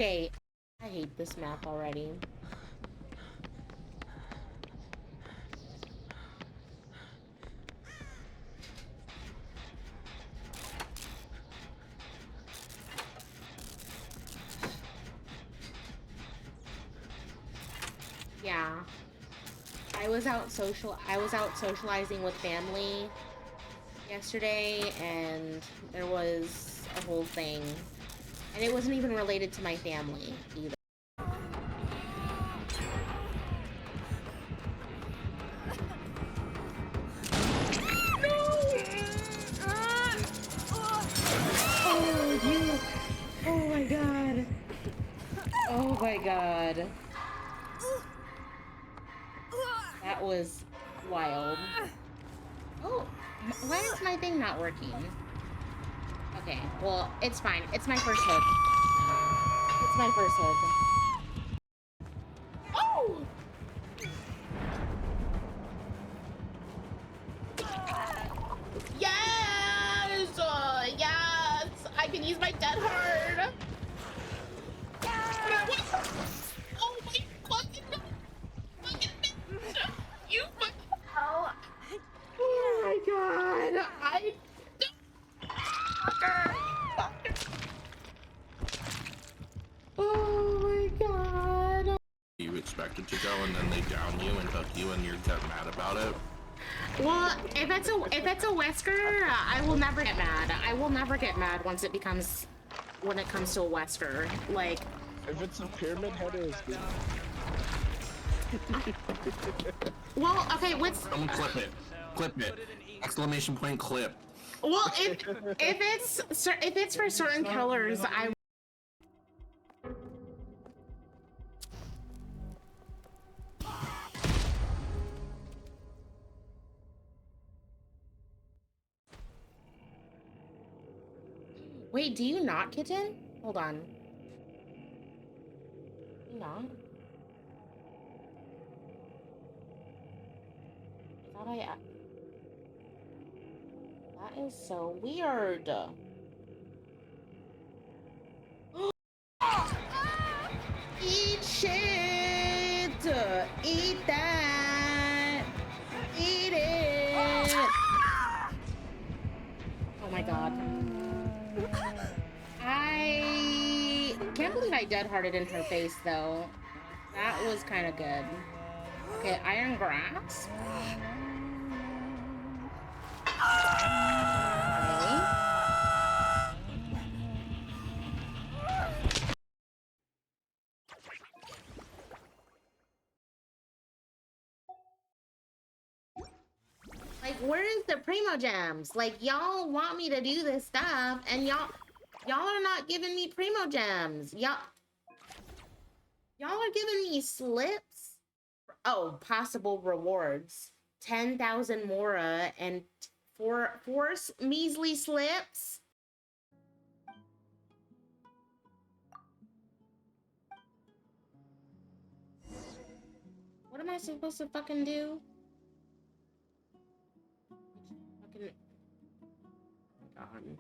Okay, I hate this map already. Yeah. I was out socializing with family yesterday, and there was a whole thing. And it wasn't even related to my family either. Oh, you! Oh my god! Oh my god. That was wild. Oh, why is my thing not working? Okay, well, it's fine. It's my first hook. It's my first hook. Oh! Yes! Yes! I can use my dead hard! Oh my fucking god! Fucking bitch! You fucking... Oh my god! I... Oh my god! You expected to go and then they down you and hook you and you're get mad about it? Well, if it's a Wesker, I will never get mad. I will never get mad when it comes to a Wesker. Like, if it's a pyramid head, it is good. well, okay, Someone clip it. Clip it. Exclamation point clip. Well, if it's for certain colors, I. Wait, do you not, Kitten? Hold on. Do you not? I thought I. That is so weird. Eat shit! Eat that! Eat it! Oh my god. I can't believe I dead-hearted in her face, though. That was kind of good. Okay, Iron Grasp. Like, where is the Primo Gems? Like, y'all want me to do this stuff, and y'all are not giving me Primo Gems. Y'all are giving me slips. Oh, possible rewards. 10,000 Mora and four measly slips. What am I supposed to fucking do? Fucking... God.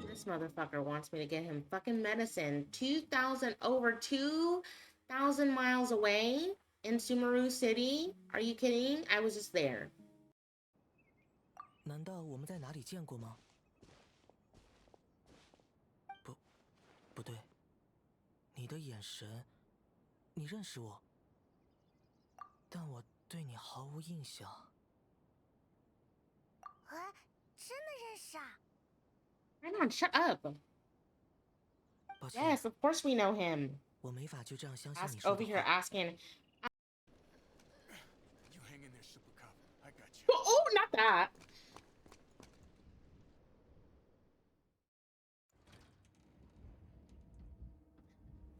This motherfucker wants me to get him fucking medicine. 2,000 miles away in Sumeru City? Are you kidding? I was just there. 难道我们在哪里见过吗？不对，你的眼神，你认识我，但我对你毫无印象。真的认识啊 Rhinon, shut up. Yes, of course we know him. 我没法就这样相信你 Ask 说 over 的 here 话。 asking. You hang in there, Super Cop. I got you. Oh, not that.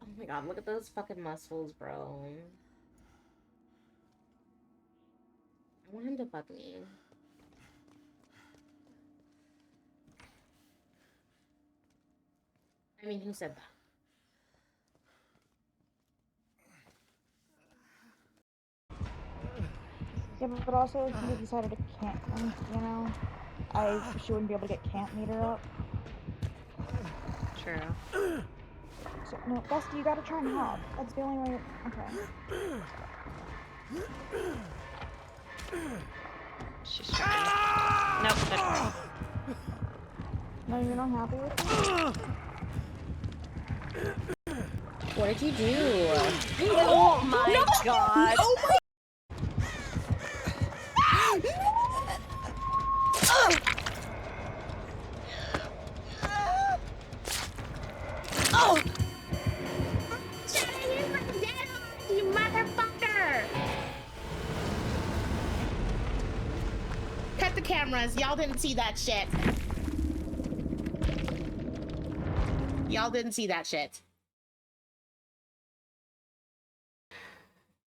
Oh my god, look at those fucking muscles, bro. I want him to fuck me. I mean, who said that? Yeah, but also if you decided to camp, you know, she wouldn't be able to get camp meter up. True. No, Dusty, you gotta try and hop. That's the only way. Okay. She's trying. Nope. But... No, you're not happy with me? What did you do? Oh my god. Oh my. Oh! You motherfucker! Cut the cameras. Y'all didn't see that shit. Y'all didn't see that shit.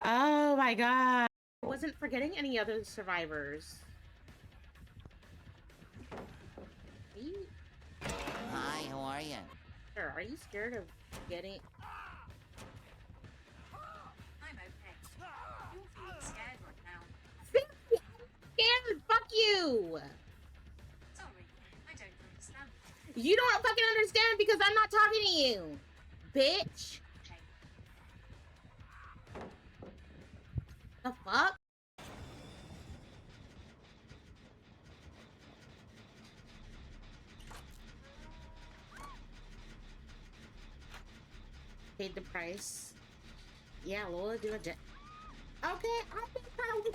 Oh my god. I wasn't forgetting any other survivors. Are you... Hi, how are you? Sure, are you scared of getting... I'm okay. You're feeling scared right now. Scared! Fuck you! Sorry, I don't understand. You don't fucking understand because I'm not talking to you, bitch. Okay. The fuck? Paid the price. Yeah, Lola, do a jet. Okay, I'll be proud.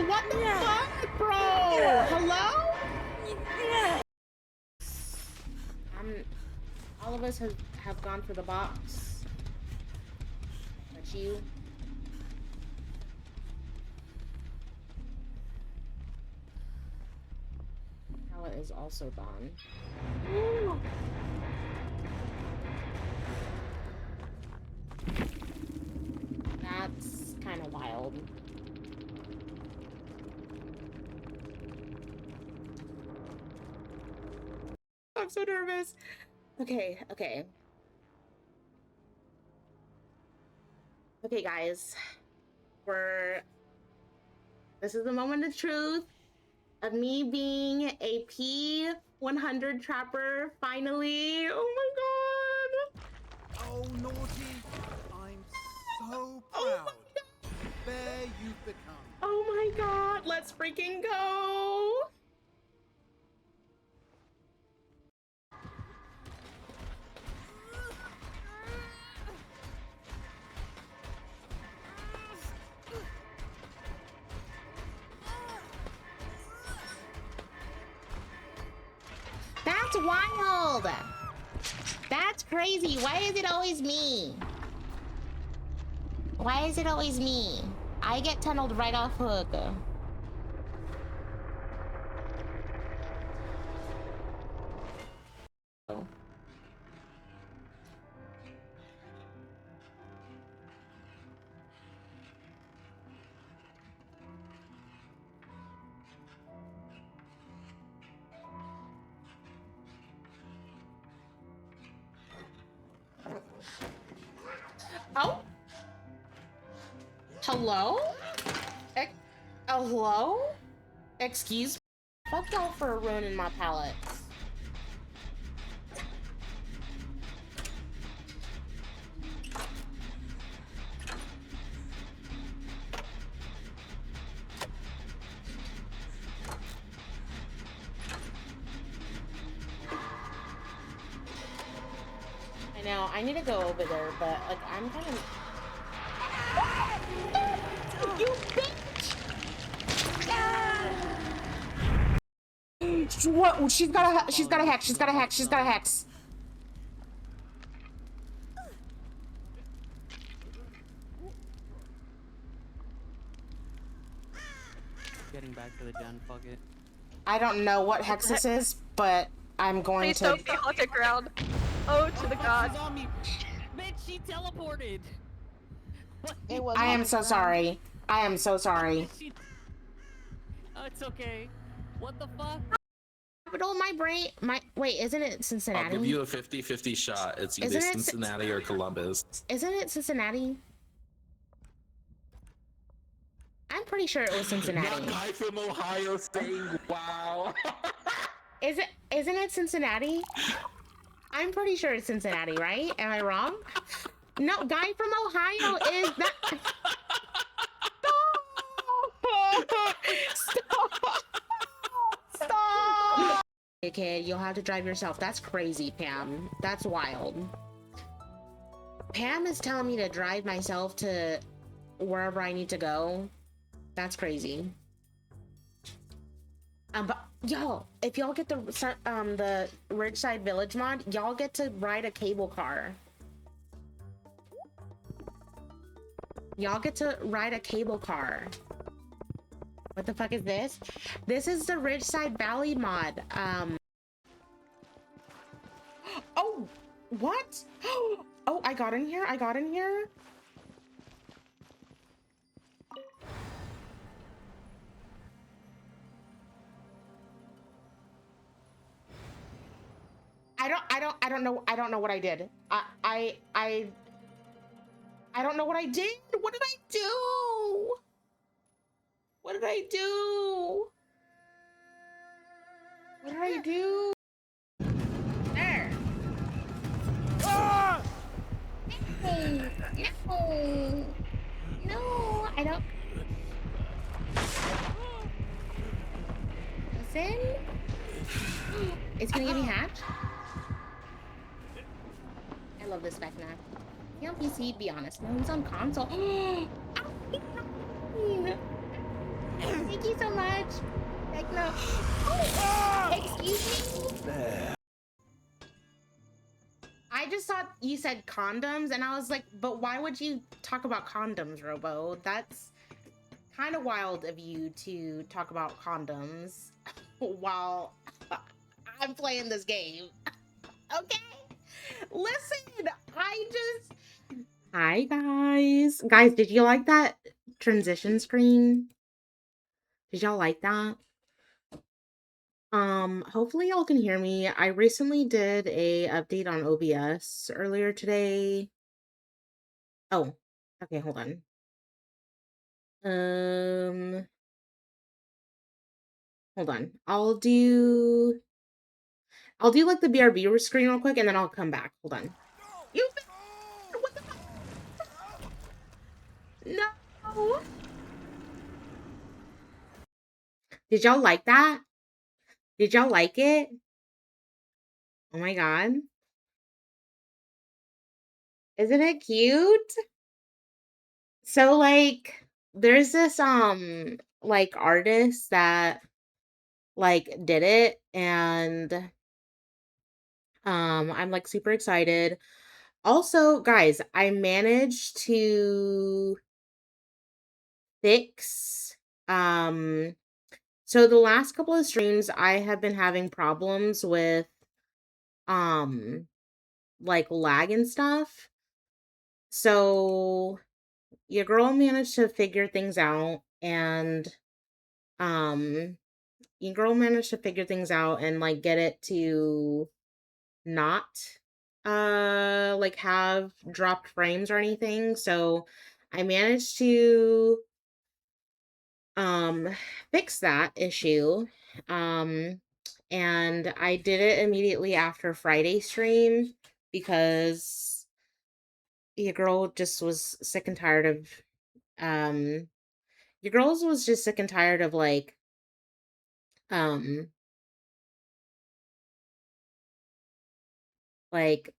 What the fuck, bro? Hello? All of us have gone for the box. But you? Ella is also gone. Ooh. That's kind of wild. I'm so nervous. Okay. Okay, guys. This is the moment of truth of me being a P100 trapper, finally. Oh my god. Oh, naughty. I'm so proud. Oh my god. Bear you've become. Oh my god. Let's freaking go. That's wild! That's crazy. Why is it always me? Why is it always me? I get tunneled right off hook. Oh? Hello? Hello? Excuse me? Fuck y'all for ruining my palettes. I know, I need to go over there, but like I'm kind of... You bitch! What? She's got a hex. getting back to the gen. Fuck it. I don't know what Hexus is, but I'm going Please to. don't be haunted ground. Oh, to the god. She's on me. Bitch, she teleported. What? It was I am haunted so ground. sorry. I am so sorry. Oh, it's okay. What the fuck? Capital, my brain. Wait, isn't it I'll Cincinnati? give you a 50-50 shot. It's either Isn't it Cincinnati or Columbus. Isn't it Cincinnati? I'm pretty sure it was Cincinnati. Not guy from Ohio saying wow. Isn't it Cincinnati? I'm pretty sure it's Cincinnati, right? Am I wrong? No, guy from Ohio is that. Stop! Hey kid, you'll have to drive yourself. That's crazy, Pam. That's wild. Pam is telling me to drive myself to wherever I need to go. That's crazy. But y'all, if y'all get the Ridgeside Village mod, y'all get to ride a cable car. Y'all get to ride a cable car. What the fuck is this? This is the Ridgeside Valley mod. Oh, what? Oh, I got in here. I got in here. I don't know what I did. I don't know what I did. What did I do? What did I do? What did I do? There. Ah! No. No, I don't. Listen. It's gonna give me hatch. I love this Vecna. He on PC, be honest. No, he's on console. Thank you so much. Vecna. Oh, excuse me? I just thought you said condoms, and I was like, but why would you talk about condoms, Robo? That's kind of wild of you to talk about condoms while I'm playing this game. Okay? Listen, Hi, guys. Guys, did you like that transition screen? Did y'all like that? Hopefully y'all can hear me. I recently did a update on OBS earlier today. Oh, okay, hold on. Hold on. I'll do like the BRB screen real quick and then I'll come back. Hold on. You what the fuck? No. Did y'all like that? Did y'all like it? Oh my god. Isn't it cute? So like there's this like artist that like did it and I'm like super excited. Also, guys, I managed to fix so the last couple of streams I have been having problems with like lag and stuff. So your girl managed to figure things out and like get it to not like have dropped frames or anything. So I managed to fix that issue. And I did it immediately after Friday stream because your girl just was sick and tired of your girls was just sick and tired of like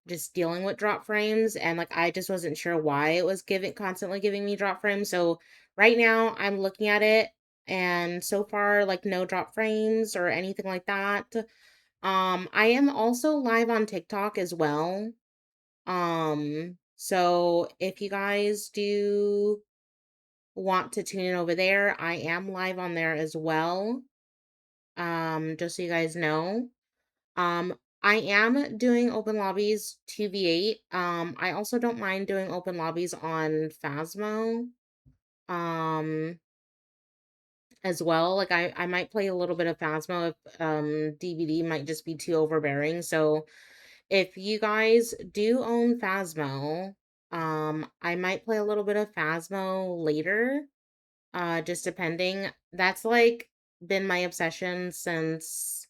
just dealing with drop frames, and like I just wasn't sure why it was constantly giving me drop frames. So right now I'm looking at it and so far like no drop frames or anything like that. I am also live on TikTok as well. So if you guys do want to tune in over there, I am live on there as well. Just so you guys know. I am doing open lobbies 2v8. I also don't mind doing open lobbies on Phasmo. As well. Like I might play a little bit of Phasmo if DVD might just be too overbearing. So if you guys do own Phasmo, I might play a little bit of Phasmo later. Just depending. That's like been my obsession since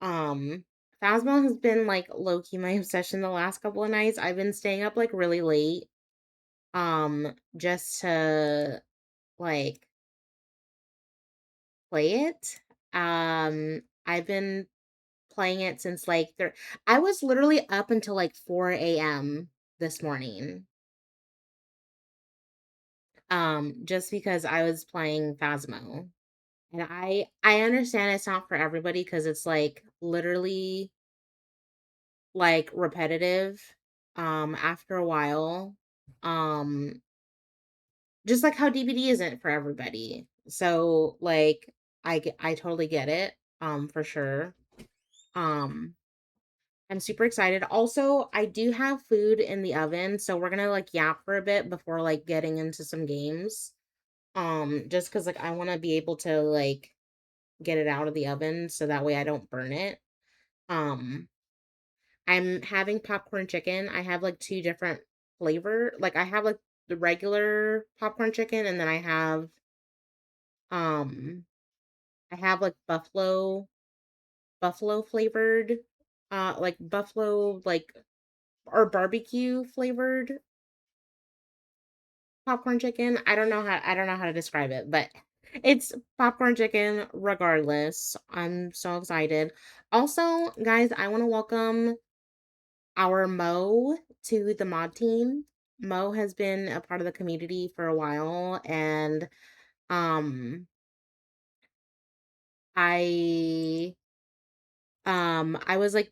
Phasmo has been like low key my obsession the last couple of nights. I've been staying up like really late. Just to like play it. I've been playing it since like I was literally up until like 4 a.m. this morning. Just because I was playing Phasmo. And I understand it's not for everybody because it's like literally like repetitive after a while. Um just like how DVD isn't for everybody. So like I totally get it for sure. Um I'm super excited. Also, I do have food in the oven, so we're gonna like yap for a bit before like getting into some games. Just because like I want to be able to like get it out of the oven so that way I don't burn it. Um, I'm having popcorn chicken. I have like two different flavor. Like I have like the regular popcorn chicken, and then um I have like buffalo flavored, like buffalo like or barbecue flavored popcorn chicken. I don't know how to describe it, but it's popcorn chicken regardless. I'm so excited. Also, guys, I want to welcome our Mo to the mod team. Mo has been a part of the community for a while, and um I I was like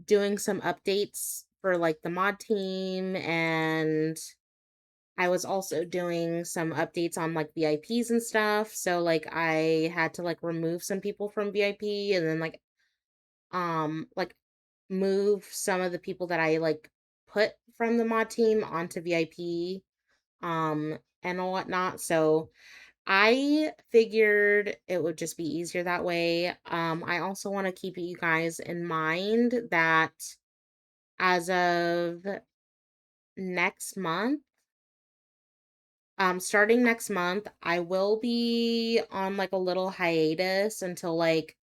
doing some updates for like the mod team, and I was also doing some updates on like VIPs and stuff. So like I had to like remove some people from VIP and then like move some of the people that I like put from the mod team onto VIP and whatnot. So I figured it would just be easier that way. I also want to keep you guys in mind that as of next month, starting next month, I will be on like a little hiatus until like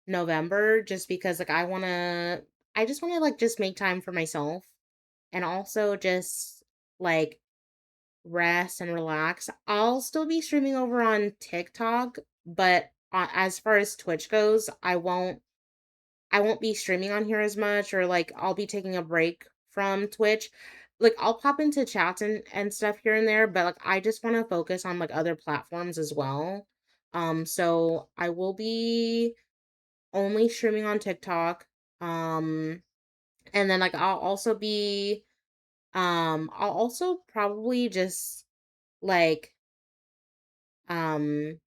November just because like I just want to like just make time for myself and also just like rest and relax. I'll still be streaming over on TikTok, but as far as Twitch goes, I won't be streaming on here as much, or like I'll be taking a break from Twitch. Like I'll pop into chats and stuff here and there, but like I just want to focus on like other platforms as well. So I will be only streaming on TikTok. Um and then like I'll also probably just like um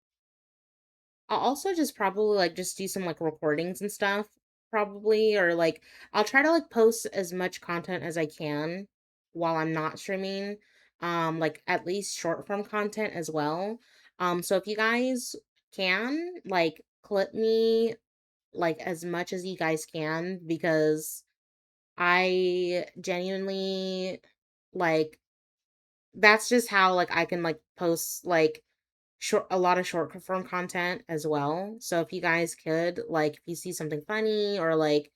I'll also just probably like just do some like recordings and stuff, probably, or like I'll try to like post as much content as I can while I'm not streaming. Like at least short form content as well. So if you guys can, like clip me like as much as you guys can because I genuinely like that's just how like I can like post like a lot of short form content as well. So if you guys could like if you see something funny or like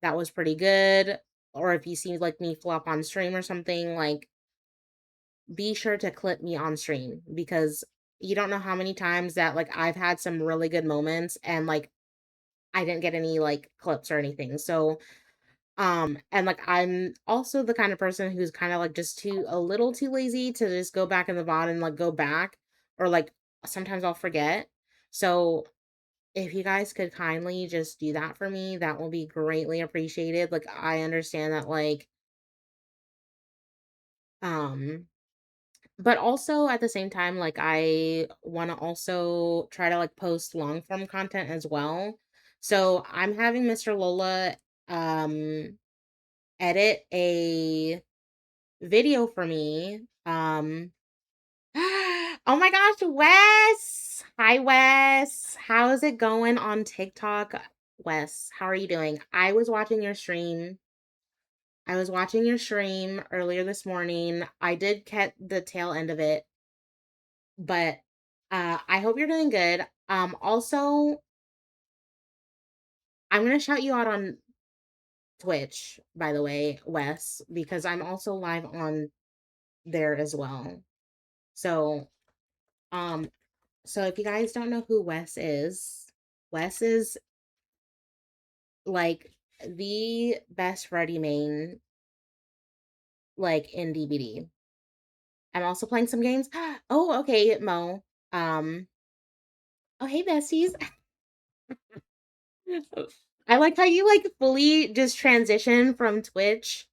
that was pretty good or if you see like me flop on stream or something like be sure to clip me on stream because you don't know how many times that like I've had some really good moments and like I didn't get any like clips or anything. So and like I'm also the kind of person who's kind of like just too a little too lazy to just go back in the VOD and like go back or like sometimes I'll forget. So if you guys could kindly just do that for me, that will be greatly appreciated. Like I understand that um but also at the same time, like I want to also try to like post long form content as well. So I'm having Mr. Lola um edit a video for me. Oh my gosh, Wes! Hi, Wes. How's it going on TikTok? Wes, how are you doing? I was watching your stream earlier this morning. I did catch the tail end of it, but I hope you're doing good. Also, I'm gonna shout you out on Twitch, by the way, Wes, because I'm also live on there as well. So, um, so if you guys don't know who Wes is like the best Freddy main like in DBD. I'm also playing some games. Oh, okay, Mo. Um, oh hey besties. I like how you like fully just transition from Twitch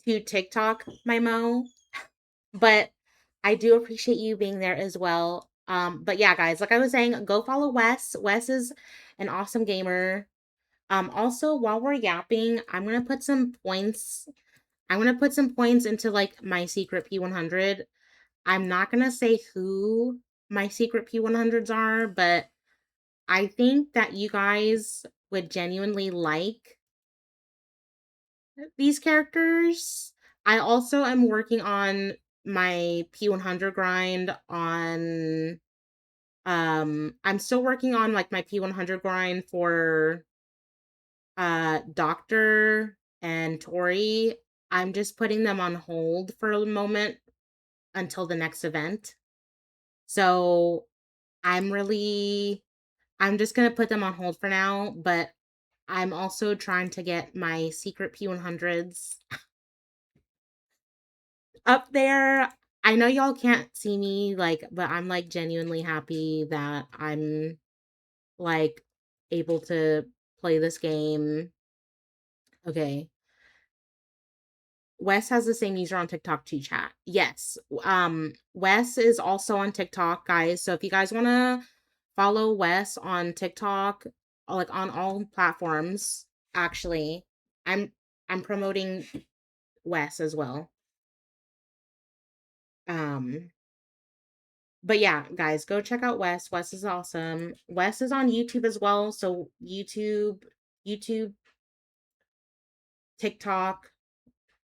to TikTok, my Mo. But I do appreciate you being there as well. But yeah, guys, like I was saying, go follow Wes. Wes is an awesome gamer. Also, while we're yapping, I'm gonna put some points into like my secret P100. I'm not gonna say who my secret P100s are, but I think that you guys would genuinely like these characters. I also am working on my P100 grind on I'm still working on like my P100 grind for Doctor and Tori. I'm just putting them on hold for a moment until the next event. So I'm just gonna put them on hold for now, but I'm also trying to get my secret P100s up there. I know y'all can't see me, like, but I'm like genuinely happy that I'm like able to play this game. Okay. Wes has the same user on TikTok too, chat. Yes. Wes is also on TikTok, guys. So if you guys want to follow Wes on TikTok, like on all platforms, actually, I'm I'm promoting Wes as well. Um, but yeah, guys, go check out Wes. Wes is awesome. Wes is on YouTube as well. So YouTube, TikTok,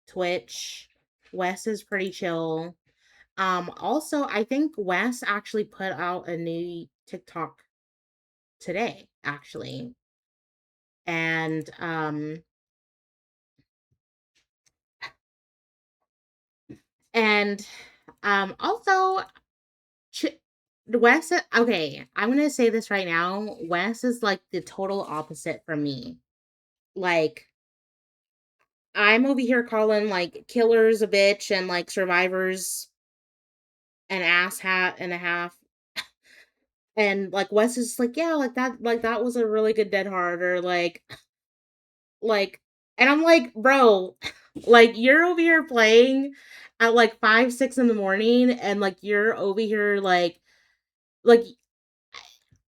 Twitch. Wes is pretty chill. Also, I think Wes actually put out a new TikTok today, actually. And and also Wes, okay, I'm gonna say this right now. Wes is like the total opposite from me. Like, I'm over here calling like killers a bitch and like survivors an ass hat and a half. And like Wes is like, yeah, like that was a really good dead hard, or like, and I'm like, bro, like you're over here playing at like 5, 6 in the morning, and like you're over here like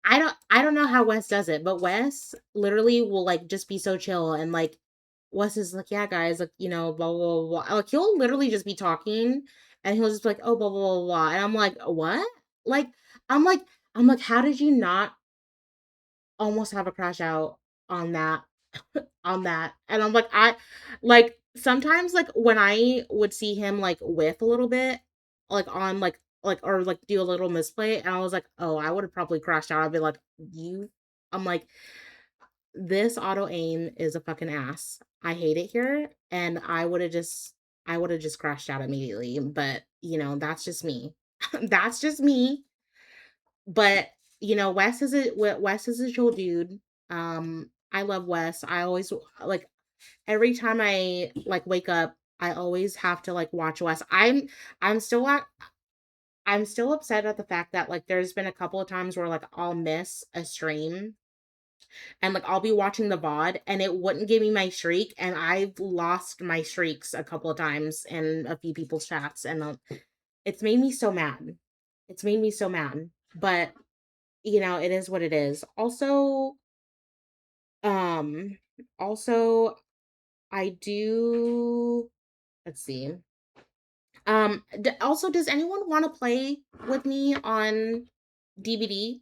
I don't know how Wes does it, but Wes literally will like just be so chill, and like Wes is like, yeah, guys, like, you know, blah blah blah blah. Like he'll literally just be talking and he'll just be like, oh blah blah blah blah. And I'm like, what? Like, I'm like, I'm like, how did you not almost have a crash out on that on that? And I'm like, I like sometimes like when I would see him like whiff a little bit, like on like or like do a little misplay, and I was like, oh, I would have probably crashed out. I'd be like, you I'm like, this auto aim is a fucking ass. I hate it here. And I would have just crashed out immediately. But you know, that's just me. That's just me. But you know, Wes is a chill dude. I love Wes. I always like every time I like wake up, I always have to like watch Wes. I'm still at I'm still upset at the fact that like there's been a couple of times where like I'll miss a stream and like I'll be watching the VOD and it wouldn't give me my streak, and I've lost my streaks a couple of times in a few people's chats, and It's made me so mad. It's made me so mad. But you know, it is what it is. Um, also, I do. Let's see. Also, does anyone want to play with me on DBD?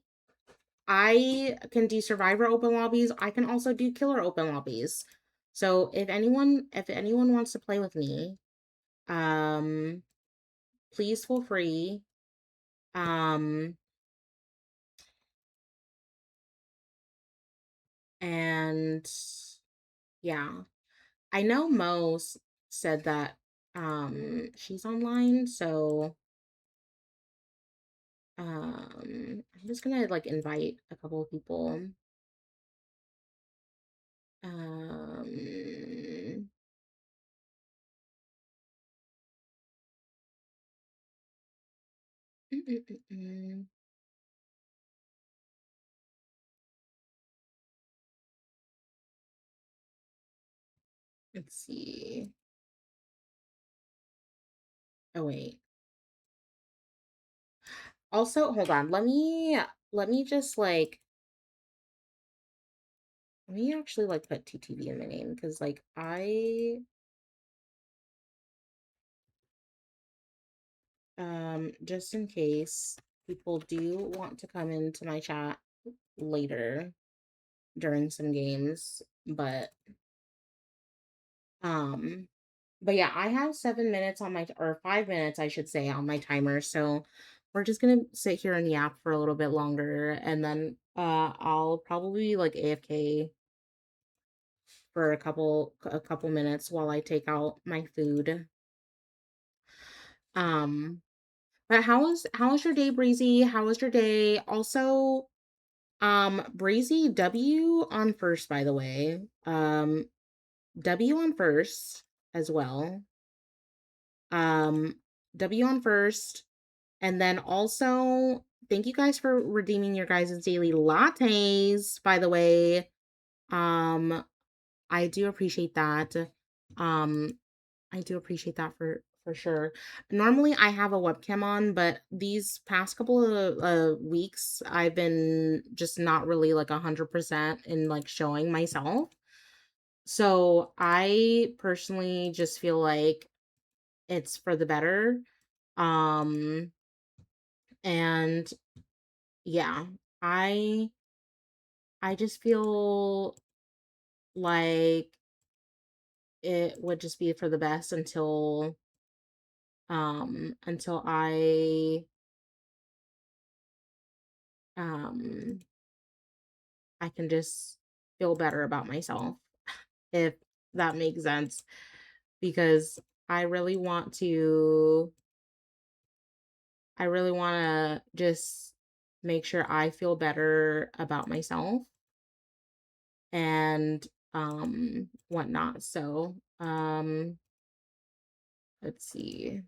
I can do survivor open lobbies. I can also do killer open lobbies. So if anyone wants to play with me, um, please feel free. Um, and yeah, I know said that she's online, so I'm just gonna like invite a couple of people. Um, mm, mm, mm, mm. Let's see. Oh wait. Also, hold on. Let me just like let me actually like put TTV in my name because like I just in case people do want to come into my chat later during some games, um but yeah, I have 7 minutes on my or 5 minutes I should say on my timer, so we're just gonna sit here in the app for a little bit longer and then I'll probably like AFK for a couple minutes while I take out my food. Um, but how was your day, Breezy? How was your day? Also, Breezy, W on first, by the way. W on first as well. Um, W on first, and then also thank you guys for redeeming your guys' daily lattes, by the way. I do appreciate that. Um, I do appreciate that for sure. Normally, I have a webcam on, but these past couple of weeks, I've been just not really like 100% in like showing myself. So I personally just feel like it's for the better. Um, and yeah, I I just feel like it would just be for the best until um I can just feel better about myself, if that makes sense, because I really want to I really want to just make sure I feel better about myself and whatnot. So, let's see.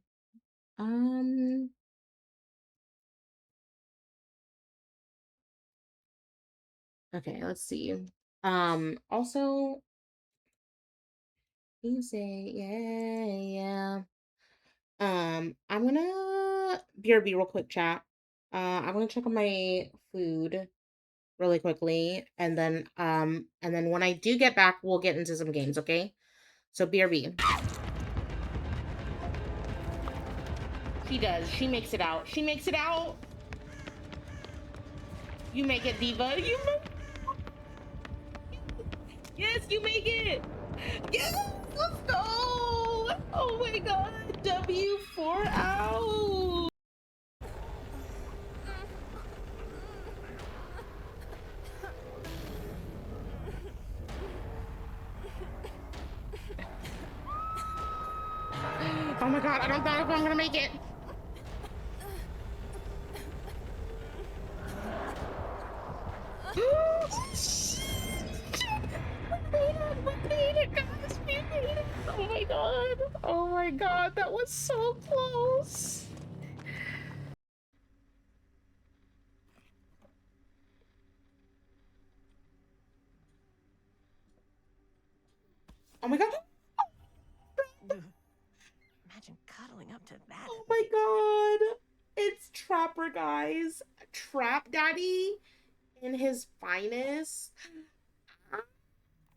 Um okay, let's see. Also you say yeah. I'm gonna BRB real quick, chat. I'm gonna check on my food really quickly, and then when I do get back, we'll get into some games, okay? So BRB. She does. She makes it out. She makes it out. You make it, Diva. Yes, you make it. Yes, let's go. Oh my god. W4 out. Oh my god, I don't know if I'm gonna make it. We made it, guys. We made it. Oh my god. Oh my god, that was so close. Oh my god. Imagine cuddling feeling up to that. Oh my god. It's Trapper, guys. Trap Daddy in his finest.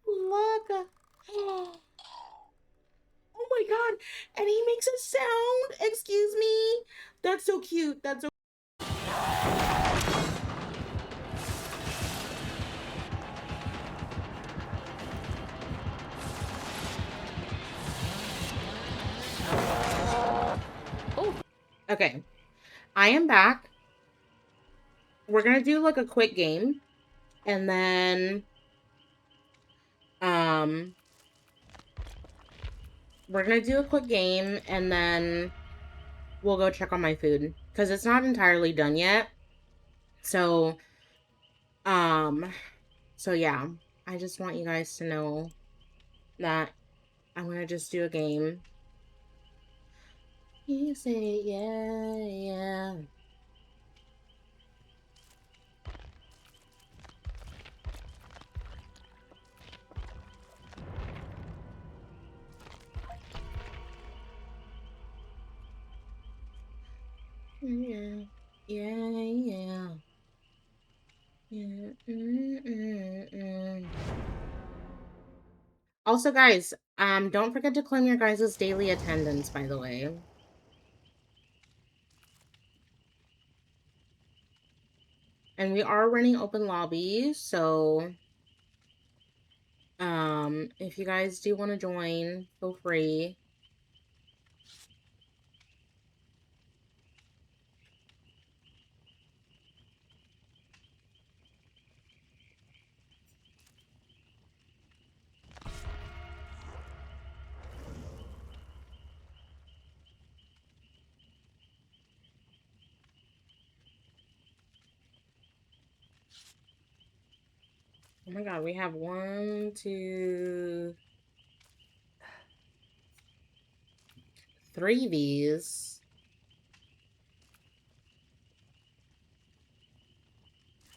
Look. Oh my god. And he makes a sound. Excuse me. That's so cute. That's so Okay, I am back. We're gonna do like a quick game, and then we're gonna do a quick game, and then we'll go check on my food because it's not entirely done yet. So yeah, I just want you guys to know that I'm gonna just do a game. You say yeah, yeah. Yeah, yeah, yeah. Yeah. Also, guys, don't forget to claim your guys' daily attendance, by the way. And we are running open lobby, so if you guys do want to join, feel free. Oh my god, we have 1, 2, 3 Vs.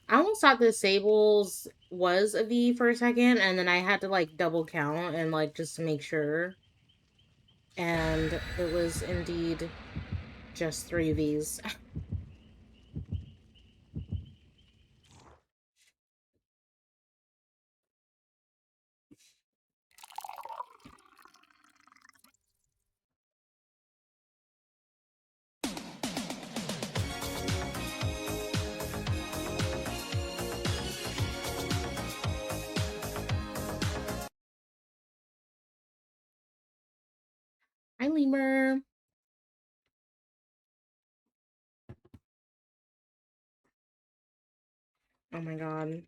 I almost thought the Sables was a V for a second, and then I had to like double count and like just to make sure. And it was indeed just 3 Vs. Hi, Lemur. Oh my god.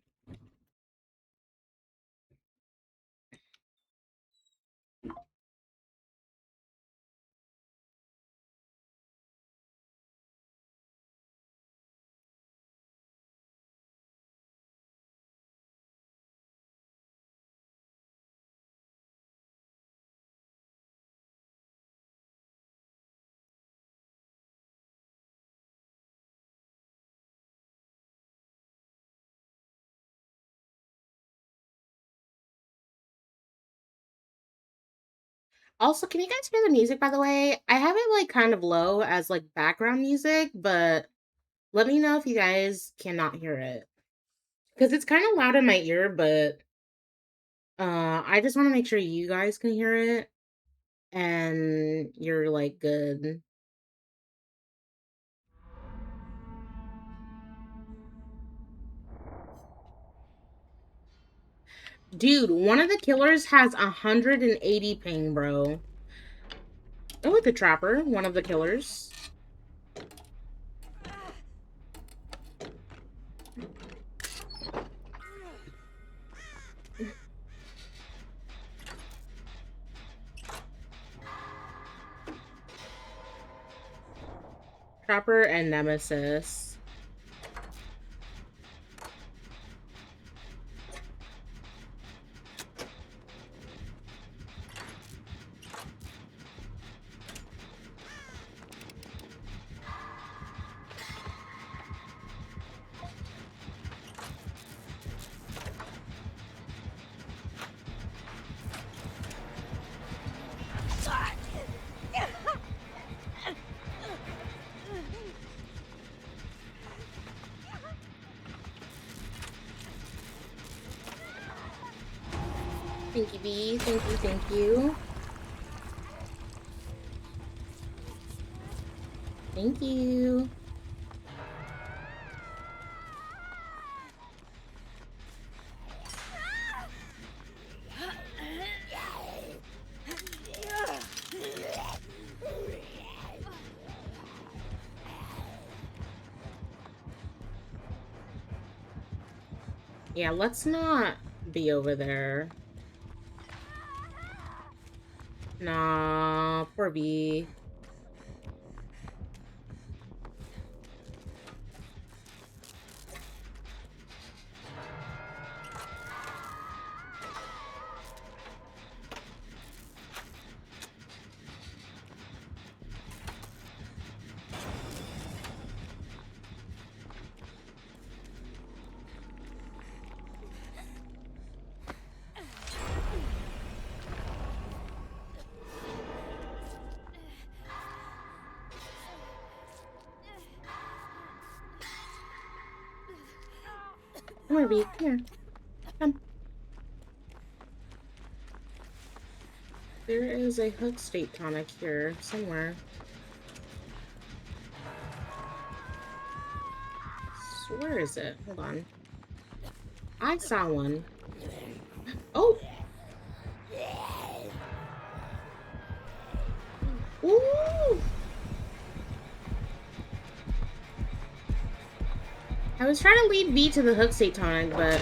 Also, can you guys hear the music, by the way? I have it, like, kind of low as, like, background music, but let me know if you guys cannot hear it. Because it's kind of loud in my ear, but I just want to make sure you guys can hear it and you're, like, good. Dude, one of the killers has 180 ping, bro. Oh, the Trapper, one of the killers. Trapper and Nemesis. Thank you, B. Thank you, thank you. Thank you. Yeah, let's not be over there. Nah, poor B. Come here, B. Come here. Come. There is a hook state tonic here somewhere. So where is it? Hold on. I saw one. Oh! Ooh! I was trying to lead B to the hook state tonic, but...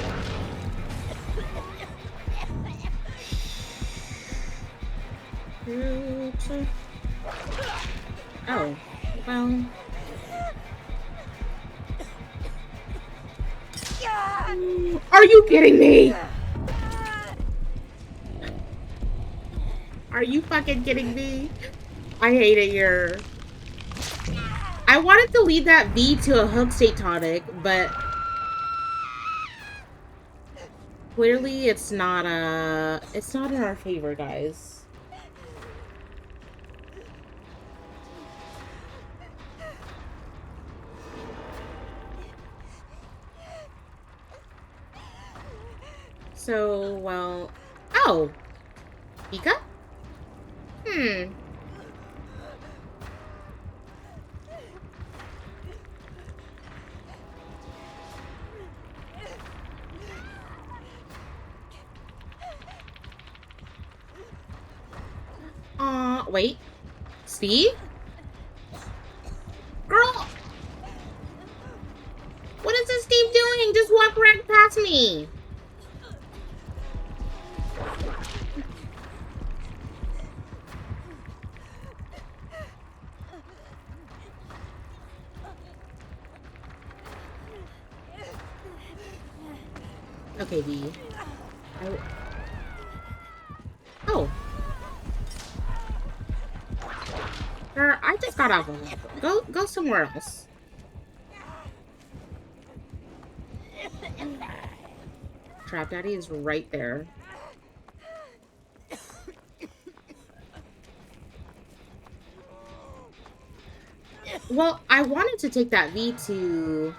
Oh, well... Are you kidding me? Are you fucking kidding me? I hate it here. I wanted to lead that V to a hook state tonic, but clearly it's not in our favor, guys. So, well, oh, Pika? Wait. Steve? Girl! What is this Steve doing? Just walk right past me. Okay, V. Oh. Sir, I just got off of level. Go somewhere else. Trap Daddy is right there. Well, I wanted to take that V to...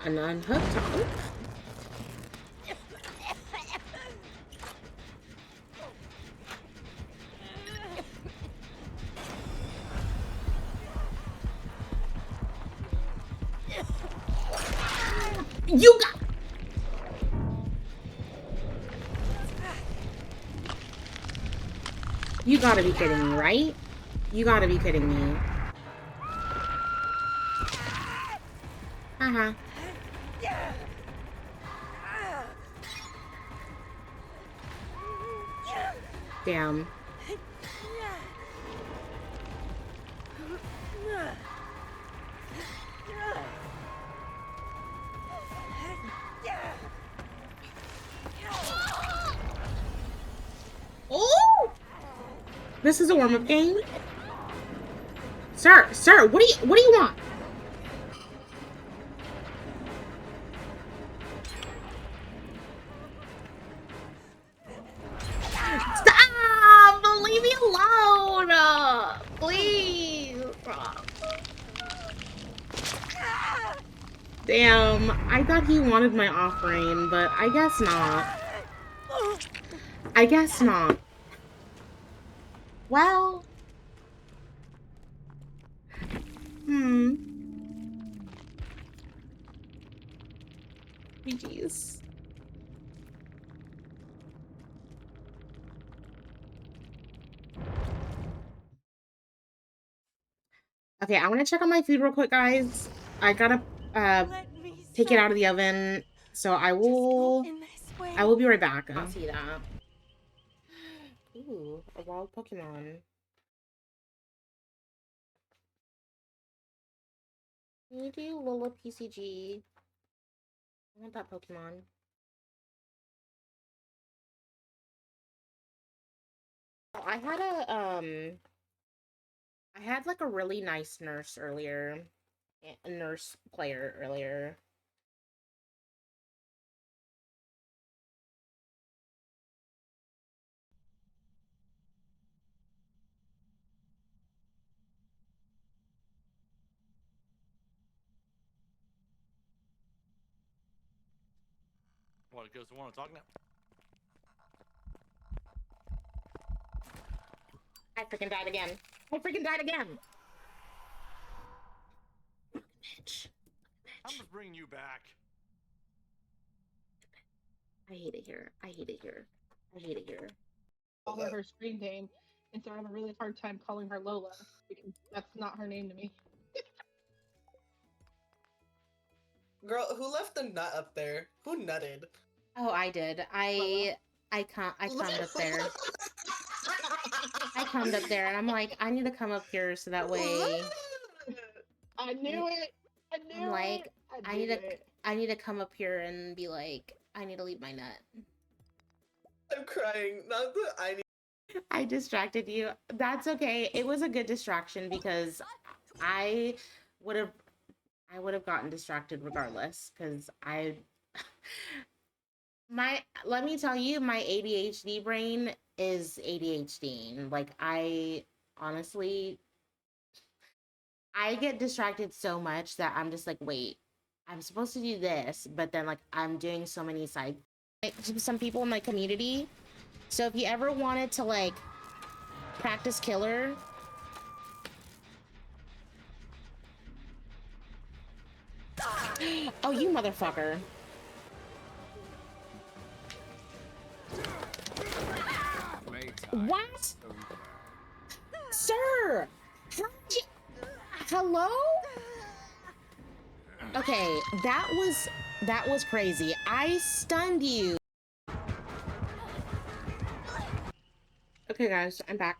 an unhooked top. You got... You gotta be kidding me, right? You gotta be kidding me. Uh-huh. Damn. Oh! This is a warm-up game? Sir, what do you want? Damn, I thought he wanted my offering, but I guess not. I guess not. Well, GG's. Okay, I want to check on my food real quick, guys. I gotta take it out of the oven, so I will be right back. I'll see that. Ooh, a wild Pokemon. Can you do Lola PCG? I want that Pokemon. Oh, I had like a really nice nurse earlier. A nurse player earlier. What goes to one? Talking now. I freaking died again. I freaking died again. Bitch. I'm just bringing you back. I hate it here. I hate it here. I hate it here. Call her screen name, and so I have a really hard time calling her Lola because that's not her name to me. Girl, who left the nut up there? Who nutted? Oh, I did. I cummed up there. I cummed up there, and I'm like, I need to come up here so that way. I knew it. I knew I'm like, it. I need to come up here and be like, I need to leave my nut. I'm crying. Not that I need. I distracted you. That's okay. It was a good distraction because I would have gotten distracted regardless because let me tell you, my ADHD brain is ADHD. Like, I honestly, I get distracted so much that I'm just like, wait, I'm supposed to do this, but then like I'm doing so many side some people in my community. So if you ever wanted to like practice killer, oh, you motherfucker. What? Sir! Hello? Okay, that was crazy. I stunned you. Okay, guys, I'm back.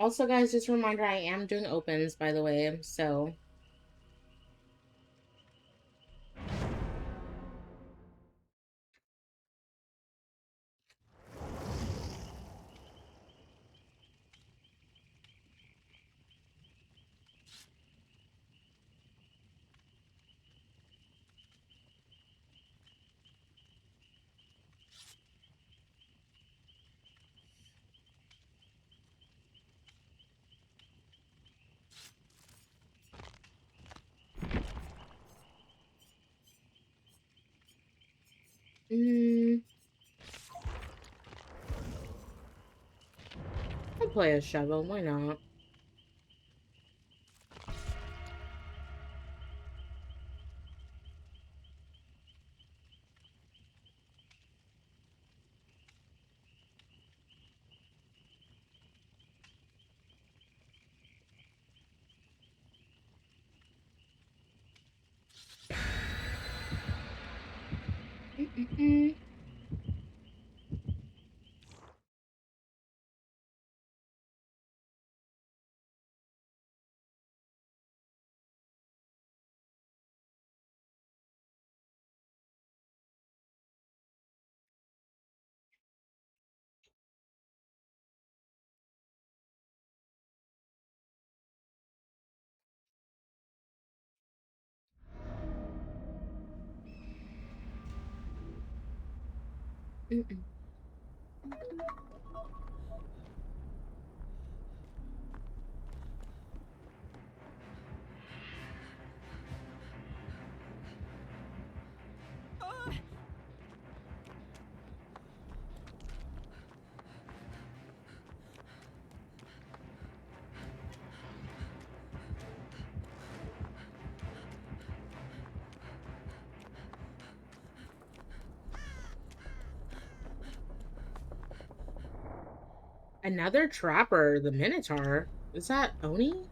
Also, guys, just a reminder, I am doing opens, by the way, so... I'll play a shovel, why not? Another trapper, the Minotaur. Is that Oni?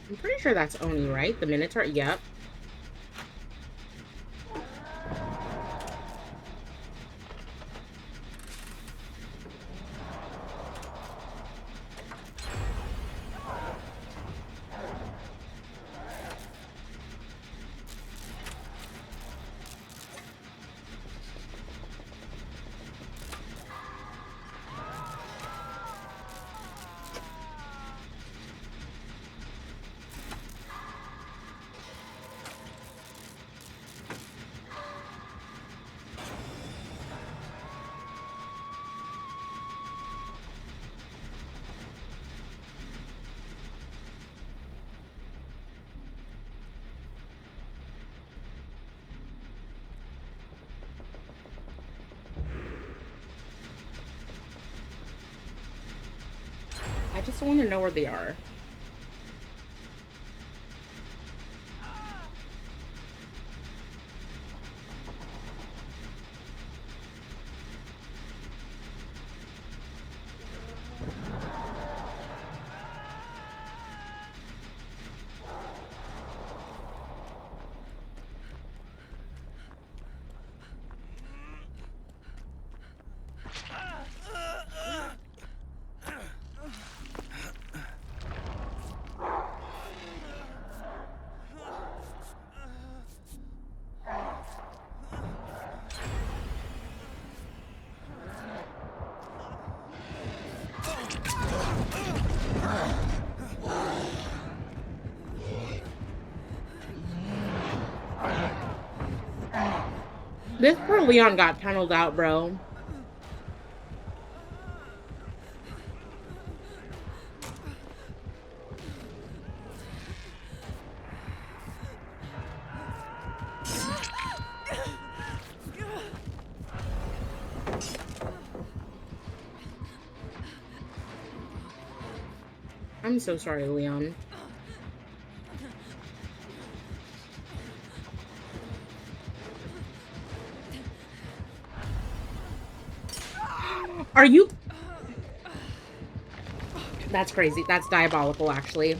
I'm pretty sure that's Oni, right? The Minotaur? Yep. I just want to know where they are. This poor Leon got tunneled out, bro. I'm so sorry, Leon. Are you? That's crazy. That's diabolical, actually.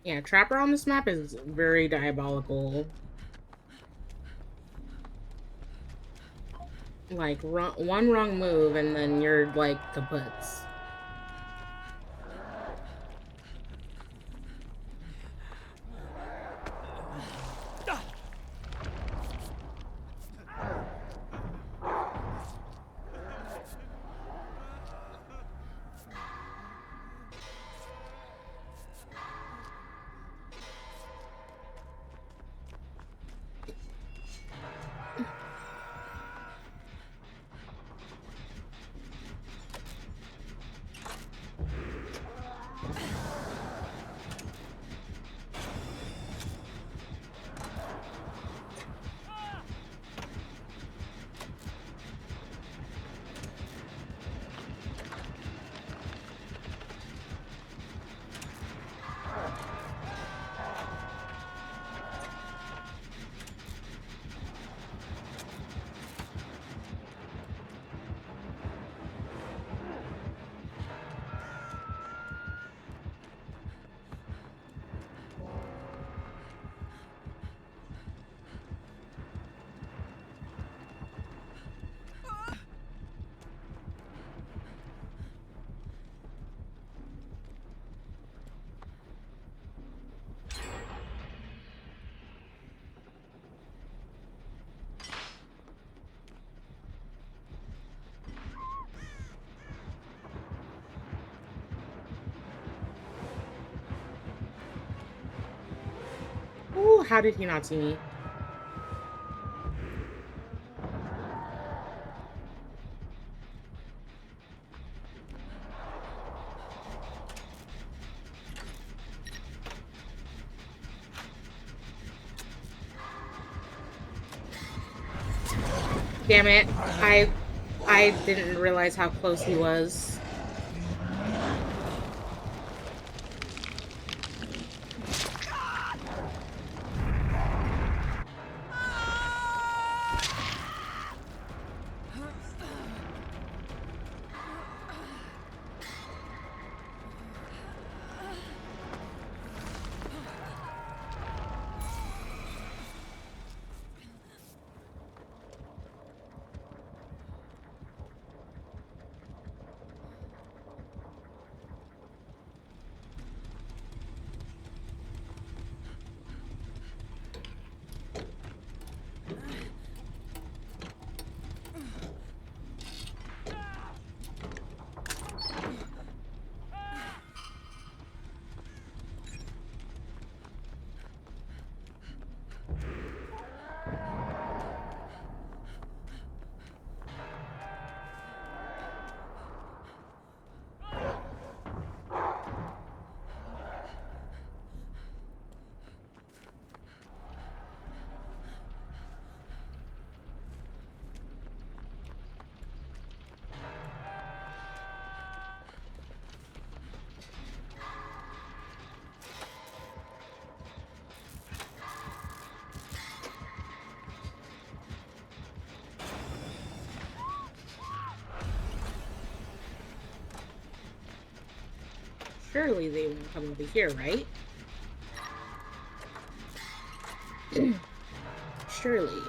Yeah, Trapper on this map is very diabolical. Like, one wrong move and then you're, like, kaputs. Ooh, how did he not see me? Damn it. I didn't realize how close he was. Surely they won't come over here, right? Surely.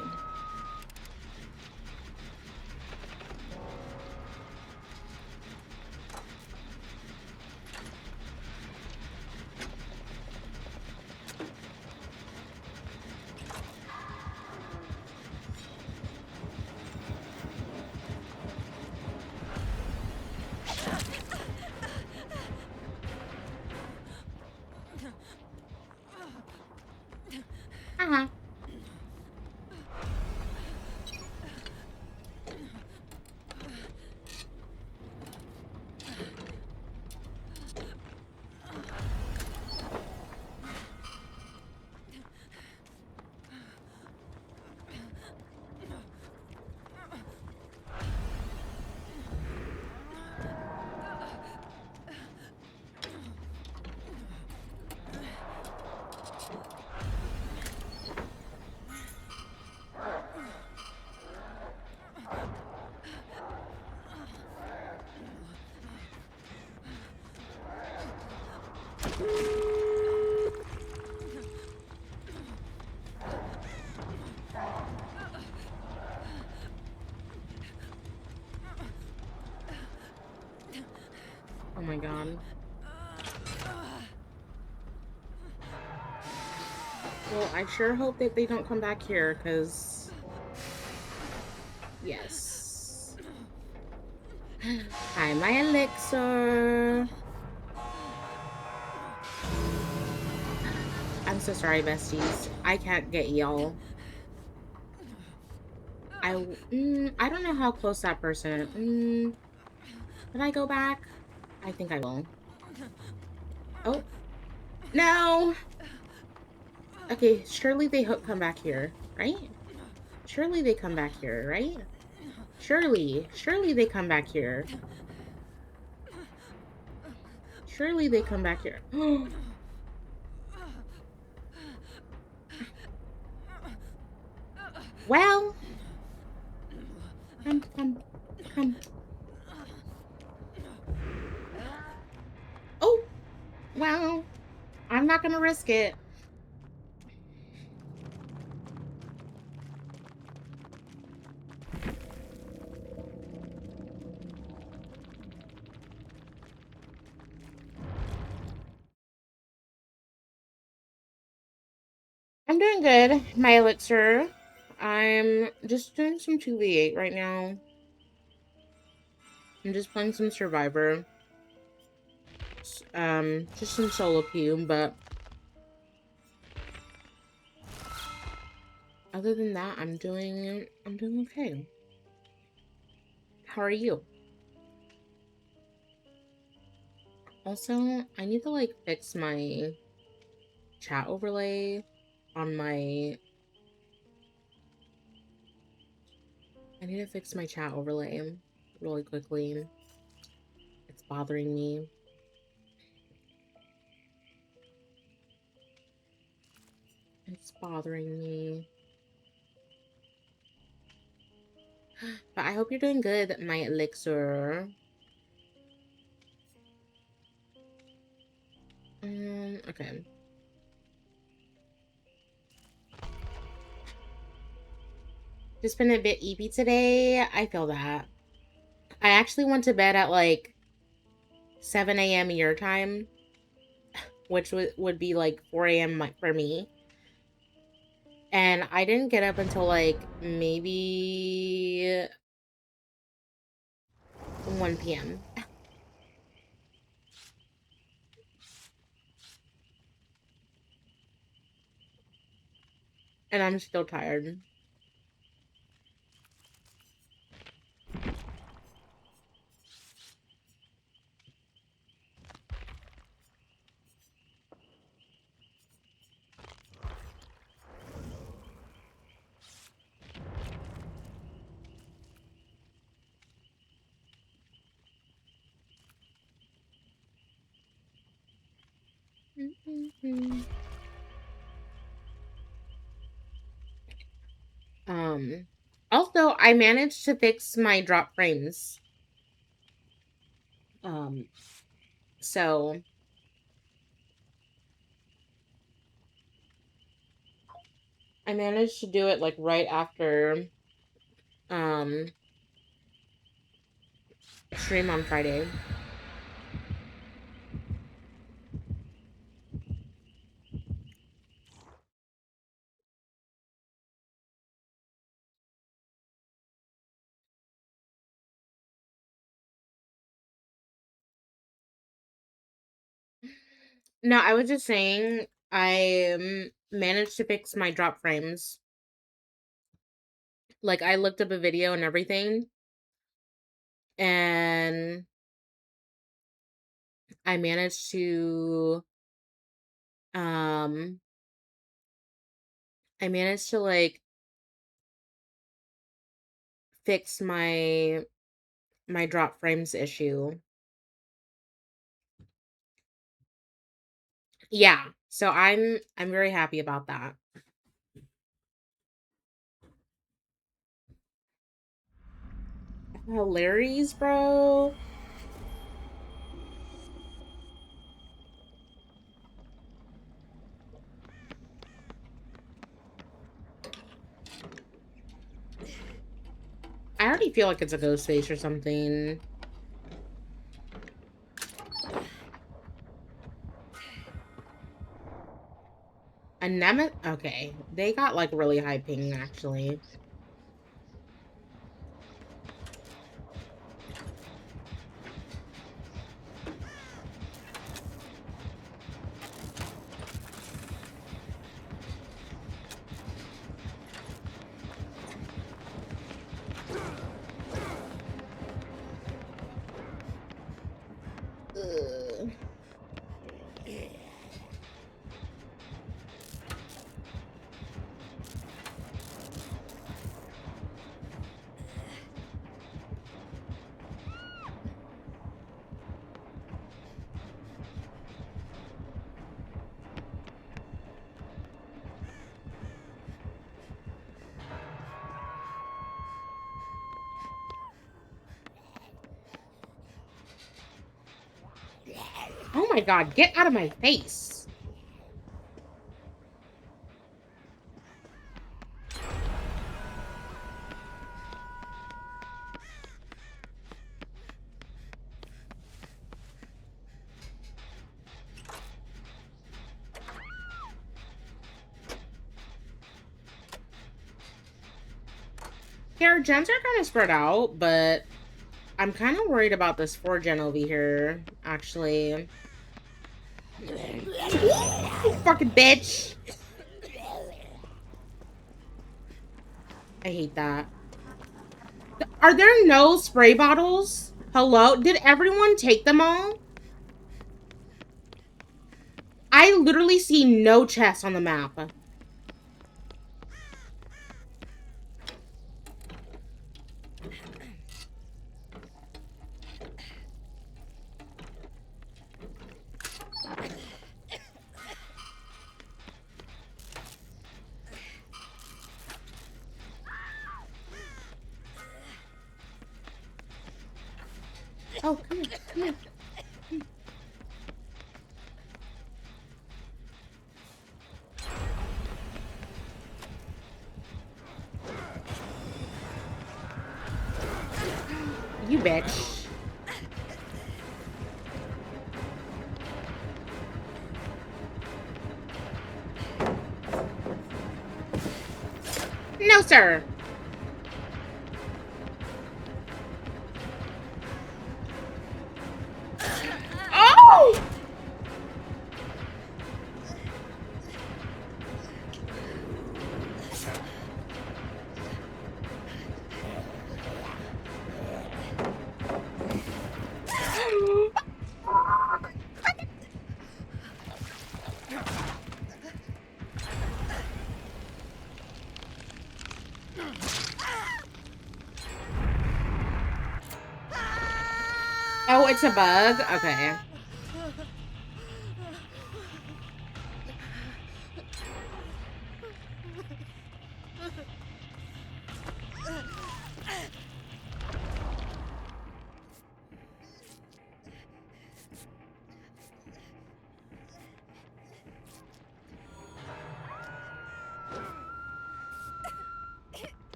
Uh-huh. Oh my god. Well, I sure hope that they don't come back here, because... Yes. Hi, my elixir. I'm so sorry, besties. I can't get y'all. I don't know how close that person... Can I go back? I think I will. Oh. No! Okay, surely they come back here, right? Surely they come back here, right? Surely they come back here. Surely they come back here. Well, come. Oh, well, I'm not gonna risk it. I'm doing good, my elixir. I'm just doing some 2v8 right now. I'm just playing some Survivor. Just some solo queue, but other than that, I'm doing okay. How are you? Also, I need to like fix my chat overlay on my... I need to fix my chat overlay really quickly. It's bothering me. It's bothering me. But I hope you're doing good, my elixir. Okay. Just been a bit eepy today. I feel that. I actually went to bed at like 7 a.m. your time, which would be like 4 a.m. for me. And I didn't get up until like maybe 1 p.m. And I'm still tired. Also, I managed to fix my drop frames. So I managed to do it like right after stream on Friday. No, I was just saying I managed to fix my drop frames. Like, I looked up a video and everything, and I managed to like fix my drop frames issue. Yeah, so I'm very happy about that. Hilarious, bro. I already feel like it's a ghost face or something. A Nemet? Okay. They got like really high ping actually. Ugh. Oh my god, get out of my face. Yeah, our gens are kind of spread out, but I'm kind of worried about this 4-gen over here, actually. You fucking bitch! I hate that. Are there no spray bottles? Hello? Did everyone take them all? I literally see no chests on the map. Oh, come here, come here. You bitch. No, sir. Oh! Oh, it's a bug? Okay.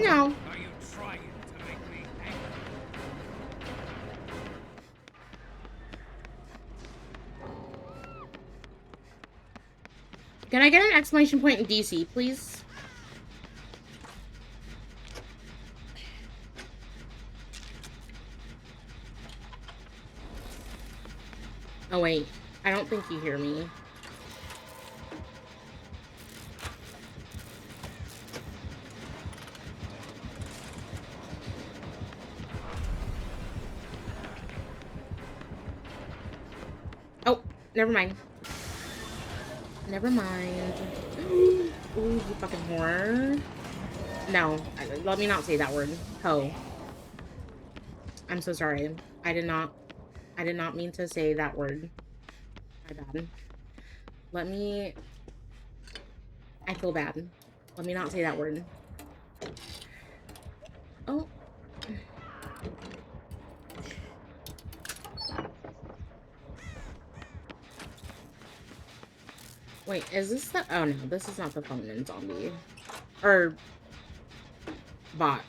No. Are you trying to make me angry? Can I get an exclamation point in DC, please? Oh, wait. I don't think you hear me. Oh, never mind. Never mind. Ooh, you fucking whore. No, let me not say that word. Ho. I'm so sorry. I did not mean to say that word. My bad. I feel bad. Let me not say that word. Oh. Wait, is this the... Oh, no. This is not the feminine zombie. Or... bot.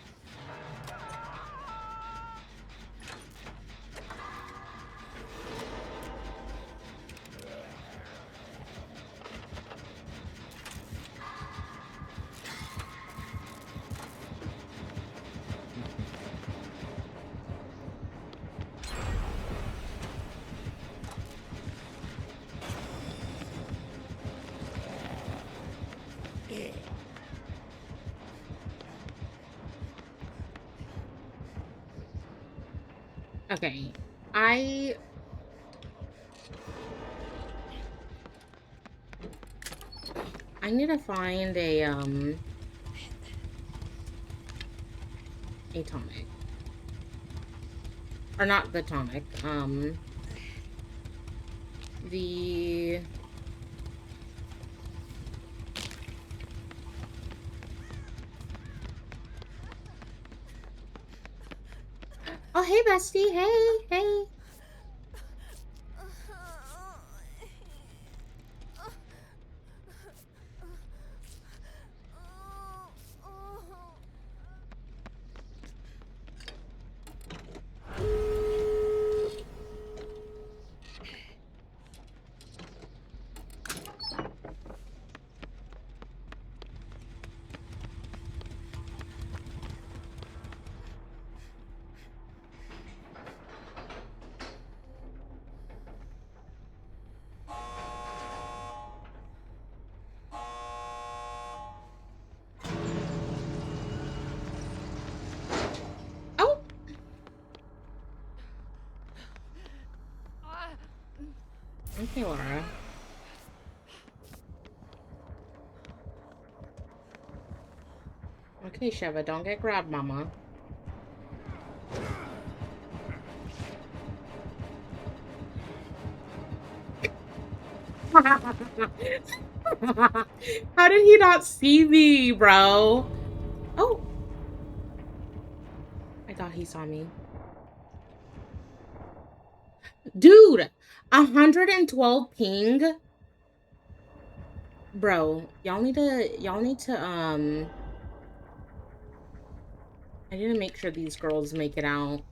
Okay, I need to find a tonic. Or not the tonic, the... Oh, hey, bestie. Hey, hey. Okay, Laura. Okay, Sheva, don't get grabbed, mama. How did he not see me, bro? Oh. I thought he saw me. Dude, 112 ping. Bro, y'all need to, I need to make sure these girls make it out.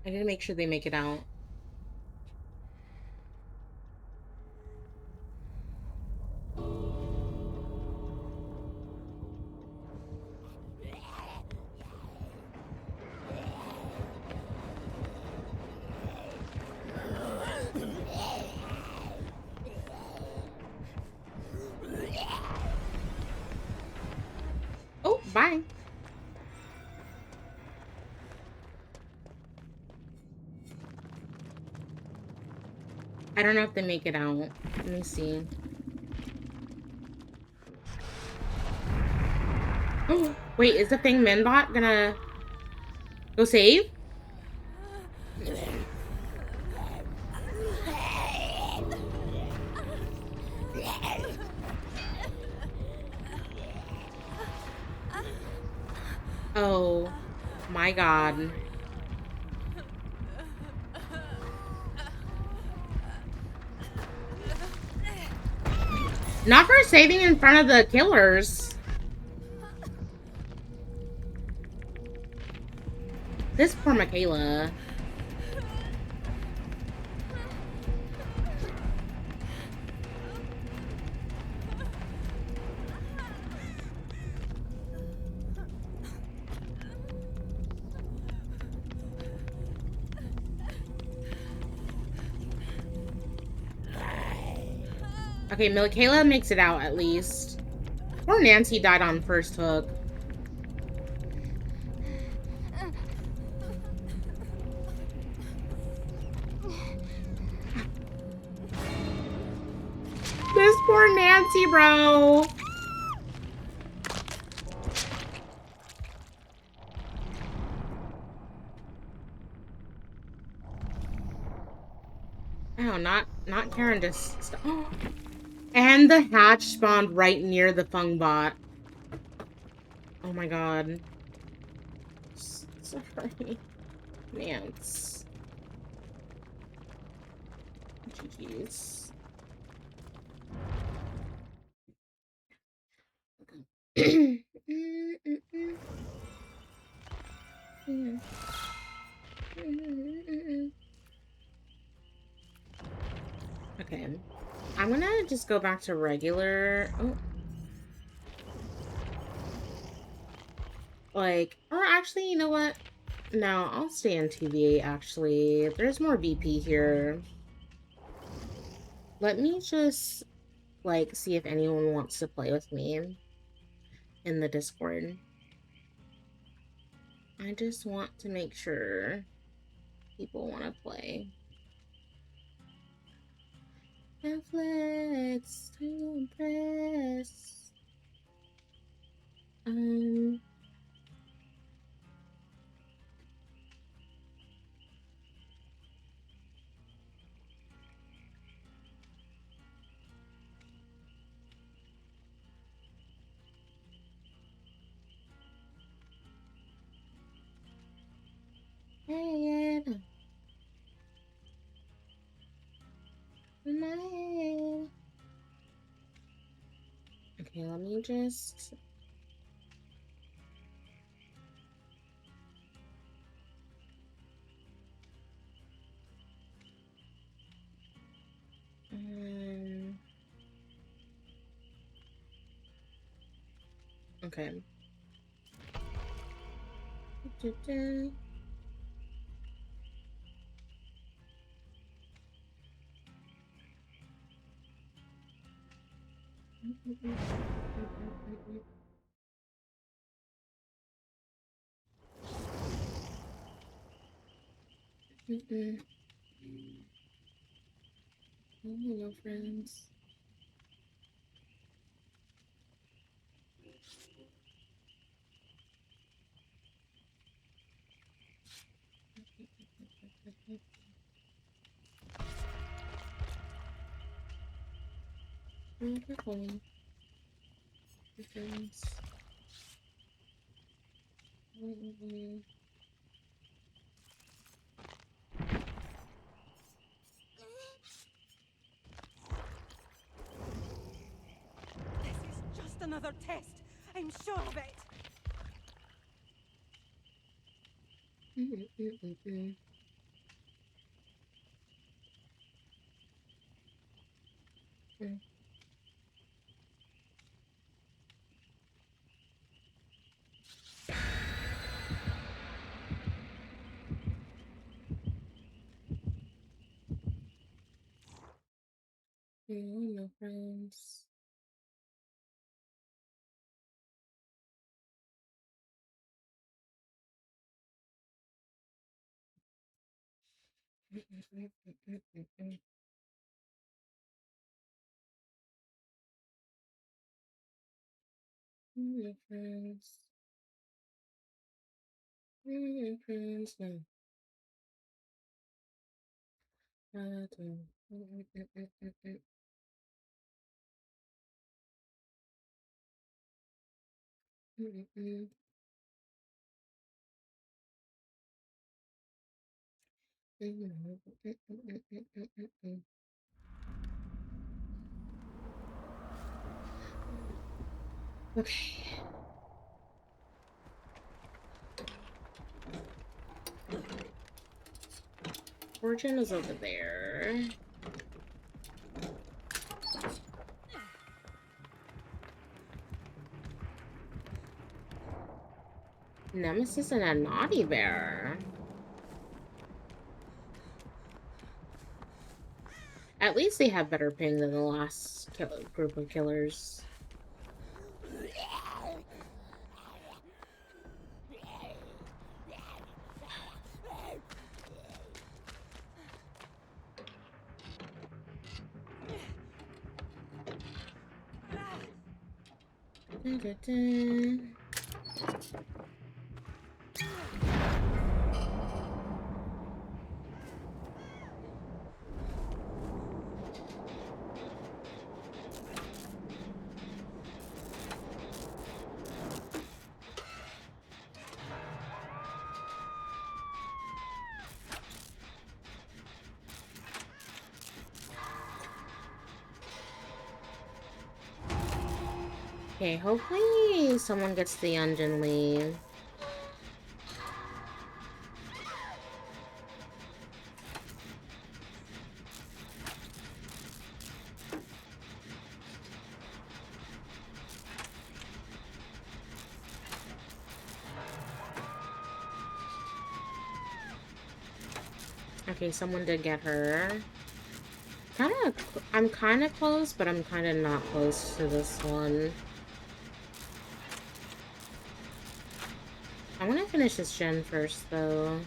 I need to make sure they make it out. Oh, bye. I don't know if they make it out. Let me see. Oh, wait, is the Feng Min bot gonna go save? Oh my god. Not for saving in front of the killers. This poor Michaela. Okay, Michaela makes it out at least. Poor Nancy died on first hook. This poor Nancy, bro. Oh, not Karen just. Oh. And the hatch spawned right near the Fung bot. Oh my god. Sorry. Nance. GG's. Okay. I'm gonna just go back to regular. Oh. Like, or actually, you know what? No, I'll stay in TVA, actually. There's more BP here. Let me just, like, see if anyone wants to play with me in the Discord. I just want to make sure people want to play. Netflix, to impress. Hey, okay, let me just. Okay. Mm-mm. No friends. Friends. Mm-mm. This is just another test. I'm sure of it. Mm-mm-mm-mm. Mm. No friends. Mm-mm-mm-mm-mm-mm. No friends. No friends. No. Mm-mm-mm-mm-mm. Mm-mm. Mm-mm-mm-mm-mm-mm. Okay. Fortune is over there. Nemesis and a naughty bear. At least they have better ping than the last group of killers. Dun-dun-dun. Okay, hopefully someone gets the engine lead. Okay, someone did get her. I'm kind of close, but I'm kind of not close to this one. I want to finish this gen first, though.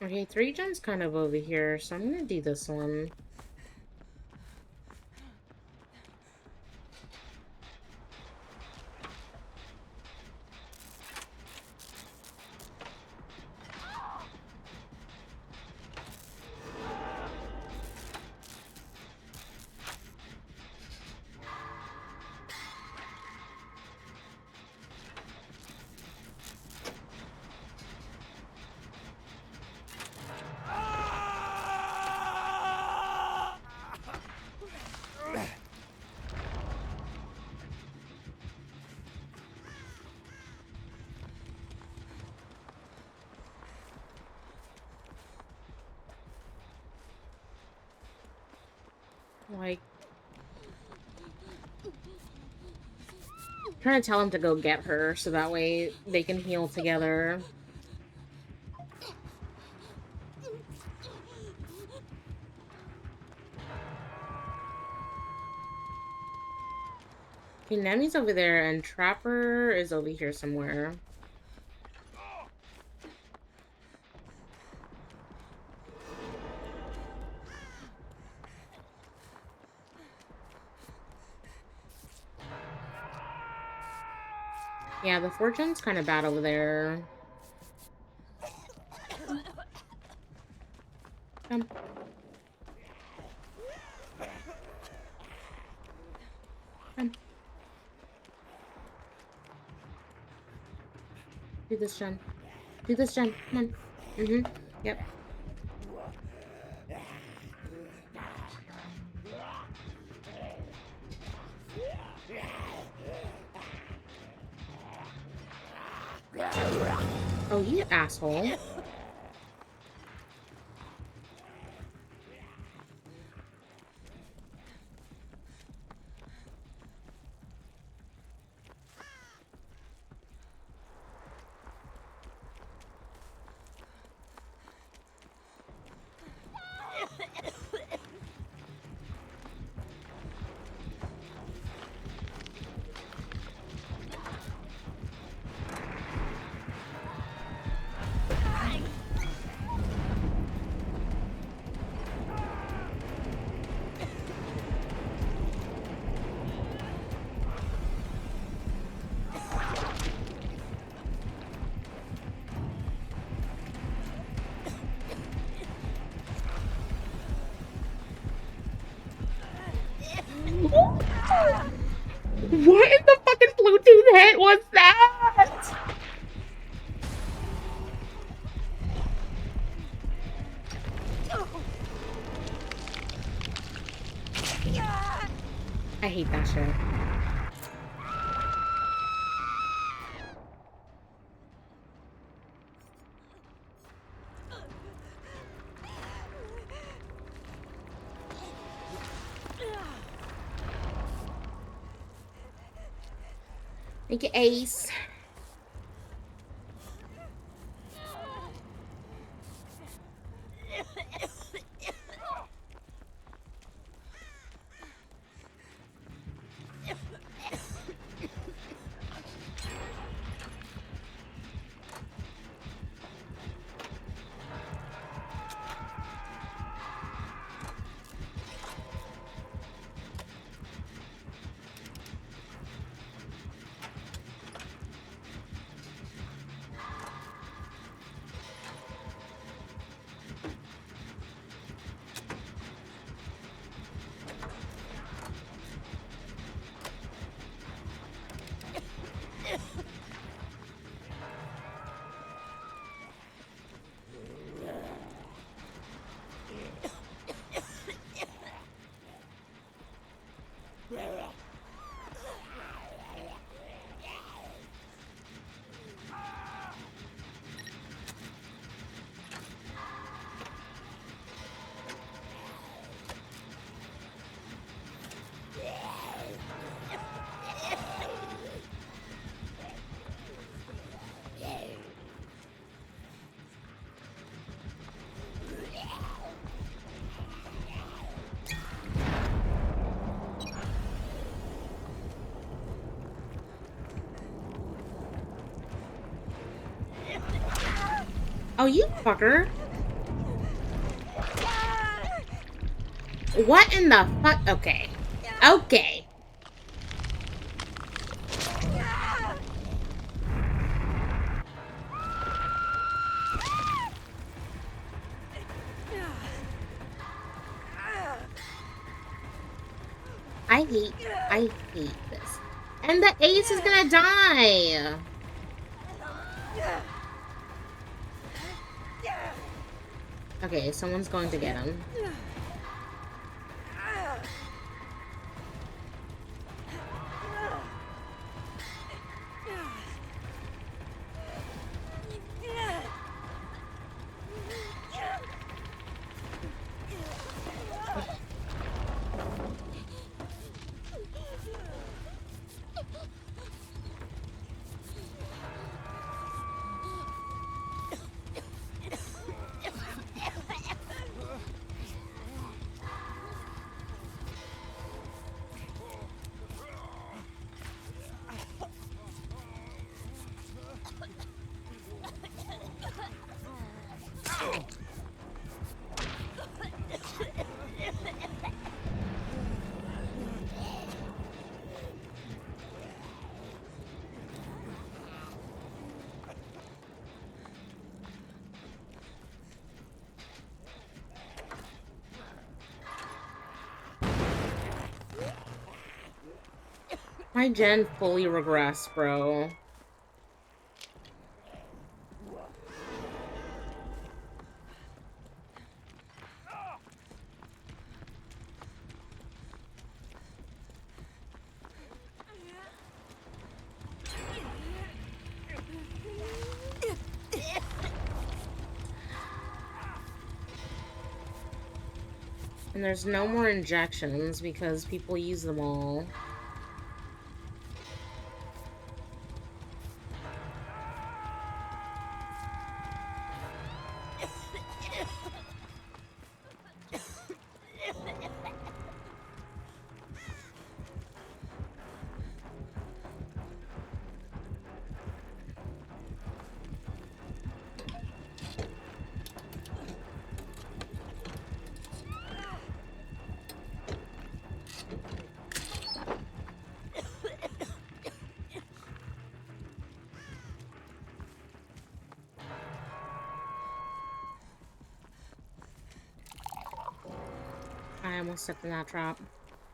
Okay, 3 gens kind of over here, so I'm gonna do this one. Like... trying to tell him to go get her so that way they can heal together. Okay, Nemi's over there and Trapper is over here somewhere. Yeah, the fortune's kind of bad over there. Come. Come. Do this, Jen. Do this, Jen. Come on. Mm-hmm. Yep. Oh, you asshole. What in the fucking Bluetooth hit was that? I hate that shit. Thank you, Ace. Oh, you fucker. What in the fuck? Okay. Okay. I hate this. And the ace is gonna die. Okay, someone's going to get him. My gen fully regressed, bro. And there's no more injections because people use them all. I almost stepped in that trap.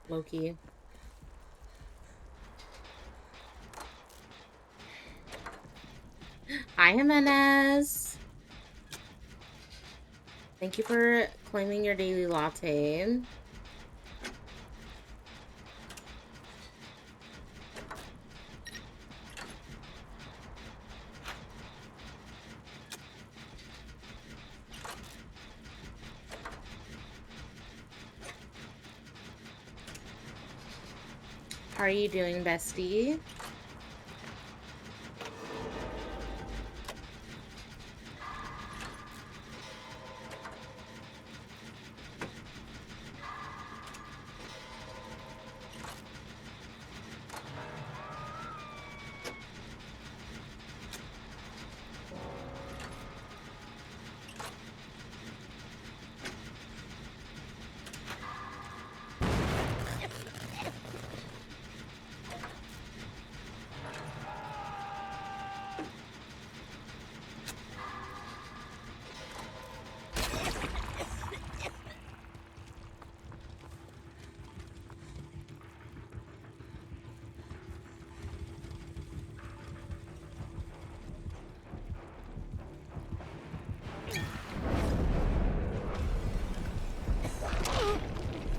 Low-key. Hi, Jimenez. Thank you for claiming your daily latte. How are you doing, bestie?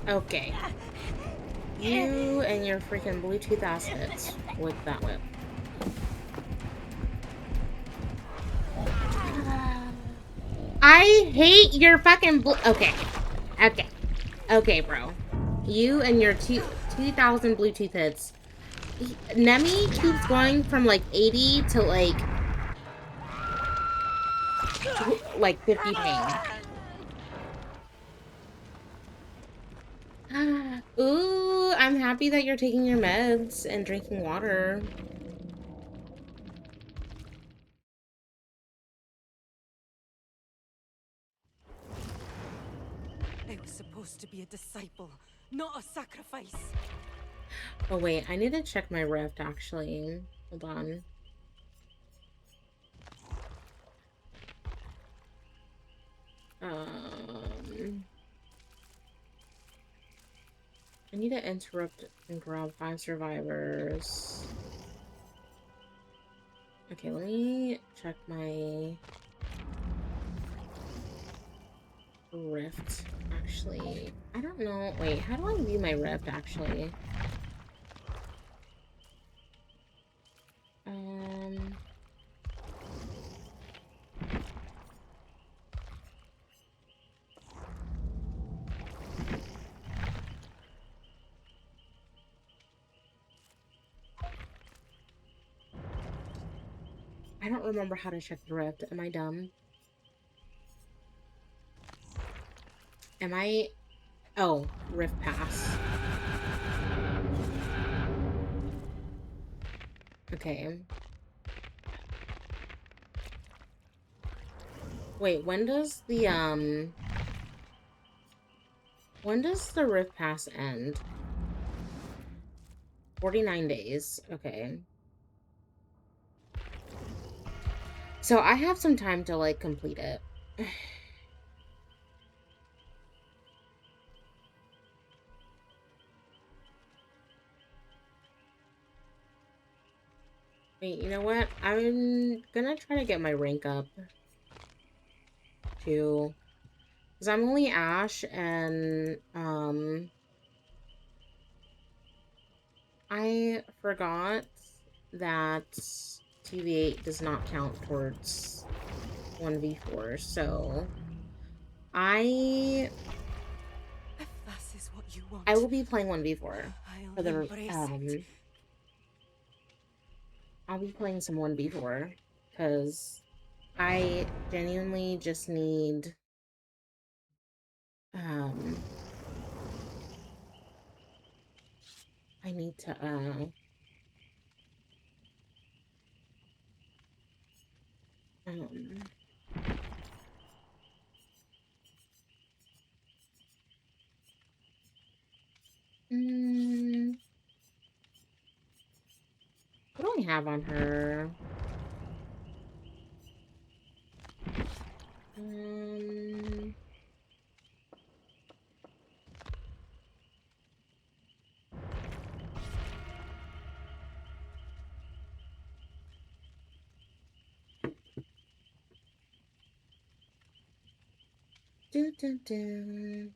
Okay. You and your freaking Bluetooth assets with that whip. I hate your fucking okay. Okay. Okay, bro. You and your 2,000 Bluetooth hits. Nemi keeps going from like 80 to like 50 ping. Ooh, I'm happy that you're taking your meds and drinking water. I was supposed to be a disciple, not a sacrifice. Oh wait, I need to check my rift actually. Hold on. I need to interrupt and grab 5 survivors. Okay, let me check my rift. Actually, I don't know. Wait, how do I view my rift actually? I don't remember how to check the rift. Am I dumb? Am I... Oh, rift pass. Okay. Wait, when does the rift pass end? 49 days. Okay. So I have some time to like complete it. Wait, you know what? I'm gonna try to get my rank up too. Because I'm only Ash and I forgot that TV8 does not count towards 1v4, so I This is what you want. will be playing 1v4 for the embrace it. I'll be playing some 1v4 because I genuinely just need I need to what do I have on her? Do do do.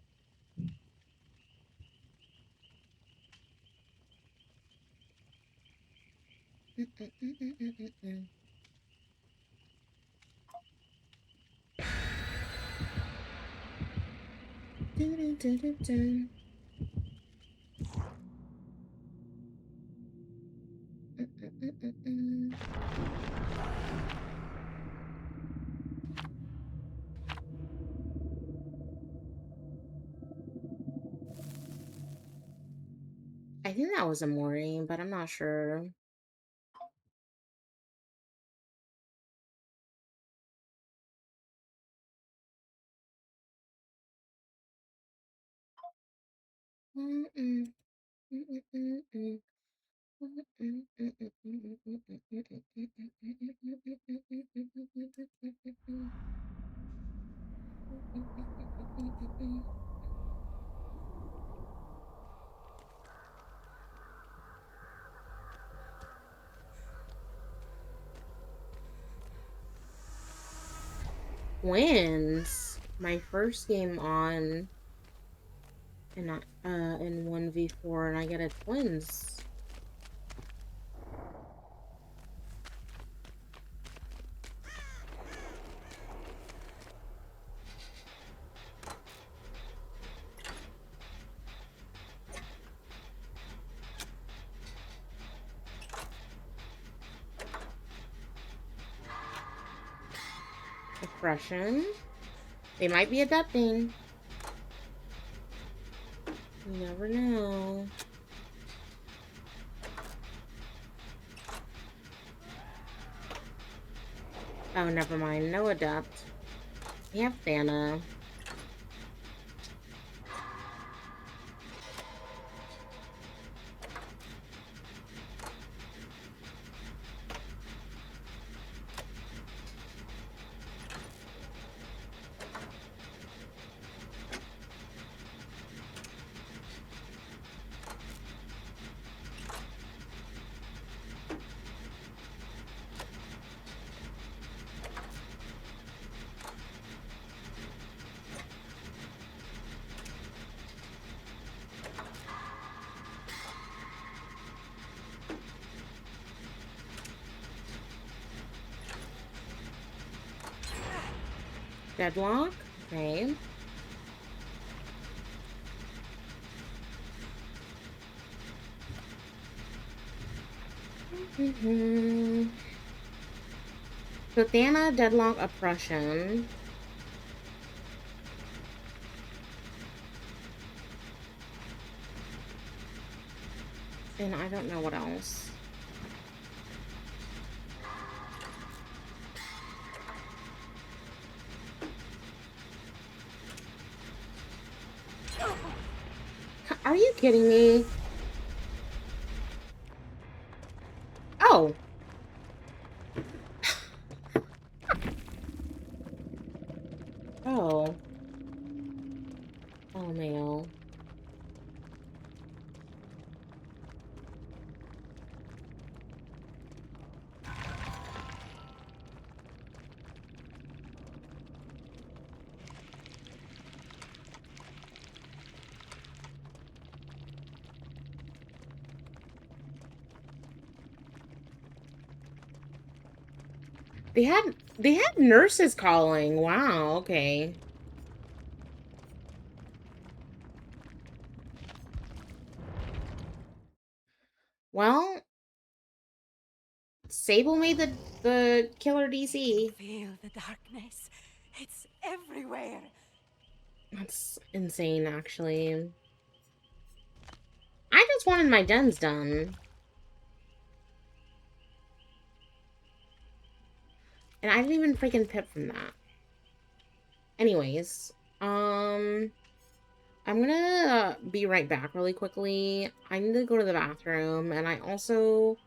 I think that was Amori, but I'm not sure. Wins my first game on in 1v4 and I get a twins. Oppression. They might be adapting. You never know. Oh, never mind. No adapt. We have Thana. Deadlock? Okay. So Thana, Deadlock, Oppression. And I don't know what else. Are you kidding me? Oh. Oh. Oh, no. They had nurses calling. Wow, okay. Well, Sable made the killer DC. Feel the darkness. It's everywhere. That's insane, actually. I just wanted my dens done. And I didn't even freaking pip from that. Anyways, I'm gonna be right back really quickly. I need to go to the bathroom, and I also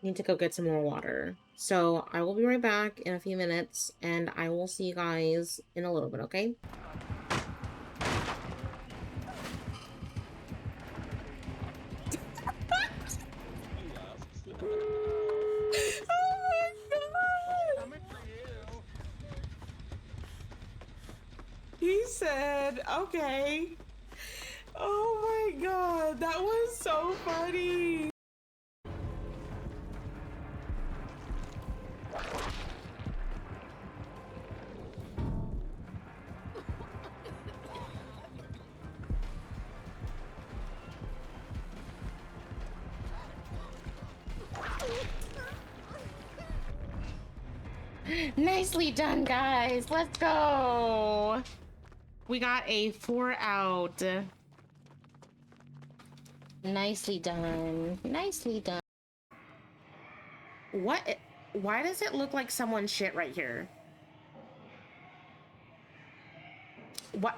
need to go get some more water. So I will be right back in a few minutes, and I will see you guys in a little bit, okay? He said, okay. Oh my god, that was so funny. Nicely done, guys. Let's go. We got a 4 out. Nicely done. Nicely done. What? Why does it look like someone shit right here? What?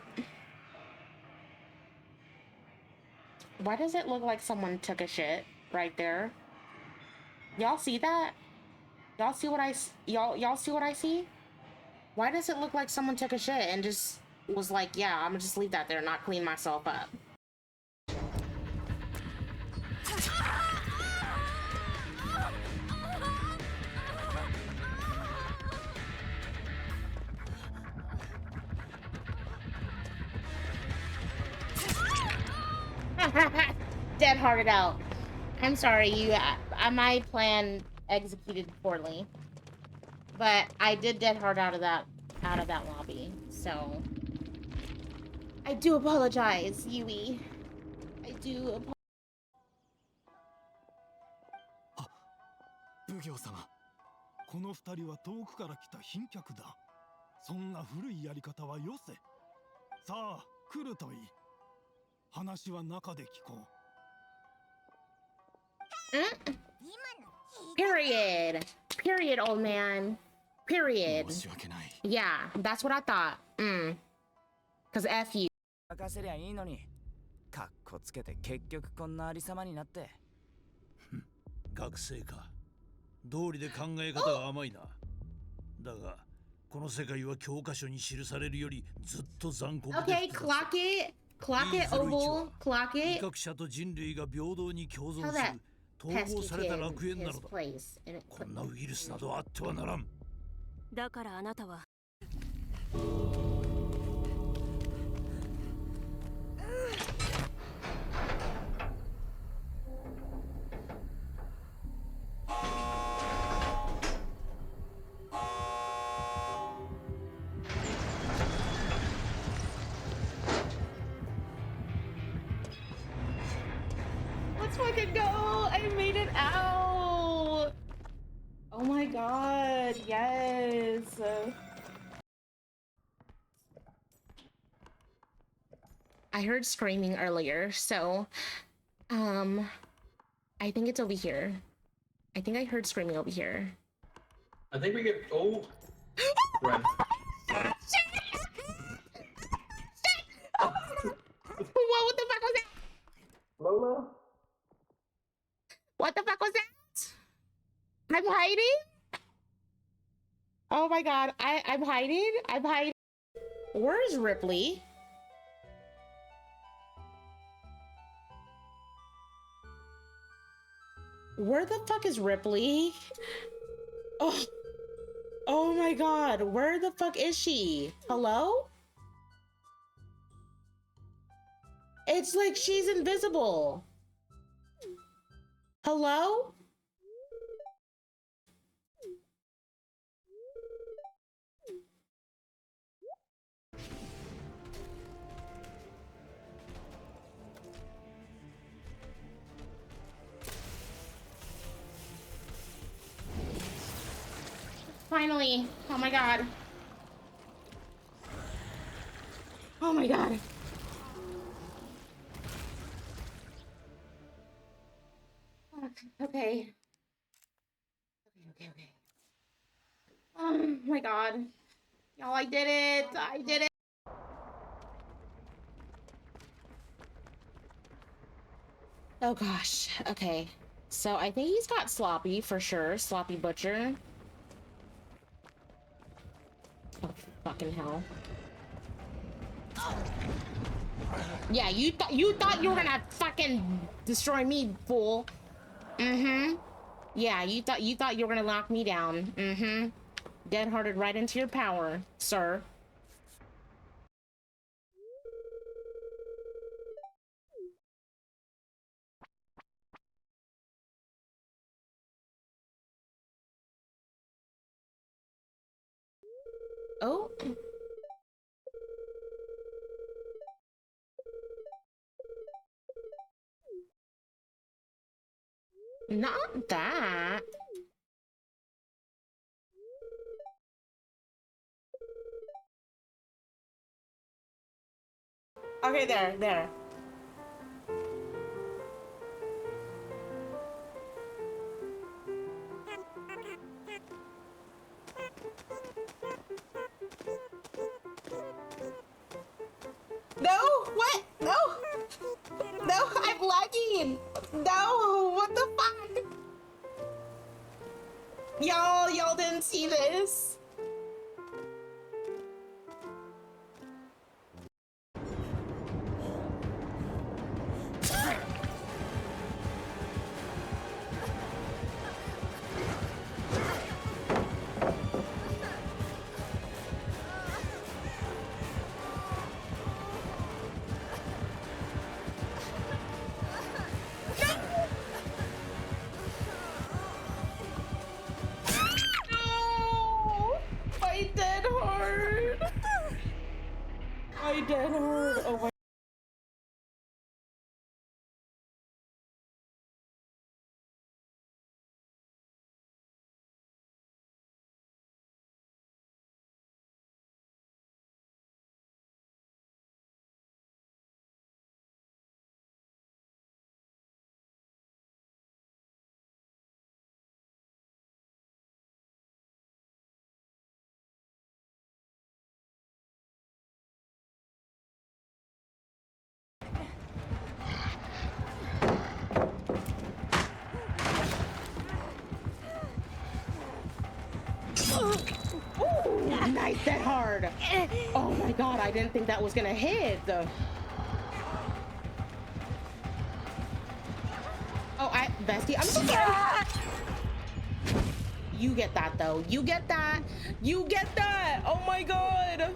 Why does it look like someone took a shit right there? Y'all see that? Y'all see what y'all see what I see? Why does it look like someone took a shit and just was like, yeah, I'm gonna just leave that there and not clean myself up? Dead hearted out. I'm sorry, my plan executed poorly, but I did dead hard out of that lobby. So I do apologize, Yui. I do apologize. 奉行様、この二人は遠くから来た賓客だ。そんな古いやり方はよせ。さあ、来るといい。話は中で聞こう。Period. Period, old man. Period. Yeah, that's what I thought. Cause F you. 任せりゃいいのに、かっこつけて結局こんなありさまになって。学生か。道理で考え方が甘いな。だが、この世界は教科書に記されるよりずっと残酷で。Okay, clock it. Clock it, Oval. Clock it. 威嚇者と人類が平等に共存する統合された楽園なのだ。こんなウイルスなどあってはならん。だからあなたは。Let's fucking go! I made it out! Oh my god, yes! I heard screaming earlier, so, I think it's over here. I think I heard screaming over here. I think we get, oh, run. What the fuck was that? Lola? What the fuck was that? I'm hiding? Oh my god, I'm hiding? I'm hiding. Where's Ripley? Where the fuck is Ripley? Oh. Oh my god, where the fuck is she? Hello? It's like she's invisible. Hello? finally. Oh my god. Oh my god. Okay. Okay. Oh my god. Y'all, I did it. I did it. Oh gosh. Okay. So I think he's got Sloppy for sure. Sloppy Butcher. Oh, fucking hell. Yeah, you thought you were gonna fucking destroy me, fool. Mm-hmm. Yeah, you thought you were gonna lock me down. Mm-hmm. Dead-hearted right into your power, sir. Oh. Not that. Okay, there. No, what? No, I'm lagging. No, what the fuck? Y'all didn't see this. I dead hard. Oh my. Ooh, nice, that hard. Oh my god, I didn't think that was gonna hit. Oh, bestie, I'm so sorry. You get that though. You get that. You get that. Oh my god.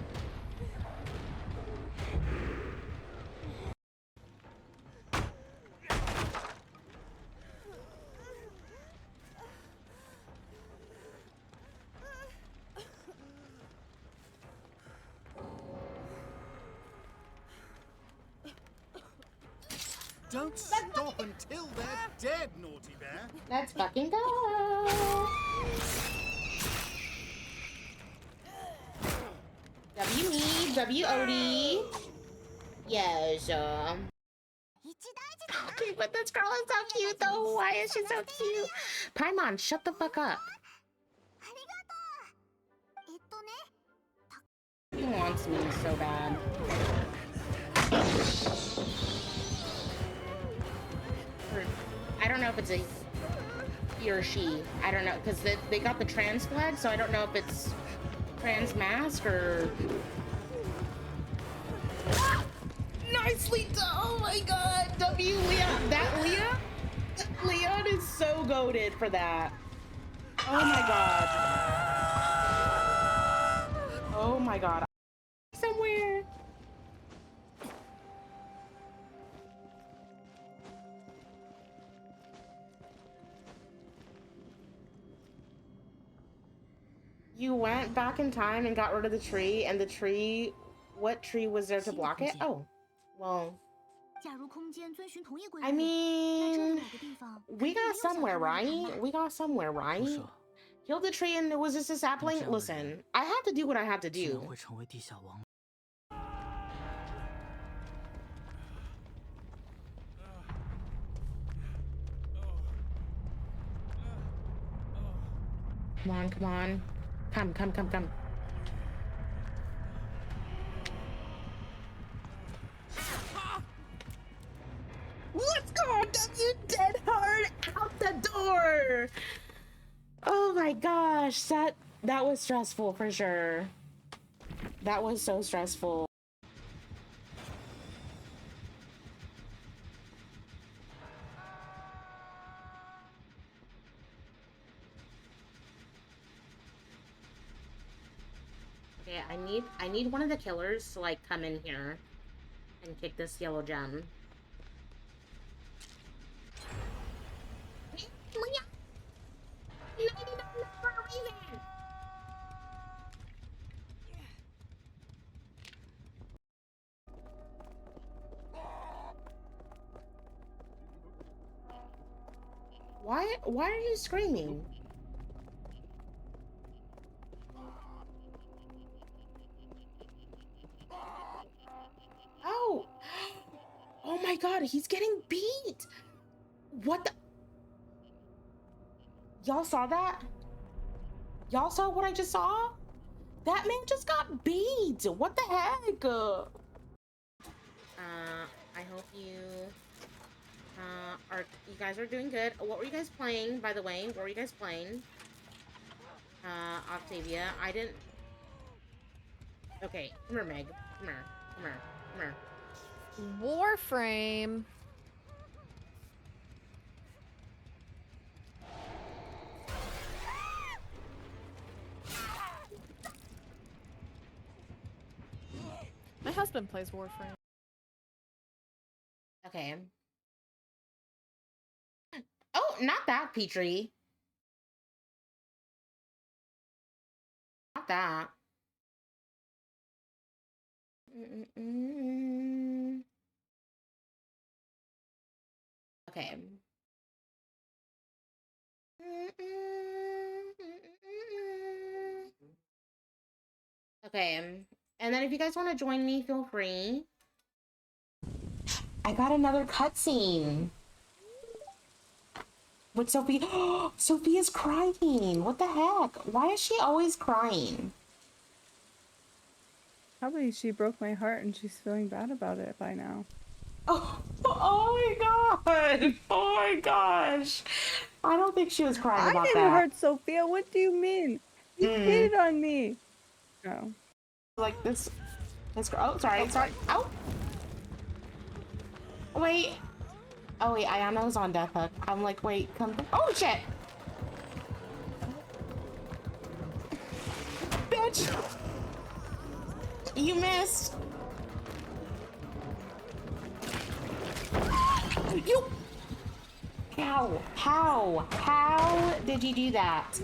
Don't stop until they're dead, Naughty Bear. Let's fucking go. W me, W-O-D. Yes, Okay, but this girl is so cute though. Why is she so cute? Paimon, shut the fuck up. He wants me so bad. I don't know if it's a he or she. I don't know, because they got the trans flag, so I don't know if it's trans mask or... Nicely done! Oh my god! W Leon! That Leon? Leon is so goated for that. Oh my god. Oh my god. Somewhere. You went back in time and got rid of the tree, and the tree... What tree was there to block it? Oh. Well... I mean... We got somewhere, right? We got somewhere, right? Killed the tree and it was just a sapling? Listen, I have to do what I have to do. 会成为地下王。 Come on, come on. Come. Let's go! W dead hard out the door! Oh my gosh, that was stressful for sure. That was so stressful. Okay, I need one of the killers to like come in here and kick this yellow gem. Why are you screaming? Oh! Oh my god, he's getting beat! What the? Y'all saw that? Y'all saw what I just saw? That man just got beat! What the heck? I hope you guys are doing good. What were you guys playing, by the way? What were you guys playing? Octavia, I didn't... Okay, come here, Meg. Come here. Warframe. My husband plays Warframe. Okay. Oh, not that, Petrie. Not that. Okay. Okay. And then if you guys want to join me, feel free. I got another cutscene. With Sophie. Sophia's crying. What the heck? Why is she always crying? Probably she broke my heart and she's feeling bad about it by now. Oh my god. Oh my gosh. I don't think she was crying about that. I didn't hurt Sophia. What do you mean? You hit on me. No. Like this. Oh, sorry. Oh. Wait. Oh wait, Ayano's on Death Hook. I'm like, wait, come. Oh shit! Bitch! You missed! You! How did you do that?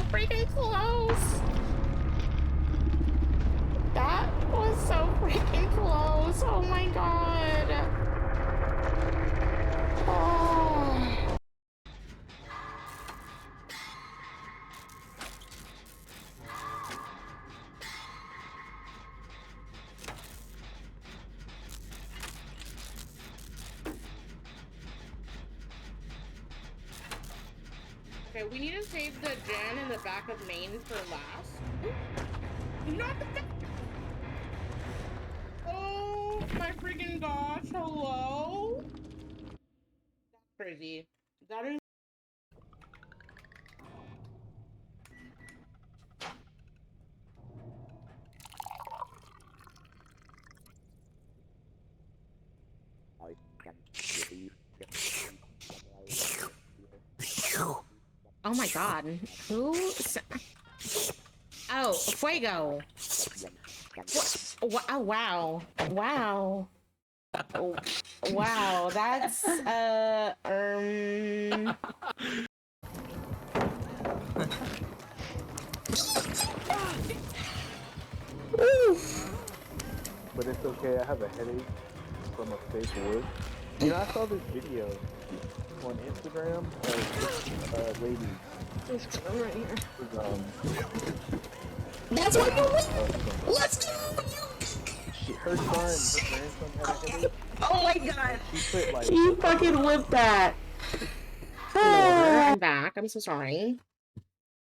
Freaking close! That was so freaking close! Oh my god! Oh. Okay, we need to save the gen in the back of main for last. Not the Oh my freaking gosh, hello? That's crazy. That is Oh my god. Who? Oh, Fuego. Oh, wow. Wow. Oh, wow, that's, okay. I have a headache from a fake wood. You know, I saw this video on Instagram of this lady. This girl right here. That's what you Let's go! Her grandson had a headache. Oh my god! She put like. You fucking whipped that! I'm back. I'm so sorry.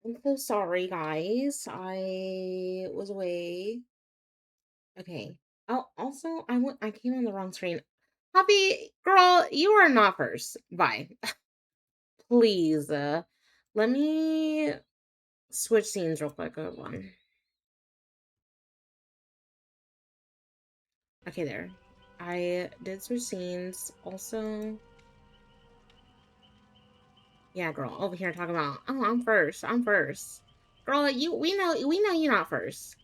I'm so sorry, guys. I was away. Okay. Oh, also, I came on the wrong screen. Poppy, girl, you are not first. Bye. Please. Let me switch scenes real quick. Hold on. Okay, there. I did switch scenes. Also, yeah, girl, over here talking about, oh, I'm first. I'm first. Girl, we know you're not first.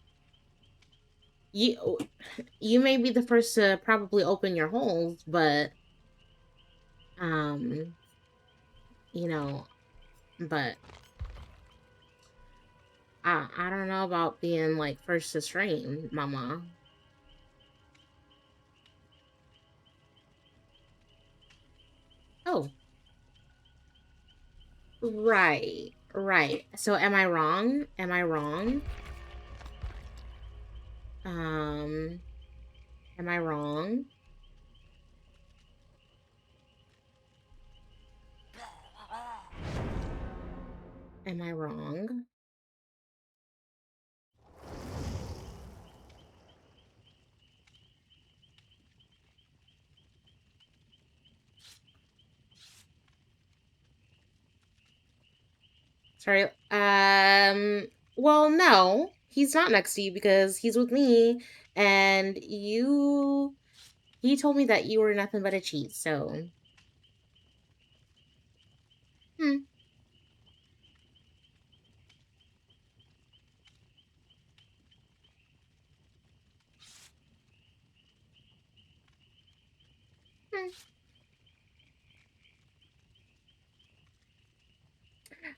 You may be the first to probably open your holes, but you know, but I don't know about being like first to stream, mama. Oh. Right. Right. So am I wrong? Am I wrong? Am I wrong? Am I wrong? Sorry. Well, no. He's not next to you because he's with me, and he told me that you were nothing but a cheat, so. Hmm.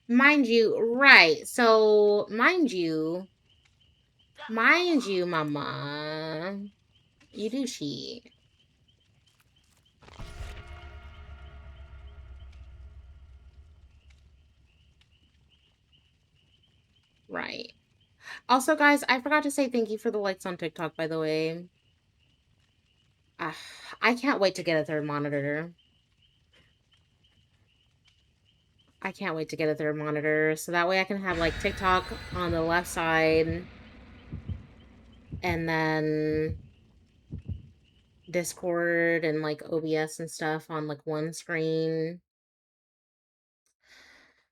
Mind you, right. So, mind you, mama, you do cheat. Right. Also, guys, I forgot to say thank you for the likes on TikTok, by the way. I can't wait to get a third monitor. I can't wait to get a third monitor, so that way I can have, like, TikTok on the left side, and then Discord and, like, OBS and stuff on, like, one screen.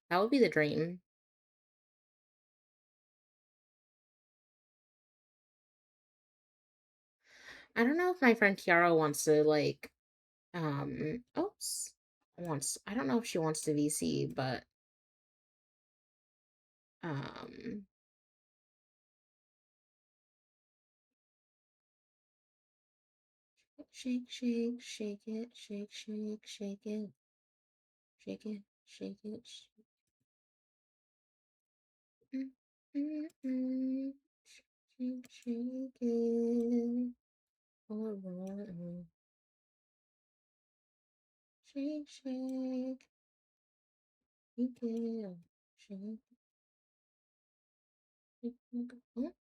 That would be the dream. I don't know if my friend Kiara wants to, like, oops. I don't know if she wants to VC, but, shake, shake, shake it, shake, shake, shake it. Shake it, shake it, shake it. Shake, shake it. Oh, shake, shake. Shake it, shake. Shake it. Oh.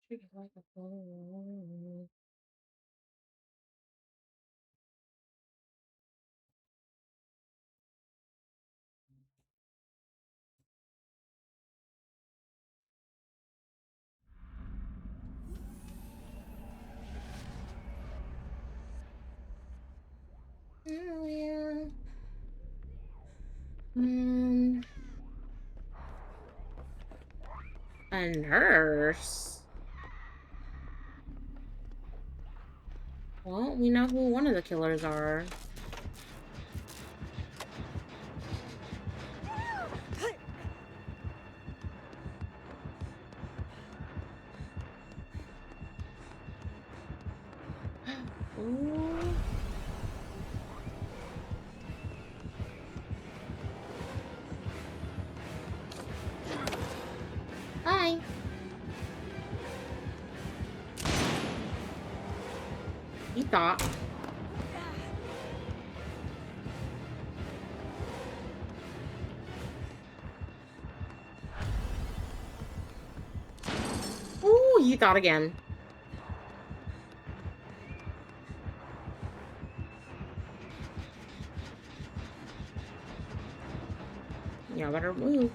Shake it like a ball. Oh, yeah. A nurse? Well, we know who one of the killers are. Ooh. Hi. stop? Ooh, you thought again. Yeah, better move.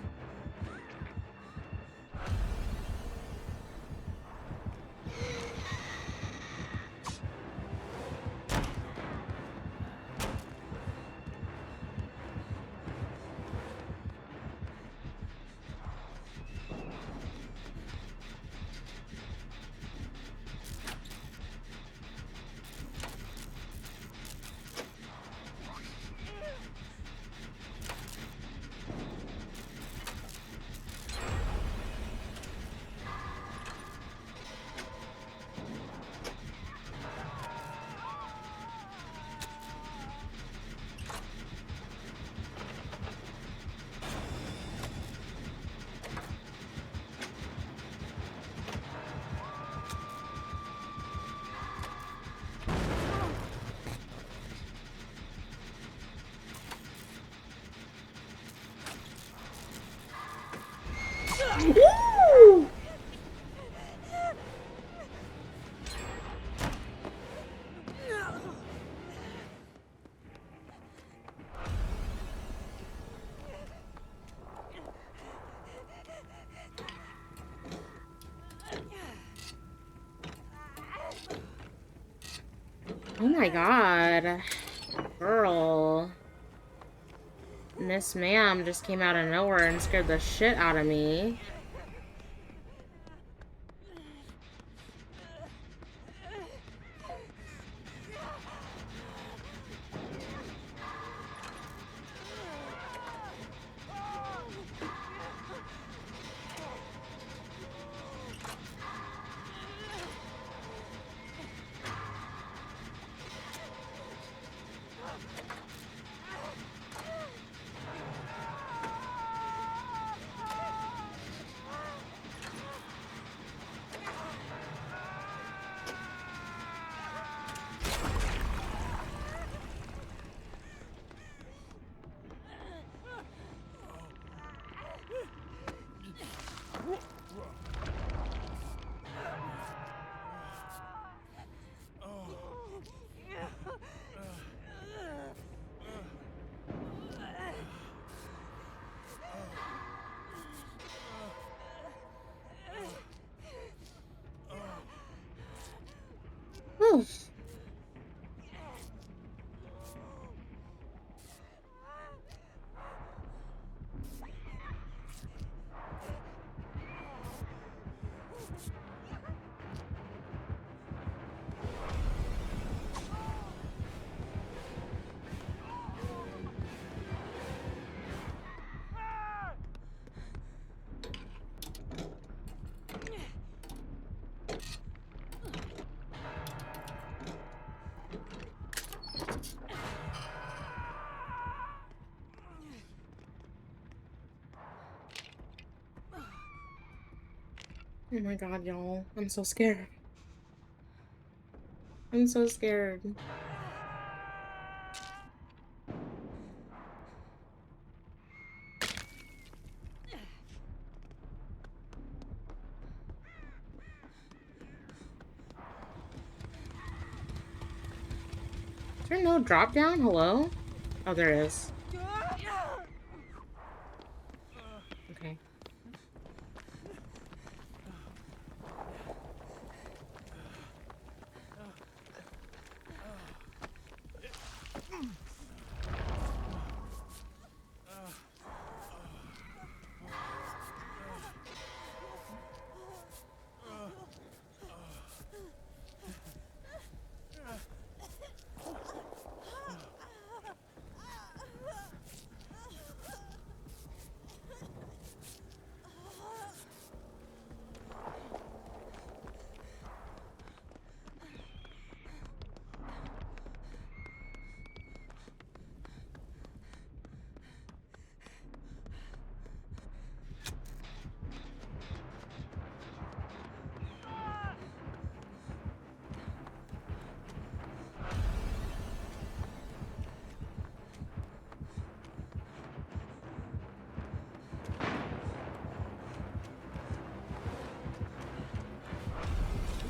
Woo! Oh my god. Girl. Miss Ma'am just came out of nowhere and scared the shit out of me. Oof. Oh my god, y'all. I'm so scared. I'm so scared. Is there no drop down? Hello? Oh, there is. Okay.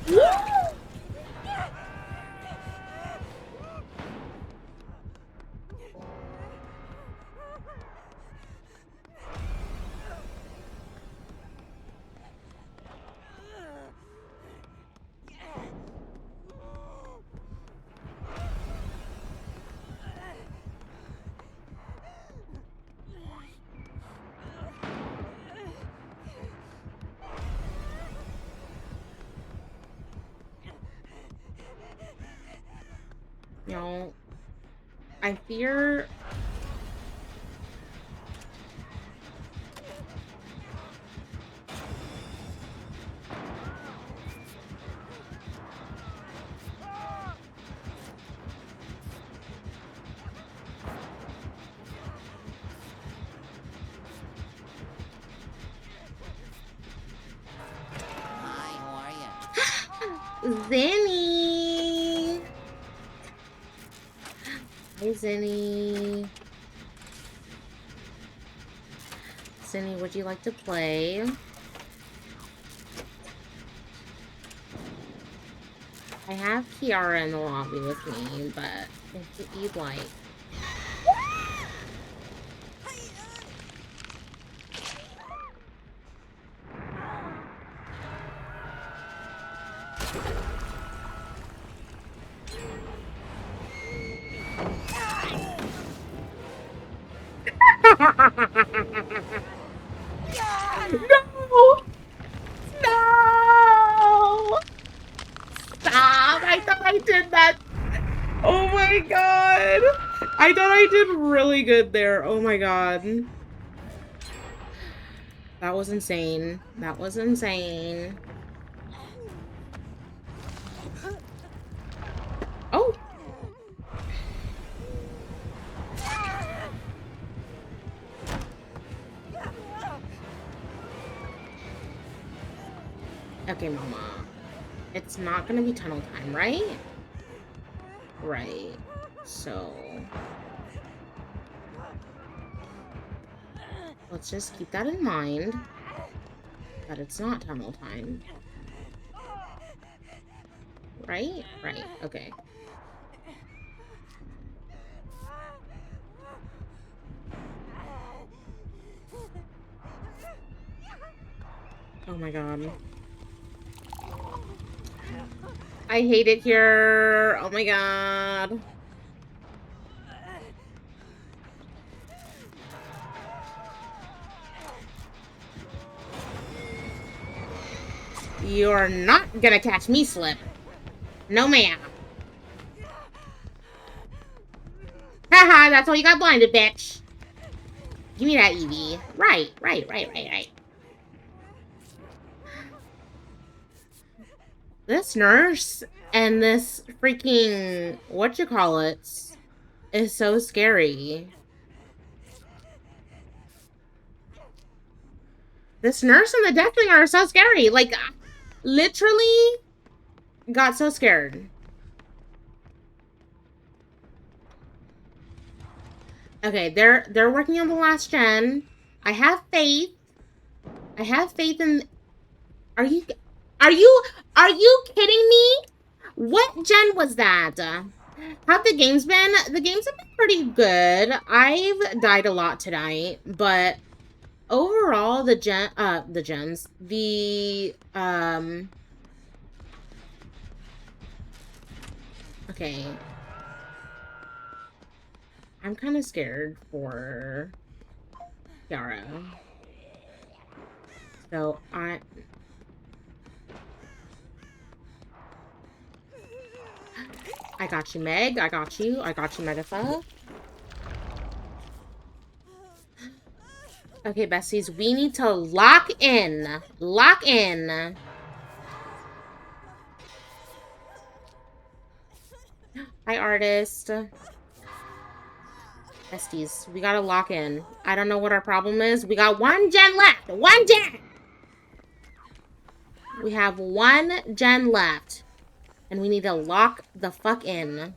You know, I fear... Hi, how are you? Zinni! Hey, Zinni. Zinni, would you like to play? I have Kiara in the lobby with me, but if you'd like. No! No! Stop! I thought I did that. Oh my god. I thought I did really good there. Oh my god. That was insane. That was insane. Oh! Okay, Mama. It's not gonna be tunnel time, right? Right. So... let's just keep that in mind. That it's not tunnel time. Right? Right. Okay. Oh my god. I hate it here. Oh my god. You're not gonna catch me slip. No, ma'am. Haha, that's why you got blinded, bitch. Give me that Eevee. Right. This nurse and this freaking whatchamacallit is so scary. This nurse and the Deathwing are so scary. Like, literally got so scared. Okay, they're working on the last gen. I have faith. I have faith in... Are you kidding me? What gen was that? Have the games been? The games have been pretty good. I've died a lot tonight, but overall the gens, okay. I'm kind of scared for Kiara. So I got you, Meg. I got you, Megatha. Okay, besties, we need to lock in. Lock in. Hi, artist. Besties, we gotta lock in. I don't know what our problem is. We got one gen left. One gen! We have one gen left. And we need to lock the fuck in.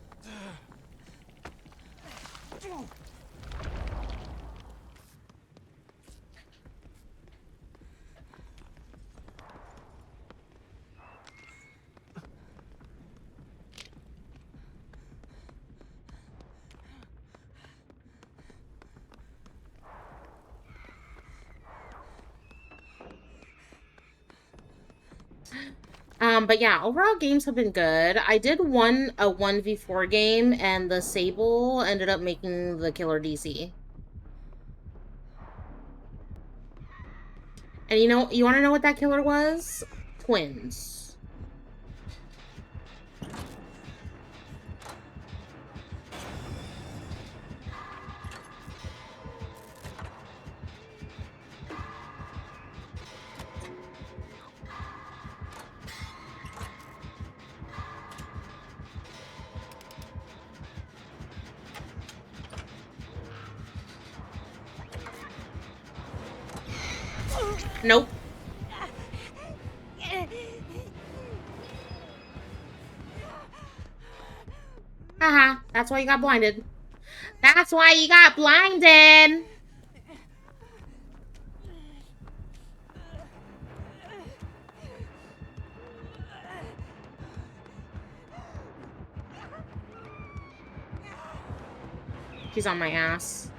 But yeah, overall games have been good. I did a 1v4 game, and the Sable ended up making the killer DC. And you want to know what that killer was? Twins. Nope. Haha, that's why you got blinded. That's why you got blinded! She's on my ass.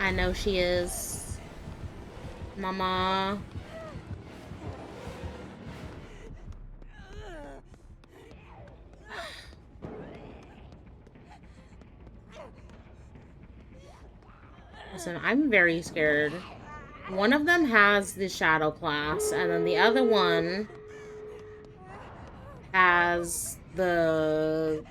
I know she is. Mama. Listen, I'm very scared. One of them has the shadow class, and then the other one has the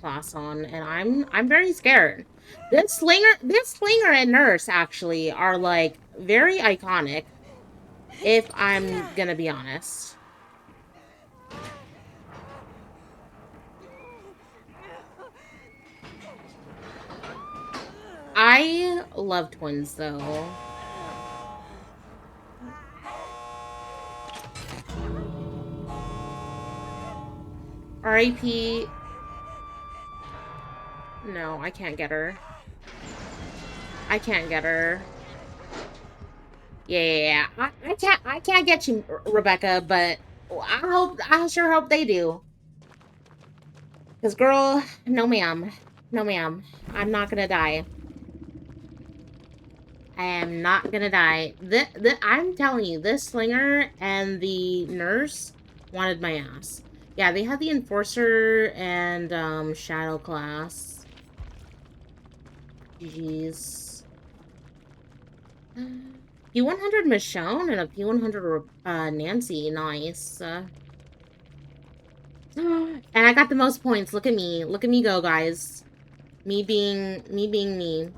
class on, and I'm very scared. This slinger and nurse actually are like very iconic, if I'm gonna be honest. I love twins though. R.I.P. No, I can't get her. I can't get her. Yeah. I can't get you, Rebecca, but I sure hope they do. Cause girl, no ma'am. No ma'am. I'm not gonna die. I am not gonna die. I'm telling you, this slinger and the nurse wanted my ass. Yeah, they had the Enforcer and Shadow class. GG's. P100 Michonne and a P100 Nancy. Nice. And I got the most points. Look at me. Look at me go, guys. Me being me.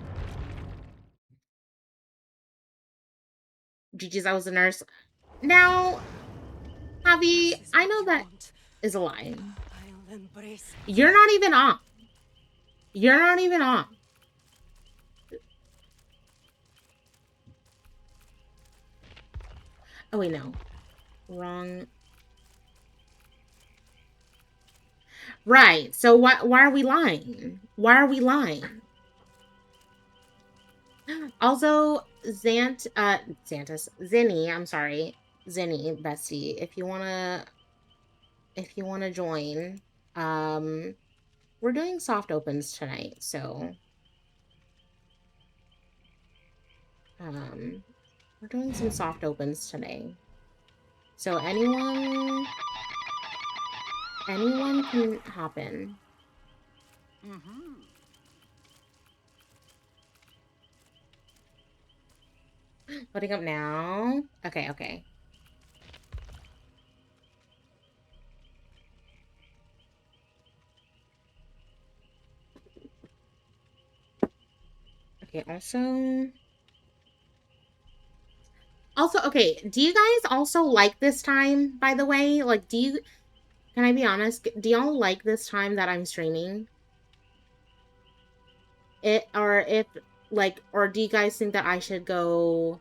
GG's, I was a nurse. Now, Javi, I know that is a lie. You're not even on. You're not even on. Oh, wait, no. Wrong. Right. So why are we lying? Why are we lying? Also, Zinny, I'm sorry. Zinny, bestie, if you wanna join, we're doing soft opens tonight, so we're doing some soft opens today. So anyone can hop in. Putting up now. Okay. Okay, also, okay, do you guys also like this time, by the way? Like, can I be honest? Do y'all like this time that I'm streaming? Or do you guys think that I should go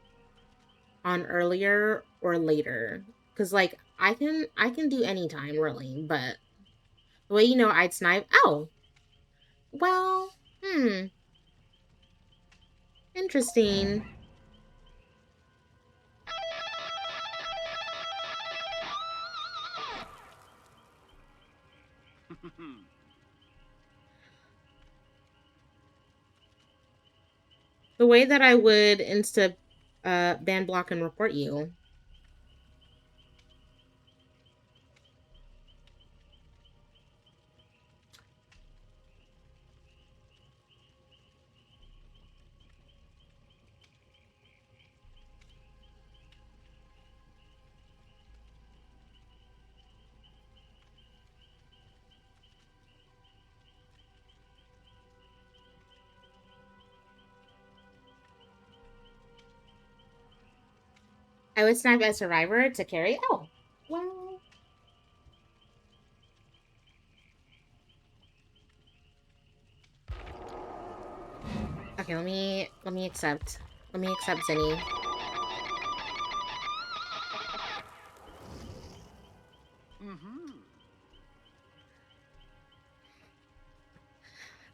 on earlier or later? Because, like, I can do any time, really, but the way I'd snipe... Oh! Well, interesting. The way that I would ban block and report you. I would snipe as Survivor to carry. Oh, well. Okay, let me accept. Let me accept Zinni.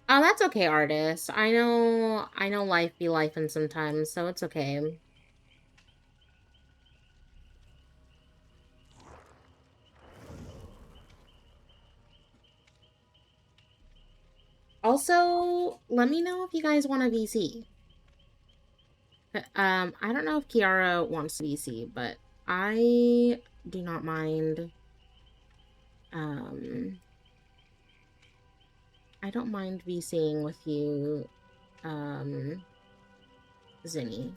Oh, that's okay, artist. I know life be lifing sometimes, so it's okay. Also, let me know if you guys want a VC. I don't know if Kiara wants VC, but I do not mind. I don't mind VCing with you, Zinni.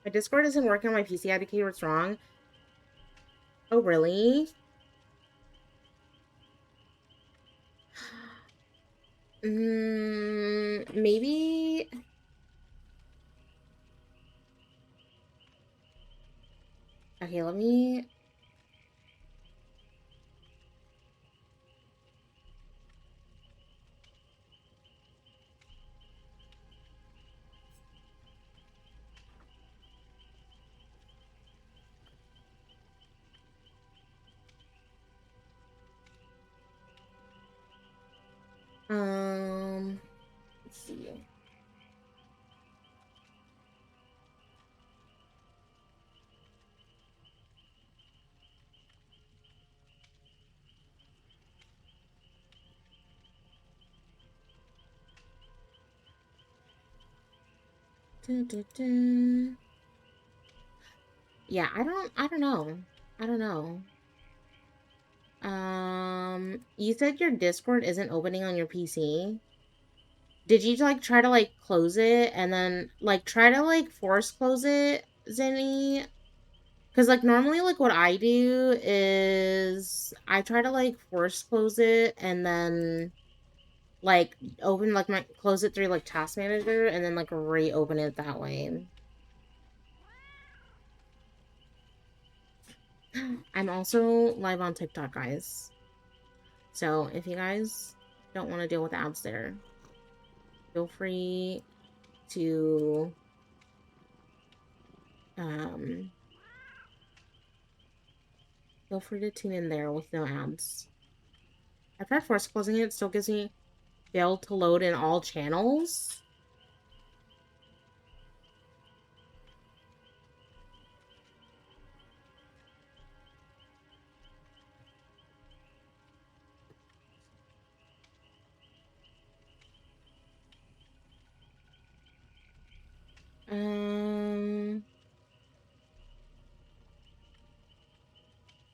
My Discord isn't working on my PC. I had to keep what's wrong. Oh, really? Maybe... Okay, let me... Let's see. Yeah, I don't know. I don't know. You said your Discord isn't opening on your PC? Did you, like, try to, like, close it and then, like, try to, like, force close it, Zinni? Because, like, normally, like, what I do is I try to, like, force close it and then, like, open, like, close it through, like, Task Manager and then, like, reopen it that way. I'm also live on TikTok, guys. So, if you guys don't want to deal with ads there, feel free to, feel free to tune in there with no ads. I've tried force closing it, it still gives me failed to load in all channels.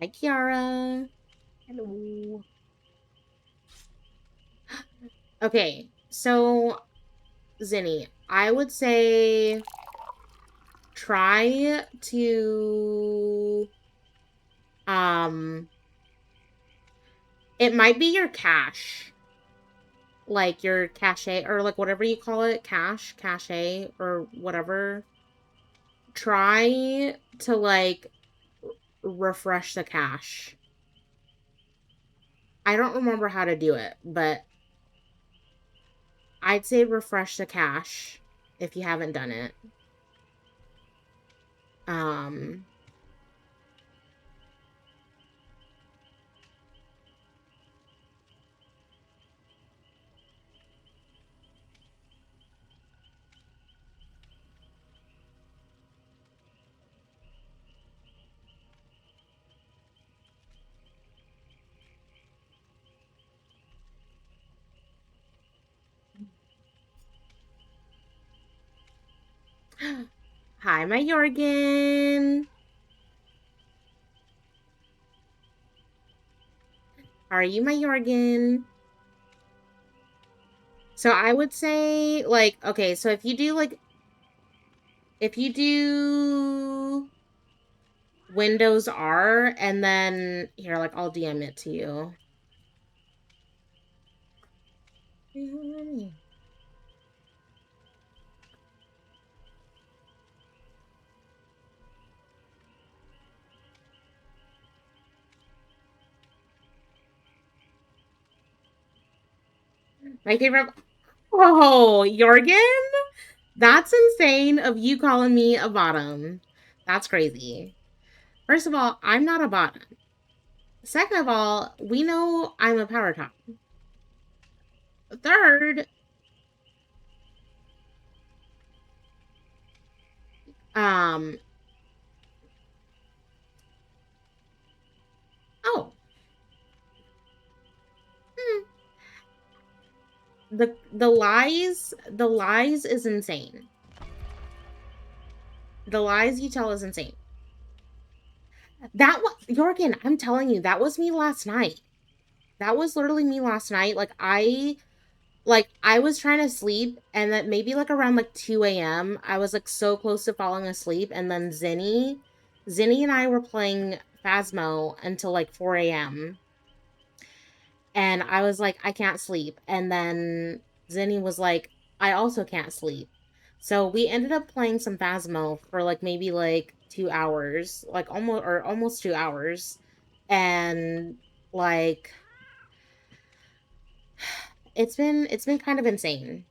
Hi, Kiara. Hello. Okay, so, Zinni, I would say try to, it might be your cache. Like, your cache, or, like, whatever you call it, cache, or whatever. Try to, like, refresh the cache. I don't remember how to do it, but I'd say refresh the cache if you haven't done it. Hi, my Jorgen. How are you, my Jorgen? So I would say, like, okay, so if you do Windows R and then here, like, I'll DM it to you. My favorite. Oh, Jorgen? That's insane of you calling me a bottom. That's crazy. First of all, I'm not a bottom. Second of all, we know I'm a power top. Third, oh. The lies is insane. The lies you tell is insane. That was Jorgen, I'm telling you, that was me last night. That was literally me last night. Like I was trying to sleep, and that maybe like around like 2 a.m. I was like so close to falling asleep, and then Zinni and I were playing Phasmo until like 4 a.m. And I was like, I can't sleep. And then Zinni was like, I also can't sleep. So we ended up playing some Phasmo for like maybe like 2 hours, like almost 2 hours. And like it's been kind of insane.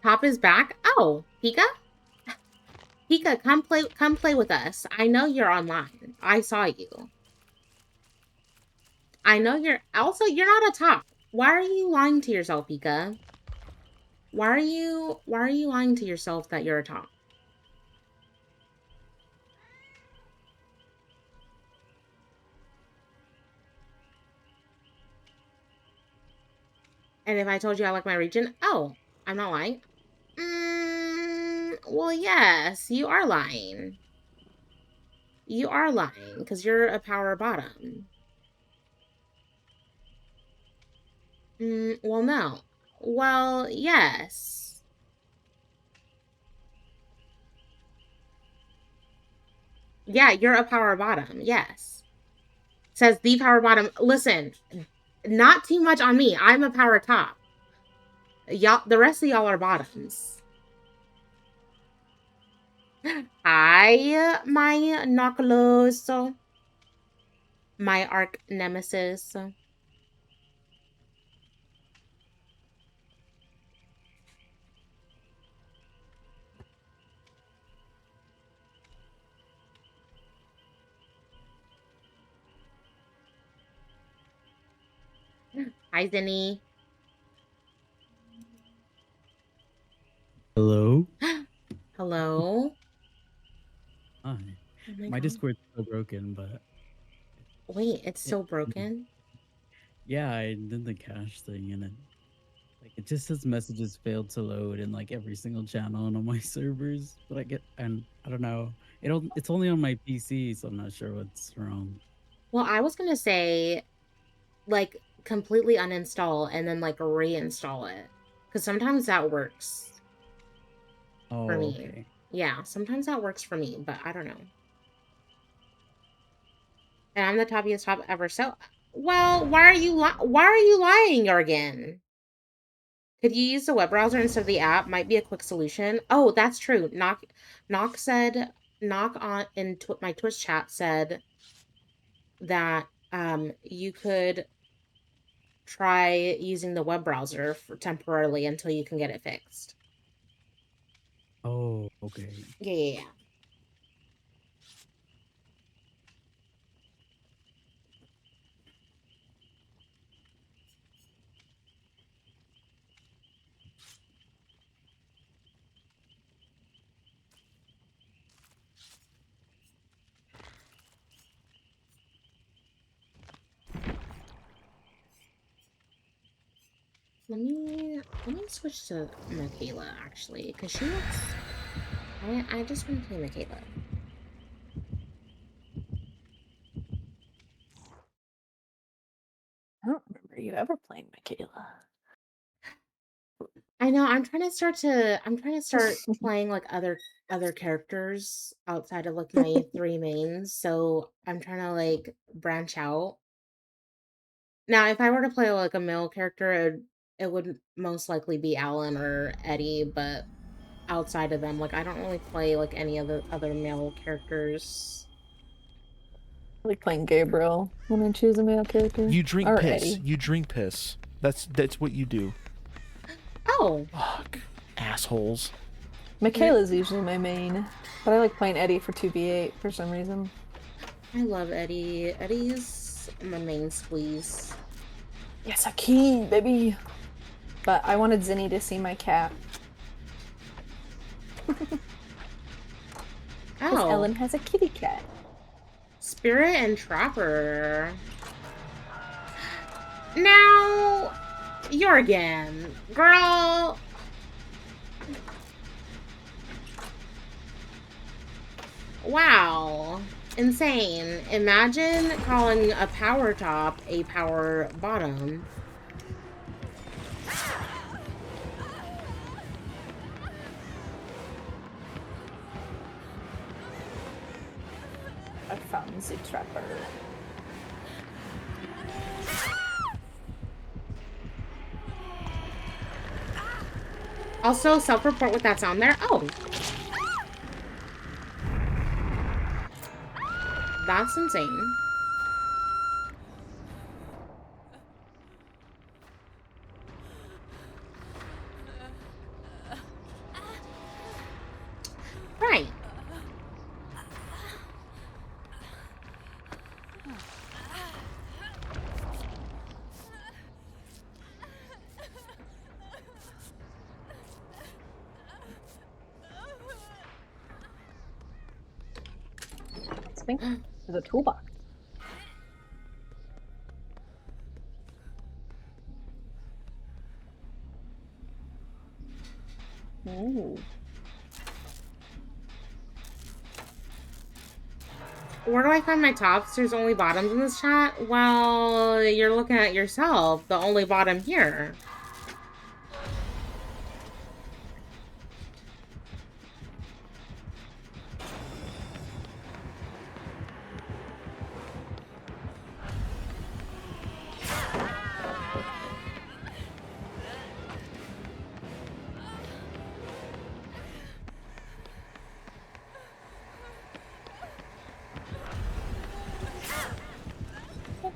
Top is back. Oh, Pika? Pika, come play with us. I know you're online. I saw you. I know you're not a top. Why are you lying to yourself, Pika? Why are you lying to yourself that you're a top? And if I told you I like my region, oh, I'm not lying. Well, yes, you are lying. You are lying, because you're a power bottom. Well, no. Well, yes. Yeah, you're a power bottom, yes. Says the power bottom. Listen, not too much on me. I'm a power top. Y'all, the rest of y'all are bottoms. Hi, my Noclos. My arch nemesis. Hi, Zinni. Hello? Hello? Hi. my My God. Discord's still broken, but Wait, it's still broken? yeah, I did the cache thing and it just says messages failed to load in like every single channel on all my servers. But I don't know. It's only on my PC, so I'm not sure what's wrong. Well, I was gonna say, like, completely uninstall and then, like, reinstall it. Because sometimes that works. Oh, for me. okay. Yeah, sometimes that works for me, but I don't know. And I'm the toppiest top ever. So, well, why are you lying, Jorgen? Could you use the web browser instead of the app? Might be a quick solution. Oh, that's true. Knock on in my Twitch chat said that you could try using the web browser for temporarily until you can get it fixed. Oh, okay. Yeah. Let me switch to Michaela actually, because she looks. I just want to play Michaela. I don't remember you ever playing Michaela. I know. I'm trying to start playing like other characters outside of like my 3 mains. So I'm trying to like branch out. Now, if I were to play like a male character, it would most likely be Alan or Eddie, but outside of them, like I don't really play like any other male characters. I like playing Gabriel when I choose a male character. You drink or piss. Eddie. You drink piss. That's what you do. Oh. Fuck. Assholes. Michaela's usually my main, but I like playing Eddie for 2v8 for some reason. I love Eddie. Eddie's my main squeeze. Yes, a key, baby. But I wanted Zinni to see my cat. Oh. Ellen has a kitty cat. Spirit and Trapper. Now, Jorgen, girl. Wow. Insane. Imagine calling a power top a power bottom. I found the Trapper. Also, self-report with that sound there. Oh. That's insane. Right. Think there's a toolbox. Ooh. Where do I find my tops? There's only bottoms in this chat? Well, you're looking at yourself. The only bottom here.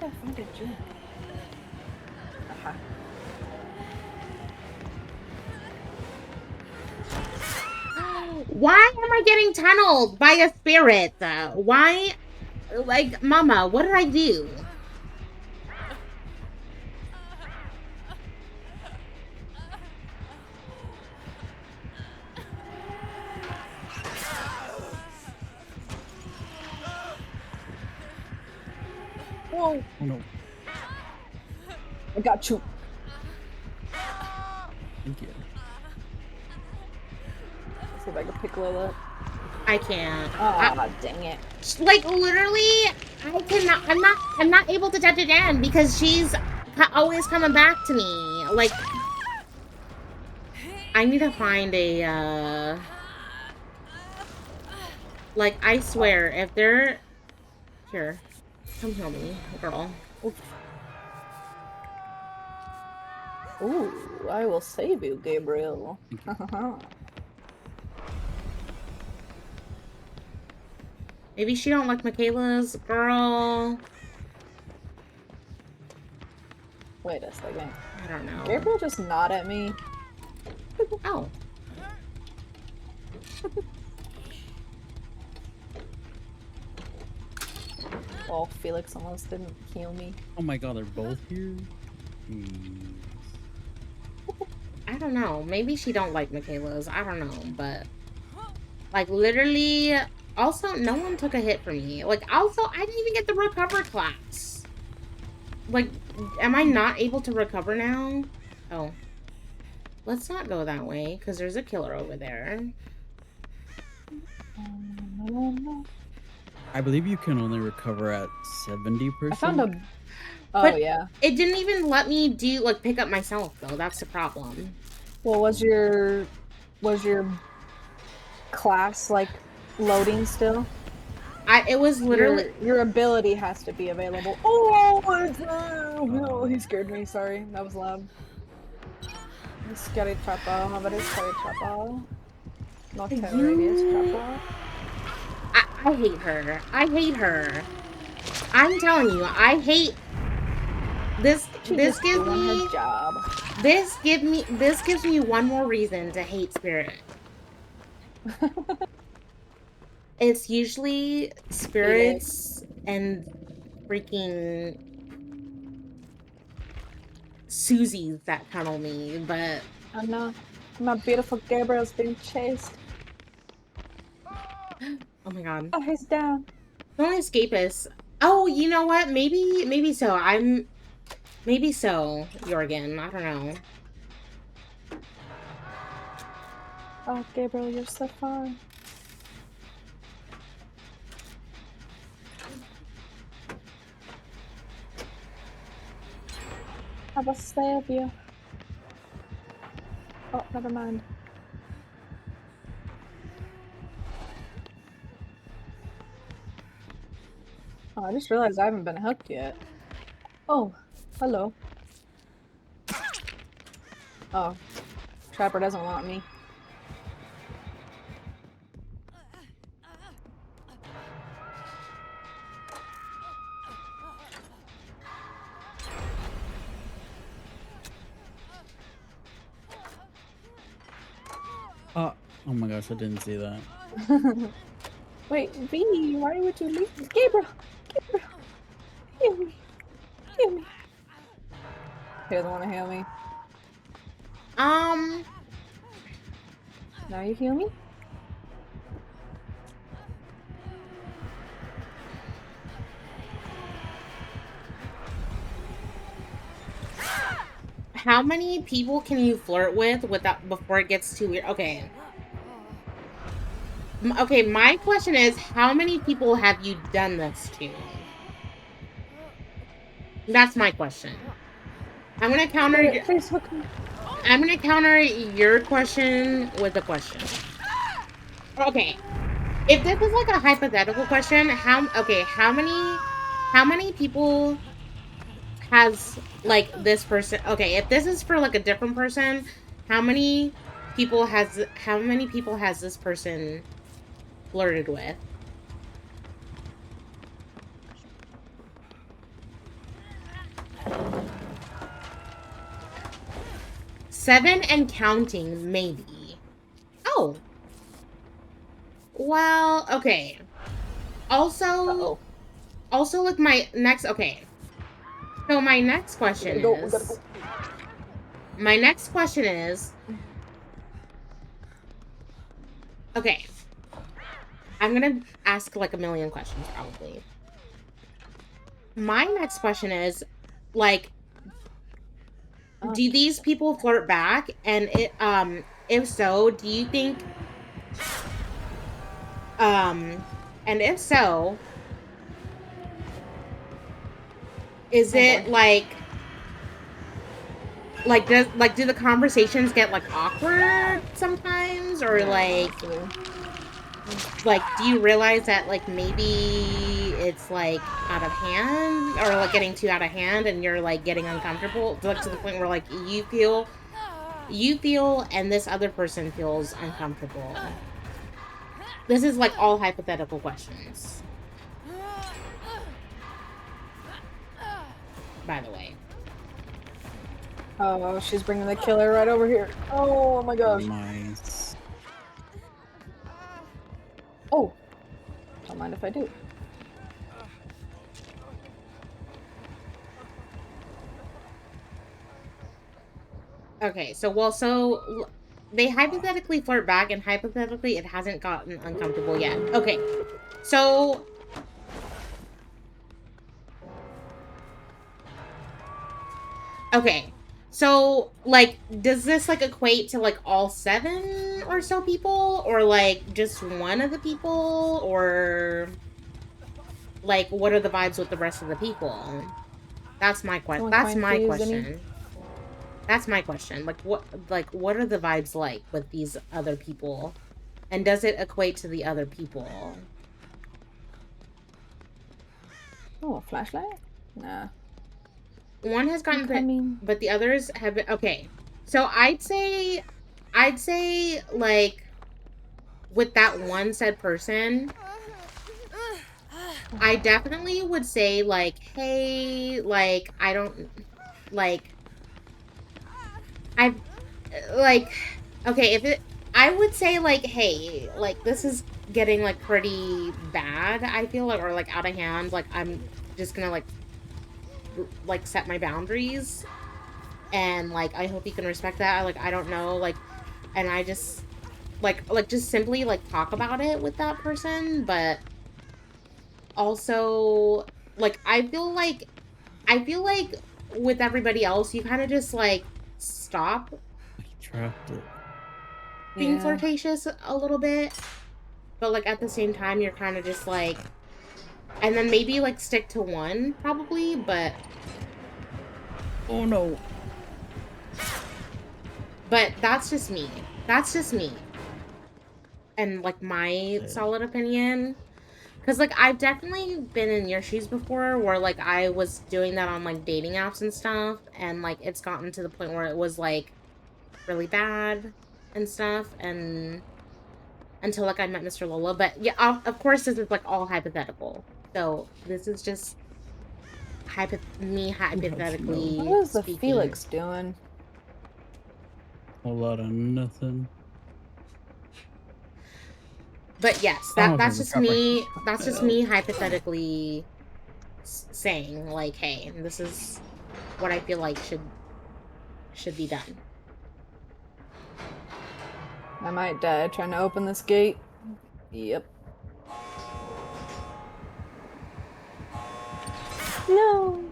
I found a drink. Why am I getting tunneled by a spirit? Why? Like, Mama, what did I do? Whoa. Oh no. I got you. Thank you. Let's see if I can pick Lola up. I can't. Ah, dang it. Like, literally, I cannot, I'm not able to touch it again because she's always coming back to me. Like, I need to find a, Like, I swear, if they're... Here. Come heal me, girl. Ooh, I will save you, Gabriel. Maybe she don't like Michaela's, girl. Wait a second. I don't know. Gabriel just nod at me. Oh. Oh, Felix almost didn't heal me. Oh my god, they're both here? I don't know. Maybe she don't like Michaela's. I don't know, but... Like, literally... Also, no one took a hit from me. Like, also, I didn't even get the recover class. Like, am I not able to recover now? Oh. Let's not go that way, because there's a killer over there. I believe you can only recover at 70%. I found a... Oh, But yeah. it didn't even let me do, like, pick up myself, though. That's the problem. Well, was your class, like, loading still? It was literally... Your ability has to be available. Oh, it's... no, he scared me, sorry. That was loud. Scary trapper, a very scary trapper. Not radius trapper. I hate her. I hate her. I'm telling you, I hate... This gives me... job. This gives me one more reason to hate Spirit. It's usually spirits and freaking Susies that tunnel me, but... I know. My beautiful Gabriel's being chased. Oh my god. Oh, he's down. The only escapist... Oh, you know what? Maybe so. Maybe so, Jorgen. I don't know. Oh, Gabriel, you're so fun. I will save you. Oh, never mind. Oh, I just realized I haven't been hooked yet. Oh, hello. Oh, Trapper doesn't want me. Oh my gosh, I didn't see that. Wait, V, why would you leave me? Gabriel! Gabriel! Heal me! Heal me! He doesn't want to heal me. Now you heal me? How many people can you flirt with without before it gets too weird? Okay. Okay, my question is, how many people have you done this to? That's my question. I'm gonna counter. Please hook me. I'm gonna counter your question with a question. Okay, if this is like a hypothetical question, how many people has like this person? Okay, if this is for like a different person, how many people has this person flirted with? Seven and counting, maybe. Oh. Well, okay. Also, like my next, okay. So my next question is, okay. I'm gonna ask like a million questions probably. My next question is, like, do these people flirt back? And if so, do you think, and if so, is it do the conversations get like awkward sometimes, or like like, do you realize that, like, maybe it's, like, out of hand, or, like, getting too out of hand, and you're, like, getting uncomfortable, like, to the point where, like, you feel, and this other person feels uncomfortable. This is, like, all hypothetical questions. By the way. Oh, she's bringing the killer right over here. Oh my gosh. Nice. Oh. Don't mind if I do. Okay, so they hypothetically flirt back, and hypothetically it hasn't gotten uncomfortable yet. Okay, so like, does this like equate to like all 7 or so people, or like just one of the people, or like what are the vibes with the rest of the people? That's my question. That's my question. That's my question. Like, what are the vibes like with these other people? And does it equate to the other people? Oh, a flashlight? Nah. One has gotten but the others have been okay. So I'd say like with that one said person, I definitely would say like, hey, like I don't like okay, I would say like, hey, like this is getting like pretty bad, I feel like, or like out of hand, like I'm just gonna like set my boundaries, and like I hope you can respect that. Like I don't know, like, and I just like just simply like talk about it with that person, but also like I feel like with everybody else you kind of just like stop being flirtatious a little bit, but like at the same time you're kind of just like, and then maybe like stick to one probably, but oh no. But that's just me. That's just me. And like my solid opinion. Cause like I've definitely been in your shoes before where like I was doing that on like dating apps and stuff, and like it's gotten to the point where it was like really bad and stuff, and until like I met Mr. Lola. But yeah, of course this is like all hypothetical. So this is just me hypothetically What is the speaking. Felix doing? A lot of nothing. But yes, that's just me. That's just me hypothetically saying like, hey, this is what I feel like should be done. I might die trying to open this gate. Yep. No.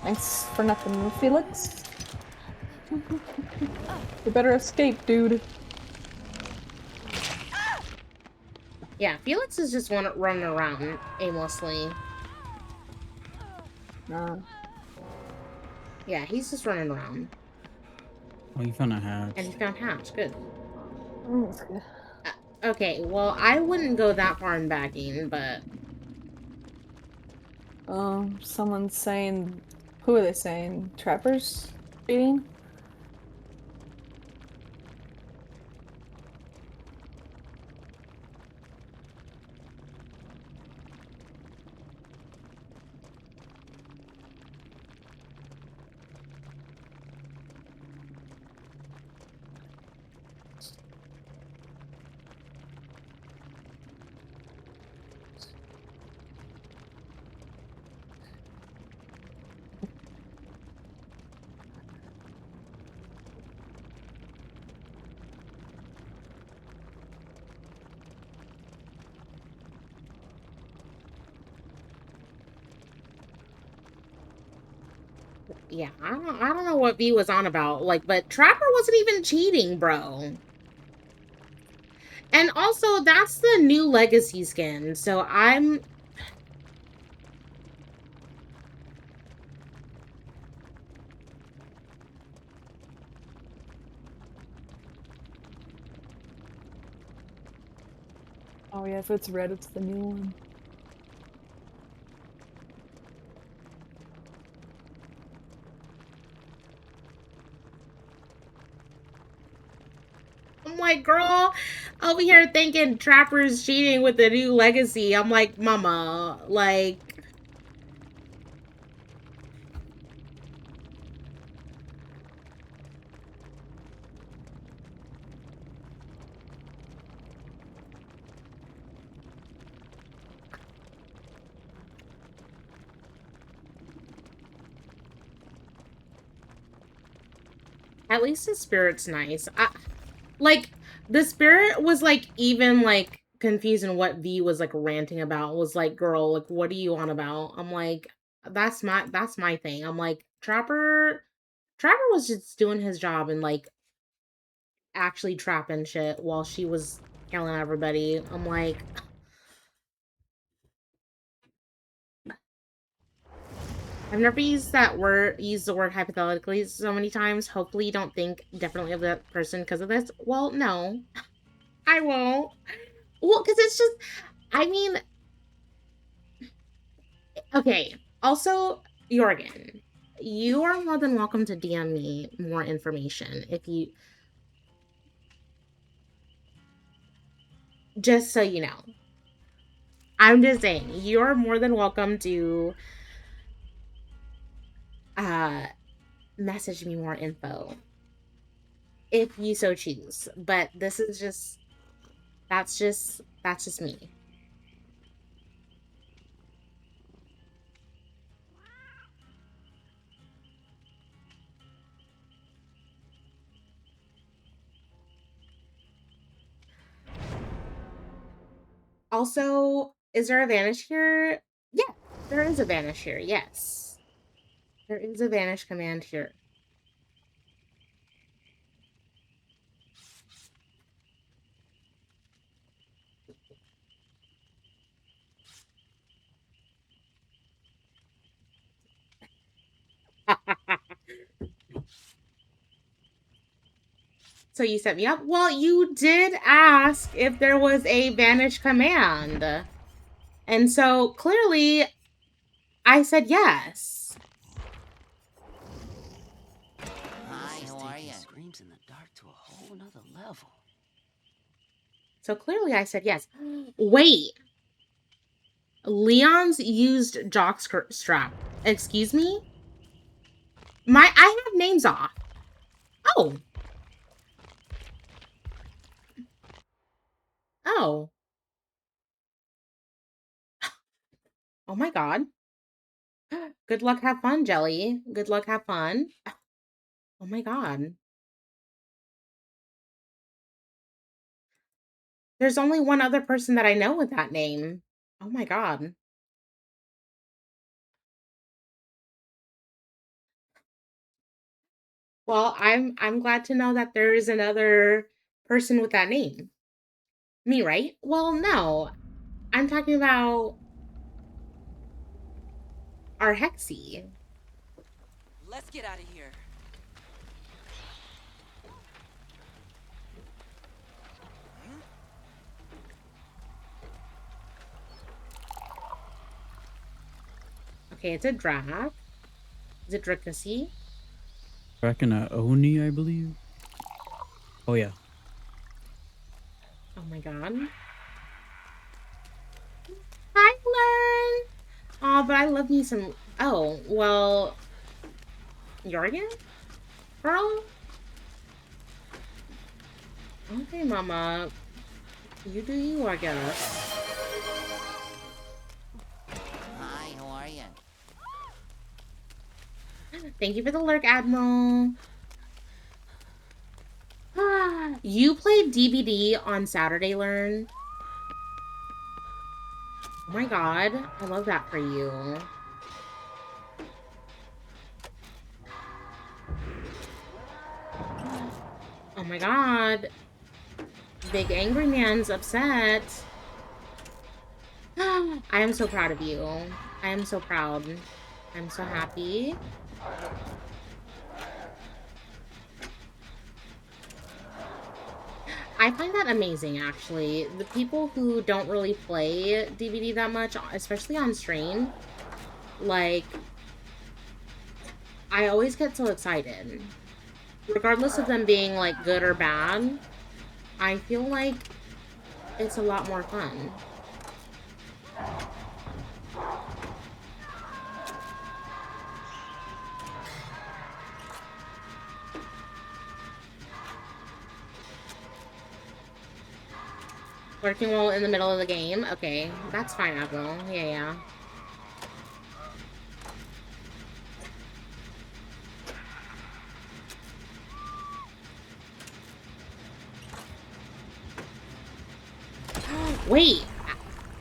Thanks for nothing, Felix. You better escape, dude. Yeah, Felix is just running around aimlessly. Yeah, he's just running around. Oh, you found a hatch. And he found hatch. Good. That's good. Okay, well, I wouldn't go that far in backing, but... Someone's saying... Who are they saying? Trappers? Beating? Yeah, I don't know what V was on about, like, but Trapper wasn't even cheating, bro. And also, that's the new Legacy skin, so I'm... Oh yeah, if it's red, it's the new one. I'm like, girl, over here thinking Trapper's cheating with the new legacy. I'm like, mama, like... At least the spirit's nice. Like, the spirit was, like, even, like, confused in what V was, like, ranting about. Was like, girl, like, what are you on about? I'm like, that's my thing. I'm like, Trapper was just doing his job and, like, actually trapping shit while she was killing everybody. I'm like... I've never used the word hypothetically so many times. Hopefully you don't think differently of that person because of this. Well, no. I won't. Well, because it's just, I mean... Okay. Also, Jorgen, you are more than welcome to DM me more information if you... Just so you know. I'm just saying, you're more than welcome to... message me more info if you so choose, but this is just that's just me. Also, is there a vanish here? Yeah, there is a vanish here. Yes, there is a vanish command here. So you set me up? Well, you did ask if there was a vanish command. And so clearly I said yes. Hi, how are you? Screams in the dark to a whole nother level. So clearly I said yes. Wait. Leon's used jockstrap. Excuse me? I have names off. Oh. Oh. Oh my god. Good luck, have fun, Jelly. Good luck, have fun. Oh my god. There's only one other person that I know with that name. Oh my god. Well, I'm glad to know that there is another person with that name. Me, right? Well, no. I'm talking about our Hexy. Let's get out of here. Okay, it's a Drak. Is it Dracusy? Reckon Oni, I believe. Oh yeah. Oh my god. Hi, Learn! Oh, but I love me some... Oh, well... Jorgen? Girl? Okay, mama. You do you, I guess. Hi, how are you? Thank you for the lurk, Admiral. You played DBD on Saturday, Learn. Oh my god. I love that for you. Oh my god. Big Angry Man's upset. I am so proud of you. I am so proud. I'm so happy. I find that amazing, actually. The people who don't really play DVD that much, especially on stream, like, I always get so excited. Regardless of them being, like, good or bad, I feel like it's a lot more fun. Working while in the middle of the game? Okay, that's fine, Admiral. Yeah.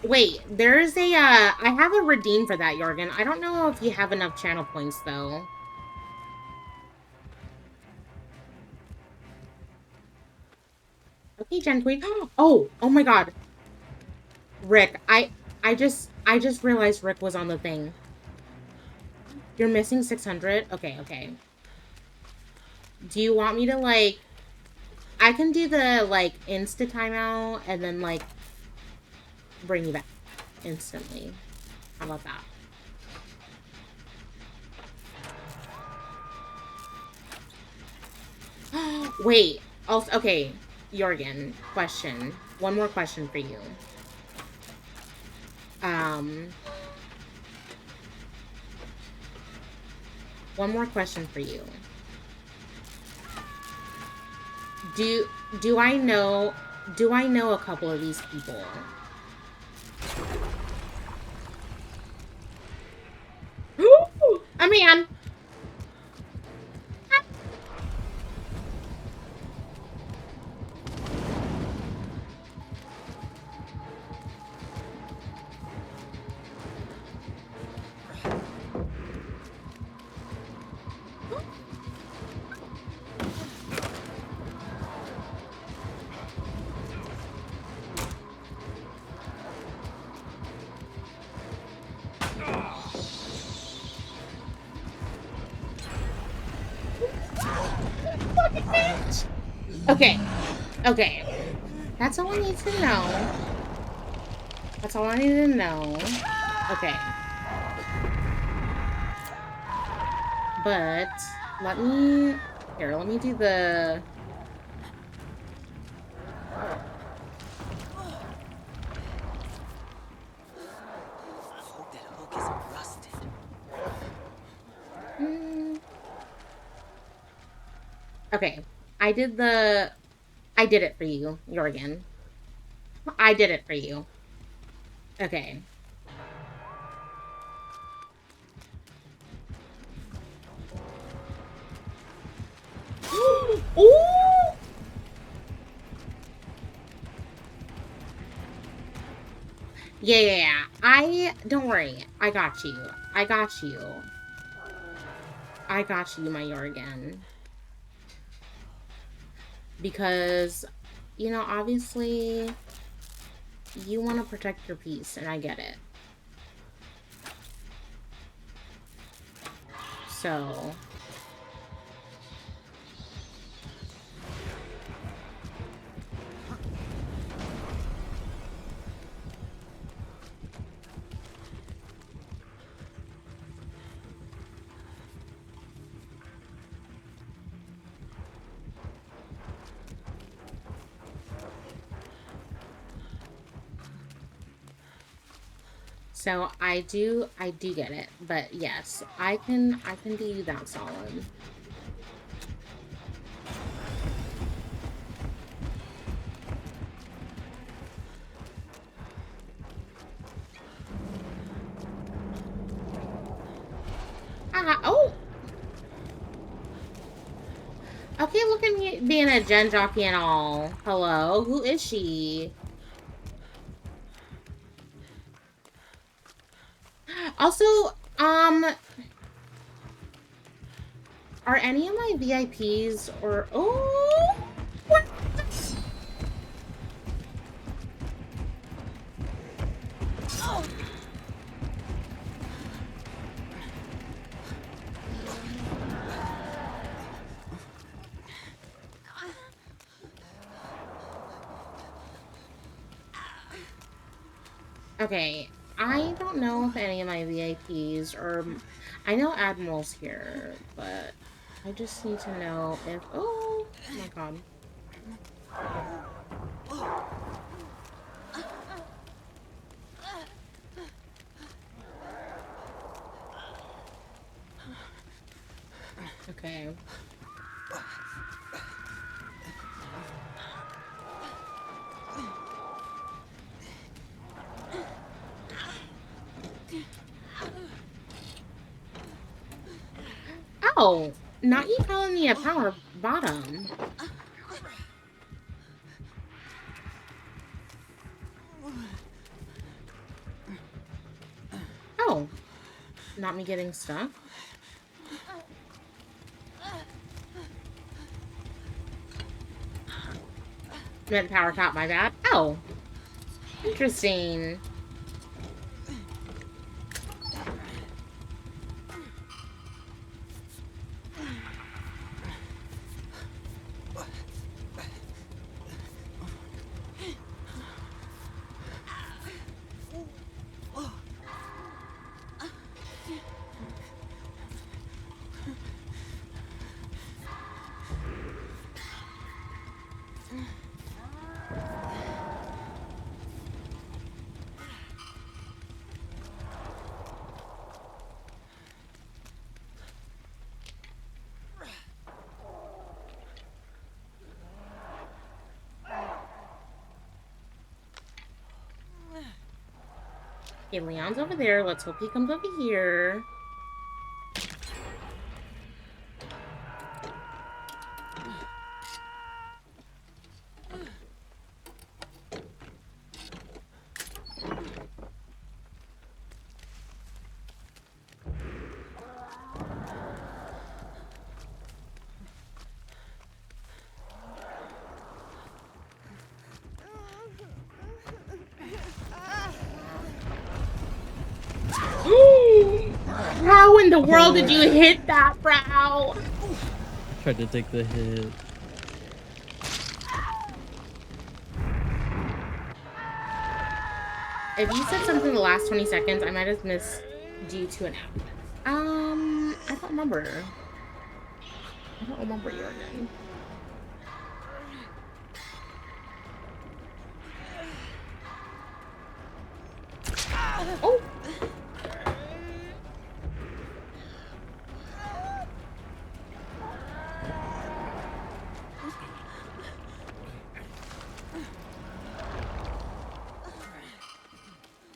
Wait, there's a, I have a redeem for that, Jorgen. I don't know if you have enough channel points, though. Okay, Gen Queen. Oh my god. Rick, I just realized Rick was on the thing. You're missing 600? Okay. Do you want me to, like... I can do the, like, insta timeout and then, like, bring you back instantly. How about that? Wait. Also, okay, Jorgen, question. One more question for you. One more question for you. Do I know a couple of these people? A man. Okay. That's all I need to know. That's all I need to know. Okay. But, let me do the... Hope that hook isn't rusted. Okay. I did it for you, Jorgen. I did it for you. Okay. Ooh! Yeah. Don't worry. I got you. I got you, my Jorgen. Because, you know, obviously, you want to protect your peace, and I get it. So... So I do get it, but yes, I can do you that solid. Oh! Okay, look at me being a gen jockey and all. Hello, who is she? Also, are any of my VIPs or... Oh! What? Oh. Okay, I don't know if any of my VIPs or I know Admiral's here, but I just need to know if oh my god. Okay. Oh, not you calling me a power bottom. Oh, not me getting stuck. Meant power top, my bad. Oh, interesting. Okay, Leon's over there. Let's hope he comes over here. How in the world did you hit that, bro? Tried to take the hit. If you said something in the last 20 seconds, I might have missed due to an app. I don't remember. I don't remember your name. Oh!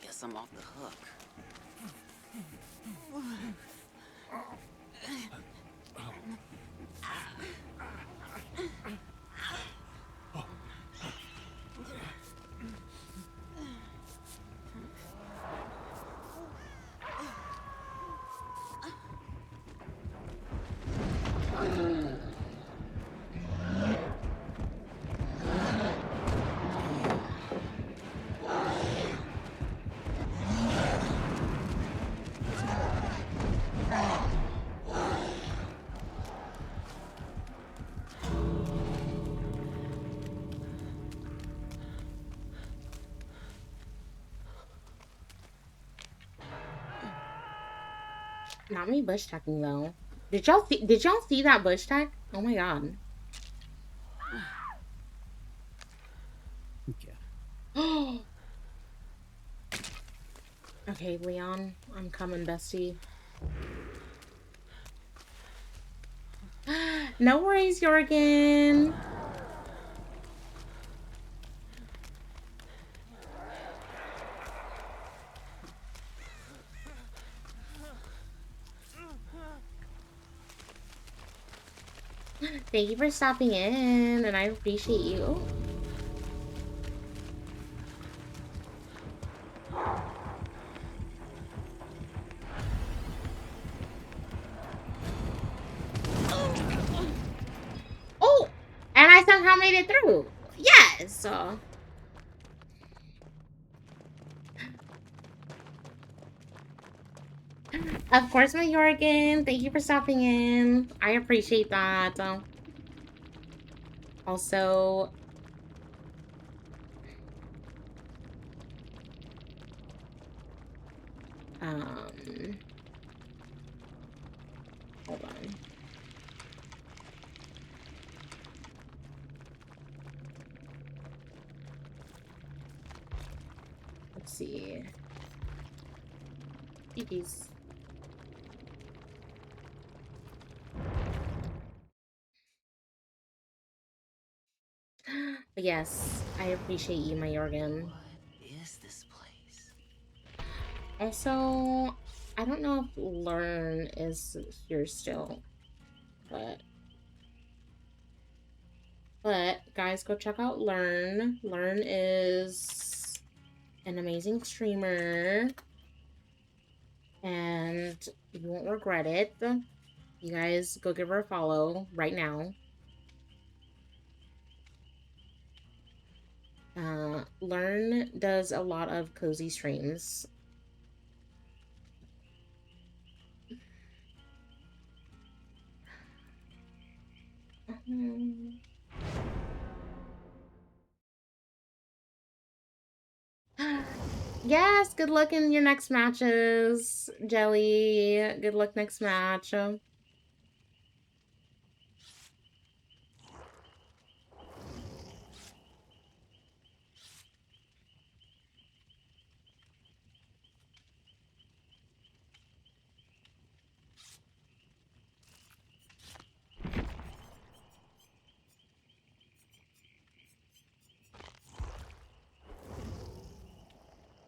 Guess I'm off the hook. Not me bush tucking though. Did y'all see that bush tuck? Oh my god. Okay. Okay, Leon, I'm coming, bestie. No worries, Jorgen. Thank you for stopping in, and I appreciate you. Oh! And I somehow made it through. Yes! Of course, my Jorgen. Thank you for stopping in. I appreciate that. Also, Hold on. Let's see. Eepies. Yes, I appreciate you, my Jorgen. What is this place? Also, I don't know if Learn is here still, but guys, go check out Learn. Learn is an amazing streamer, and you won't regret it. You guys go give her a follow right now. Learn does a lot of cozy streams. Yes, good luck in your next matches, Jelly. Good luck next match.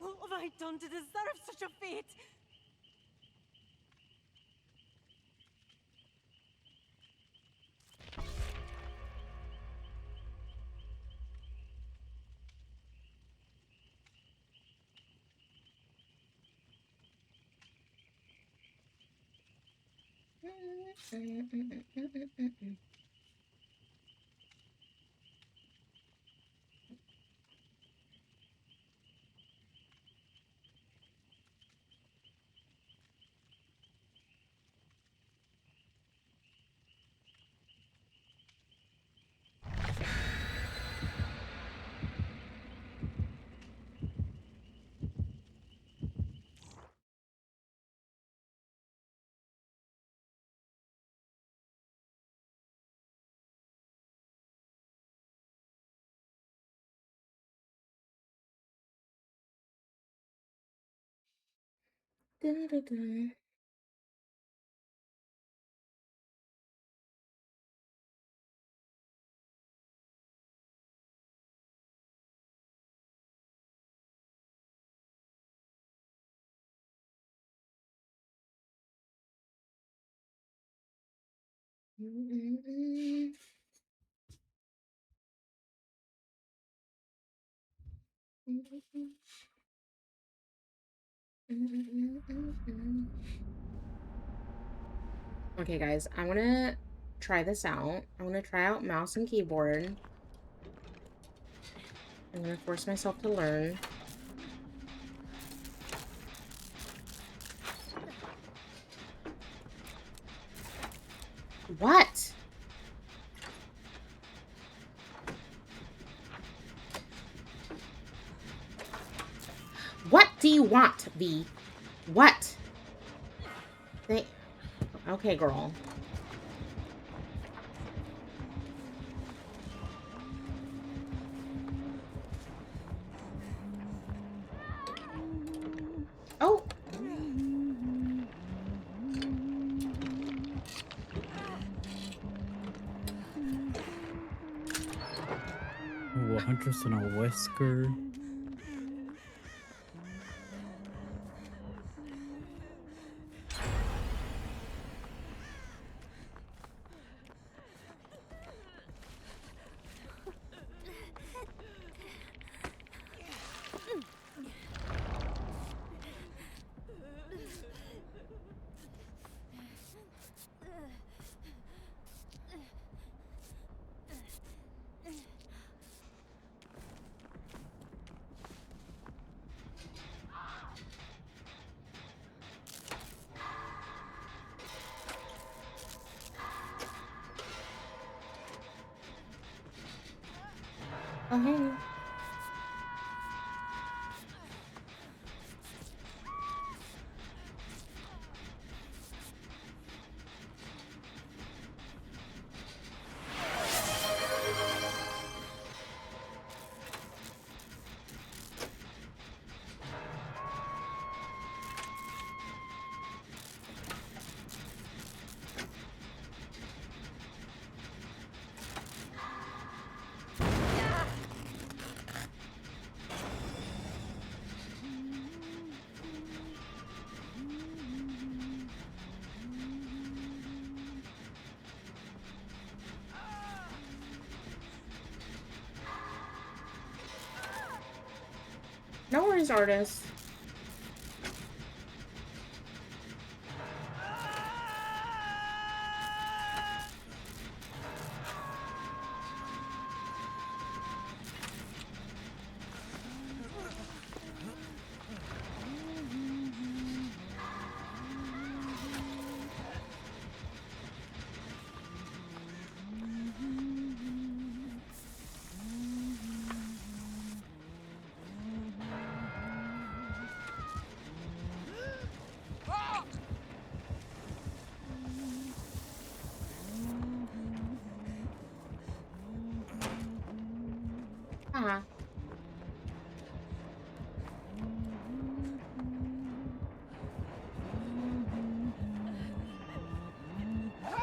What have I done to deserve such a fate? Okay, guys, I want to try this out. I want to try out mouse and keyboard. I'm going to force myself to learn. What? What do you want, V? What? Okay, girl. Oh! Ooh, a huntress and a whisker. Oh, hey. No worries, artist. Uh-huh.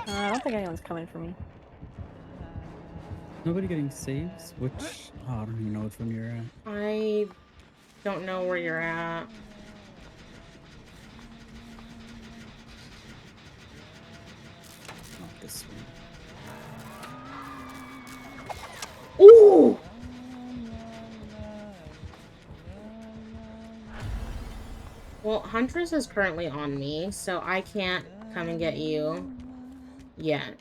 I don't think anyone's coming for me. Nobody getting saves? Which oh, I don't even know which one you're at. I don't know where you're at. Not this one. Ooh! Well, Huntress is currently on me, so I can't come and get you yet.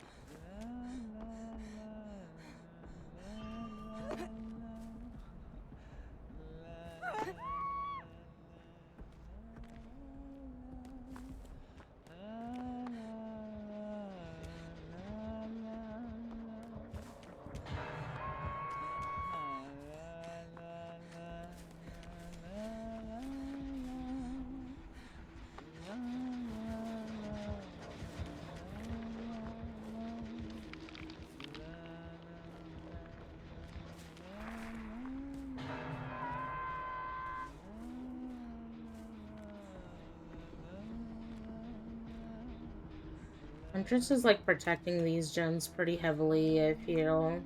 Huntress is like protecting these gens pretty heavily, I feel.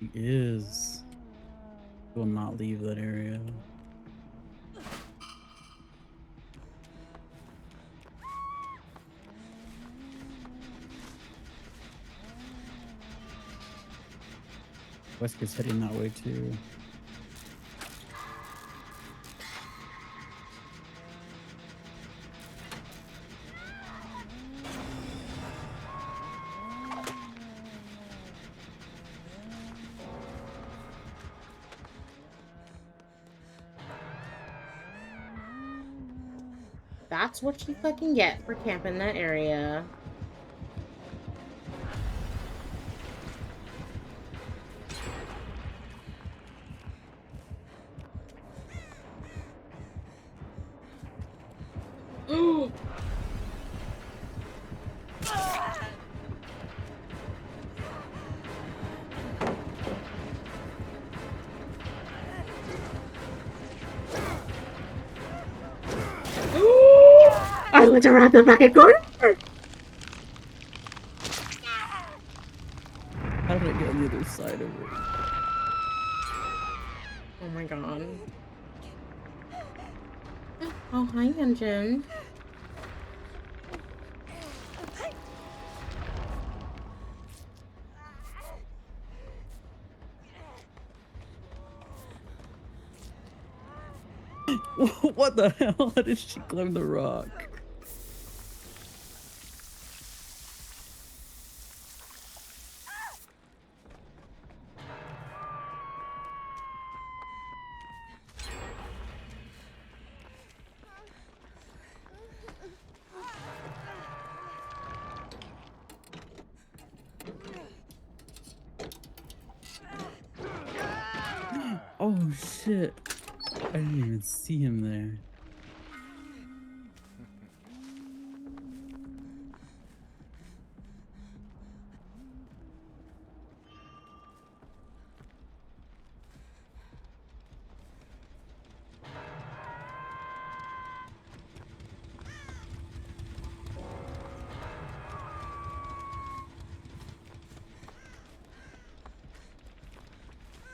He is. He will not leave that area. Wesker's heading that way too. That's what you fucking get for camping that area. Ooh! I went around the fucking corner! How did I get on the other side of it? Oh my god. Oh, hi, Engine. What the hell? How did she climb the rock? Oh shit. I didn't even see him there.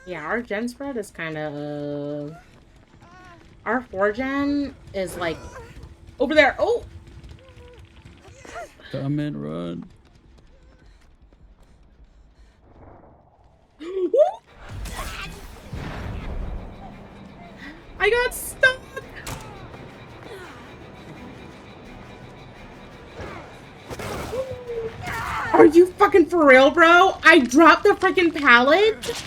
Yeah, our gen spread is kind of... Our 4-gen is like... Over there! Oh! Come and run. I got stuck! Are you fucking for real, bro? I dropped the freaking pallet?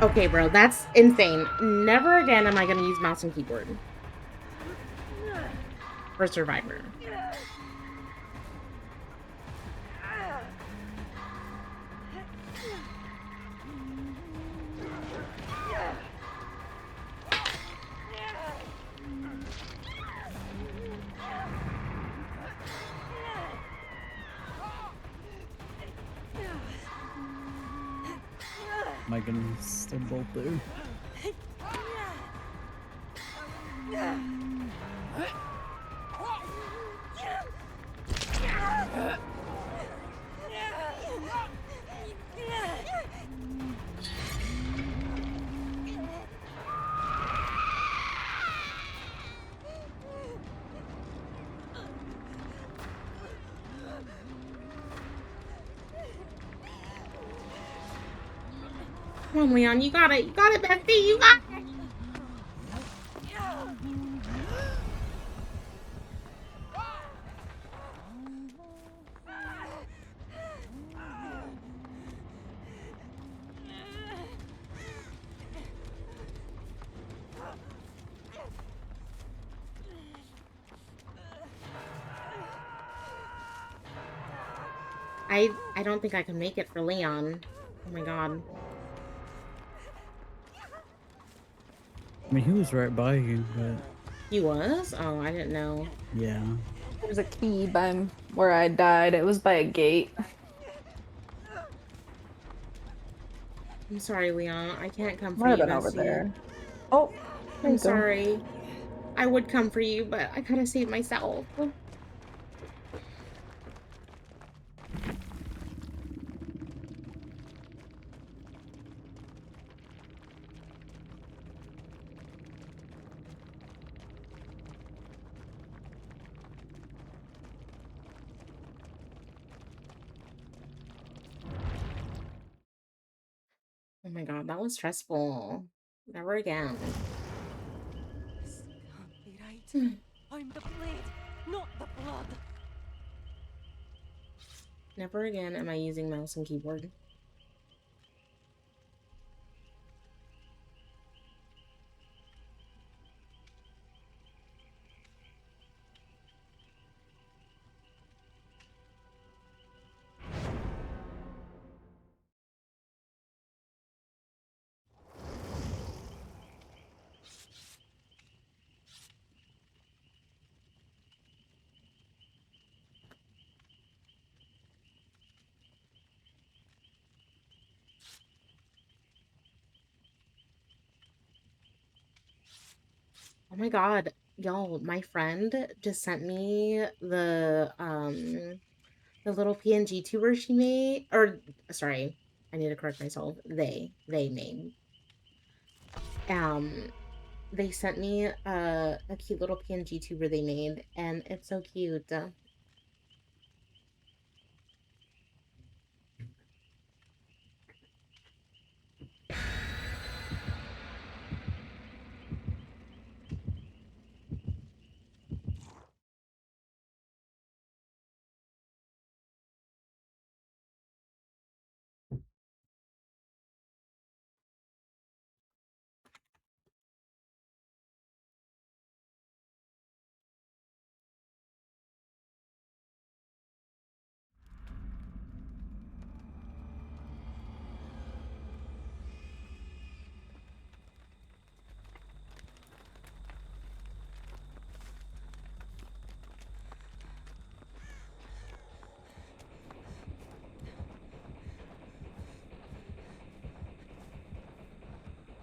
Okay, bro, that's insane. Never again am I gonna use mouse and keyboard. For Survivor. My goodness, they're both there. Come on, Leon, you got it. You got it, bestie. You got it. I don't think I can make it for Leon. Oh my god. I mean, he was right by you, but He was? Oh, I didn't know. yeah. There's a key by where I died. It was by a gate. I'm sorry, Leon. I can't come for Might have you, been over bestie. there. Oh, there I'm you go. sorry. I would come for you, but I gotta save myself. Oh my god, that was stressful. Never again. This can't be right. I'm the blade, not the blood. Never again am I using mouse and keyboard. Oh my god, y'all, my friend just sent me the little PNG tuber she made, or sorry, I need to correct myself. They made. They sent me a cute little PNG tuber they made, and it's so cute.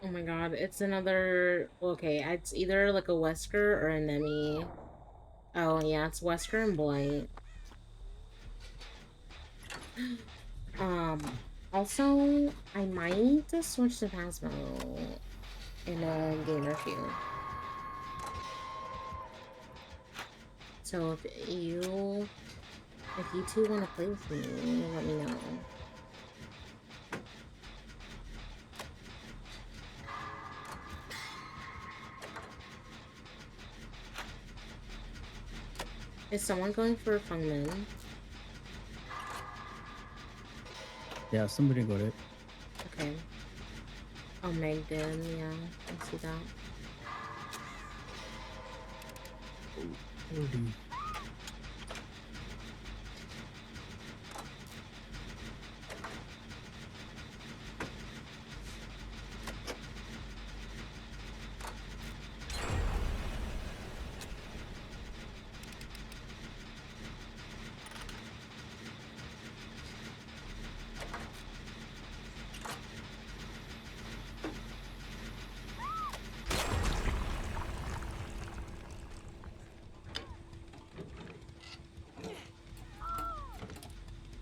Oh my god, it's another... Okay, it's either like a Wesker or a Nemi. Oh yeah, it's Wesker and Blight. Also, I might just switch to Phasmo in a game or two. So if you two want to play with me, let me know. Is someone going for Feng Min? Yeah, somebody got it. Okay. Oh, Meg did. Yeah, I see that. Lordy.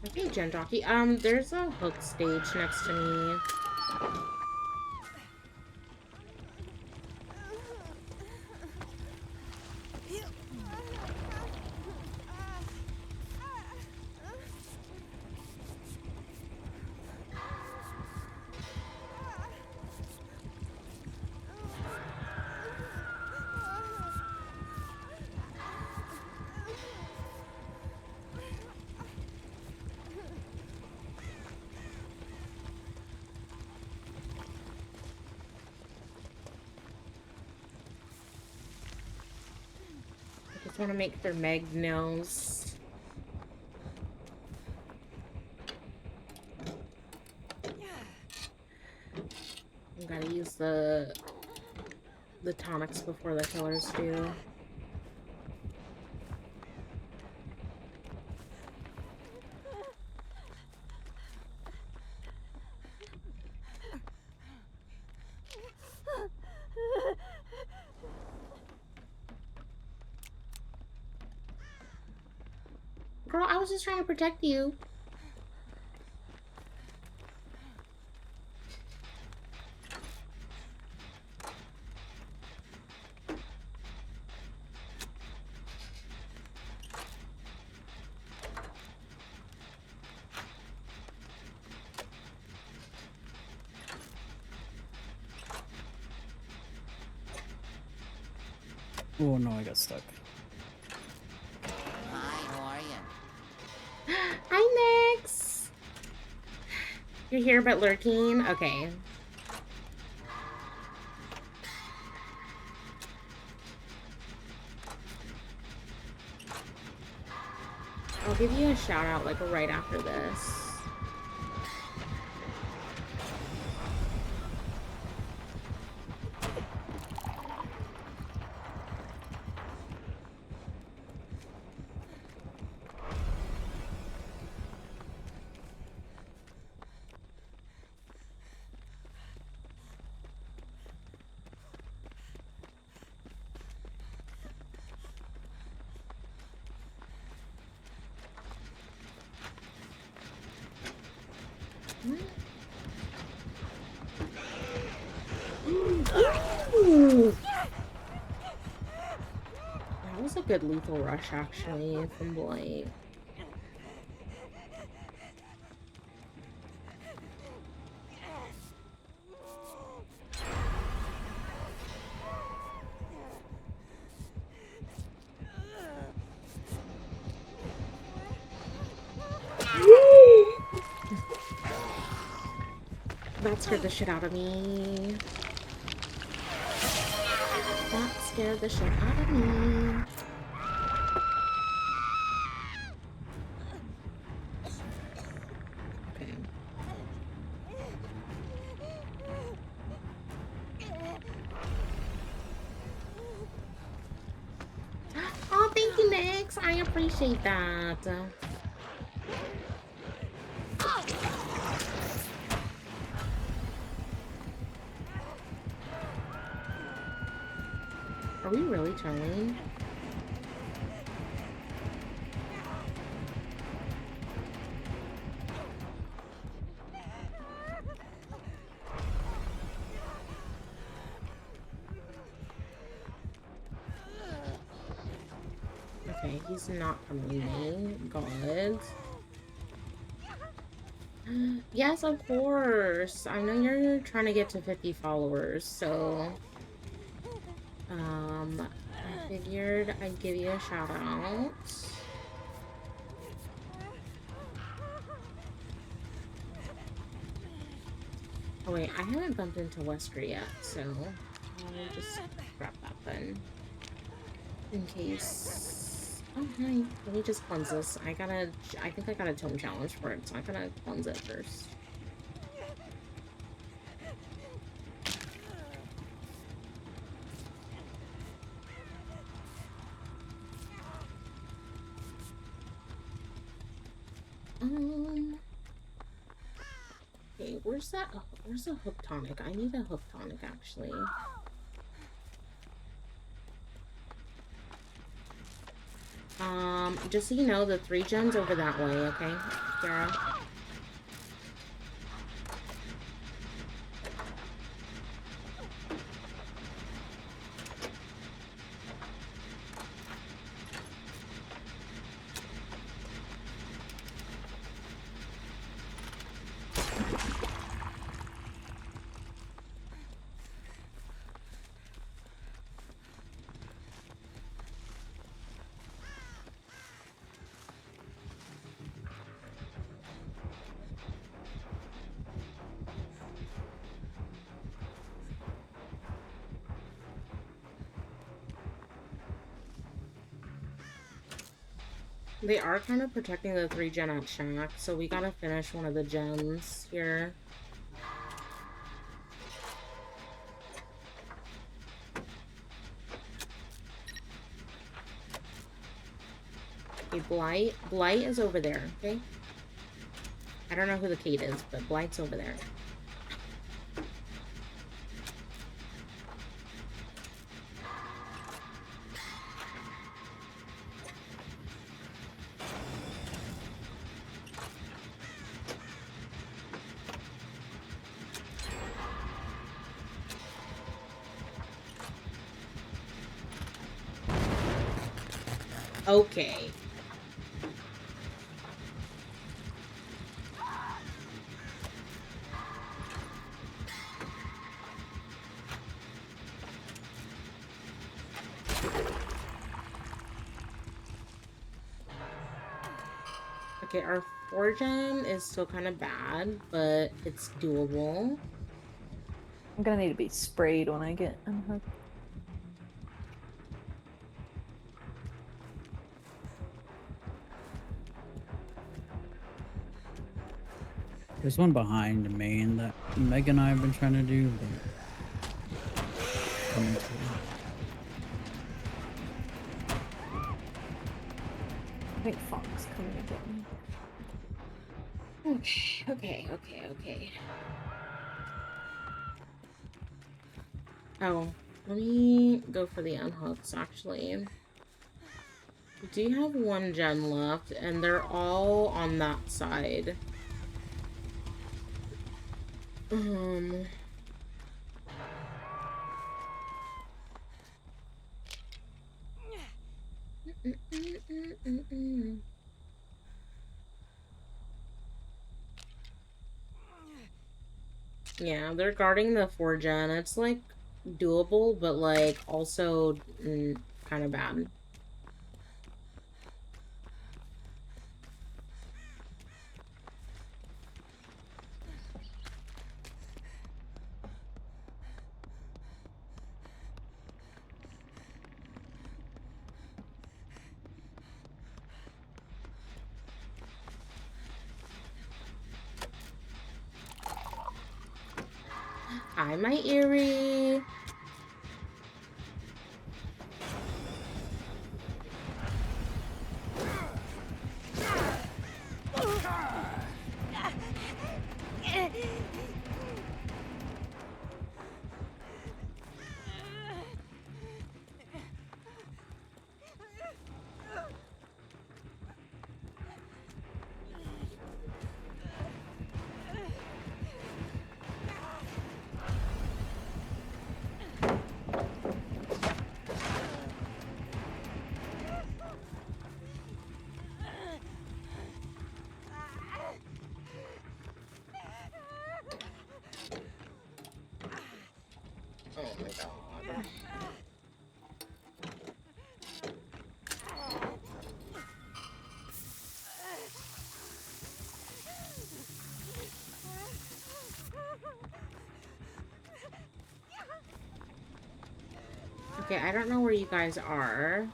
Okay, Gendoki. There's a hook stage next to me. Just want to make sure Meg knows. I gotta use the tonics before the killers do. Girl, I was just trying to protect you. Oh no, I got stuck. Hi, how are you? Hi, Nix. You're here but lurking? Okay. I'll give you a shout out like right after this. Ooh. That was a good lethal rush, actually, from Blight. That scared the shit out of me. That scared the shit out of me. Okay. Oh, thank you, Nix. I appreciate that. Are we really trying? Okay, he's not coming to me. God. Yes, of course. I know you're trying to get to 50 followers, so... I figured I'd give you a shout out. Oh wait, I haven't bumped into Wesker yet, so I'll just grab that then. In case... Oh, hi. Let me just cleanse this. I think I got a tome challenge for it, so I'm gonna cleanse it first. Okay, where's that? Oh, where's a hook tonic? I need a hook tonic, actually. Just so you know, the 3 gens over that way, okay, Kara? They are kind of protecting the 3 gen at Shack, so we gotta finish one of the gens here. Okay, Blight is over there, okay? I don't know who the Kate is, but Blight's over there. Okay. Okay, our 4 gen is still kind of bad, but it's doable. I'm gonna need to be sprayed when I get unhooked. There's one behind main that Meg and I have been trying to do, but coming to it. I think Fox coming to get me. Okay. Oh, let me go for the unhooks, actually. We do have 1 gen left, and they're all on that side. Yeah, they're guarding the 4 gen. It's like doable, but like also kind of bad. Hi, my Eerie. Oh my god. Okay, I don't know where you guys are.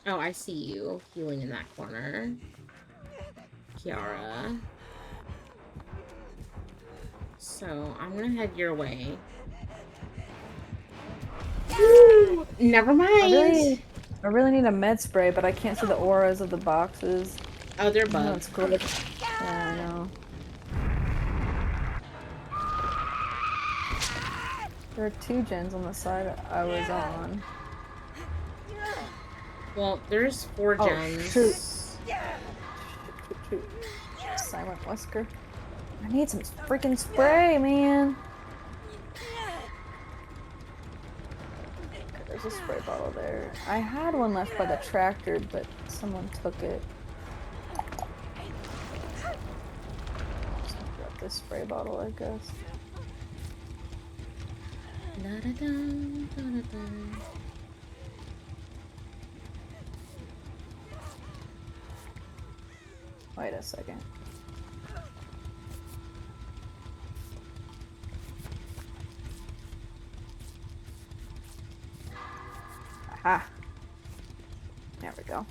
Oh, I see you healing in that corner. Kiara. So, I'm gonna head your way. Never mind. I really need a med spray, but I can't see the auras of the boxes. Oh, they're No, bugged. it's cool. Yeah, I know. There are 2 gens on the side I was on. Well, there's 4 Oh, gens. shoot. Shoot. Silent Wesker. I need some freaking spray, man. Okay, there's a spray bottle there. I had one left by the tractor, but someone took it. Just grab this spray bottle, I guess. Wait a second. Aha. There we go.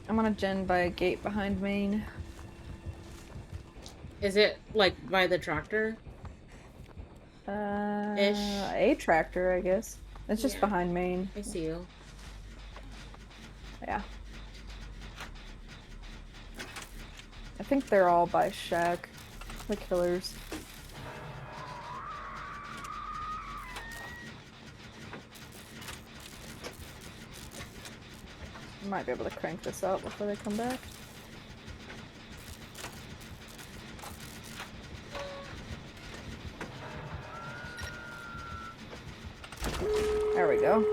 I'm on a gen by a gate behind Maine. Is it, like, by the tractor? A tractor, I guess. It's just behind Maine. I see you. Yeah. I think they're all by Shack. The killers. I might be able to crank this out before they come back. There we go.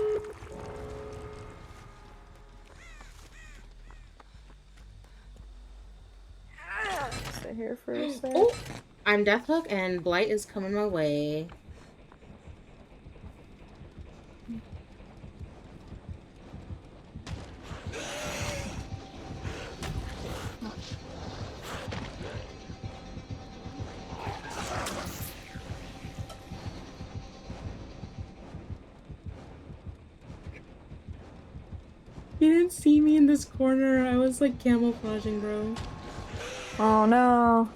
Stay here for a sec. Oh, I'm Deathhook and Blight is coming my way. You didn't see me in this corner. I was like camouflaging, bro. Oh no.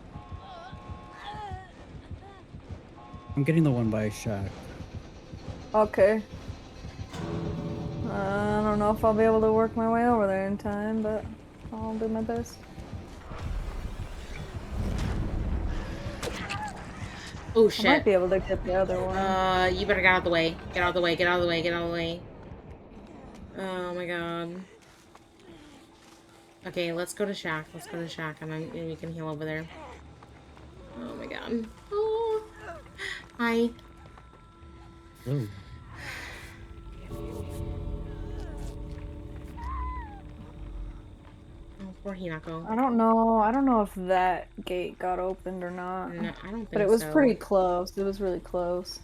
I'm getting the one by Shack. Okay. I don't know if I'll be able to work my way over there in time, but I'll do my best. Oh I shit. might be able to get the other one. You better get out of the way. Get out of the way, get out of the way, get out of the way. Oh my god. Okay, let's go to Shack. Let's go to Shack and then we can heal over there. Oh my god. Oh. Hi. Oh. Oh, poor Hinako. I don't know if that gate got opened or not. No, I don't think But it was so. pretty close. It was really close.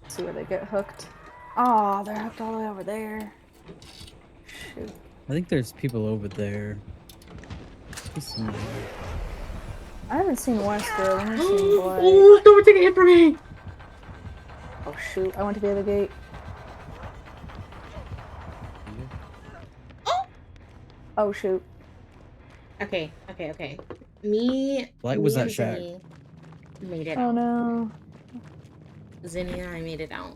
Let's see where they get hooked. Oh, they're hooked all the way over there. Shoot. I think there's people over there. I haven't seen Wesker. I've only seen Blight. Oh, don't take a hit from me! Oh shoot, I went to the other gate. Oh shoot. Okay, okay, okay. Me. Blight was me at and Shack. Zinni made it Oh out. no. Zinni and I made it out.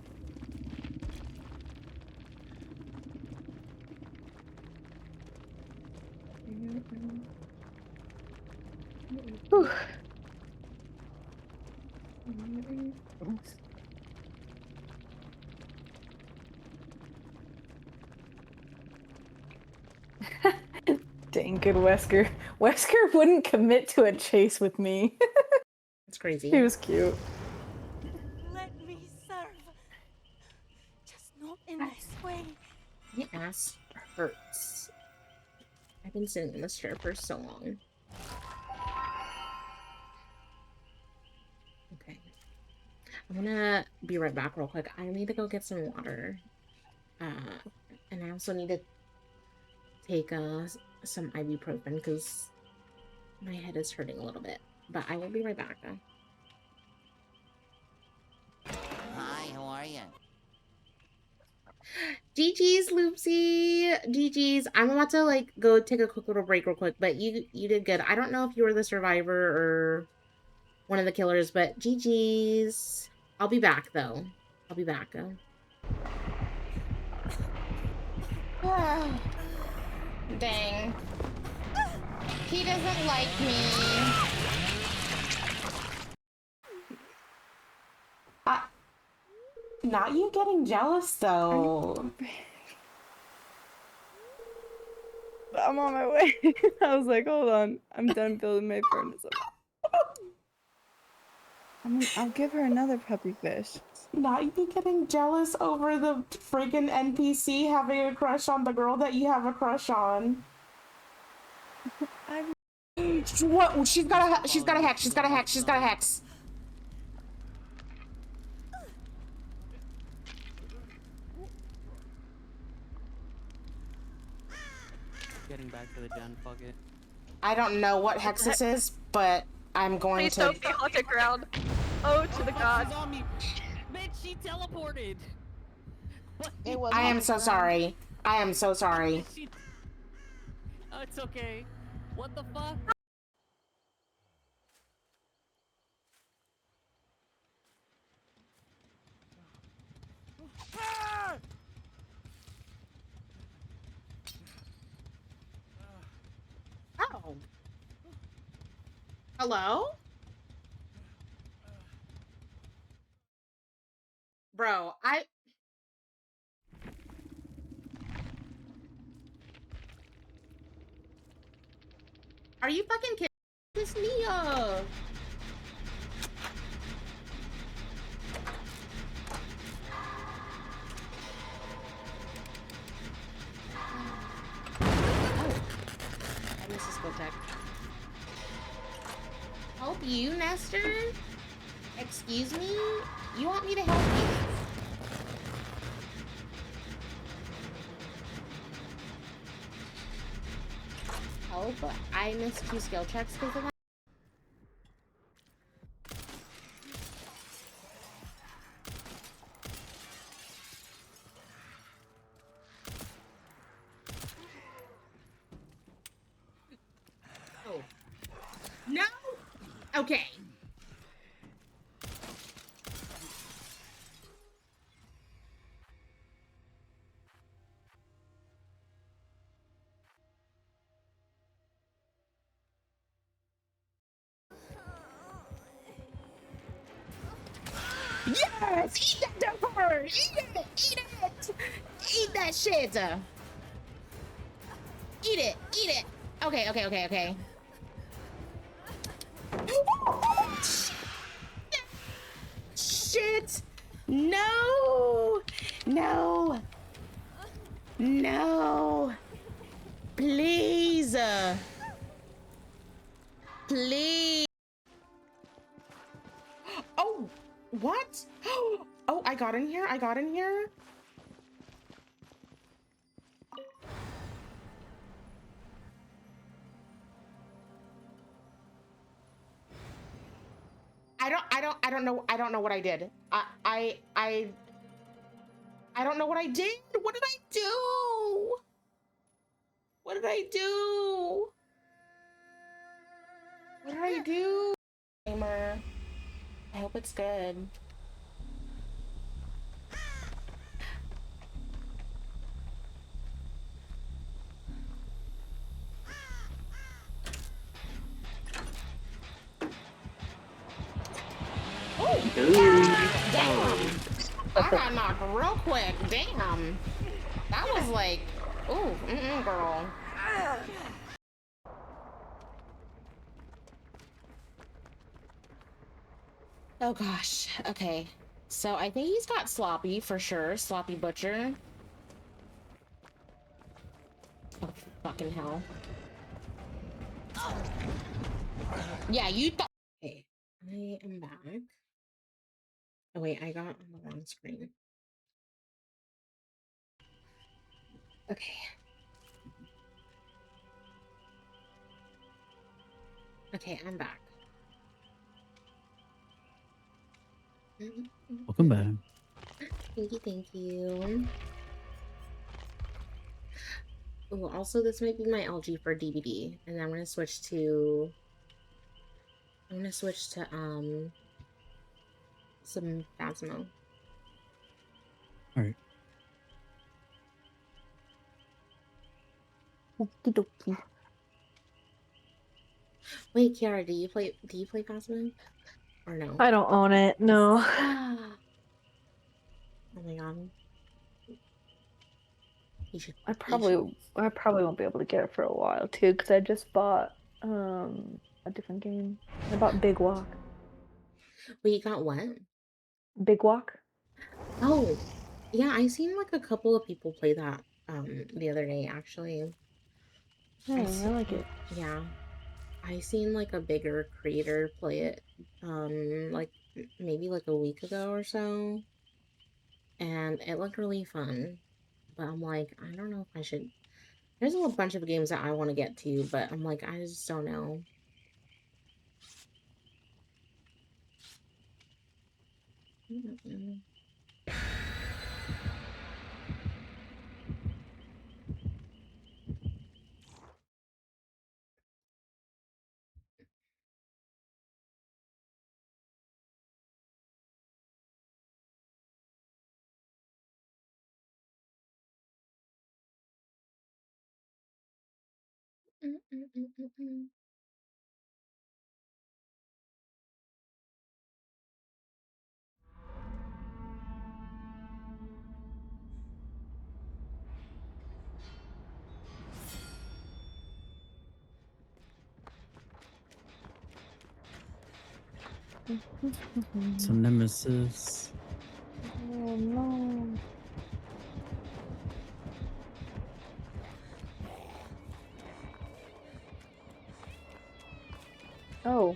Whew. Dang good Wesker. Wesker wouldn't commit to a chase with me. It's crazy. He was cute. Let me serve. Just not in this way. My ass hurts. I've been sitting in this chair for so long. Okay. I'm gonna be right back real quick. I need to go get some water. And And I also need to take some ibuprofen because my head is hurting a little bit. But I will be right back though. Hi, how are you? GG's, Loopsy. GG's. I'm about to like go take a quick little break real quick, but you did good. I don't know if you were the survivor or one of the killers, but GG's. I'll be back though. I'll be back. Dang. He doesn't like me. Not you getting jealous though. I'm on my way. I was like, hold on. I'm done building my furnace. I'll give her another puppy fish. Not you getting jealous over the friggin' NPC having a crush on the girl that you have a crush on. What? She's got a hex. She's got a hex. She's got a hex. Getting back to the gen, fuck it. I don't know what hex this is, but I'm going Please to. don't be haunted ground. Oh, to the god. Bitch, she teleported. It was I am so sorry. I am so sorry. Oh, it's okay. What the fuck? Oh. Hello? Bro, Are you fucking kidding? Piss me off. I miss this tech. Help you, Nestor? Excuse me? You want me to help you? Help? I missed 2 skill checks because of that. Oh. No! Okay. Yes! Eat that dumper! Eat it! Eat it! Eat that shit! Eat it! Eat it! Okay, okay, okay, okay. Shit! No! No! No! Please! Please! Oh! What? Oh, I got in here? I got in here? I don't know what I did. I don't know what I did. What did I do? What did I do? What did I do? Gamer. I hope it's good. Oh, yeah, damn! I got knocked real quick. Damn. That was like, ooh, girl. Oh gosh. Okay. So I think he's got Sloppy for sure. Sloppy Butcher. Oh, fucking hell. Yeah, you thought. Okay. I am back. Oh wait, I got on the wrong screen. Okay. Okay, I'm back. Welcome back. Thank you, thank you. Oh, also, this might be my LG for DVD, and I'm gonna switch to. I'm gonna switch to some Phasmo. All right. Okie dokie. Wait, Kiara, do you play Phasmo? Or no? I don't own it. No. Oh my god. You should. I probably won't be able to get it for a while too, because I just bought a different game. I bought Big Walk. Wait, you got what? Big Walk? Oh, yeah, I seen like a couple of people play that the other day actually. I like it. Yeah. I seen like a bigger creator play it like maybe like a week ago or so. And it looked really fun. But I'm like, I don't know if I should. There's a whole bunch of games that I want to get to, but I'm like, I just don't know. Some Nemesis. Oh no. Oh.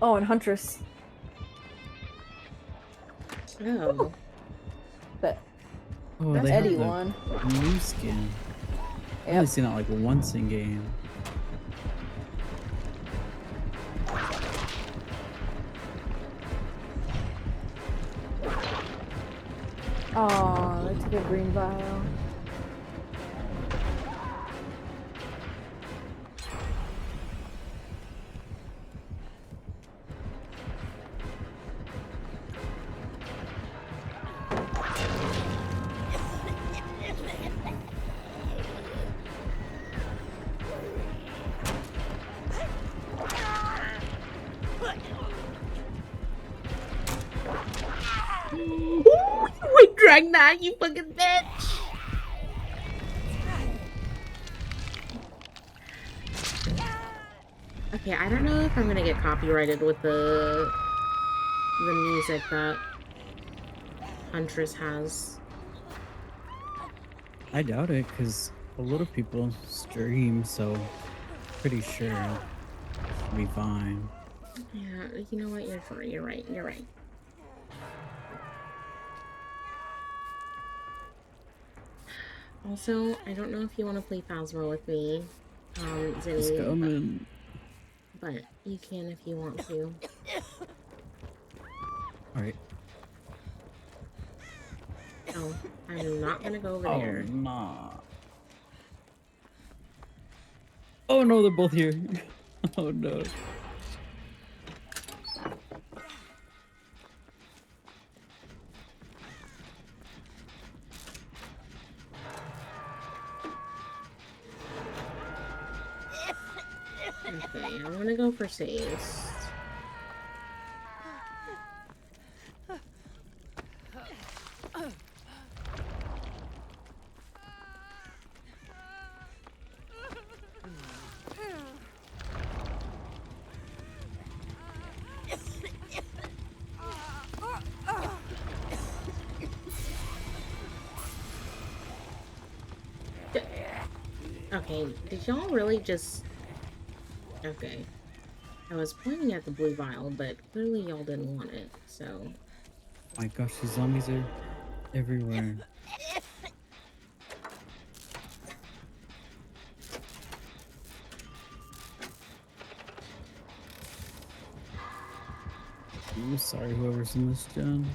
Oh, and Huntress. Oh. But Oh, that's they have Eddie the one. new skin. I've only seen it like once in game. Oh, that's a good green vial. Wait, drag that, you fucking bitch! Okay, I don't know if I'm gonna get copyrighted with the music that Huntress has. I doubt it, because a lot of people stream, so pretty sure it'll be fine. Yeah, you know what? You're right. You're right. Also, I don't know if you want to play Phasmo with me, It's Zinni, coming. but you can if you want to. Alright. Oh, I'm not gonna go over Oh, there. nah. Oh no, they're both here. Oh no. Okay, I'm gonna go for saves. Okay, did y'all really just... Okay. I was pointing at the blue vial, but clearly y'all didn't want it, so... My gosh, these zombies are everywhere. I'm sorry, whoever's in this gen.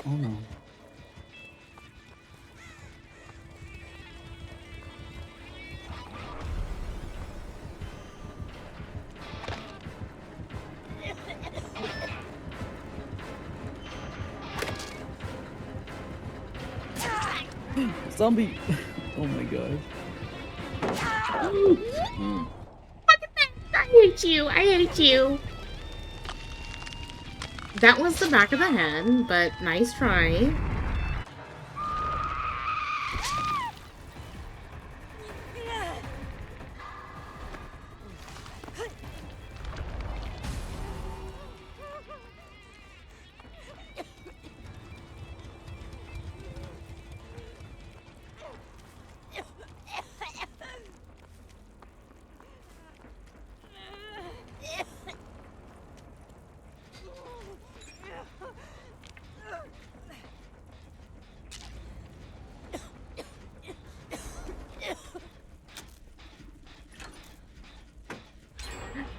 Oh no. Zombie! Oh my god. I hate you. I hate you. That was the back of the head, but nice try.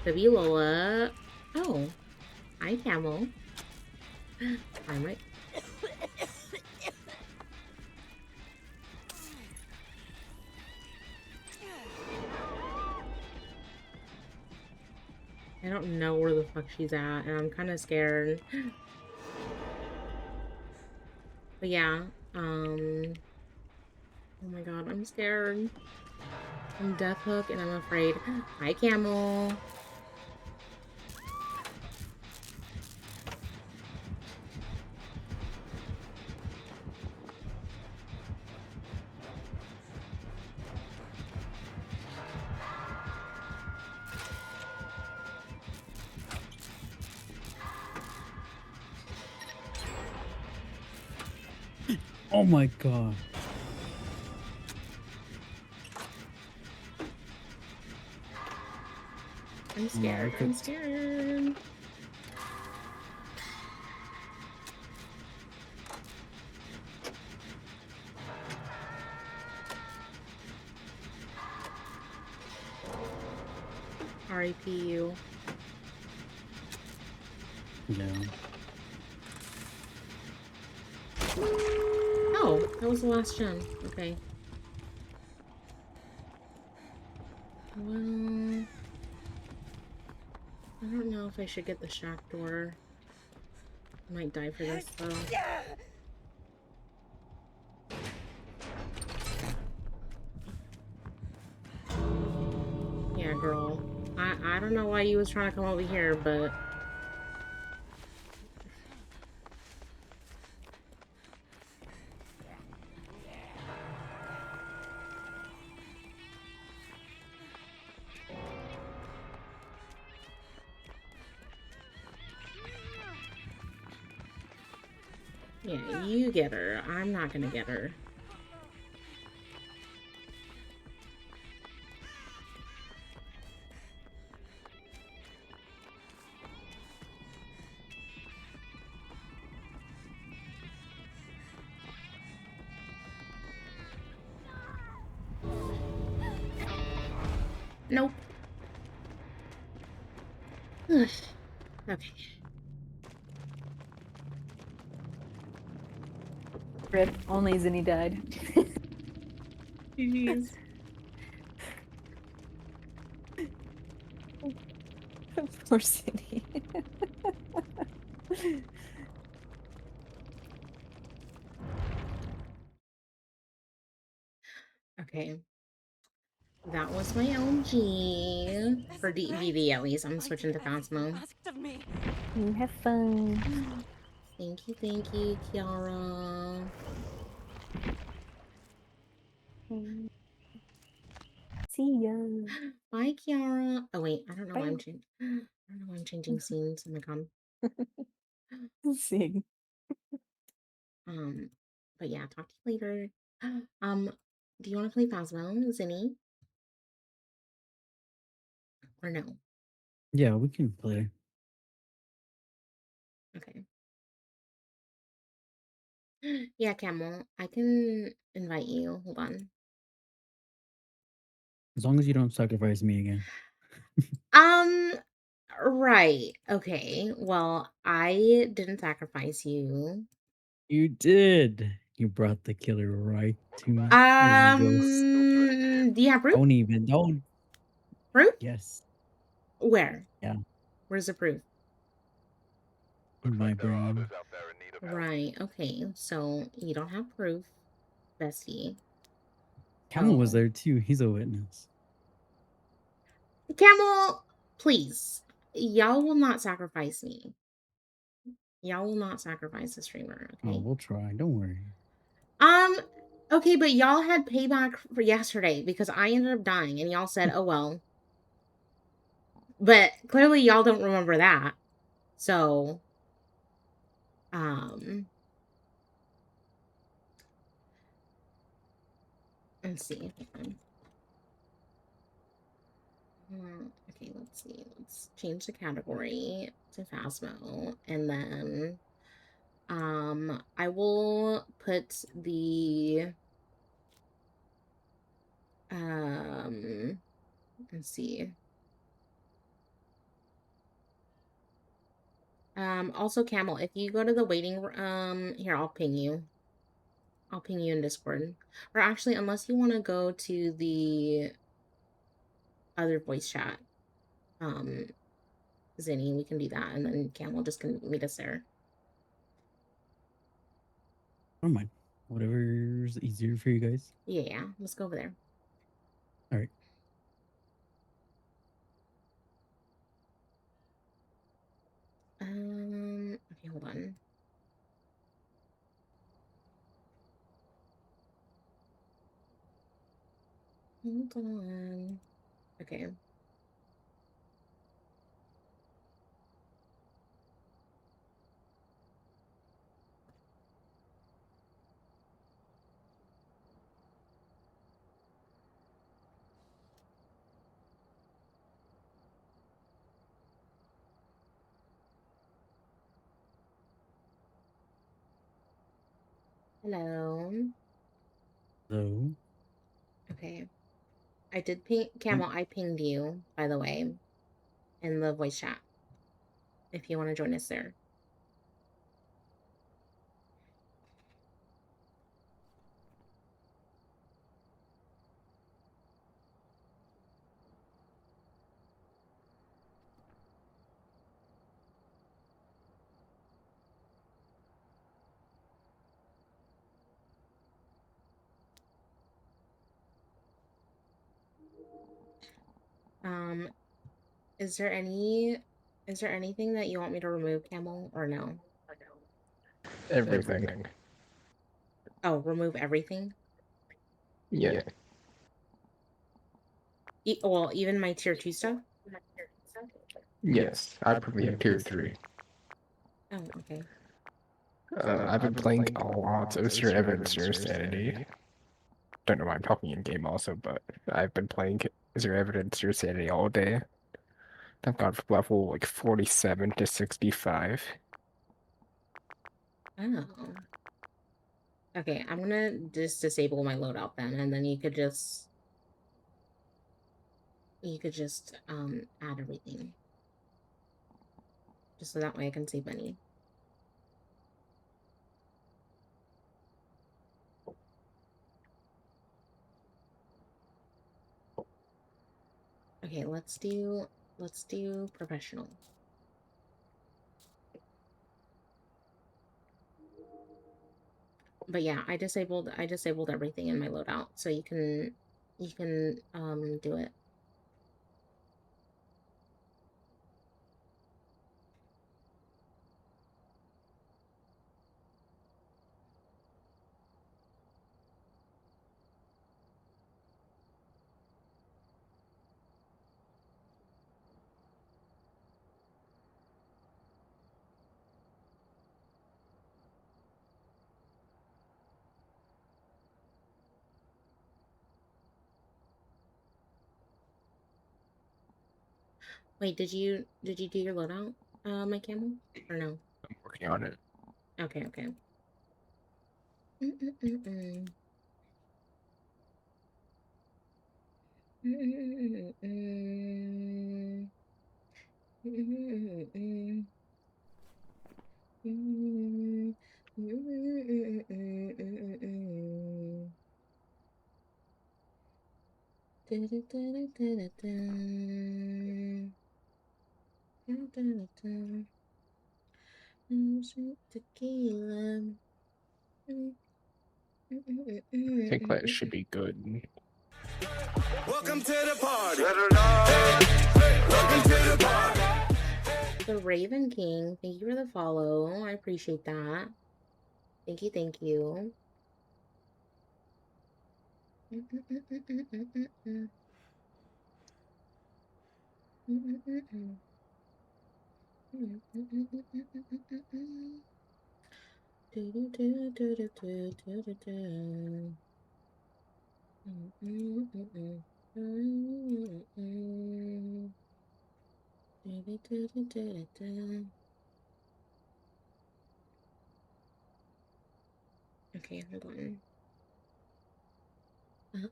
W Lola. Oh. Hi, Camel. I might. I don't know where the fuck she's at, and I'm kind of scared. But yeah, oh my god, I'm scared. I'm Death Hook, and I'm afraid. Hi, Camel. Oh my god. I'm scared. I'm scared. R.I.P. you. Yeah. Oh, that was the last gen. Okay. Well, I don't know if I should get the shack door. I might die for this though. Yeah, girl. I don't know why you was trying to come over here, but yeah, you get her. I'm not gonna get her. Nope. Okay. Rip, only Zinni died. Jeez. Poor Zinni. Okay. That was my OG. For DBD at least. I'm switching to Phasmo. Have fun. Thank you, Kiara. See ya. Bye, Kiara. Oh wait, I don't know why I'm changing. I don't know why I'm changing scenes. Oh my god. Sing. But yeah, talk to you later. Do you want to play Phasmo, Zinni? Or no? Yeah, we can play. Yeah, Camel, I can invite you. Hold on. As long as you don't sacrifice me again. Right. Okay. Well, I didn't sacrifice you. You did. You brought the killer right to me. It was a ghost. Do you have proof? Don't even. Don't. Proof? Yes. Where? Yeah. Where's the proof? In my brain. Right. Okay. So you don't have proof, bestie. Camel was Oh. there too. He's a witness. Camel, please. Y'all will not sacrifice me. Y'all will not sacrifice the streamer, Oh, okay? we'll try. Don't worry. Okay, but y'all had payback for yesterday because I ended up dying and y'all said, oh well. But clearly y'all don't remember that. So, let's see. Okay, let's see. Let's change the category to Phasmo, and then I will put the let's see. Also Camel, if you go to the waiting here, I'll ping you. I'll ping you in Discord. Or actually, unless you want to go to the other voice chat, Zinni, we can do that, and then Camel just can meet us there. I don't mind. Whatever's easier for you guys. Yeah, let's go over there. All right. Okay, hold on. Hold on. Okay. Hello. Hello. Okay. I did ping Camel, I pinged you, by the way, in the voice chat. If you want to join us there. Is there anything that you want me to remove, Camel, or no? Everything. Oh, remove everything? Yeah. Well, even my tier 2 stuff? Yes, I probably have tier 3. Oh, okay. I've been playing a lot of Zero Evidence Zero Sanity. Don't know why I'm talking in game also, but I've been playing Zero Evidence Zero Sanity all day. I've gone from level like 47 to 65. Oh. Okay, I'm gonna just disable my loadout then, and then you could just add everything. Just so that way I can save money. Okay, let's do professional. But yeah, I disabled everything in my loadout, so you can do it. Wait, did you do your loadout, my Camel, or no? I'm working on it. Okay, okay. Tequila. I think that should be good. Welcome to the party. Welcome to the party. The Raven King, thank you for the follow. I appreciate that. Thank you, thank you. Okay, hold on.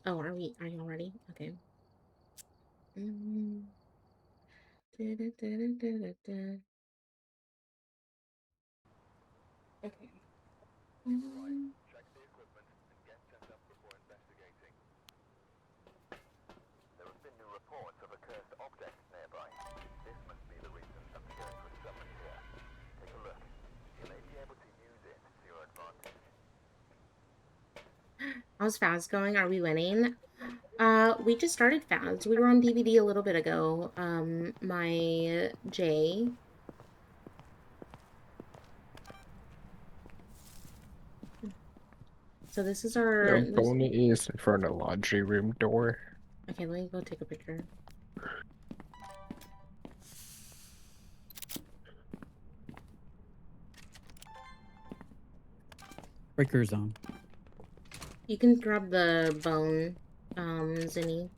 Oh, are you ready? Okay. Okay. How's Faz going? Are we winning? We just started Faz. We were on DVD a little bit ago. My Jay. So this is our... Bona is in front of the laundry room door. Okay, let me go take a picture. Breaker's on. You can grab the bone, Zinni.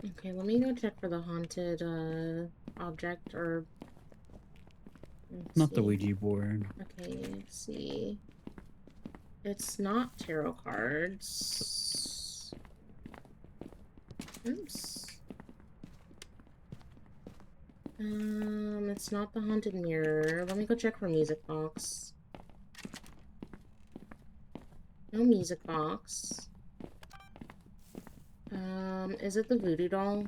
Okay, let me go check for the haunted, object, or... Not the Ouija board. Okay, let's see. It's not tarot cards. Oops. It's not the haunted mirror. Let me go check for music box. No music box. Is it the voodoo doll?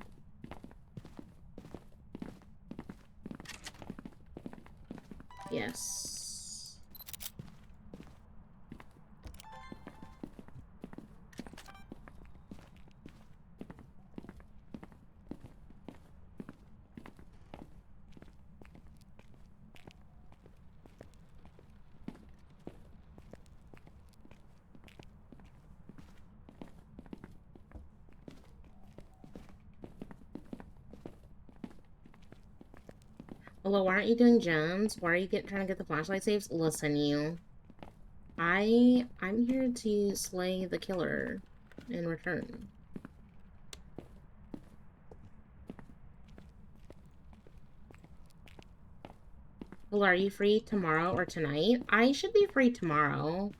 Yes. Although, why aren't you doing gems? Why are you trying to get the flashlight saves? Listen, you. I'm here to slay the killer in return. Well, are you free tomorrow or tonight? I should be free tomorrow.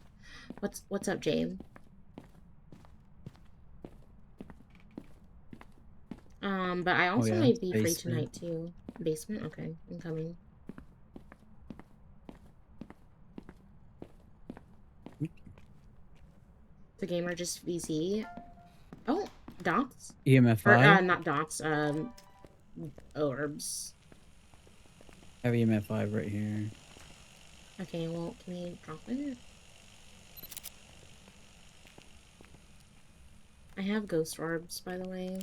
What's up, Jade? But I also might be free tonight too. Basement? Okay, I'm coming. The gamer just VC. Oh, dots? EMF5? Or, not dots, orbs. I have EMF5 right here. Okay, well, can you drop it? I have ghost orbs, by the way.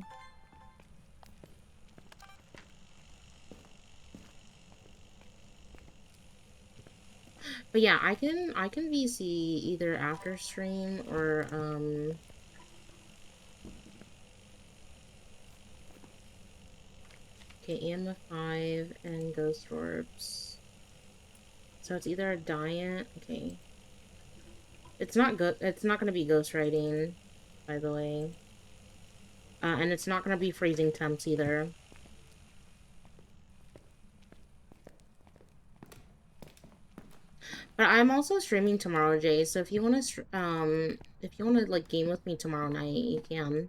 But yeah, I can VC either after stream or okay, EMF5 and ghost orbs. So it's either a diet. Okay. It's not gonna be ghost writing, by the way. And it's not gonna be freezing temps either. But I'm also streaming tomorrow, Jay. So if you want to like game with me tomorrow night, you can.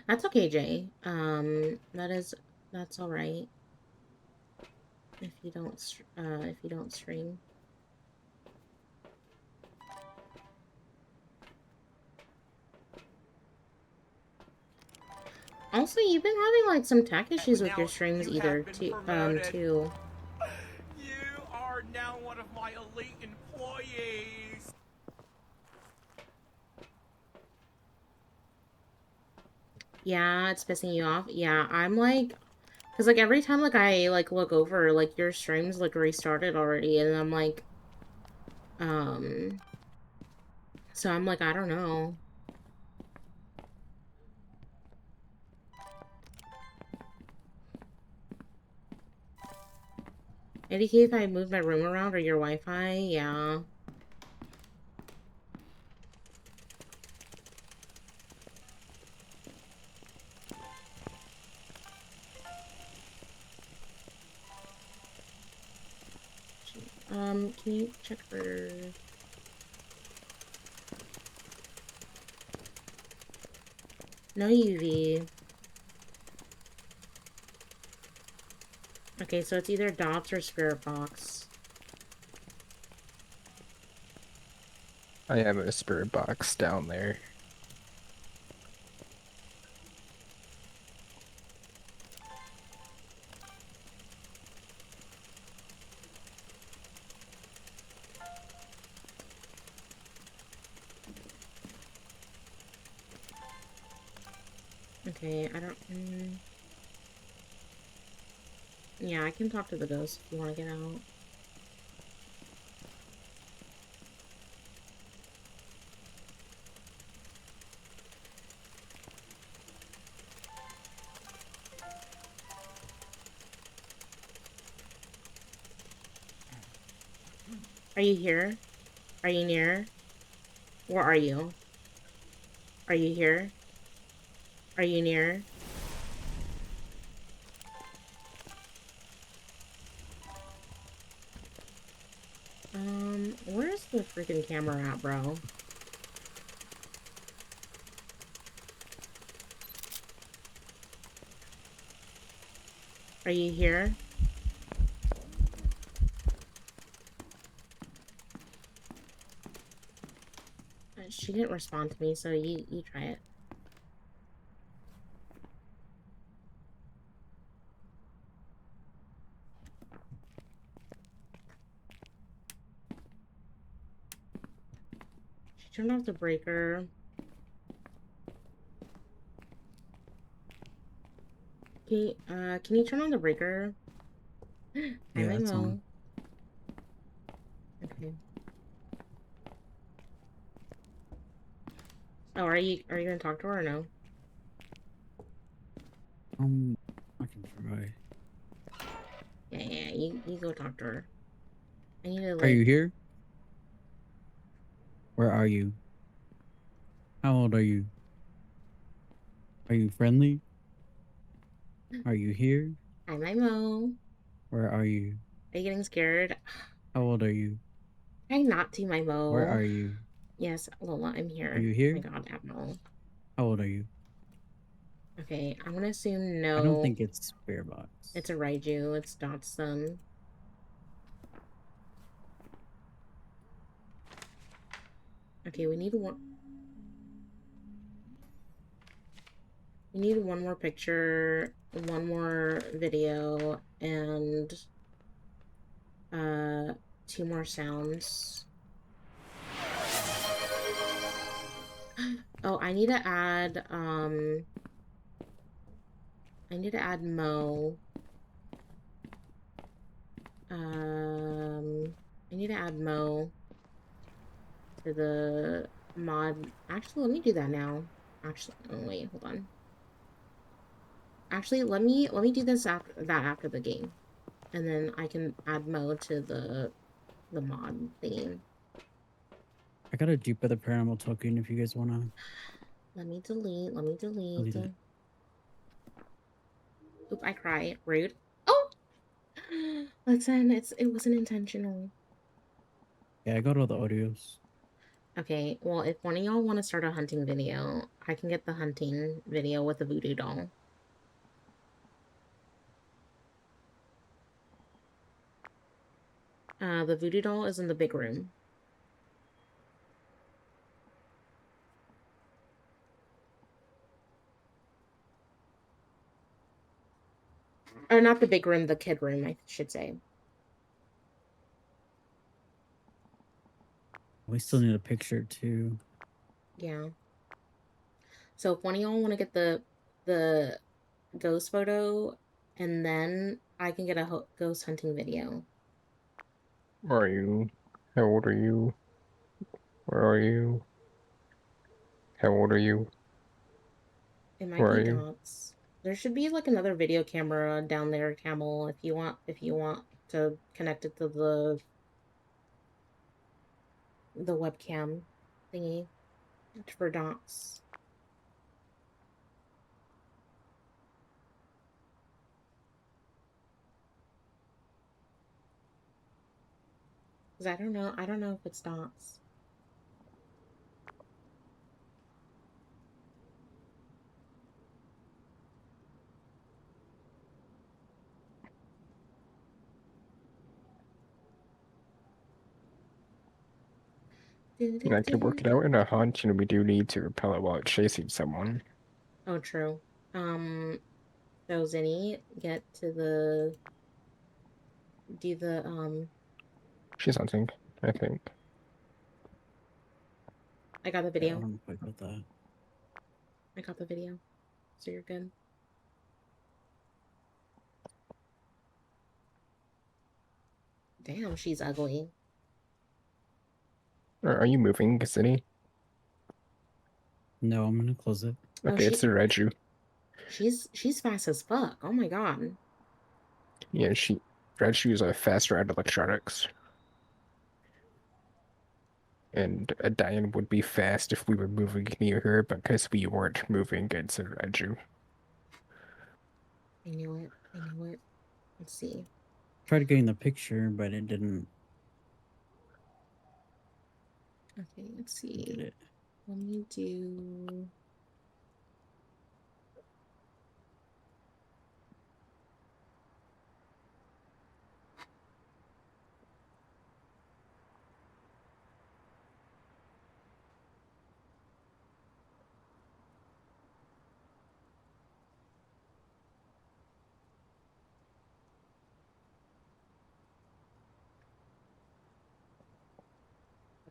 That's okay, Jay. That's all right. If you don't stream. Also, you've been having like some tech issues with your streams too. You are now one of my elite employees. Yeah, it's pissing you off. Yeah, I'm like, cause like every time like I like look over, like your streams like restarted already, and I'm like, so I'm like, I don't know. ADK, if I move my room around or your Wi-Fi, yeah. Can you check for... No UV. Okay, so it's either Dots or Spirit Box. I have a spirit box down there. Okay, I don't... Yeah, I can talk to the ghost if you want to get out. Are you here? Are you near? Where are you? Are you here? Are you near? Where's the freaking camera at, bro? Are you here? She didn't respond to me, so you try it. She turned off the breaker. Can you turn on the breaker? Yeah, it's on. Okay. Oh, are you gonna talk to her or no? I can try. Yeah, you go talk to her. I need to like... Are you here? Where are you? How old are you? Are you friendly? Are you here? Hi, my Mo. Where are you? Are you getting scared? How old are you? Try not to, my Mo. Where are you? Yes, Lola, I'm here. Are you here? Oh my god, Admiral. How old are you? Okay, I'm gonna assume no. I don't think it's Spirit Box. It's a Raiju. It's Dotson. Okay, we need one. We need one more picture, one more video, and 2 more sounds. Oh, I need to add Mo. I need to add Mo. to the mod. Actually, let me do that now. Actually, oh wait, hold on. Actually, let me do this after the game, and then I can add Mo to the mod theme. I got a dupe of the paranormal token if you guys wanna Let me delete. delete it. Oop, I cry. Rude. Oh! Listen, it wasn't intentional. Yeah, I got all the audios. Okay, well, if one of y'all want to start a hunting video, I can get the hunting video with the voodoo doll. The voodoo doll is in the big room. Or not the big room, the kid room, I should say. We still need a picture too. Yeah. So if one of y'all want to get the ghost photo, and then I can get a ghost hunting video. Where are you? How old are you? Where are you? How old are you? It might Where be are you? dots. There should be like another video camera down there, Camel, if you want to connect it to the webcam thingy for dots. Cause I don't know if it's dots. And I could work it out in a hunt, and we do need to repel it while chasing someone. Oh, true. So Zinni, get to do the She's hunting, I think. I got the Yeah, video. I don't know if I got that. I got the video. So you're good. Damn, she's ugly. Are you moving, City? No, I'm gonna close it. Okay, it's the Reju. She's fast as fuck. Oh my god. Yeah, Reju's a faster at electronics. And Diane would be fast if we were moving near her, but because we weren't moving, it's a Reju. I knew it. I knew it. Let's see. Tried getting the picture, but it didn't. Okay, let's see. Did it? Let me do.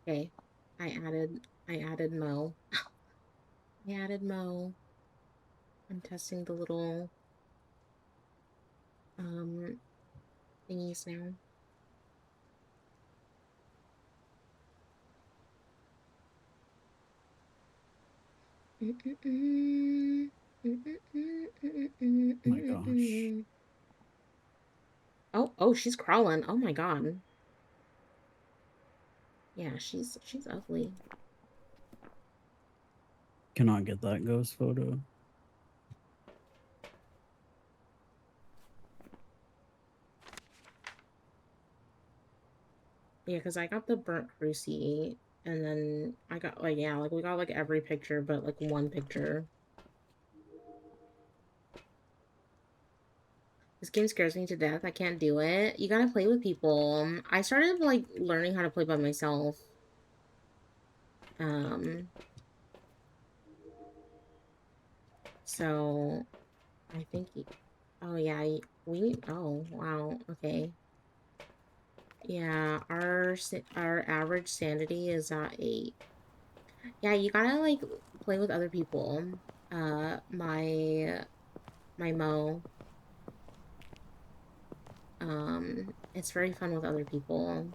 Okay, I added Mo. I added Mo. I'm testing the little thingies now. Oh my gosh. Oh, she's crawling. Oh my god. Yeah, she's ugly. Cannot get that ghost photo. Yeah, because I got the burnt cruci, and then I got like, yeah, like we got like every picture but like one picture. This game scares me to death. I can't do it. You gotta play with people. I started like learning how to play by myself. So I think oh yeah, oh wow, okay. Yeah, our average sanity is at 8. Yeah, you gotta like play with other people. My Mo. It's very fun with other people.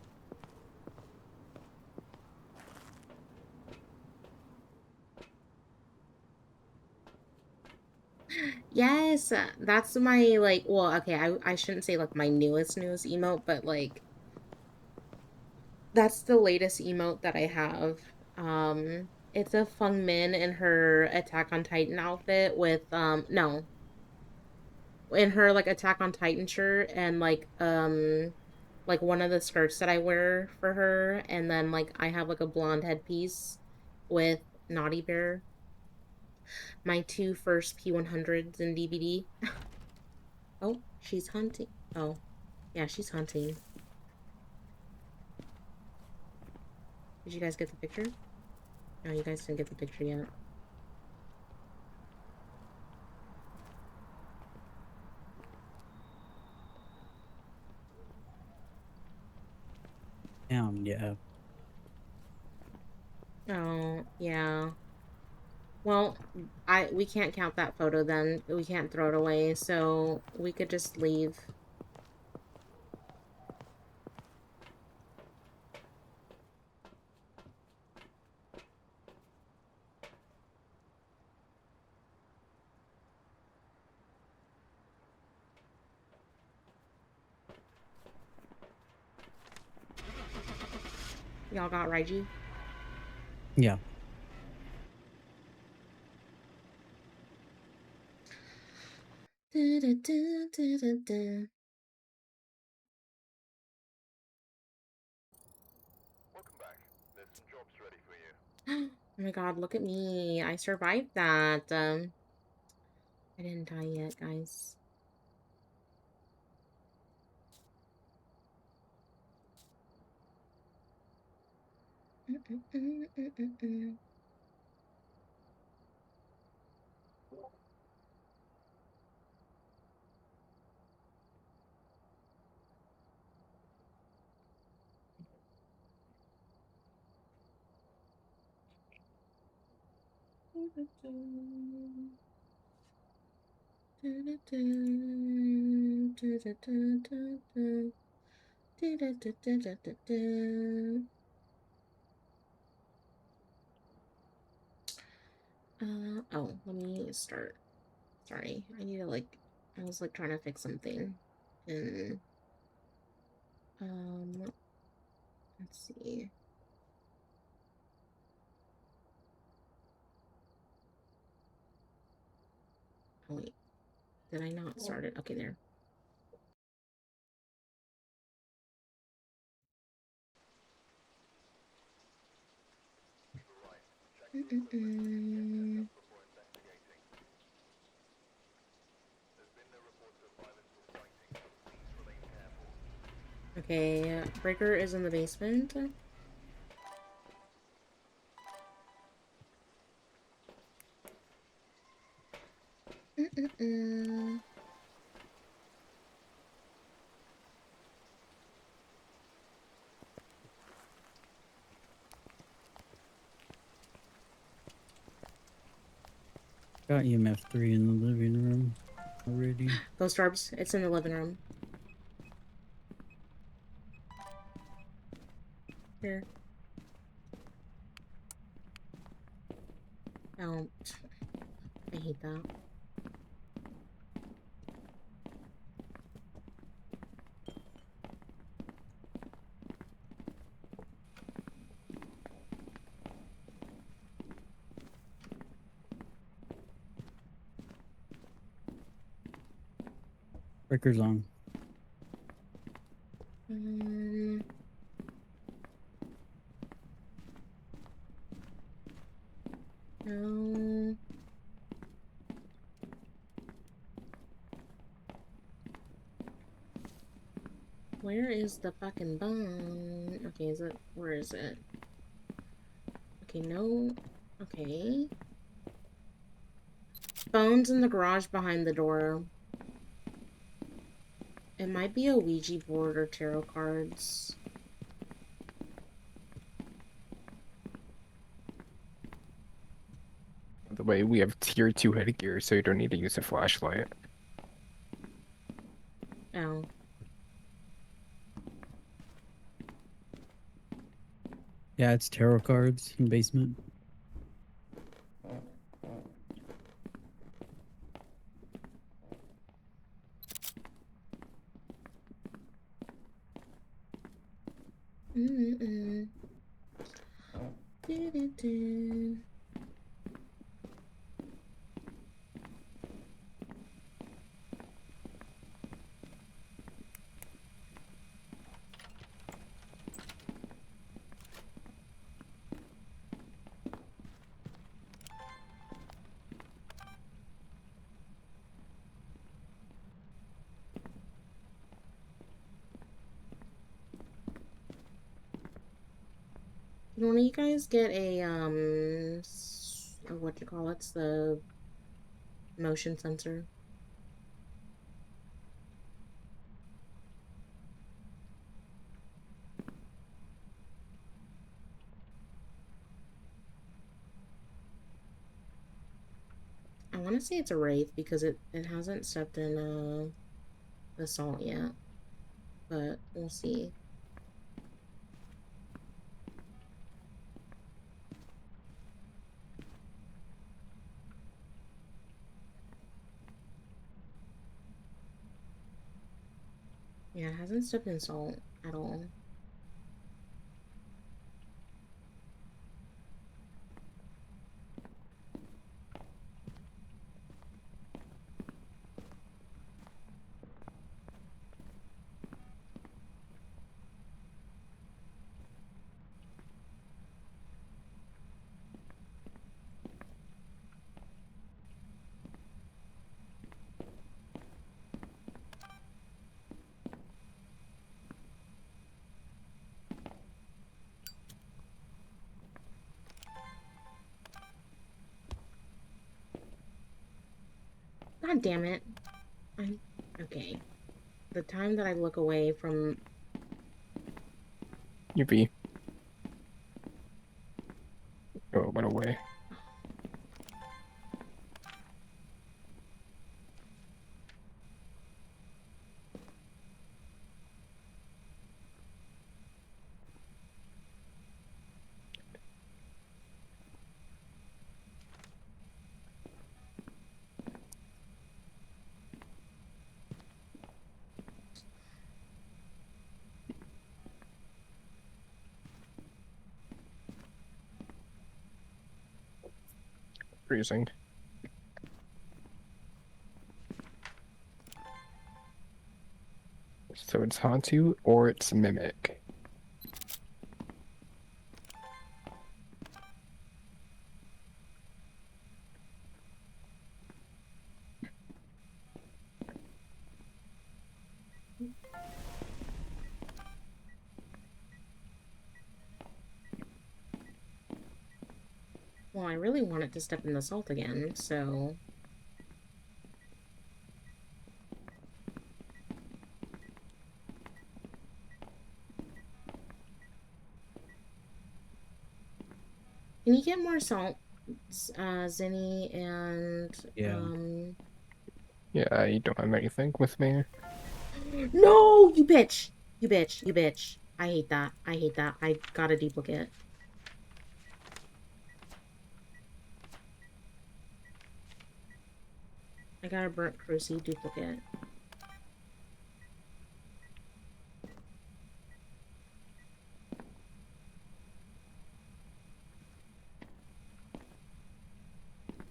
Yes, that's my like. Well, okay, I shouldn't say like my newest emote, but like that's the latest emote that I have. It's a Feng Min in her Attack on Titan outfit with no, in her like Attack on Titan shirt and like one of the skirts that I wear for her, and then like I have like a blonde headpiece with Naughty Bear. My two first P100s in DVD. Oh, she's hunting. Oh, yeah, she's hunting. Did you guys get the picture? No, you guys didn't get the picture yet. Yeah. Oh, yeah. Well, we can't count that photo then. We can't throw it away, so we could just leave. Y'all got Raiji? Yeah. Oh my god, look at me. I survived that. I didn't die yet, guys. Oh, let me start. Sorry, I need to like, I was like trying to fix something. And, let's see. Oh wait, did I not start it? Okay, there. Okay, Breaker is in the basement. Got EMF 3 in the living room already. Ghost orbs, it's in the living room. Here. Oh, I hate that. Breaker's on. No. Where is the fucking bone? Okay, is it? Where is it? Okay, no. Okay. Bone's in the garage behind the door. It might be a Ouija board or tarot cards. By the way, we have tier 2 headgear, so you don't need to use a flashlight. Oh. Yeah, it's tarot cards in basement. Mm-mm. Do-do-do. Can one of you guys get a what you call it's the motion sensor? I want to say it's a Wraith because it hasn't stepped in Assault yet, but we'll see. Yeah, it hasn't stepped in Assault at all. God damn it. Okay. The time that I look away from... Yippee. Oh, it went away. Freezing. So it's Hantu or it's Mimic. Well, I really want it to step in the Assault again, so... Can you get more Assault, Zinni, and... Yeah. Yeah, you don't have anything with me. No! You bitch! You bitch. You bitch. I hate that. I hate that. I got a duplicate. I got a Burnt Cruci duplicate.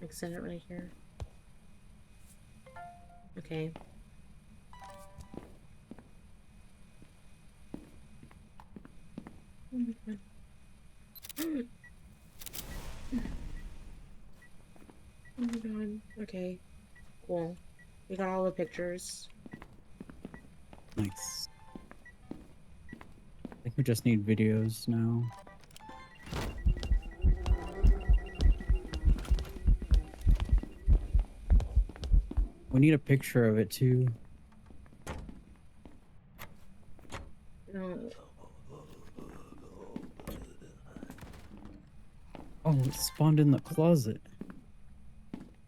Like, set it right here. Okay. Oh my god. Oh my god. Okay. Cool. We got all the pictures. Nice. I think we just need videos now. We need a picture of it too. No. Oh, it spawned in the closet.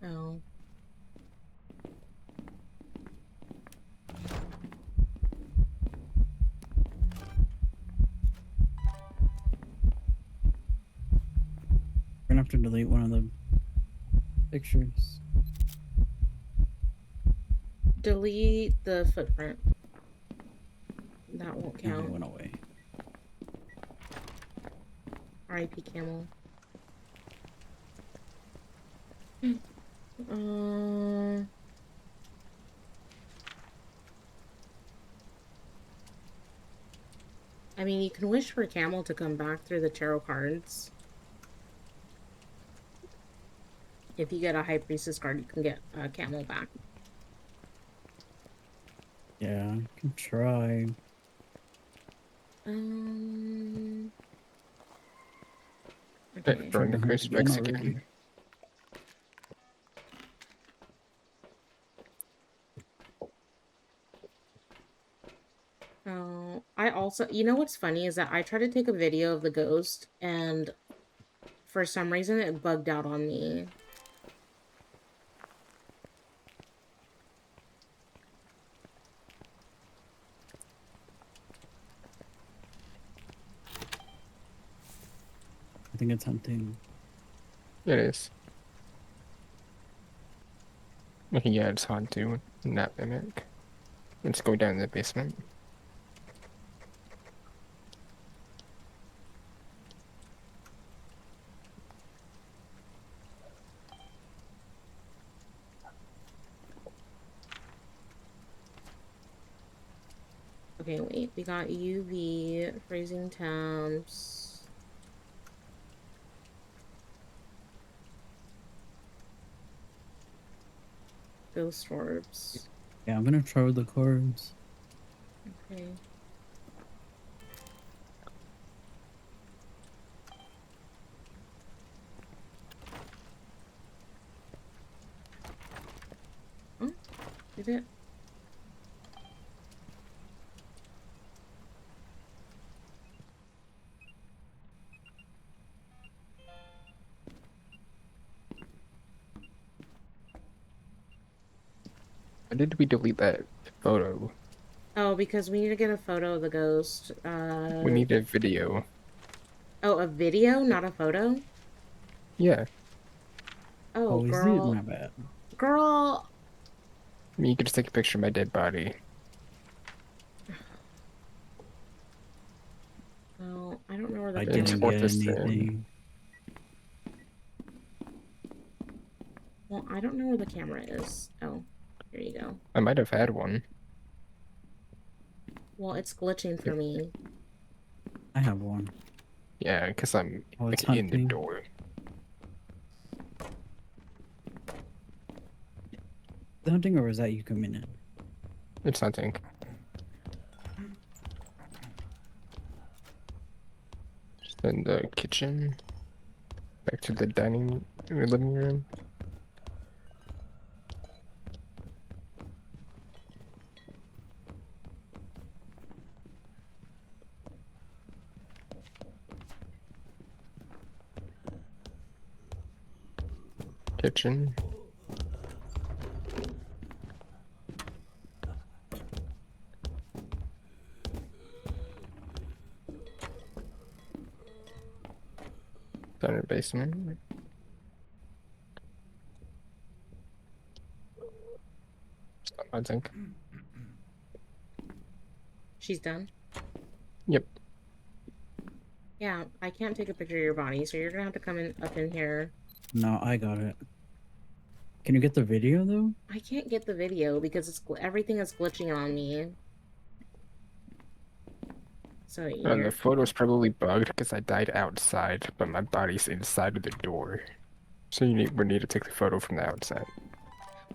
Oh. We're gonna have to delete one of the pictures. Delete the footprint. That won't No, count. it went away. R.I.P. Camel. I mean, you can wish for Camel to come back through the tarot cards. If you get a High Priestess card, you can get Camel back. Yeah, I can try. Okay. Burn the Chris Mexican. Oh, I also, you know what's funny is that I tried to take a video of the ghost and for some reason it bugged out on me. I think it's hunting. It is. Okay, yeah, it's Hantu, not Mimic. Let's go down to the basement. Okay, wait, we got UV, freezing temps. Ghost orbs. Yeah, I'm gonna try with the cards. Okay. Oh, did it? Why did we delete that photo? Oh, because we need to get a photo of the ghost. We need a video. Oh, a video, not a photo? Yeah. Oh, is it? girl. My bad. Girl. I mean, you could just take a picture of my dead body. Oh, I don't know where the I photo didn't Export get this anything. Well, I don't know where the camera is. Oh, here you go. I might have had one. Well, it's glitching for me. I have one. Yeah, because I'm Oh, it's like, in the hunting. door. The hunting, or is that you coming in? It's hunting. Just in the kitchen. Back to the dining or living room. Kitchen. Center basement. I think. She's done? Yep. Yeah, I can't take a picture of your body, so you're gonna have to come in up in here. No, I got it. Can you get the video though? I can't get the video because it's everything is glitching on me. So And you're... the photo's probably bugged because I died outside, but my body's inside of the door. So we need to take the photo from the outside.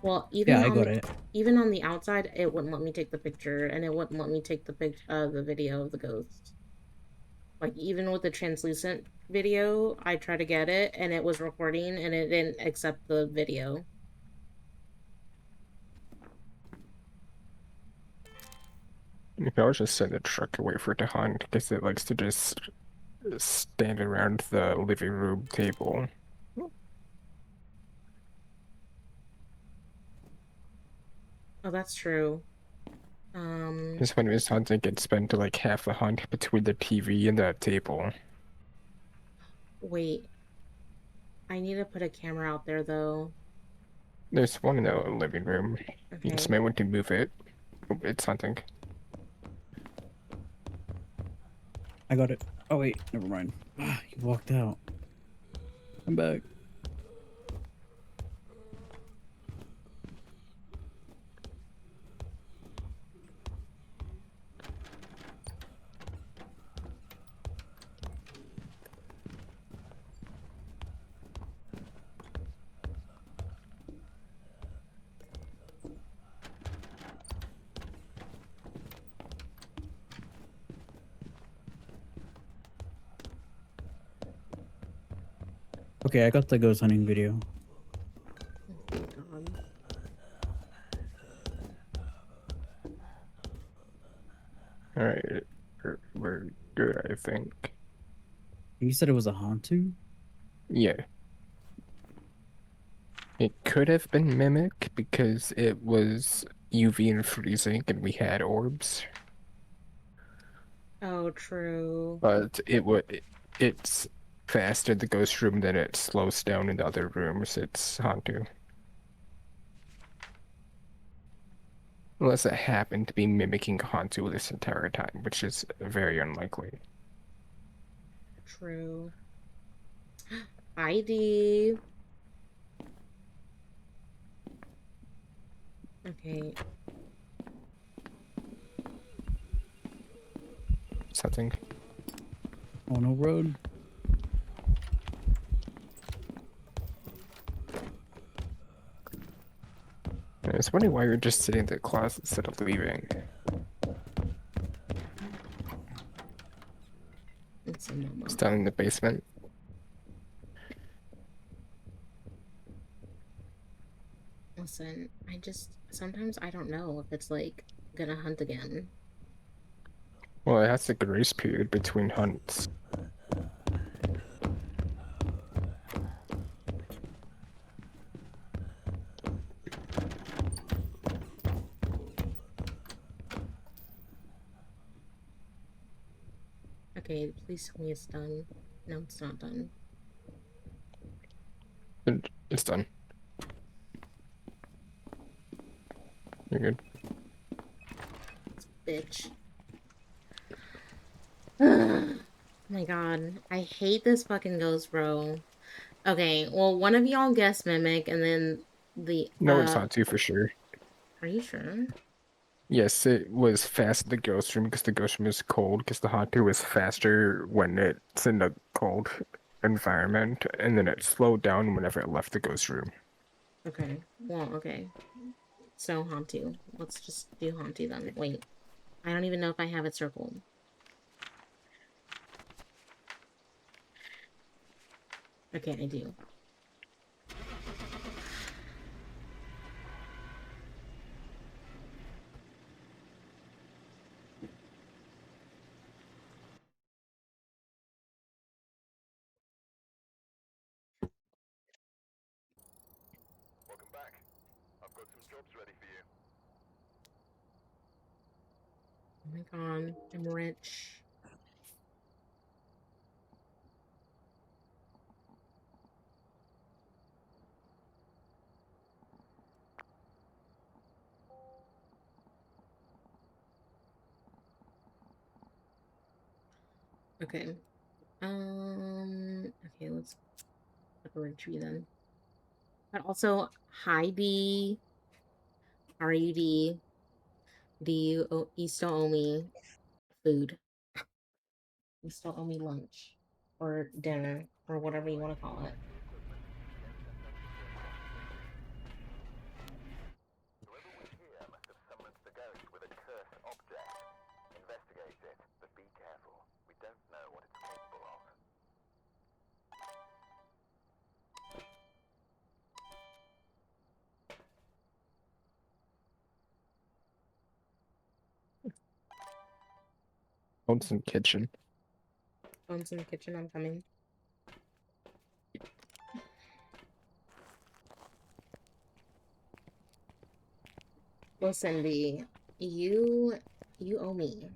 Well, even Yeah, I on got the, it. even on the outside, it wouldn't let me take the picture, and it wouldn't let me take the the video of the ghost. Like even with the translucent video, I tried to get it, and it was recording, and it didn't accept the video. You can always just send the truck away for it to hunt because it likes to just stand around the living room table. Oh, that's true. Because when it was hunting, it spent like half the hunt between the TV and the table. Wait. I need to put a camera out there, though. There's one in the living room. You just Okay. might want to move it. Oh, it's hunting. I got it. Oh wait, never mind. Ah, you walked out. I'm back. Okay, I got the ghost hunting video. Alright, we're good, I think. You said it was a Hantu? Yeah. It could have been Mimic because it was UV and freezing and we had orbs. Oh, true. But it's faster in the ghost room than it slows down in the other rooms. It's Hantu. Unless it happened to be mimicking Hantu this entire time, which is very unlikely. True. ID. Okay. Something. On a road. I was wondering why you're just sitting in the closet instead of leaving. It's a mama. It's down in the basement. Listen, sometimes I don't know if it's like gonna hunt again. Well, it has a grace period between hunts. Okay, please tell me it's done. No, it's not done. It's done. You're good. Bitch. Oh my god. I hate this fucking ghost, bro. Okay, well, one of y'all guessed Mimic, and then the... No, it's Hantu for sure. Are you sure? Yes, it was fast in the ghost room because the ghost room is cold, because the Hantu is faster when it's in the cold environment, and then it slowed down whenever it left the ghost room. Okay. Well, okay. So, Hantu. Let's just do Hantu then. Wait. I don't even know if I have it circled. Okay, I do. Welcome back. I've got some jobs ready for you. Oh my god, I'm rich. Okay. Okay, let's separate tree then. But also, hi D. RUD. You still owe me food. You still owe me lunch. Or dinner. Or whatever you want to call it. Whoever was here must have summoned the ghost with a cursed object. Investigate it, but be careful. We don't know what it's capable of. Phone's in the kitchen. Phone's in the kitchen, I'm coming. Listen, V, you owe me.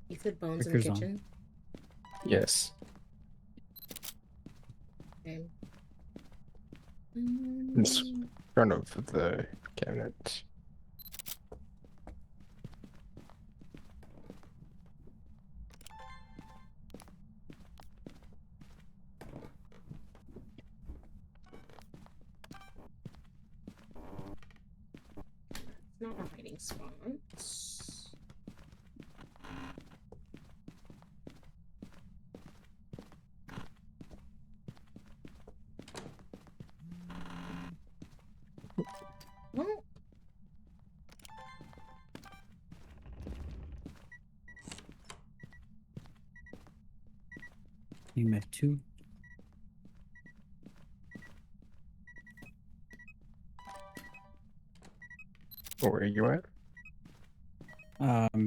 You said Bones in the Breaker's on. kitchen? Yes. Okay. In front of the cabinet. hiding spots. Well, You have 2. Where are you at?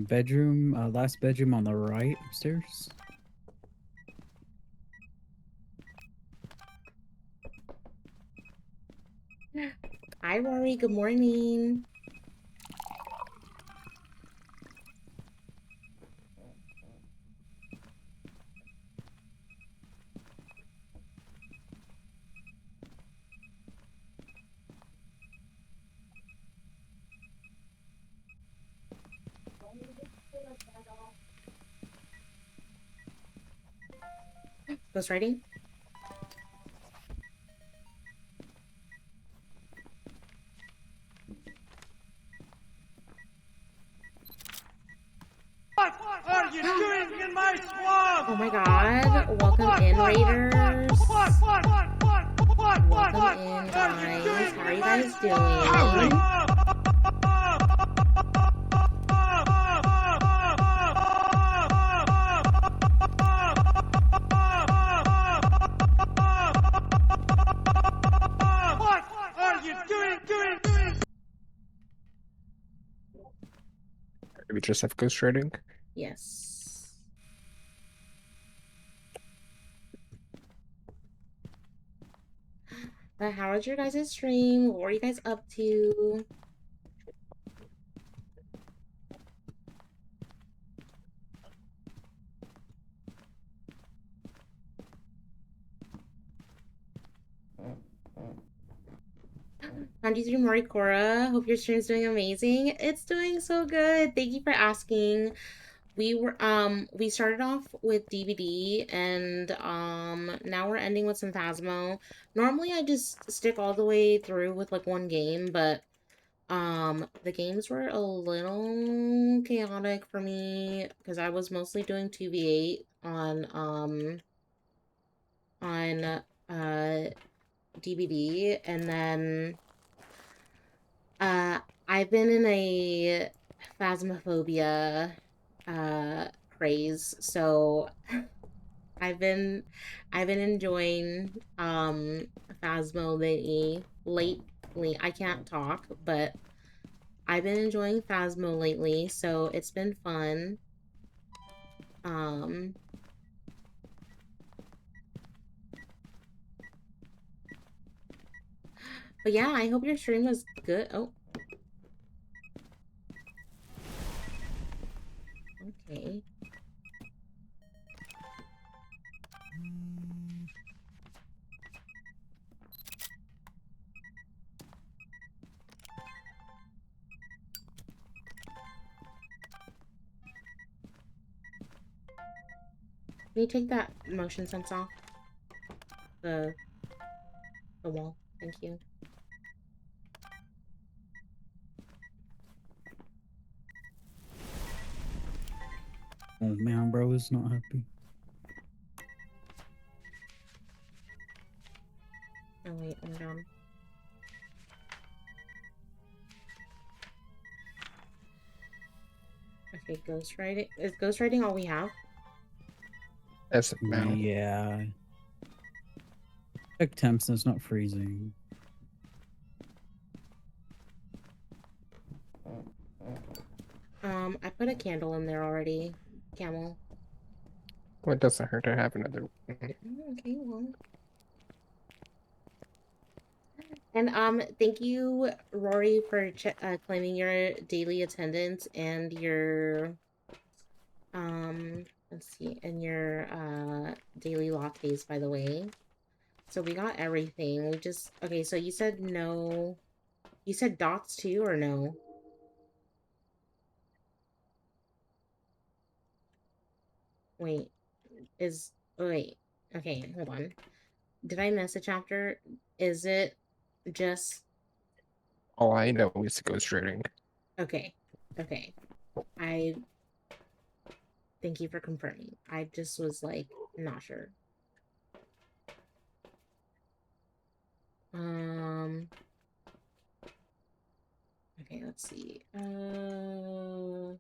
Bedroom, last bedroom on the right upstairs. hi Rory, good morning. Ghost writing? What are you doing in my swamp? Oh my god, welcome in, Raiders. Welcome in, guys. How are you guys doing? What are you doing? We just have ghost writing. Yes. But how was your guys' stream? What were you guys up to? Hanji Mori Cora, hope your stream's doing amazing. It's doing so good. Thank you for asking. We started off with DVD and now we're ending with some Phasmo. Normally I just stick all the way through with like one game, but the games were a little chaotic for me because I was mostly doing 2v8 on DVD, and then I've been in a Phasmophobia craze, so I've been enjoying Phasmo lately. I can't talk, but I've been enjoying Phasmo lately, so it's been fun. But yeah, I hope your stream was good. Oh. Okay. Can you take that motion sense off? The wall. Thank you. Oh man, bro is not happy. Oh wait, I'm down. Okay, ghostwriting. Is ghostwriting all we have? As of now. Yeah. Check temps, so it's not freezing. I put a candle in there already. Camel. Well, it doesn't hurt to have another. Okay, well. And thank you, Rory, for claiming your daily attendance and your let's see, and your daily lattes, by the way. So we got everything. We just okay. So you said no. You said dots too, or no? Wait, wait. Okay, hold on. Did I miss a chapter? Is it just All I know is ghost writing. Okay. Okay. I thank you for confirming. I just was like not sure. Okay, let's see. Okay,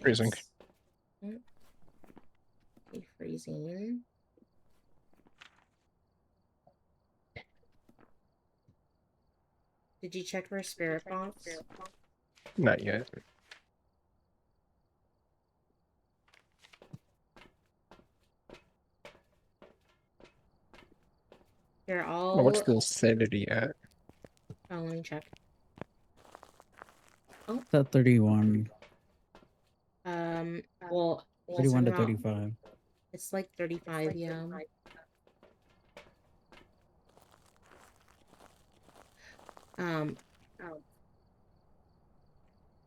Freezing. Okay, freezing. Did you check for a spirit box? Not yet. They're Oh, what's all. the sanity at? Oh, let me check. It's at 31. Well, 31 to around- 35. It's like 35, yeah.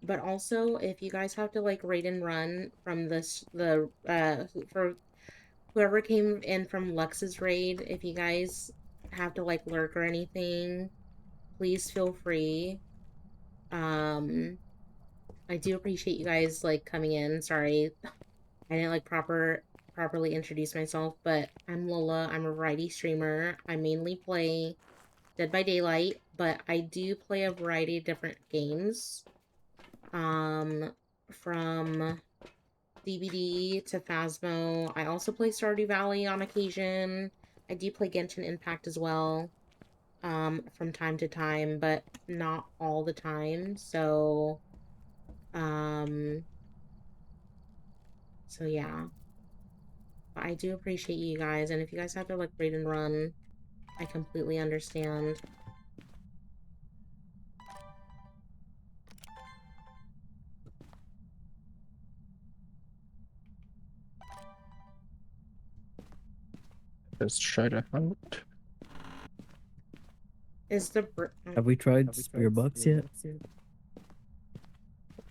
But also, if you guys have to like raid and run from for whoever came in from Lux's raid, if you guys have to like lurk or anything, please feel free. I do appreciate you guys like coming in. Sorry, I didn't like properly introduce myself, but I'm Lola. I'm a variety streamer. I mainly play Dead by Daylight, but I do play a variety of different games. From DBD to Phasmo. I also play Stardew Valley on occasion. I do play Genshin Impact as well, from time to time, but not all the time. So yeah. But I do appreciate you guys, and if you guys have to like raid and run, I completely understand. Let's try to hunt. Is the Have we tried Spirit Box yet?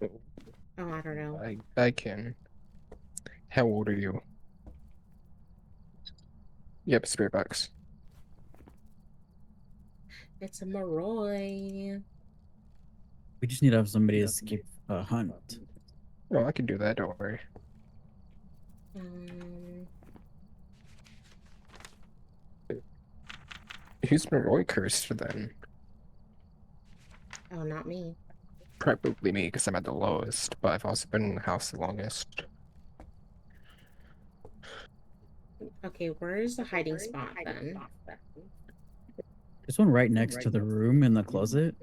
Oh, I don't know. I can. How old are you? Yep, Spirit Box. It's a Moroi. We just need to have somebody to skip a hunt. No, I can do that, don't worry. Who's Moroi cursed then? Oh, not me. Probably me, because I'm at the lowest, but I've also been in the house the longest. Okay, where's the hiding spot then? There's one right next to the room in the closet.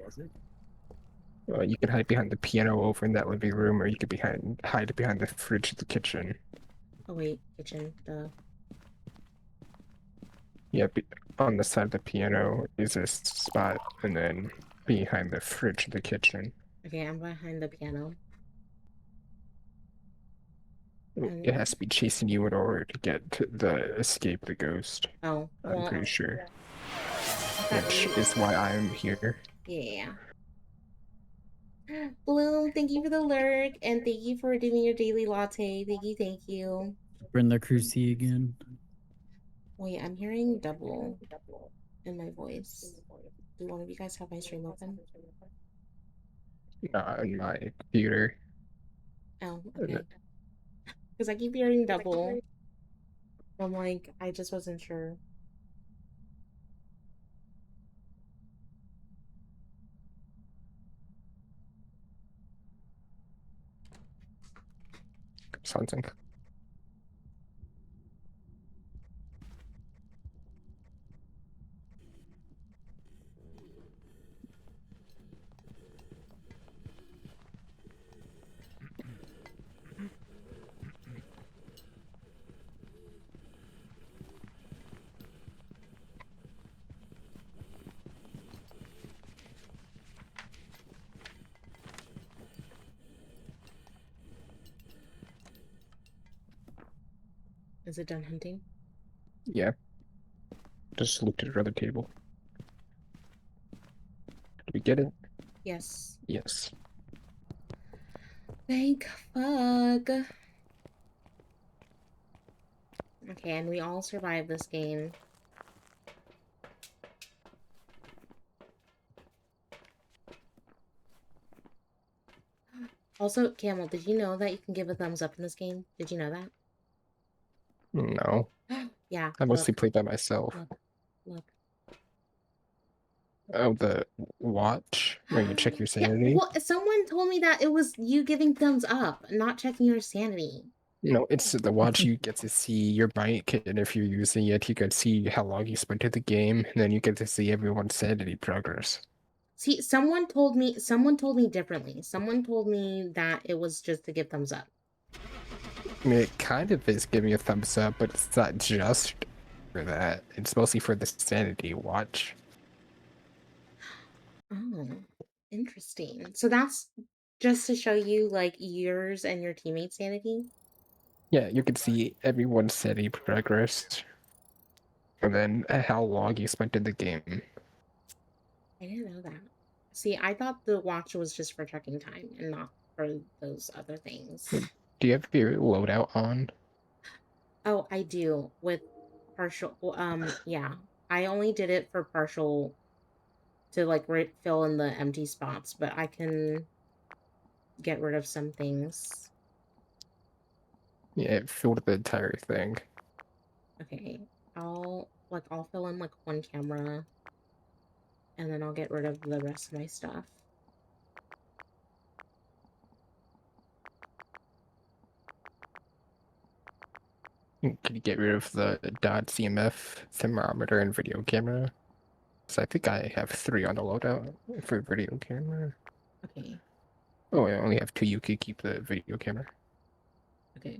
You can hide behind the piano over in that living room, or you could hide behind the fridge in the kitchen. Oh wait, kitchen, duh. Yeah, on the side of the piano is a spot, and then behind the fridge in the kitchen. Okay, I'm behind the piano. It has to be chasing you in order to get to escape the ghost. Oh, I'm well, pretty sure. Which is why I'm here. yeah. Bloom, thank you for the lurk, and thank you for doing your daily latte. Thank you. Brenda Cruci again. Wait, I'm hearing double in my voice. Do one of you guys have my stream open? Not on my computer. Oh, okay. Because I keep hearing double. I'm like, I just wasn't sure. Something. Is it done hunting? Yeah. Just looked at your other table. Did we get it? Yes. Yes. Thank fuck. Okay, and we all survived this game. Also, Camel, did you know that you can give a thumbs up in this game? Did you know that? No. Yeah, I mostly look, play by myself. look. Oh, the watch where you check your Yeah, sanity? well, someone told me that it was you giving thumbs up, not checking your sanity. No, it's the watch. You get to see your mic, and if you're using it, you can see how long you spent in the game, and then you get to see everyone's sanity progress. See, someone told me differently. Someone told me that it was just to give thumbs up. I mean, it kind of is giving a thumbs up, but it's not just for that. It's mostly for the sanity watch. Oh, interesting. So that's just to show you like yours and your teammates' sanity? Yeah, you can see everyone's sanity progress, and then how long you spent in the game. I didn't know that. See, I thought the watch was just for checking time and not for those other things. Do you have your loadout on? Oh, I do with partial. Yeah, I only did it for partial to like fill in the empty spots, but I can get rid of some things. Yeah, it filled the entire thing. Okay, I'll fill in like one camera, and then I'll get rid of the rest of my stuff. Can you get rid of the dot CMF thermometer and video camera? So I think I have 3 on the loadout for video camera. Okay. Oh, I only have 2. You could keep the video camera. Okay,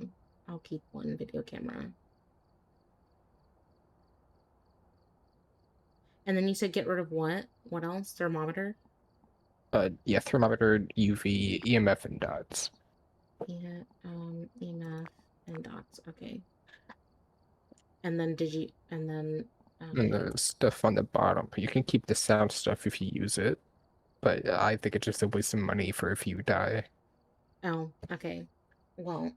I'll keep one video camera. And then you said get rid of what? What else? Thermometer? Yeah, thermometer, UV, EMF, and dots. Yeah, EMF and dots. Okay. And then And the stuff on the bottom. You can keep the sound stuff if you use it, but I think it's just a waste of money for if you die. Oh, okay. Well.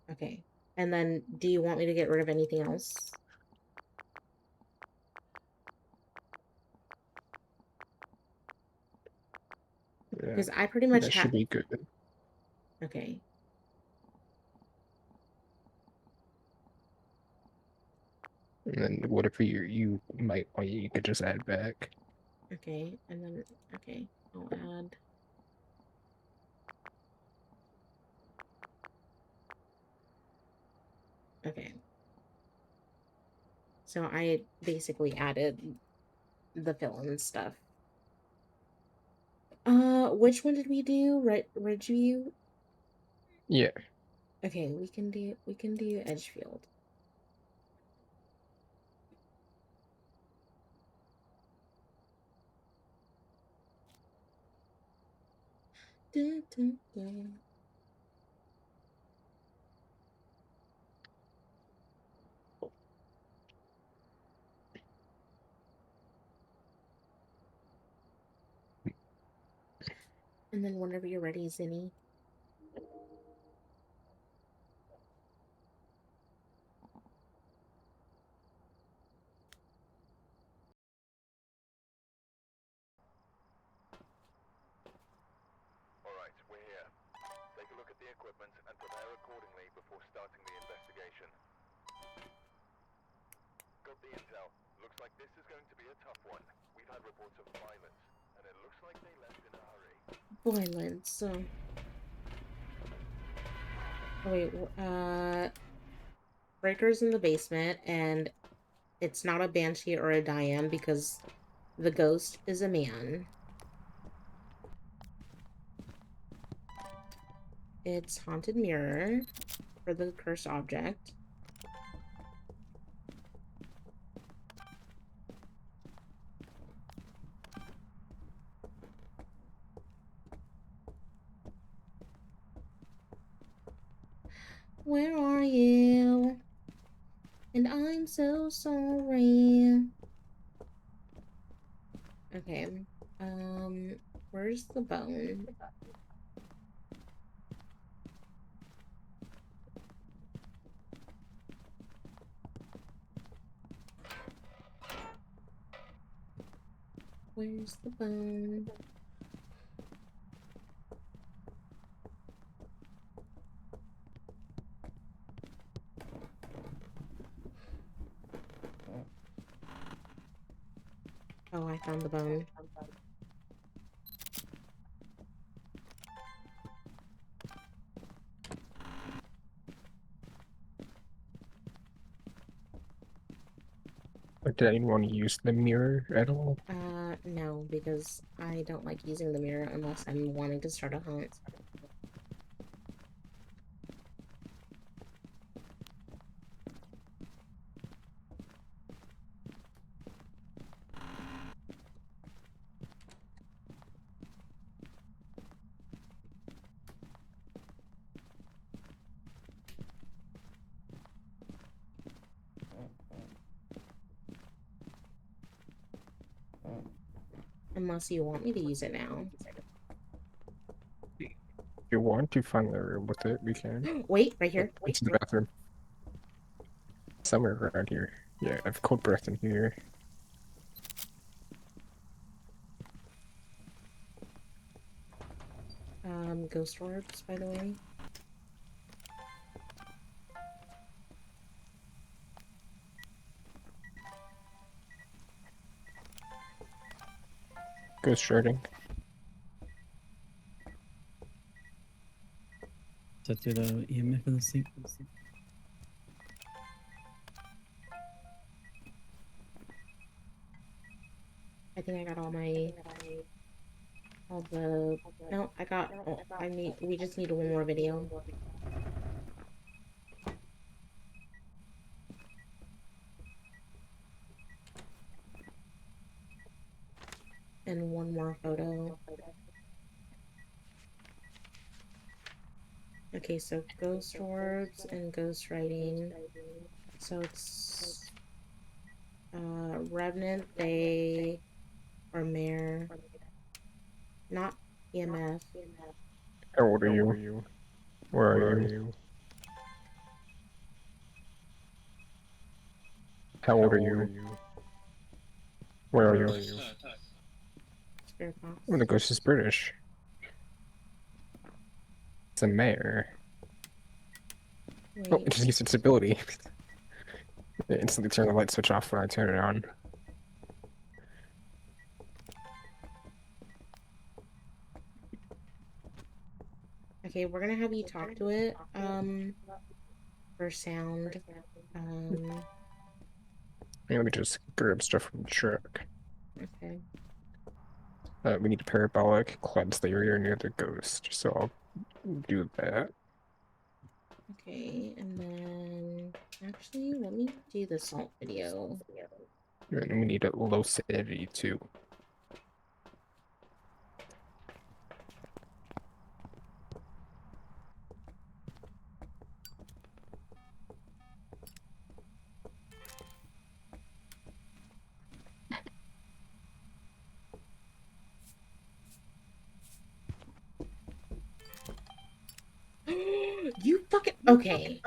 Okay. And then do you want me to get rid of anything else? Because I pretty much that should be good. Okay. And then whatever you might want, you could just add back. Okay, and then okay, I'll add. Okay. So I basically added the fill-in stuff. Which one did we do? Ridgeview? Yeah. Okay, we can do Edgefield. Dun, dun, dun. And then whenever you're ready, Zinni. Alright, we're here. Take a look at the equipment and prepare accordingly before starting the investigation. Got the intel. Looks like this is going to be a tough one. We've had reports of violence, and it looks like they left in a hurry. Violence. Oh wait, Breaker's in the basement, and it's not a Banshee or a Diane because the ghost is a man. It's Haunted Mirror for the cursed object. Where are you? And I'm so sorry. Okay. Where's the bone? Where's the bone? Oh, I found the bone. Did anyone use the mirror at all? No, because I don't like using the mirror unless I'm wanting to start a hunt. Unless you want me to use it now. If you want to find the room with it, we can. Wait, right here. It's in the bathroom. Somewhere around here. Yeah, I have cold breath in here. Ghost orbs, by the way. Ghost sharding. Does that do the EMF in the sink? I think I got all my... all the... No, I got... Oh, we just need one more video. And one more photo. Okay, so ghost orbs and ghost writing. So it's Revenant, they or Mare. Not EMF. How old are you? Where are you? How old are you? Where are you? Spirit box. Well, the ghost is British. It's a mayor. Oh, it just used its ability. It instantly turned the light switch off when I turn it on. Okay, we're gonna have you talk to it, for sound. Yeah, let me just grab stuff from the truck. Okay. We need a parabolic cleanse the area near the ghost, so I'll do that. Okay, and then actually, let me do the salt video. And we need a low sanity too. You fucking okay.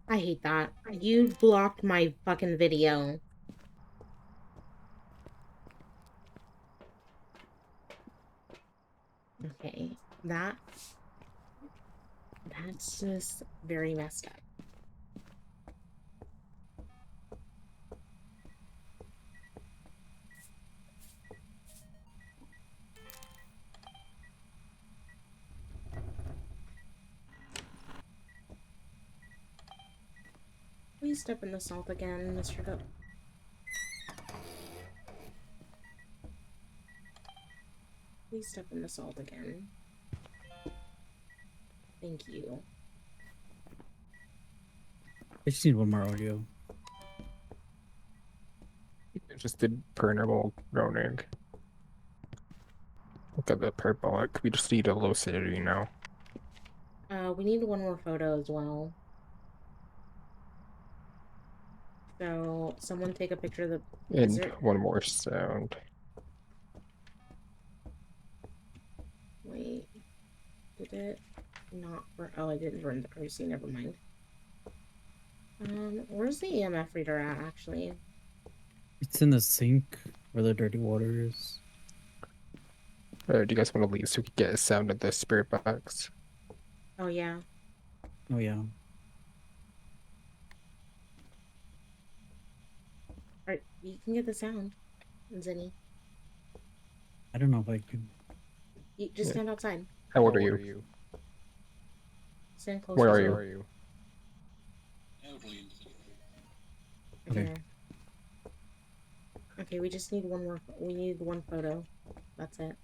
I hate that. You blocked my fucking video. Okay, that's just very messed up. Please step in the salt again, Mr. Go. Please step in the salt again. Thank you. I just need one more audio. I just did paranormal droning. Look at the parabolic. We just need a low sanity now. We need one more photo as well. So, someone take a picture of the... And one more sound. Wait. Did it not burn? Oh, I didn't burn the privacy, never mind. Where's the EMF reader at, actually? It's in the sink where the dirty water is. Do you guys want to leave so we can get a sound of the spirit box? Oh yeah. Oh yeah. Alright, you can get the sound, Zenny. I don't know if I could. You just stand outside. How old are you? Stand close. Where are to you? Okay. Okay, we just need one more. We need one photo. That's it.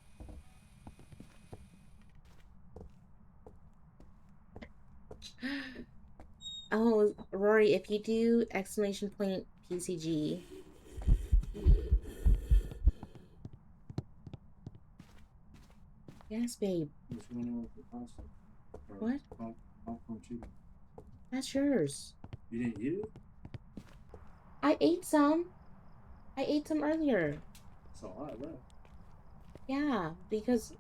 Oh, Rory, if you do exclamation point PCG. Yes, babe. What? That's yours. You didn't eat it? I ate some. I ate some earlier. It's a lot left. Yeah, because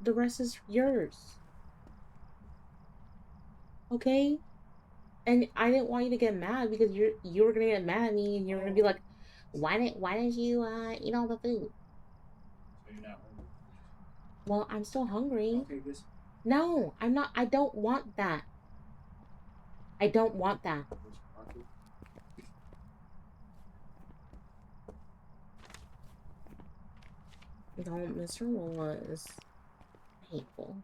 the rest is yours. Okay? And I didn't want you to get mad because you were gonna get mad at me and you were gonna be like, why did you eat all the food? So you're not hungry. Well, I'm still hungry. Okay, good. No, I'm not. I don't want that. I don't want that. No, Mr. Lola is hateful.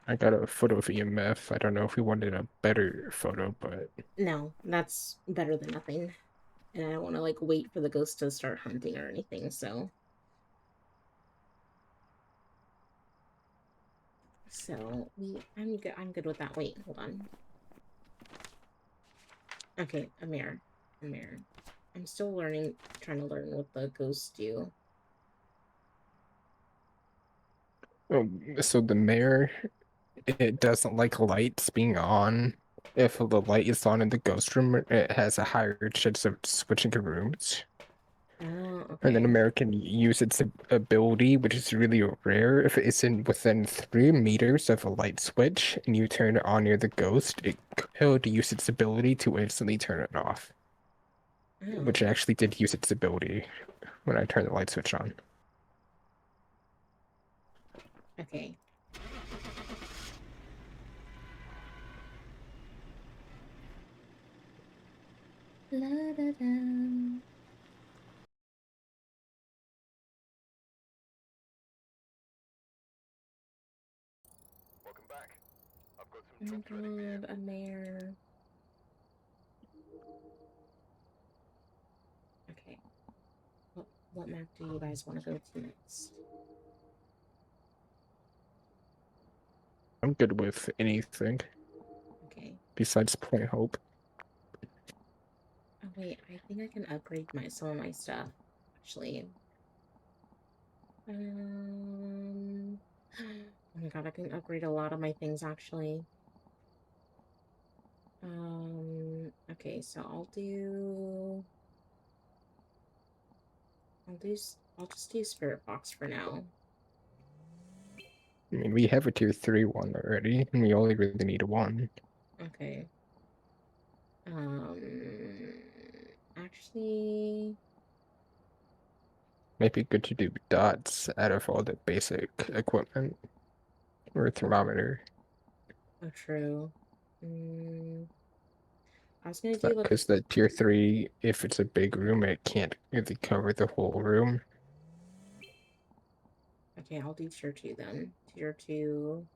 I got a photo of EMF. I don't know if we wanted a better photo, but No, that's better than nothing. And I don't want to like wait for the ghost to start hunting or anything, so. So I'm good with that. Wait, hold on. Okay, Amir. I'm still trying to learn what the ghosts do. so the mayor, it doesn't like lights being on. If the light is on in the ghost room, it has a higher chance of switching rooms. Oh, okay. And then American use its ability, which is really rare. If it's within 3 meters of a light switch and you turn it on near the ghost, it could use its ability to instantly turn it off. Oh. Which actually did use its ability when I turned the light switch on. Okay. La da da. Welcome back. I've got Oh my god, Amir. Okay. What map do you guys want to go to next? I'm good with anything. Okay. Besides Point Hope. Oh wait, I think I can upgrade some of my stuff, actually. Oh my god, I can upgrade a lot of my things, actually. Okay, so I'll just do Spirit Box for now. I mean, we have a tier 3 one already, and we only really need a 1. Okay. Actually... Might be good to do dots out of all the basic equipment. Or a thermometer. Oh, true. I was gonna do like... Because the tier 3, if it's a big room, it can't really cover the whole room. Okay, I'll do tier 2 then. Tier 2...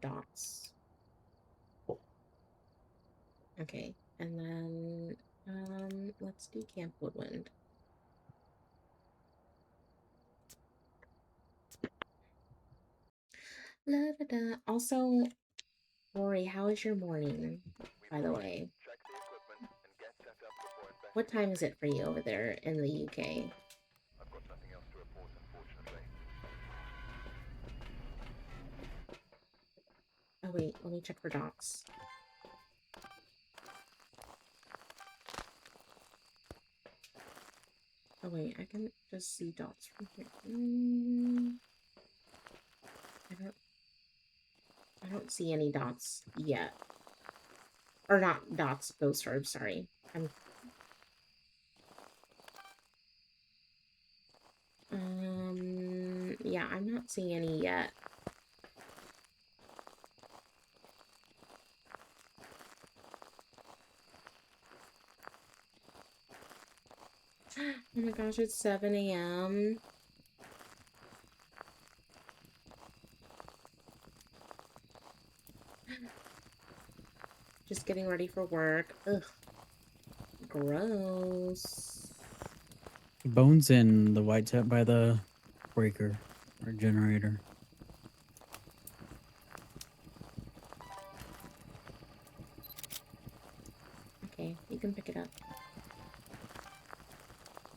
dots. Okay, and then... let's do Camp Woodwind. La da da. Also, Rory, how is your morning, by the way? What time is it for you over there in the UK? I've got nothing else to report, unfortunately. Oh wait, let me check for dots. Oh wait, I can just see dots from here. I don't see any dots yet. Or not dots, ghost orbs, sorry. Yeah, I'm not seeing any yet. Oh my gosh, it's 7 a.m. Just getting ready for work. Ugh. Gross. Bones in the white tent by the breaker or generator. Okay, you can pick it up.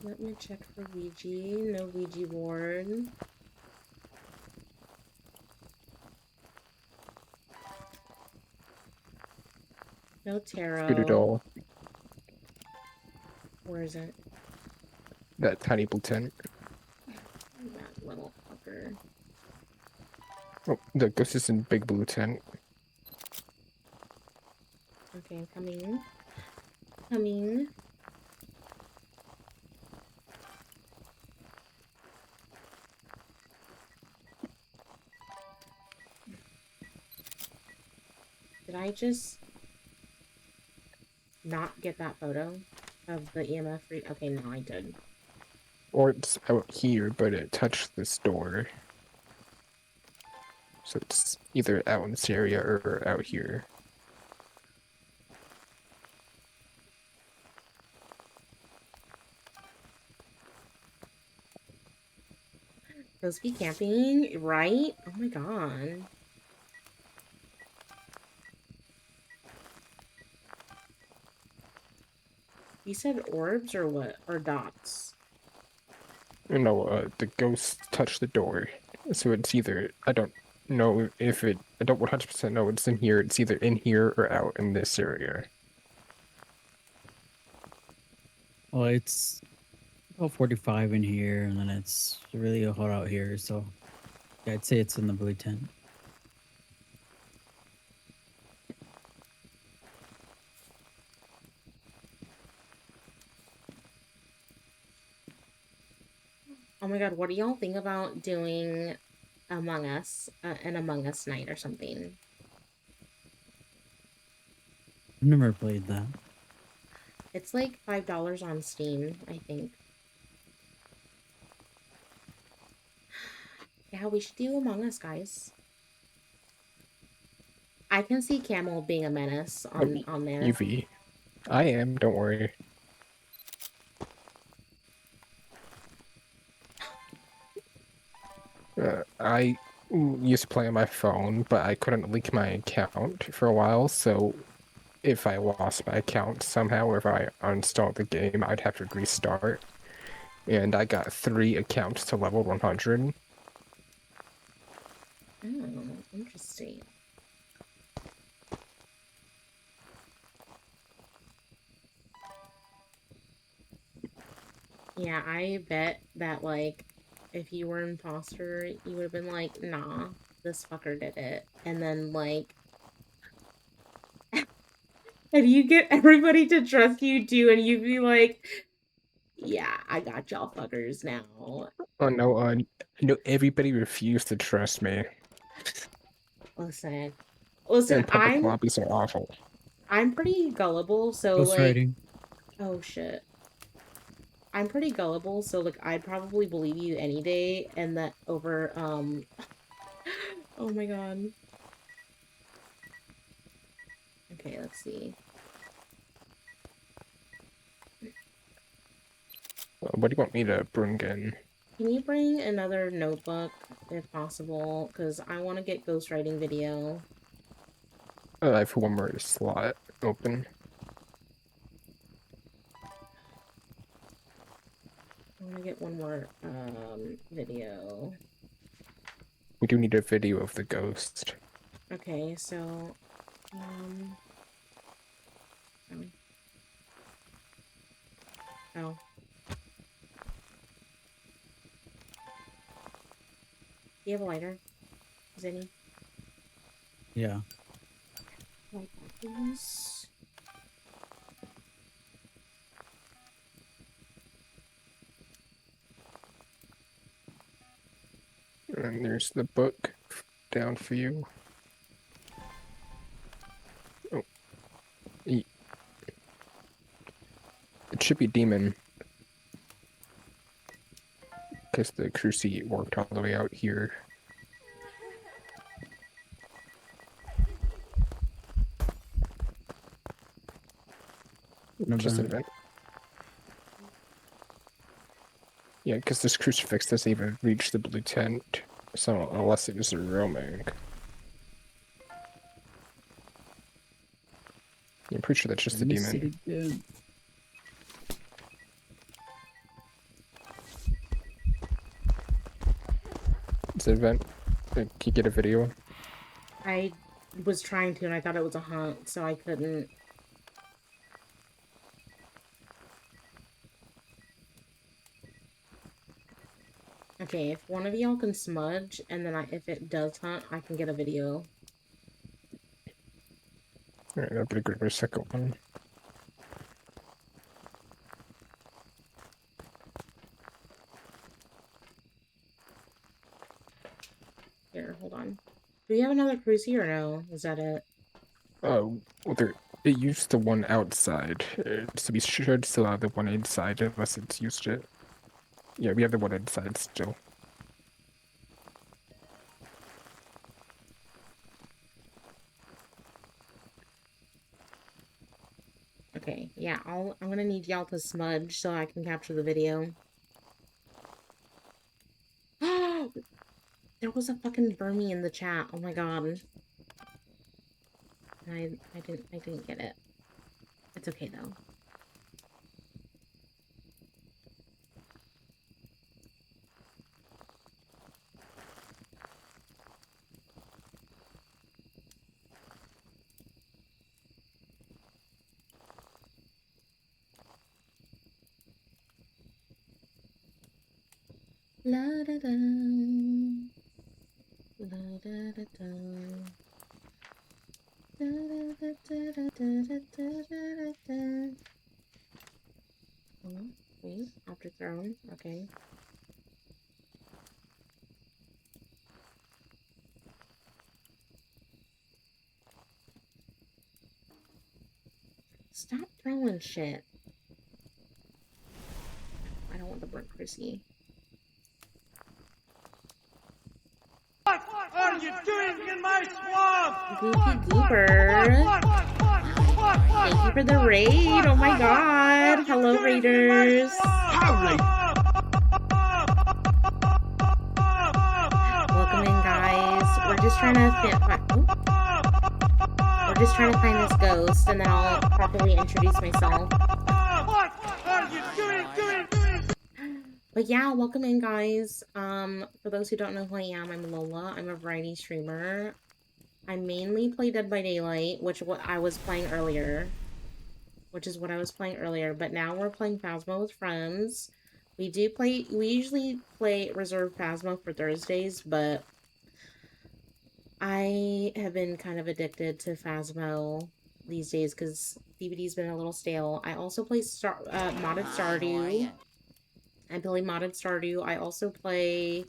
Let me check for Ouija. No Ouija board. No tarot. Voodoo doll. Where is it? That tiny blue tent. That little fucker. Oh, the ghost is in big blue tent. Okay, I'm coming. Coming. Did I just not get that photo of the EMF read? Okay, no, I did. Or it's out here, but it touched this door. So it's either out in this area or out here. Those be camping, right? Oh my god. You said orbs or what? Or dots? No, the ghost touched the door. So it's either, I don't know if it, I don't 100% know it's in here. It's either in here or out in this area. Well, it's about 45 in here, and then it's really hot out here, so yeah, I'd say it's in the blue tent. Oh my god, what do y'all think about doing Among Us, an Among Us night or something? I've never played that. It's like $5 on Steam, I think. Yeah, we should do Among Us, guys. I can see Camel being a menace on there. Evie. I am, don't worry. I used to play on my phone, but I couldn't link my account for a while, so if I lost my account somehow, or if I uninstalled the game, I'd have to restart. And I got 3 accounts to level 100. Oh, interesting. Yeah, I bet that, like, if you were imposter, you would have been like, nah, this fucker did it. And then, like, and you get everybody to trust you too, and you'd be like, yeah, I got y'all fuckers now. Oh no, no, everybody refused to trust me. Listen, And public lobbies are awful. I'm pretty gullible, so Ghost like, writing. oh shit. I'm pretty gullible, so like I'd probably believe you any day, and that over oh my god. Okay, let's see. What do you want me to bring in? Can you bring another notebook if possible? Because I want to get ghostwriting video. I have one more slot open. I want to get one more video. We do need a video of the ghost. Okay, so oh. Do you have a lighter? Is any? Yeah. Like that, please. And there's the book down for you. Oh. It should be demon. Because the crew seat worked all the way out here. Just an event. Yeah, because this crucifix doesn't even reach the blue tent. So, unless it is a roaming. I'm pretty sure that's just a demon. It's an event. Can you get a video? I was trying to, and I thought it was a hunt, so I couldn't. Okay, if one of y'all can smudge, and then if it does hunt, I can get a video. Alright, I'll be good for a second one. Here, hold on. Do we have another cruise or no? Is that it? Oh, well, it used the one outside, so we should still have the one inside unless it's used it. Yeah, we have the one inside still. Okay, yeah, I'm gonna need y'all to smudge so I can capture the video. There was a fucking Burmy in the chat. Oh my god. I didn't get it. It's okay though. La da da. La da da da. Da da da da da da da da. Oh, wait, object thrown. Okay. Stop throwing shit. I don't want the burnt Chrissy. What are you doing in my swamp? Goopy Gooper. Thank you for the raid. Oh my god. Hello, raiders. Welcome in, guys. We're just trying to find this ghost, and then I'll properly introduce myself. What are you doing? But yeah, welcome in, guys. For those who don't know who I am, I'm Lola. I'm a variety streamer. I mainly play Dead by Daylight, which is what I was playing earlier. But now we're playing Phasmo with friends. We usually play Reserve Phasmo for Thursdays, but I have been kind of addicted to Phasmo these days because DVD's been a little stale. I also play modded Stardew. I also play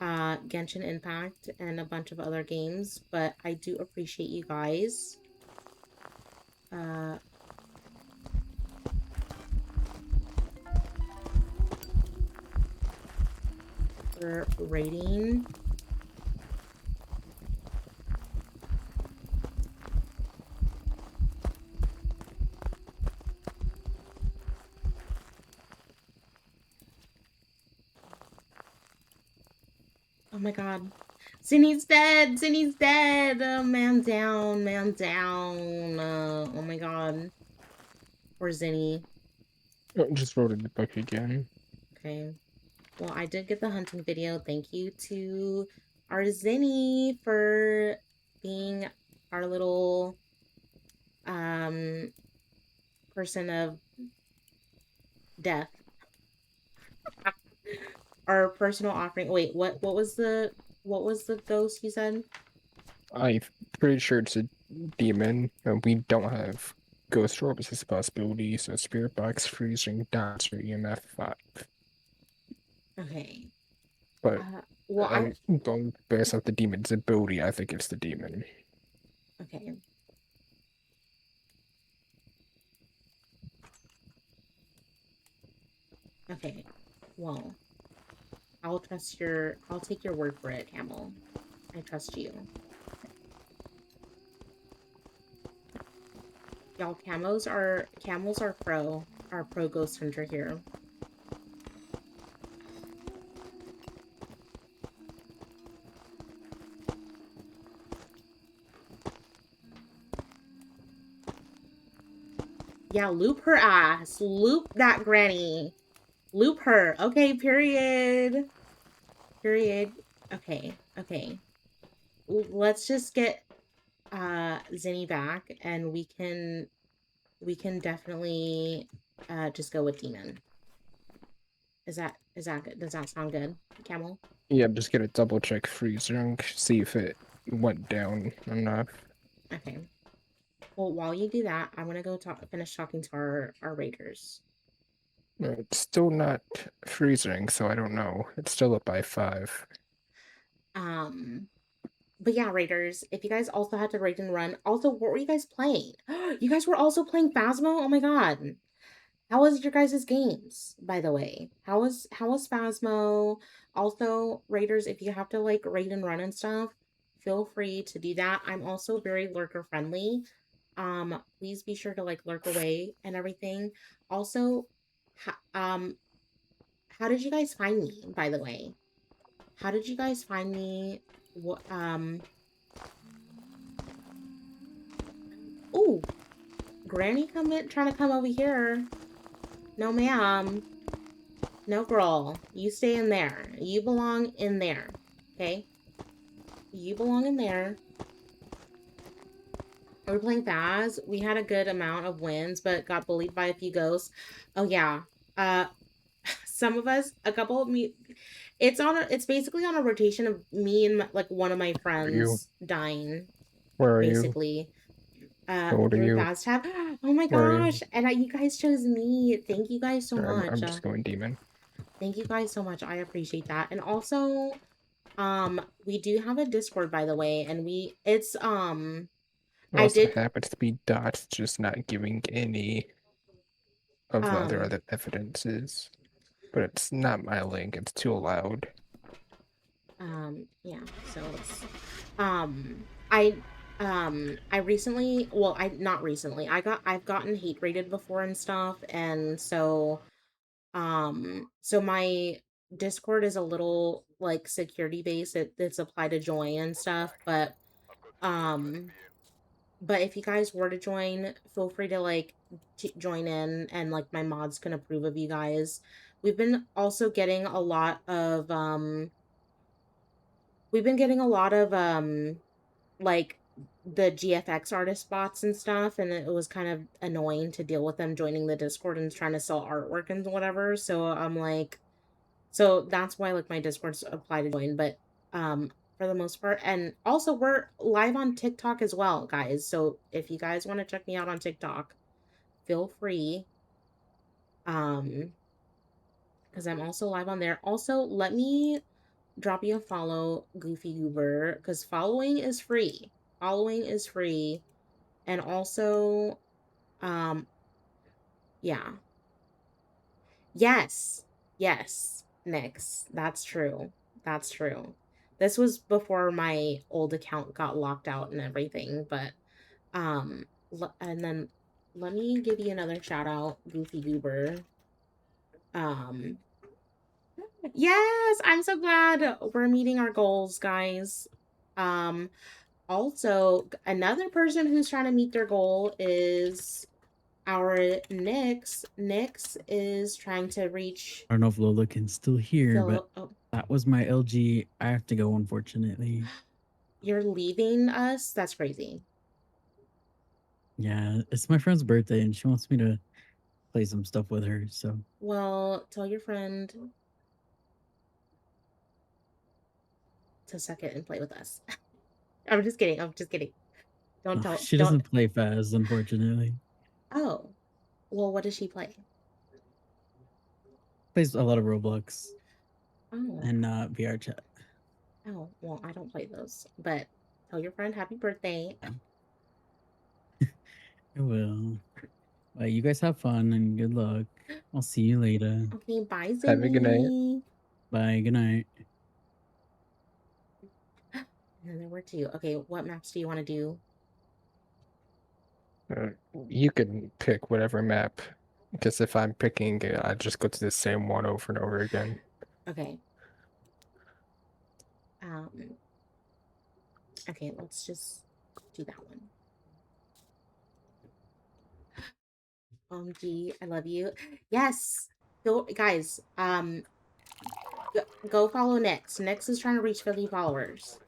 Genshin Impact and a bunch of other games, but I do appreciate you guys. For rating. Oh my god. Zinni's dead! Zinni's dead! Man down, man down. Oh my god. Poor Zinni. Oh, just wrote in the book again. Okay. Well, I did get the hunting video. Thank you to our Zinni for being our little person of death. Our personal offering. Wait, what was the ghost you said? I'm pretty sure it's a demon, and we don't have ghost orbs as a possibility, so spirit box, freezing, dance, or EMF 5. Okay. But Well, I Don't based off the demon's ability, I think it's the demon. okay. Okay. Well, I'll take your word for it, Camel. I trust you. Y'all, camels are pro ghost hunter here. Yeah, loop her ass. Loop that granny. Loop her. Okay, period. Period. Okay, okay. Let's just get Zinni back and we can definitely just go with demon. Is that good? Does that sound good, Camel? Yeah, I'm just gonna double check freezer, see if it went down enough. Okay. Well, while you do that, I'm gonna go finish talking to our raiders. It's still not freezing, so I don't know. It's still up by 5. But yeah, raiders, if you guys also had to raid and run, also, what were you guys playing? You guys were also playing Phasmo? Oh my god. How was your guys' games, by the way? How was Phasmo? Also, raiders, if you have to like raid and run and stuff, feel free to do that. I'm also very lurker friendly. Please be sure to like lurk away and everything. Also, how did you guys find me, by the way? How did you guys find me? What Ooh, Granny trying to come over here. No, ma'am. No, girl. You stay in there. You belong in there. Okay? You belong in there. We're playing Phaz. We had a good amount of wins, but got bullied by a few ghosts. Oh, yeah. Some of us, a couple of me... It's basically on a rotation of me and like one of my friends dying. Where are basically. How old are Through you? Phaz tab. Oh my Where are you? gosh. And you guys chose me. Thank you guys so much. I'm just going demon. Thank you guys so much. I appreciate that. And also, we do have a Discord, by the way, and it's Also happens to be Dot's just not giving any of the other evidences. But it's not my link, it's too loud. Yeah, so it's I recently, well, not recently. I've gotten hate rated before and stuff, and so my Discord is a little like security based. It's applied to join and stuff, but if you guys were to join, feel free to like join in, and like my mods can approve of you guys. We've been also getting a lot of like the GFX artist bots and stuff, and it was kind of annoying to deal with them joining the Discord and trying to sell artwork and whatever. So I'm like, so that's why like my Discord's apply to join, but for the most part. And also we're live on TikTok as well, guys. So if you guys want to check me out on TikTok, feel free. Because I'm also live on there. Also, let me drop you a follow, Goofy Goober, because following is free. Following is free. And also, yeah. Yes, Nyx. That's true. That's true. This was before my old account got locked out and everything, but, and then let me give you another shout out, Goofy Goober. Yes, I'm so glad we're meeting our goals, guys. Also, another person who's trying to meet their goal is our Nyx. Nyx is trying to reach I don't know if Lola can still hear, but Oh, that was my LG. I have to go, unfortunately. you're leaving us? That's crazy. Yeah, it's my friend's birthday, and she wants me to play some stuff with her, so. Well, tell your friend to suck it and play with us. I'm just kidding. I'm just kidding. Don't No, tell. she Don't. doesn't play Faz, unfortunately. Oh, well, what does she play? Plays a lot of Roblox Oh. and VR chat. Oh, well, I don't play those, but tell your friend happy birthday. I will. Well, you guys have fun and good luck. I'll see you later. Okay, bye, Have a good night. Zimmy. Bye. Good night. And then there were two. Okay, what maps do you want to do? You can pick whatever map, because if I'm picking, I just go to the same one over and over again. Okay. Okay, let's just do that one. OMG, I love you. Yes. Go, guys. Go follow Nyx. Nyx is trying to reach 50 followers.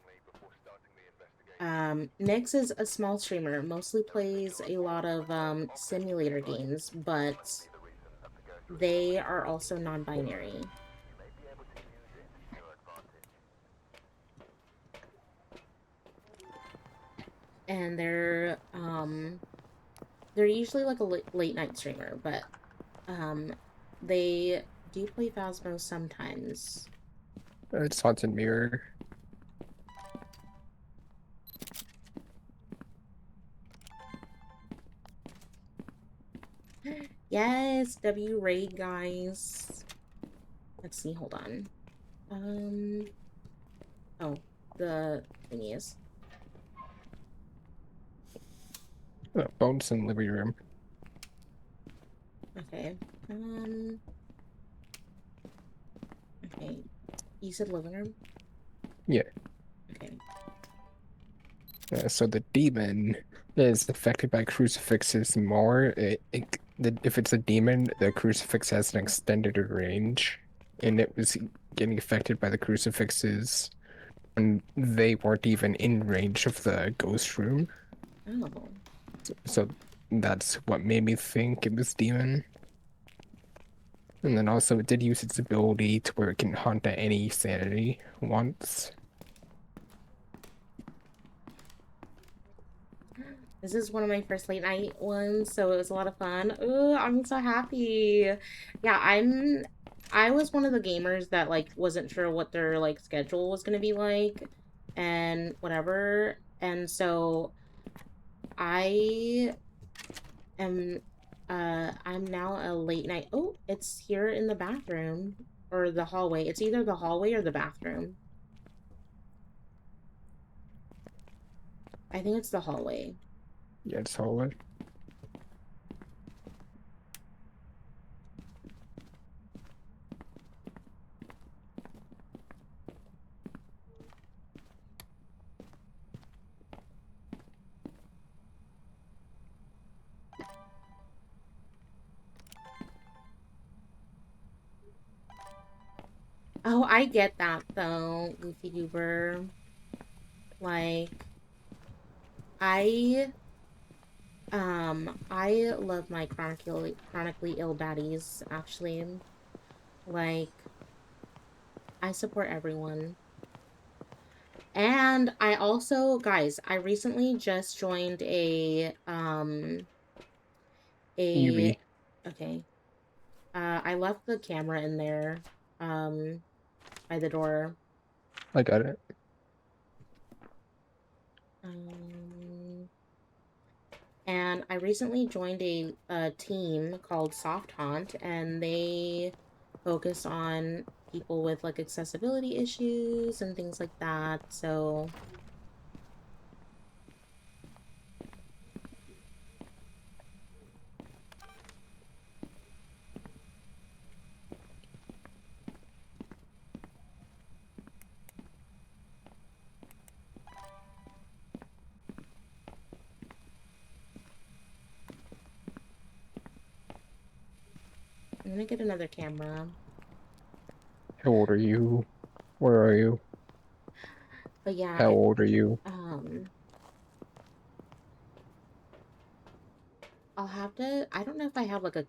Nyx is a small streamer, mostly plays a lot of simulator games, but they are also non-binary. And they're usually like a late night streamer, but they do play Phasmo sometimes. It's Haunted Mirror. Yes, W raid, guys. Let's see, hold on. Oh, the thingy is. Bones in living room. Okay. Okay. You said living room? Yeah. Okay. So the demon is affected by crucifixes more. If it's a demon, the crucifix has an extended range, and it was getting affected by the crucifixes, and they weren't even in range of the ghost room. Oh. So that's what made me think it was demon. And then also it did use its ability to where it can haunt at any sanity once. This is one of my first late night ones, so it was a lot of fun. Ooh, I'm so happy. Yeah, I was one of the gamers that like wasn't sure what their like schedule was gonna be like and whatever. And so I am I'm now a late night. Oh, it's here in the bathroom or the hallway. It's either the hallway or the bathroom. I think it's the hallway. Yeah, it's hallway. Oh, I get that though, Goofy Goober. Like, I love my chronically ill baddies, actually. Like, I support everyone. And I also, guys, I recently just joined UV. okay. I left the camera in there, by the door. I got it. And I recently joined a team called Soft Haunt, and they focus on people with like accessibility issues and things like that. So I'm gonna get another camera. How old are you? Where are you? But yeah, How old are you? I'll have to, I don't know if I have like a,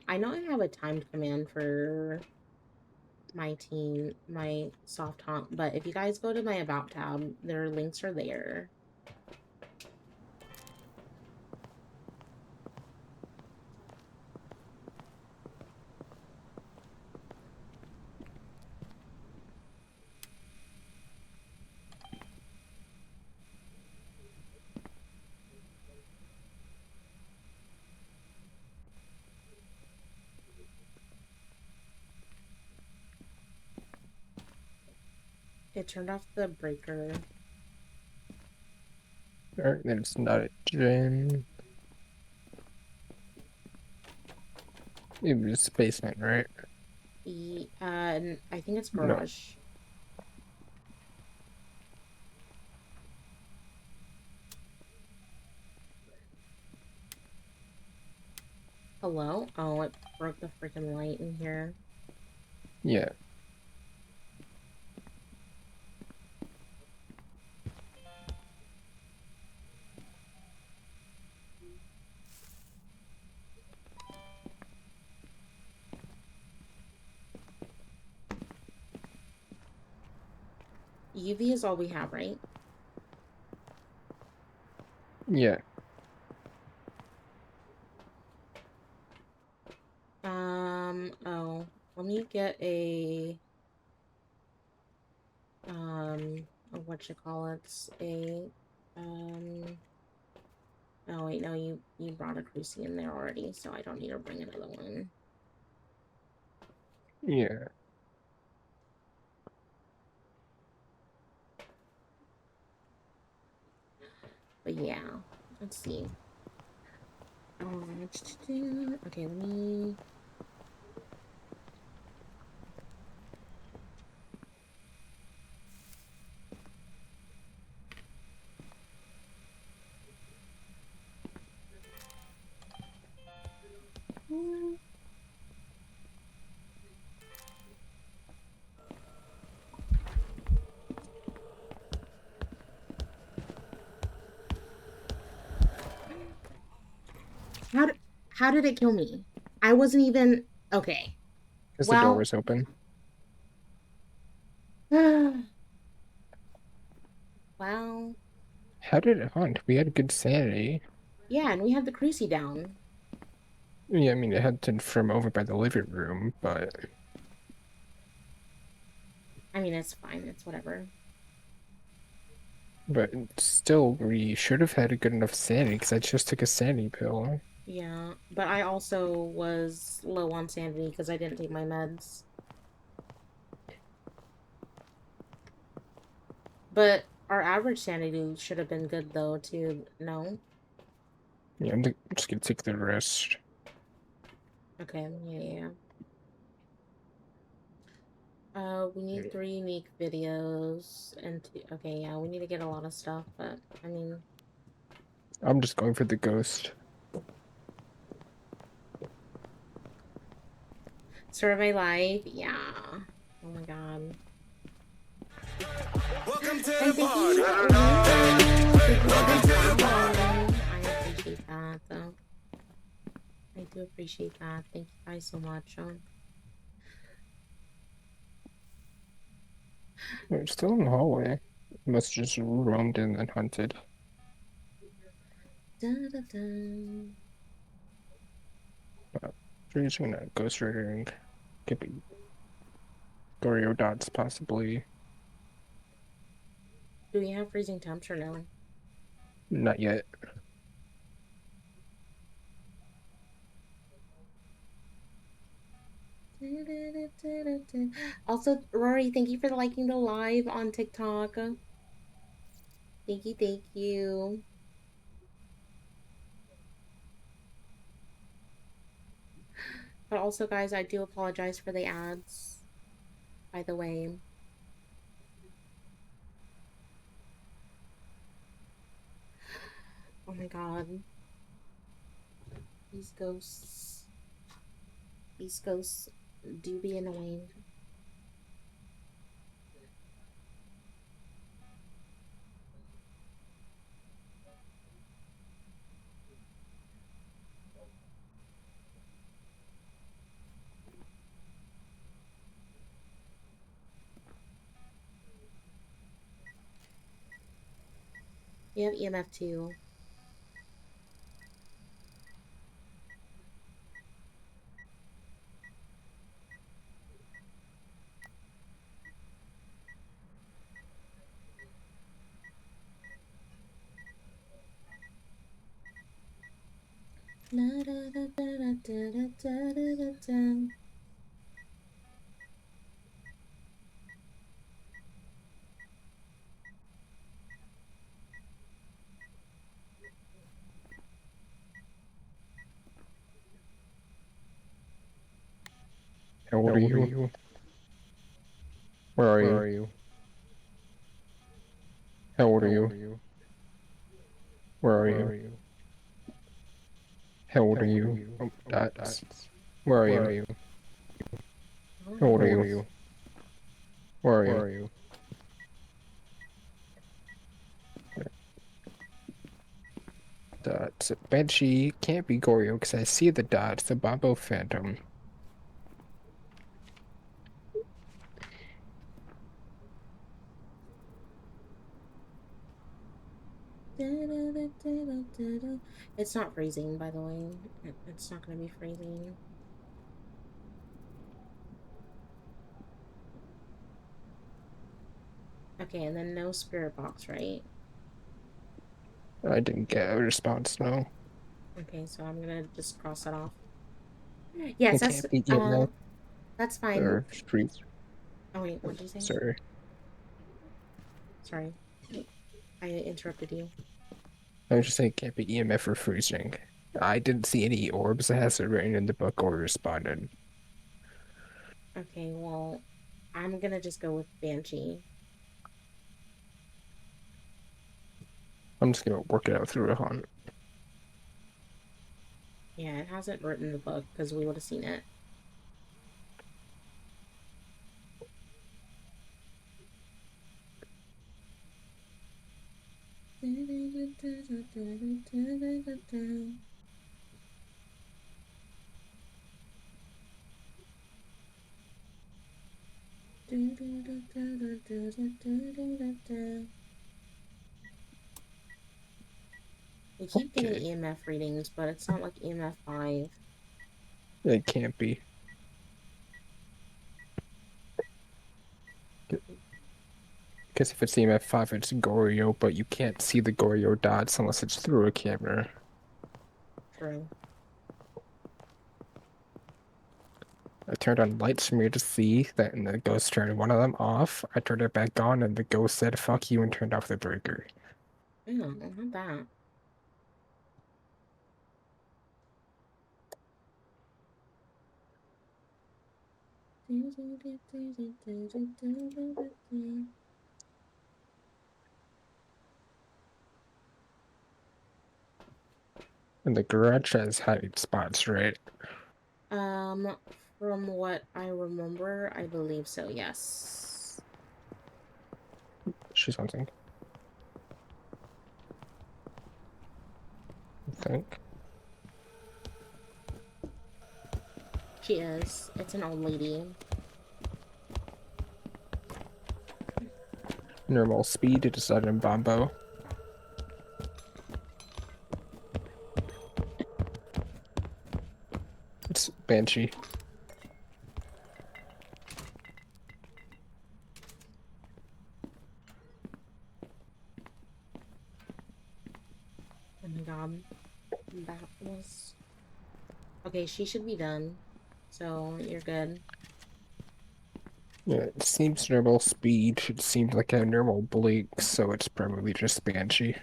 I know I have a timed command for my team, my Soft Haunt, but if you guys go to my About tab, their links are there. It turned off the breaker. Alright, then it's not a gym. It was basement, right? I think it's No. garage. Hello? Oh, it broke the freaking light in here. Yeah. UV is all we have, right? Yeah. Oh, let me get a, whatchamacallits, oh wait, no, you brought a crucie in there already, so I don't need to bring another one. Yeah. But yeah, let's see. Okay, let me... How did it kill me? I wasn't even... Okay. Because the door was open. Well... How did it hunt? We had good sanity. Yeah, and we had the crucie down. Yeah, I mean, it had to from over by the living room, but... I mean, it's fine. It's whatever. But still, we should have had a good enough sanity, because I just took a sanity pill. Yeah, but I also was low on sanity because I didn't take my meds. But our average sanity should have been good, though, too. No? Yeah, I'm just gonna take the rest. Okay, yeah. We need 3 unique videos and 2... Okay, yeah, we need to get a lot of stuff, but, I mean... I'm just going for the ghost. Survey life? Yeah. Oh my god. Welcome to And the thank party. you. Welcome to the party. I appreciate that, though. I do appreciate that. Thank you guys so much. We're still in the hallway. Must just roamed in and hunted. We're just gonna ghost riding. Could be Gorio dots, possibly. Do we have freezing temps or no? Not yet. Also, Rory, thank you for liking the live on TikTok. Thank you, thank you. But also, guys, I do apologize for the ads, by the way. Oh my god. These ghosts do be annoying. You have EMF too. How old are you? Where are you? How old are you? Where are you? How old are you? Oh, that's... Where are you? How old are you? Where are you? Dots. Banshee can't be Goryo because I see the dots. The Bombo Phantom. It's not freezing, by the way. It's not going to be freezing. Okay, and then no spirit box, right? I didn't get a response, no. Okay, so I'm gonna just cross that off. Yes, It can't be EMF that's fine. or freeze. Oh wait, what did you say? Sorry. Sorry. I interrupted you. I was just saying it can't be EMF or freezing. I didn't see any orbs that has it written in the book or responded. Okay, well, I'm gonna just go with Banshee. I'm just gonna work it out through a hunt. Yeah, it hasn't written the book because we would have seen it. We keep getting EMF readings, but it's not like EMF 5. It can't be. Because if it's EMF 5, it's Goryo, but you can't see the Goryo dots unless it's through a camera. True. I turned on lights for me to see that, and the ghost turned one of them off. I turned it back on, and the ghost said, "Fuck you," and turned off the breaker. Ew, not that. And the garage has hiding spots, right? From what I remember, I believe so, yes. She's hunting. I think. She is. It's an old lady. Normal speed to decide on Bombo. It's Banshee. Oh my god. That was... Okay, she should be done. So, you're good. Yeah, it seems normal speed. It seemed like a normal blink, so it's probably just Banshee.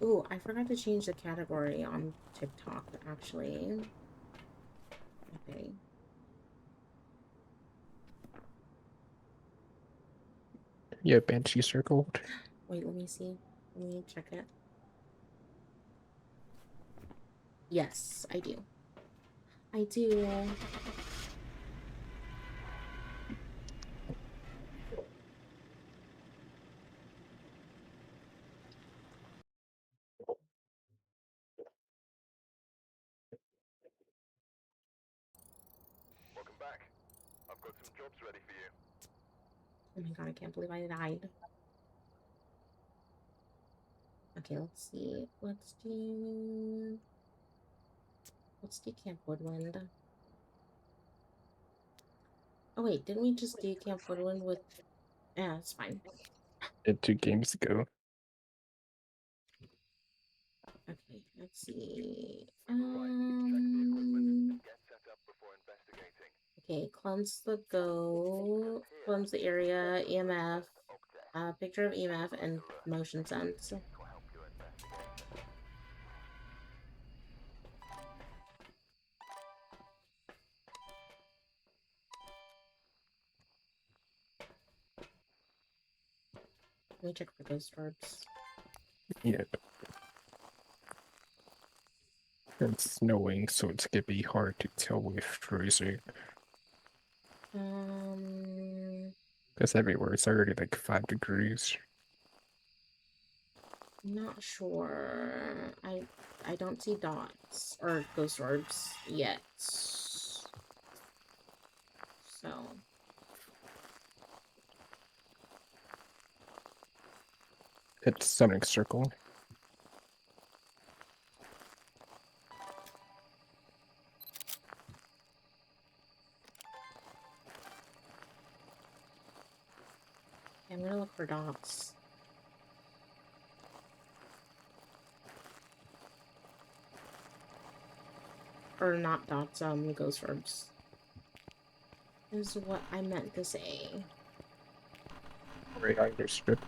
Ooh, I forgot to change the category on TikTok, actually. Okay. Yeah, Banshee circled. Wait, let me see. Let me check it. Yes, I do. I do. Welcome back. I've got some jobs ready for you. Oh my god, I can't believe I died. Okay, let's see. Let's do Camp Woodland. Oh wait, didn't we just do Camp Woodland with... Yeah, it's fine. Did 2 games ago. Okay, let's see. Okay, cleanse the area, EMF, picture of EMF, and motion sense. me check for ghost orbs. Yeah. It's snowing, so it's gonna be hard to tell with freezing. Because everywhere it's already like 5 degrees. Not sure. I don't see dots or ghost orbs yet. So It's summoning circle. I'm gonna look for dots. Or not dots, ghost orbs. Is what I meant to say. Right, I understood.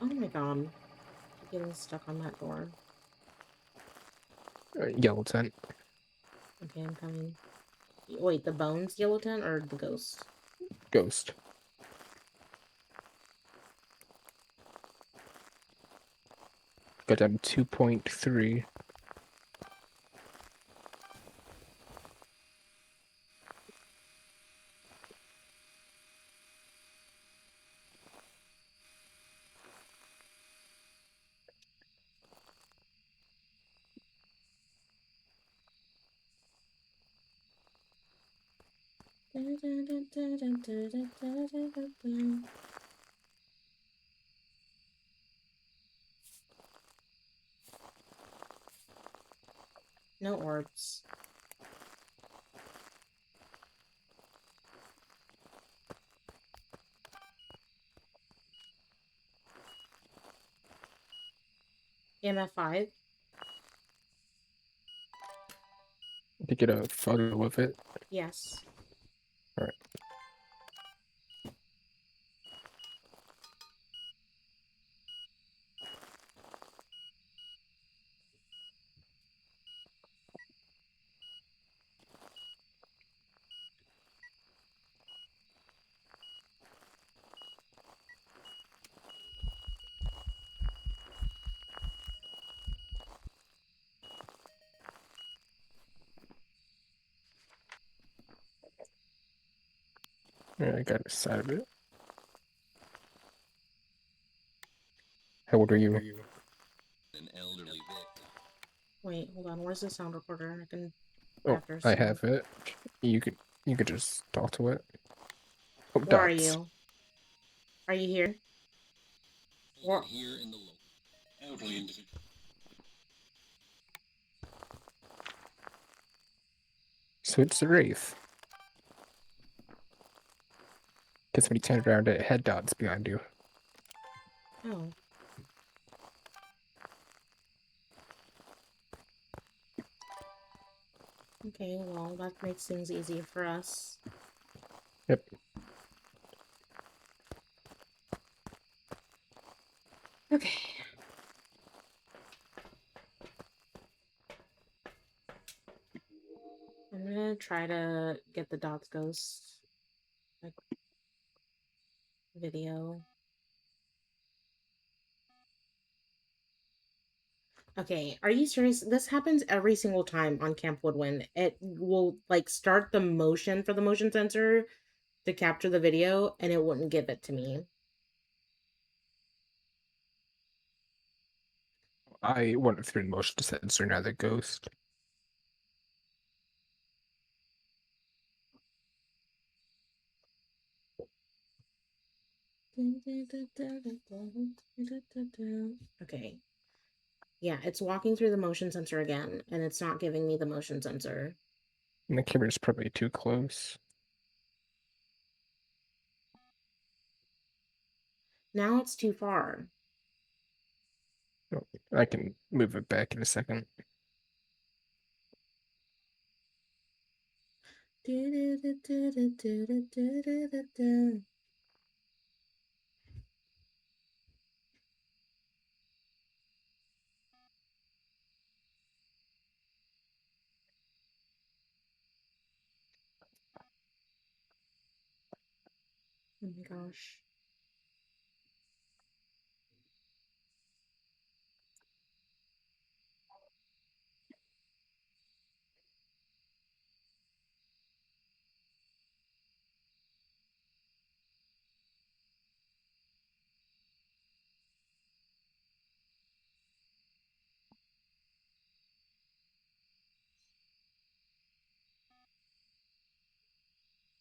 Oh my god. I'm getting stuck on that door. Yellow tent. Okay, I'm coming. Wait, the bones yellow tent or the ghost? Ghost. Got down 2.3. No orbs. EMF 5. To get a photo of it. Yes. Alright. Yeah, I got a side of it. How old are you? An elderly victim. Wait, hold on. Where's the sound recorder? I can. Oh, I have it. You could just talk to it. Oh, Where are dots. you? Are you here? Or Here in the elderly individual. So it's a wraith. Because when you turn around, it had dots behind you. Oh. Okay, well, that makes things easier for us. Yep. Okay. I'm gonna try to get the dots ghost like video. Okay, are you serious? This happens every single time on Camp Woodwind. It will like start the motion for the motion sensor to capture the video and it wouldn't give it to me. I went through the motion sensor, now the ghost. Okay. Yeah, it's walking through the motion sensor again, and it's not giving me the motion sensor. And the camera's probably too close. Now it's too far. Oh, I can move it back in a second. Oh my gosh.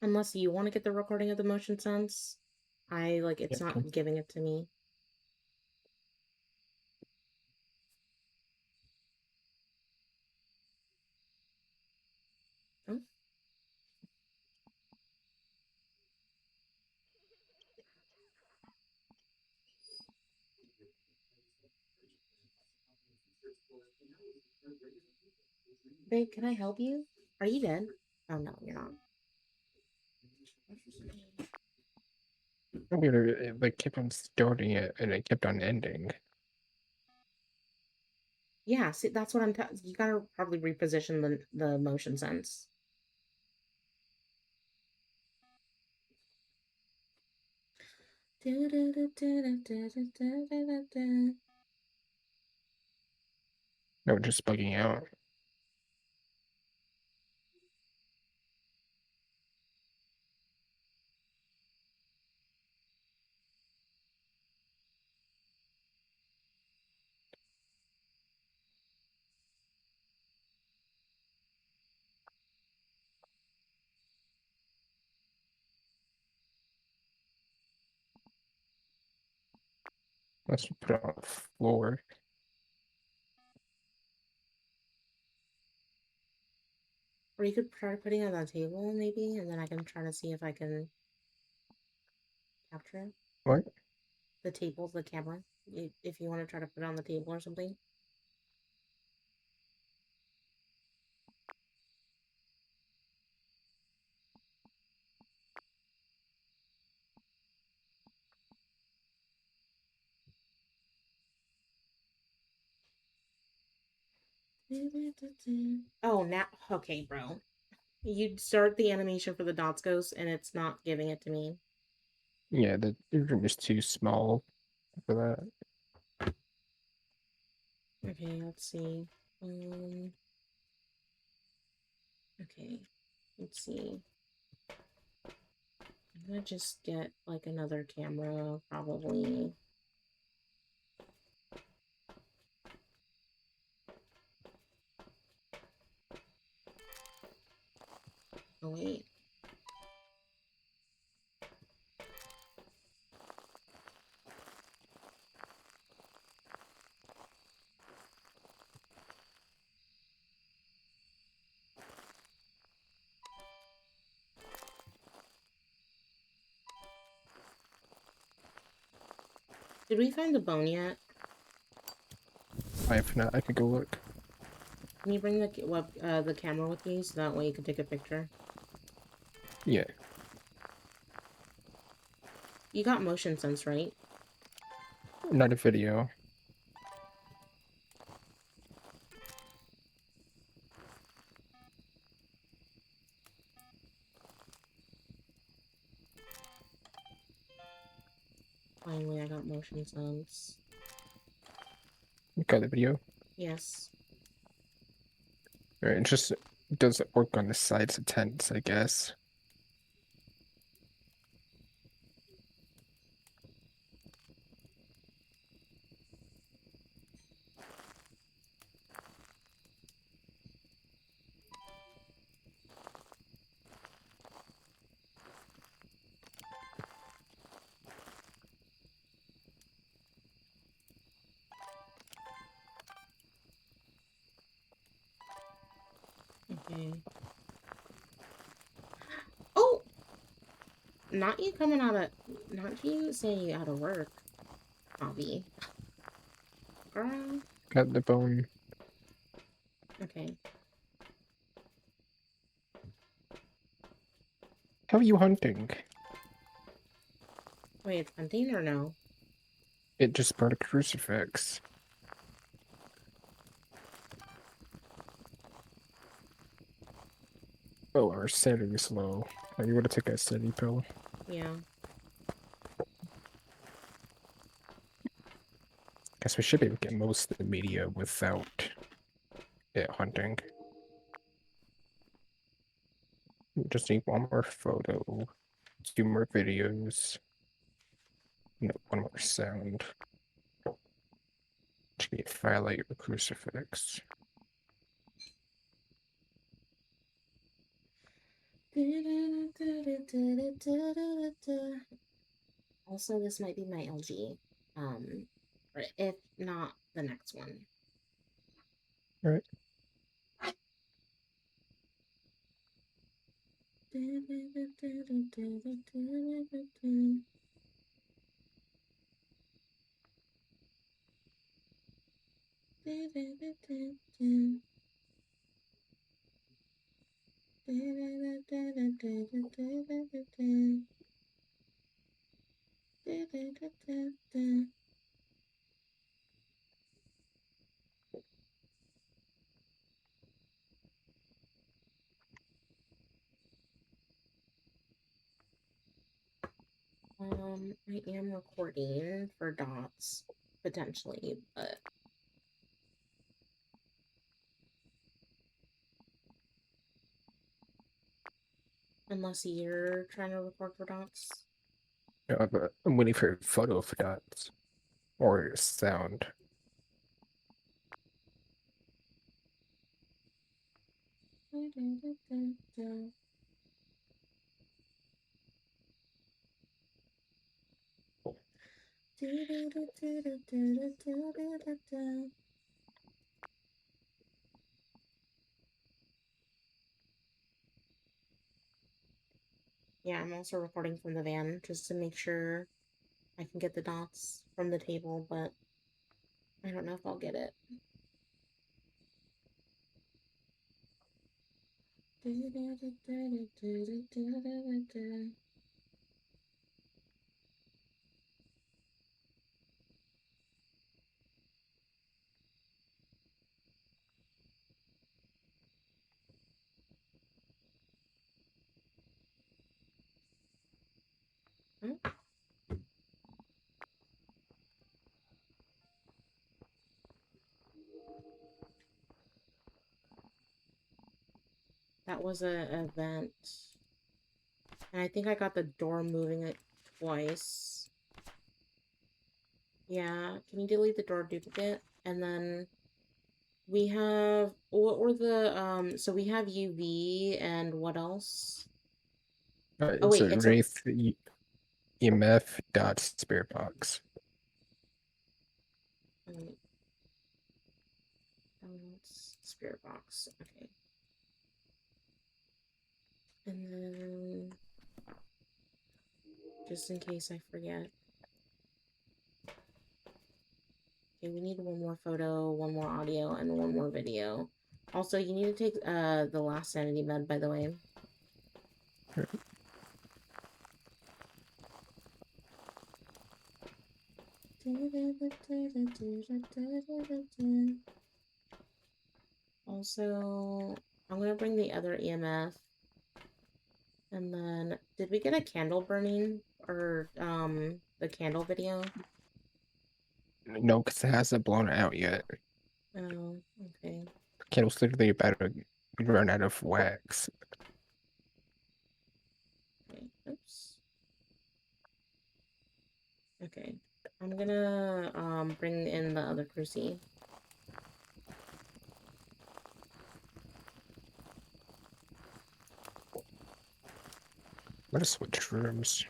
Unless you want to get the recording of the motion sense. It's Yeah, not can- giving it to me. Oh. Babe, can I help you? Are you dead? Oh no, you're not. Weird, it like kept on starting it and it kept on ending. Yeah, see, that's what you gotta probably reposition the motion sense. No, just bugging out. Let's put it on the floor. Or you could try putting it on the table, maybe, and then I can try to see if I can capture it. What? The table, the camera. If you want to try to put it on the table or something. Oh, now, okay, bro. You'd start the animation for the dots ghost, and it's not giving it to me. Yeah, the room is too small for that. Okay, let's see. Okay, let's see. I'm gonna just get like another camera, probably. Oh, wait. Did we find the bone yet? I have not. I could go look. Can you bring the camera with you so that way you can take a picture? Yeah. You got motion sense, right? Not a video. Finally, I got motion sense. You got the video? Yes. Alright, it just doesn't work on the sides of tents, I guess. Okay. Oh! Not you coming out of... Not you saying you out of work, Bobby. Girl. Got the bone. Okay. How are you hunting? Wait, it's hunting or no? It just brought a crucifix. Oh, our sanity's low. Oh, you want to take a sanity pill? Yeah. Guess we should be able to get most of the media without it hunting. Just need one more photo, 2 more videos, no, 1 more sound. Should be a firelight or crucifix. Also, this might be my LG. Or if not, the next one. Right. I am recording for dots, potentially, but unless you're trying to record for dots. No, but I'm waiting for photo for dots or sound. Yeah, I'm also recording from the van just to make sure I can get the dots from the table, but I don't know if I'll get it. That was a event. And I think I got the door moving it twice. Yeah, can you delete the door duplicate? And then we have, what were the, so we have UV and what else? Oh It's wait, a it's a, Wraith EMF dot spirit box. wait. Spirit box, okay. And then, just in case I forget. Okay, we need one more photo, one more audio, and one more video. Also, you need to take the last sanity med, by the way. Also, I'm gonna bring the other EMF. And then, did we get a candle burning? Or, the candle video? No, because it hasn't blown out yet. Oh, okay. Candle's literally about to run out of wax. Okay, oops. Okay, I'm gonna, bring in the other cruci. I'm gonna switch rooms.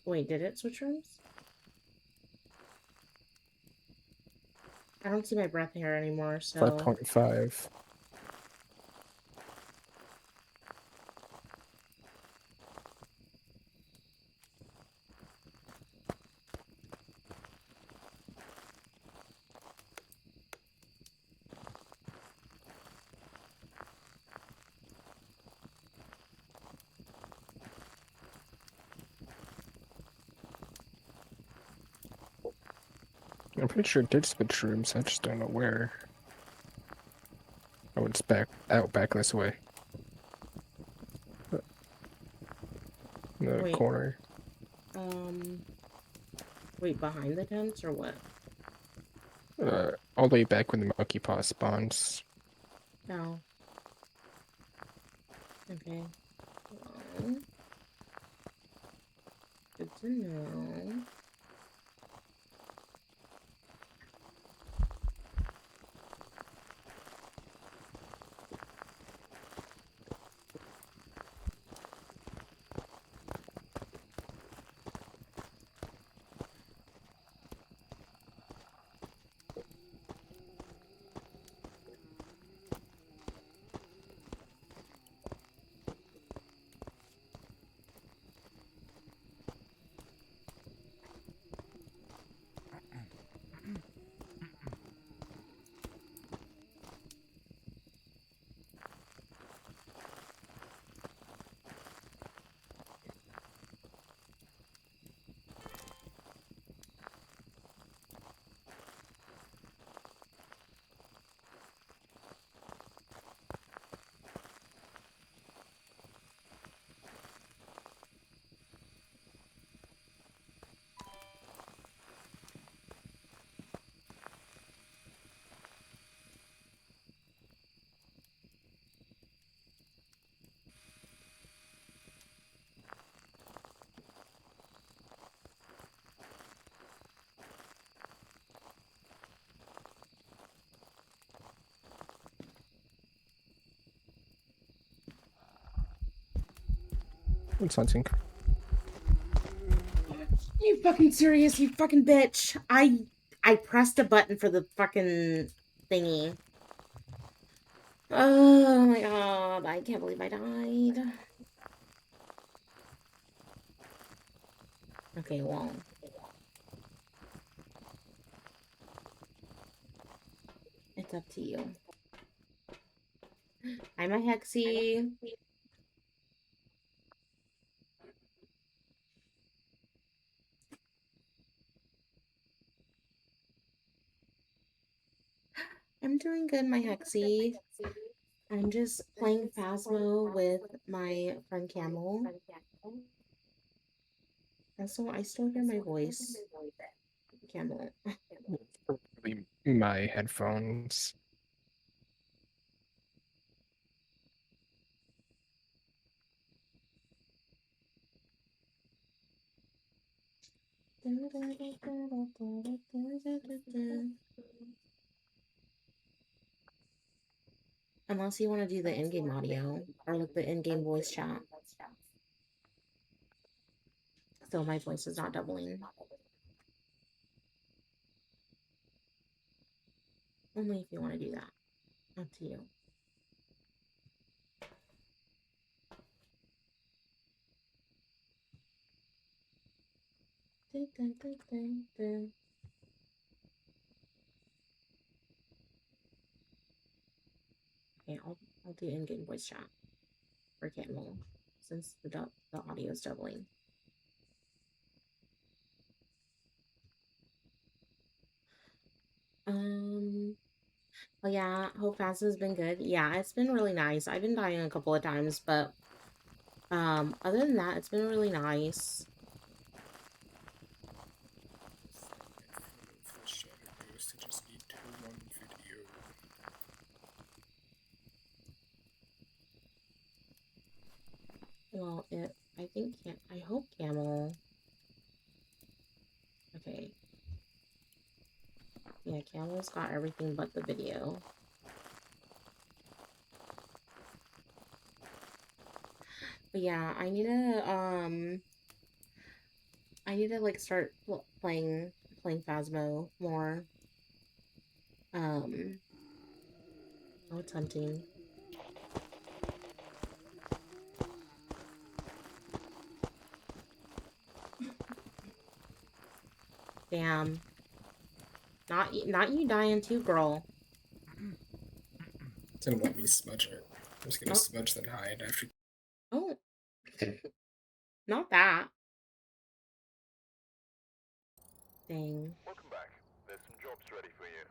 Wait, did it switch rooms? I don't see my breath hair anymore, so... 5.5. I'm pretty sure it did switch rooms, I just don't know where. Oh, it's back this way. In the Wait. corner. Wait, behind the tents or what? All the way back when the monkey paw spawns. No. Okay. Well, good to know. It's hunting. You fucking serious, you fucking bitch. I pressed a button for the fucking thingy. Oh my god, I can't believe I died. Okay, well. It's up to you. I'm a Hexy. I'm doing good, my Hexy. I'm just playing Phasmo with my friend Camel. And so I still hear my voice. Camel. Probably my headphones. Unless you want to do the in-game audio or like the in-game voice chat. So my voice is not doubling. Only if you want to do that. Up to you. Okay, I'll do in-game voice chat for Camel since the audio is doubling. Well, yeah, Hope Fast has been good. Yeah, it's been really nice. I've been dying a couple of times, but other than that, it's been really nice. Well, I hope Camel. Okay. Yeah, Camel's got everything but the video. But yeah, I need to like start playing Phasmo more. Oh, it's hunting. Damn. Not you dying too, girl. Didn't let me smudge it. I'm just gonna smudge then hide after. Oh. Not that. Dang. Welcome back. There's some jobs ready for you.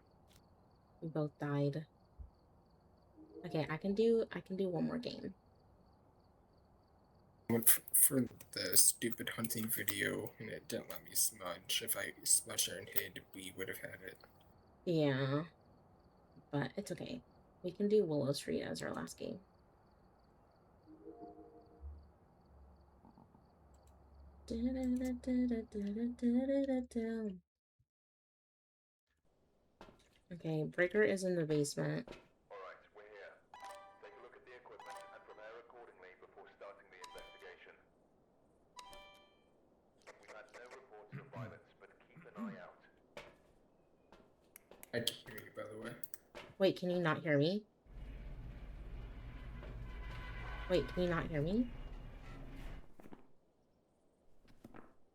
We both died. Okay, I can do one more game. Went for the stupid hunting video and it didn't let me smudge. If I smudged and hid, we would have had it. Yeah. But it's okay. We can do Willow Street as our last game. Okay, Breaker is in the basement. Alright, we're here. Take a look at the equipment and prepare accordingly before starting the investigation. We've had no reports of violence, but keep an eye out. I can hear you, by the way. Wait, can you not hear me? Wait, can you not hear me?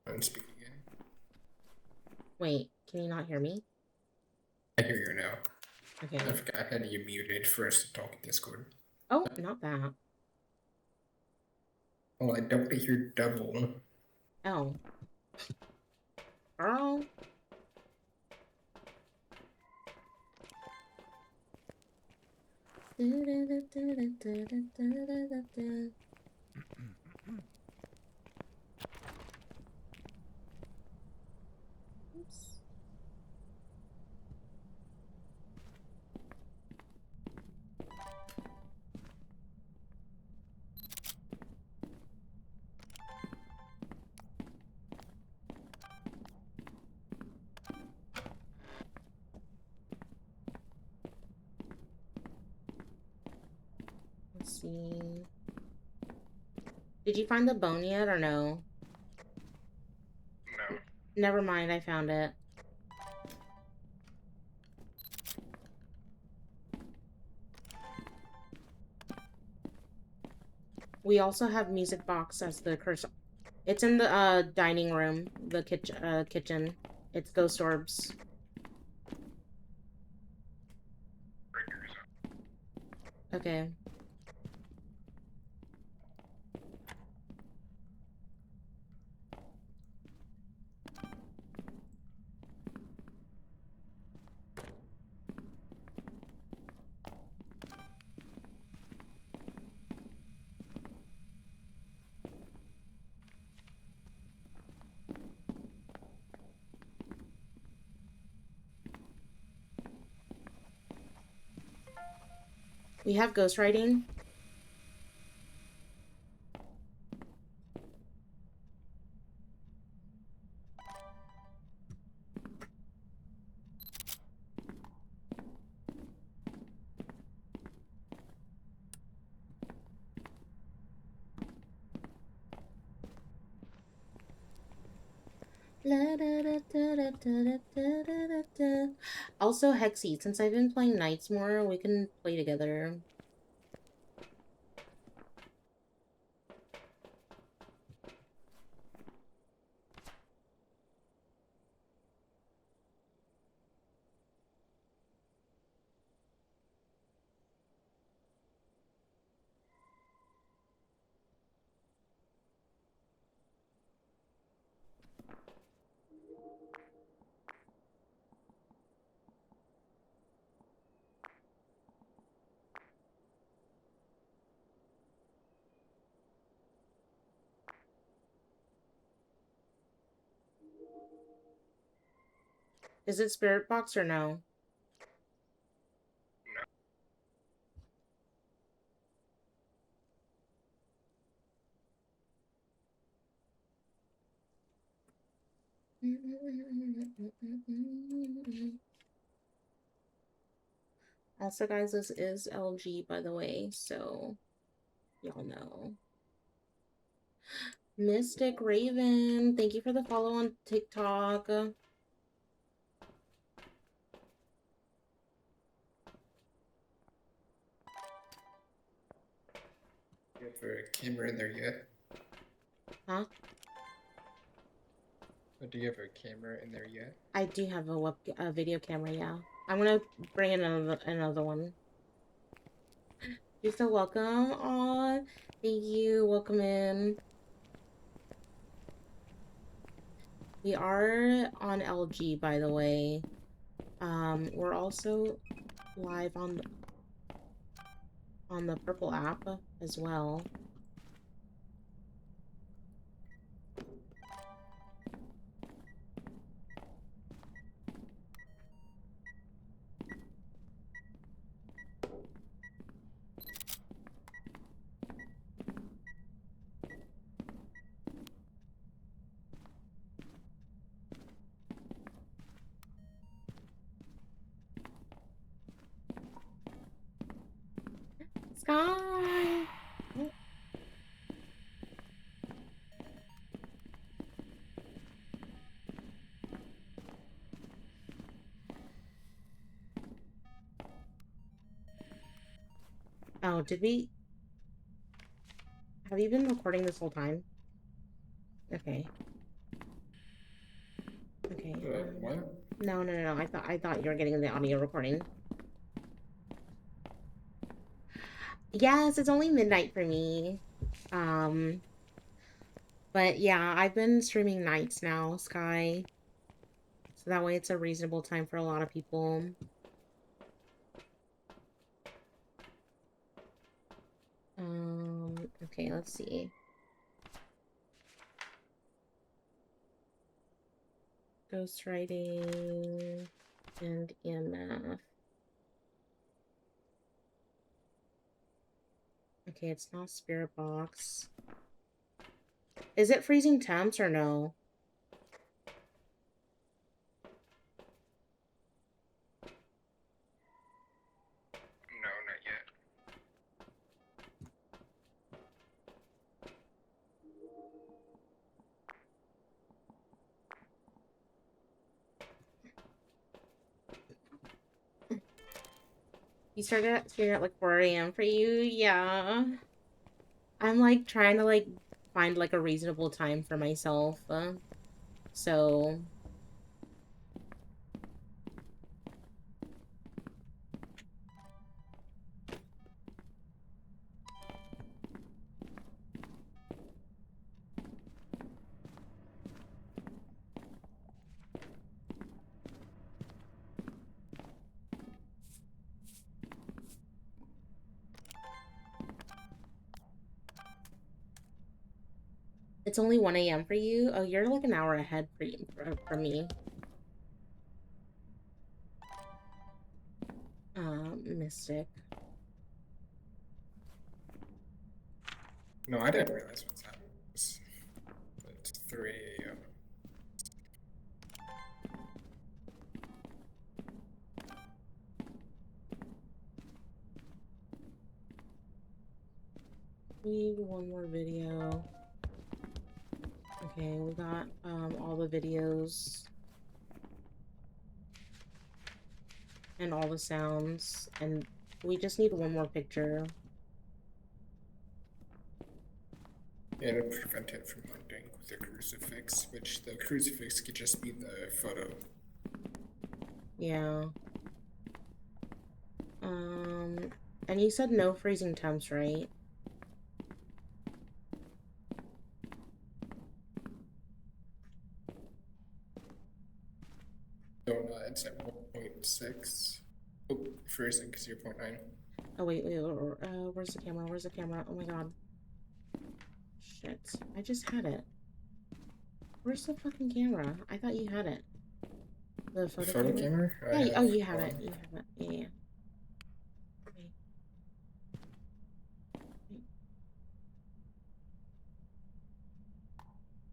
I'm speaking again. Wait, can you not hear me? I hear you now. Okay. I forgot I had you muted for us to talk in Discord. Oh, not that. Oh, I don't hear double. Oh. Girl. Oops. Let's see. Did you find the bone yet or no? No. Never mind, I found it. We also have music box as the curse. It's in the dining room, the kitchen. It's ghost orbs. Okay. We have ghostwriting. Also, Hexy, since I've been playing Knights more, we can play together. Is it Spirit Box or no? Also, guys, this is LG, by the way, so y'all know. Mystic Raven, thank you for the follow on TikTok. Do you have a camera in there yet? Huh? Do you have a camera in there yet? I do have a video camera, yeah. I'm gonna bring in another one. You're so welcome. Aw, thank you. Welcome in. We are on LG, by the way. We're also live on the Purple app as well. Sky! Oh, did we? Have you been recording this whole time? Okay. Okay. What? No. I thought you were getting the audio recording. Yes, it's only midnight for me. But yeah, I've been streaming nights now, Sky. So that way it's a reasonable time for a lot of people. Okay, let's see. Ghostwriting and EMF. Okay, it's not Spirit Box. Is it freezing temps or no? No, not yet. You started at figuring out like 4 a.m. for you? Yeah. I'm like trying to like find like a reasonable time for myself. So it's only 1 a.m. for you? Oh, you're like an hour ahead for me. Mystic. No, I didn't realize what's happening. It's 3 a.m. We need one more video. Okay, we got all the videos and all the sounds, and we just need one more picture. Yeah, to prevent it from hunting with the crucifix, which the crucifix could just be the photo. Yeah. And you said no freezing temps, right? No, it's at 1.6. Oh, freezing because you're 0.9. Oh wait, where's the camera? Where's the camera? Oh my god. Shit. I just had it. Where's the fucking camera? I thought you had it. The photo camera? Yeah, oh, you have it. You have it. Yeah, yeah. Okay.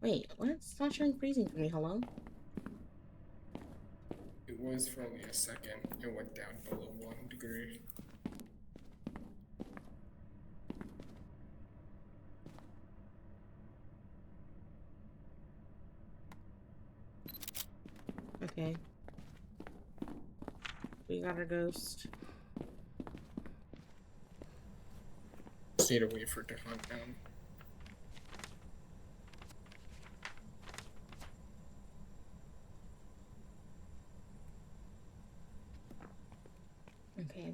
Wait, what? It's not showing freezing for me. Hello? It was for only a second. It went down below 1 degree. Okay. We got our ghost. Just need to wait for it to hunt down. Okay.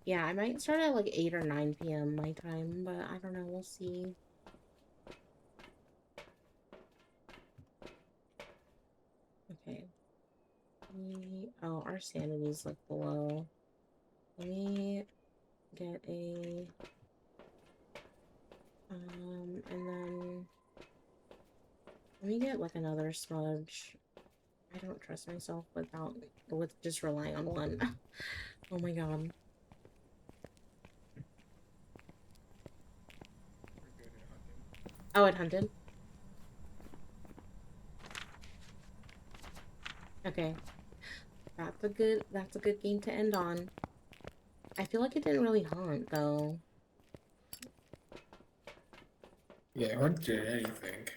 Yeah, I might start at like 8 or 9 p.m. my time, but I don't know. We'll see. Okay. Oh, our sanity's like below. Let me get a and then let me get like another smudge. I don't trust myself with just relying on one. Oh my god. Oh, it hunted? Okay. That's a good game to end on. I feel like it didn't really hunt though. Yeah, it hardly did anything.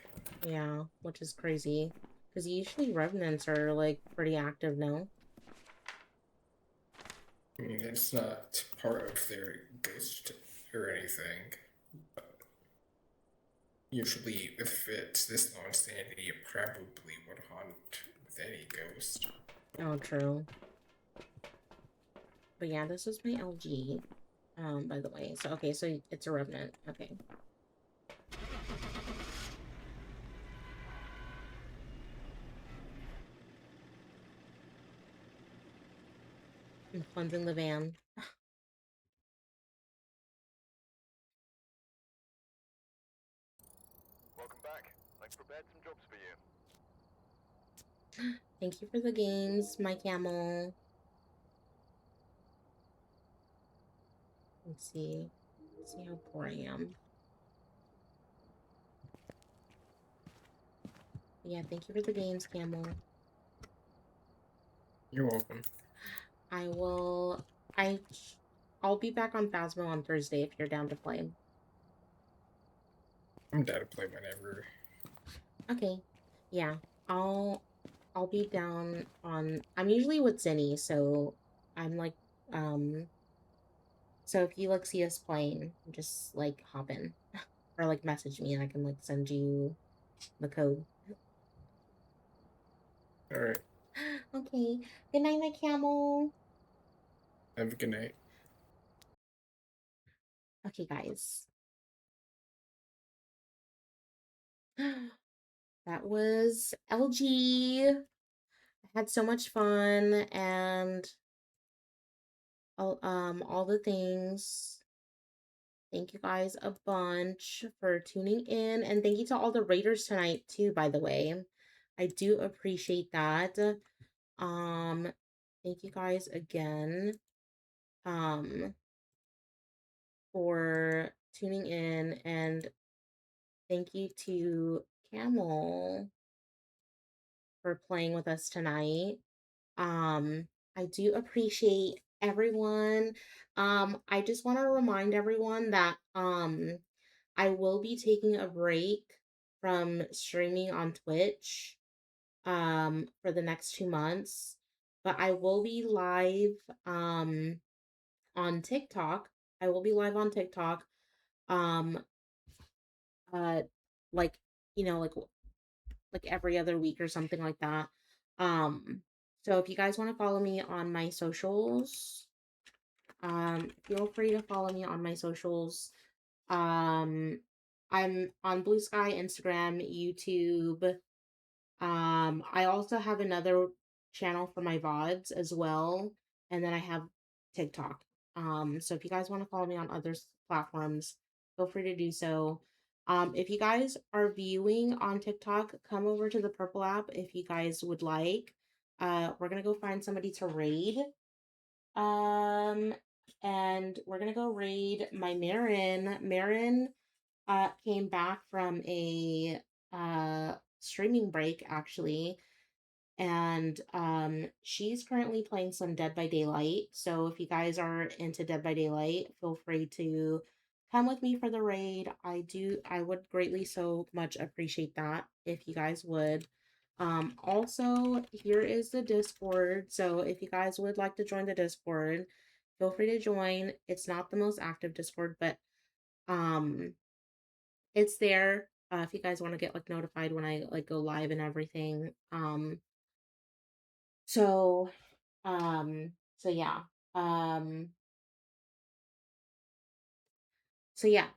Yeah, which is crazy. Because usually revenants are like pretty active now. I mean, it's not part of their ghost or anything. But usually, if it's this low in sanity, it probably would hunt with any ghost. Oh, true. But yeah, this is my LG. By the way. So, okay, so it's a revenant. Okay. I'm cleansing the van. Welcome back. I've prepared some jobs for you. Thank you for the games, my camel. Let's see. Let's see how poor I am. Yeah, thank you for the games, camel. You're welcome. I'll be back on Phasmo on Thursday if you're down to play. I'm down to play whenever. Okay. Yeah. I'll be down on. I'm usually with Zinni, so I'm like, so if you like see us playing, just like hop in or like message me, and I can like send you the code. All right. Okay. Good night, my camel. Have a good night. Okay, guys. That was LG. I had so much fun and all the things. Thank you guys a bunch for tuning in, and thank you to all the raiders tonight too, by the way. I do appreciate that. Thank you guys again for tuning in, and thank you to Camel for playing with us tonight. I do appreciate everyone. I just want to remind everyone that I will be taking a break from streaming on Twitch for the next 2 months, but I will be live on TikTok. I will be live on TikTok um uh like like every other week or something like that. So if you guys want to follow me on my socials, feel free to follow me on my socials. I'm on Blue Sky, Instagram, YouTube. I also have another channel for my VODs as well, and then I have TikTok. So if you guys want to follow me on other platforms, feel free to do so. If you guys are viewing on TikTok, come over to the Purple app if you guys would like. We're gonna go find somebody to raid. And we're gonna go raid my Marin. Marin came back from a streaming break actually, and she's currently playing some Dead by Daylight. So if you guys are into Dead by Daylight, feel free to come with me for the raid. I would greatly so much appreciate that if you guys would. Also, here is the Discord. So if you guys would like to join the Discord, feel free to join. It's not the most active Discord, but um it's there if you guys want to get like notified when I like go live and everything. So so yeah. Um so yeah.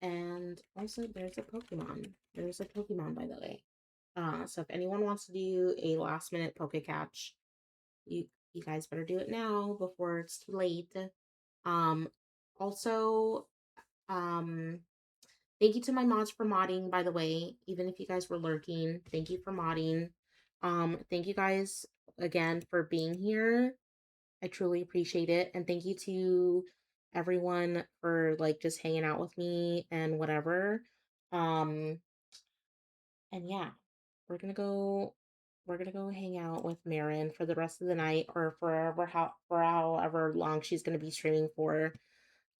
And also there's a Pokemon. There's a Pokemon, by the way. So if anyone wants to do a last minute Poke Catch, you guys better do it now before it's too late. Also, thank you to my mods for modding, by the way. Even if you guys were lurking, thank you for modding. Thank you guys again for being here. I truly appreciate it. And thank you to everyone for like just hanging out with me and whatever. And yeah, we're gonna go hang out with Marin for the rest of the night or for however long she's gonna be streaming for.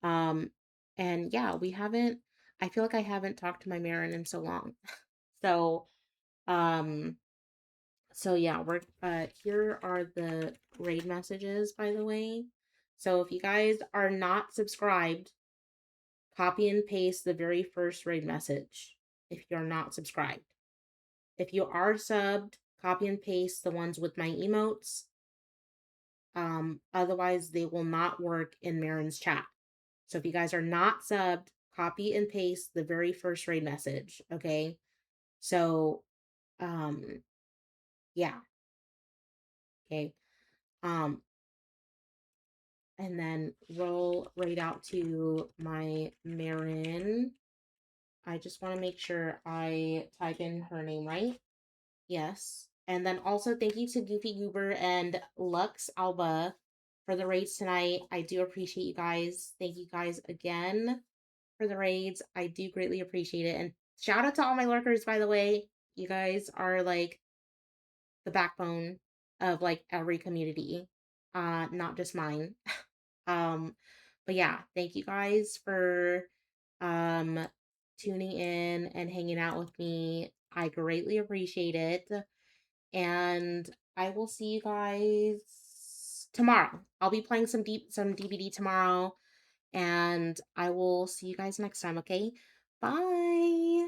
And yeah, I feel like I haven't talked to my Marin in so long. So um so yeah, we're here are the raid messages, by the way. So if you guys are not subscribed, copy and paste the very first raid message if you're not subscribed. If you are subbed, copy and paste the ones with my emotes. Otherwise they will not work in Marin's chat. So if you guys are not subbed, copy and paste the very first raid message, okay? So yeah. Okay. And then roll right out to my Marin. I just want to make sure I type in her name right. Yes. And then also thank you to Goofy Goober and Lux Alba for the raids tonight. I do appreciate you guys. Thank you guys again for the raids. I do greatly appreciate it. And shout out to all my lurkers, by the way. You guys are like the backbone of like every community. Not just mine. But yeah, thank you guys for tuning in and hanging out with me. I greatly appreciate it. and I will see you guys tomorrow. I'll be playing some DBD tomorrow, and I will see you guys next time, okay? Bye.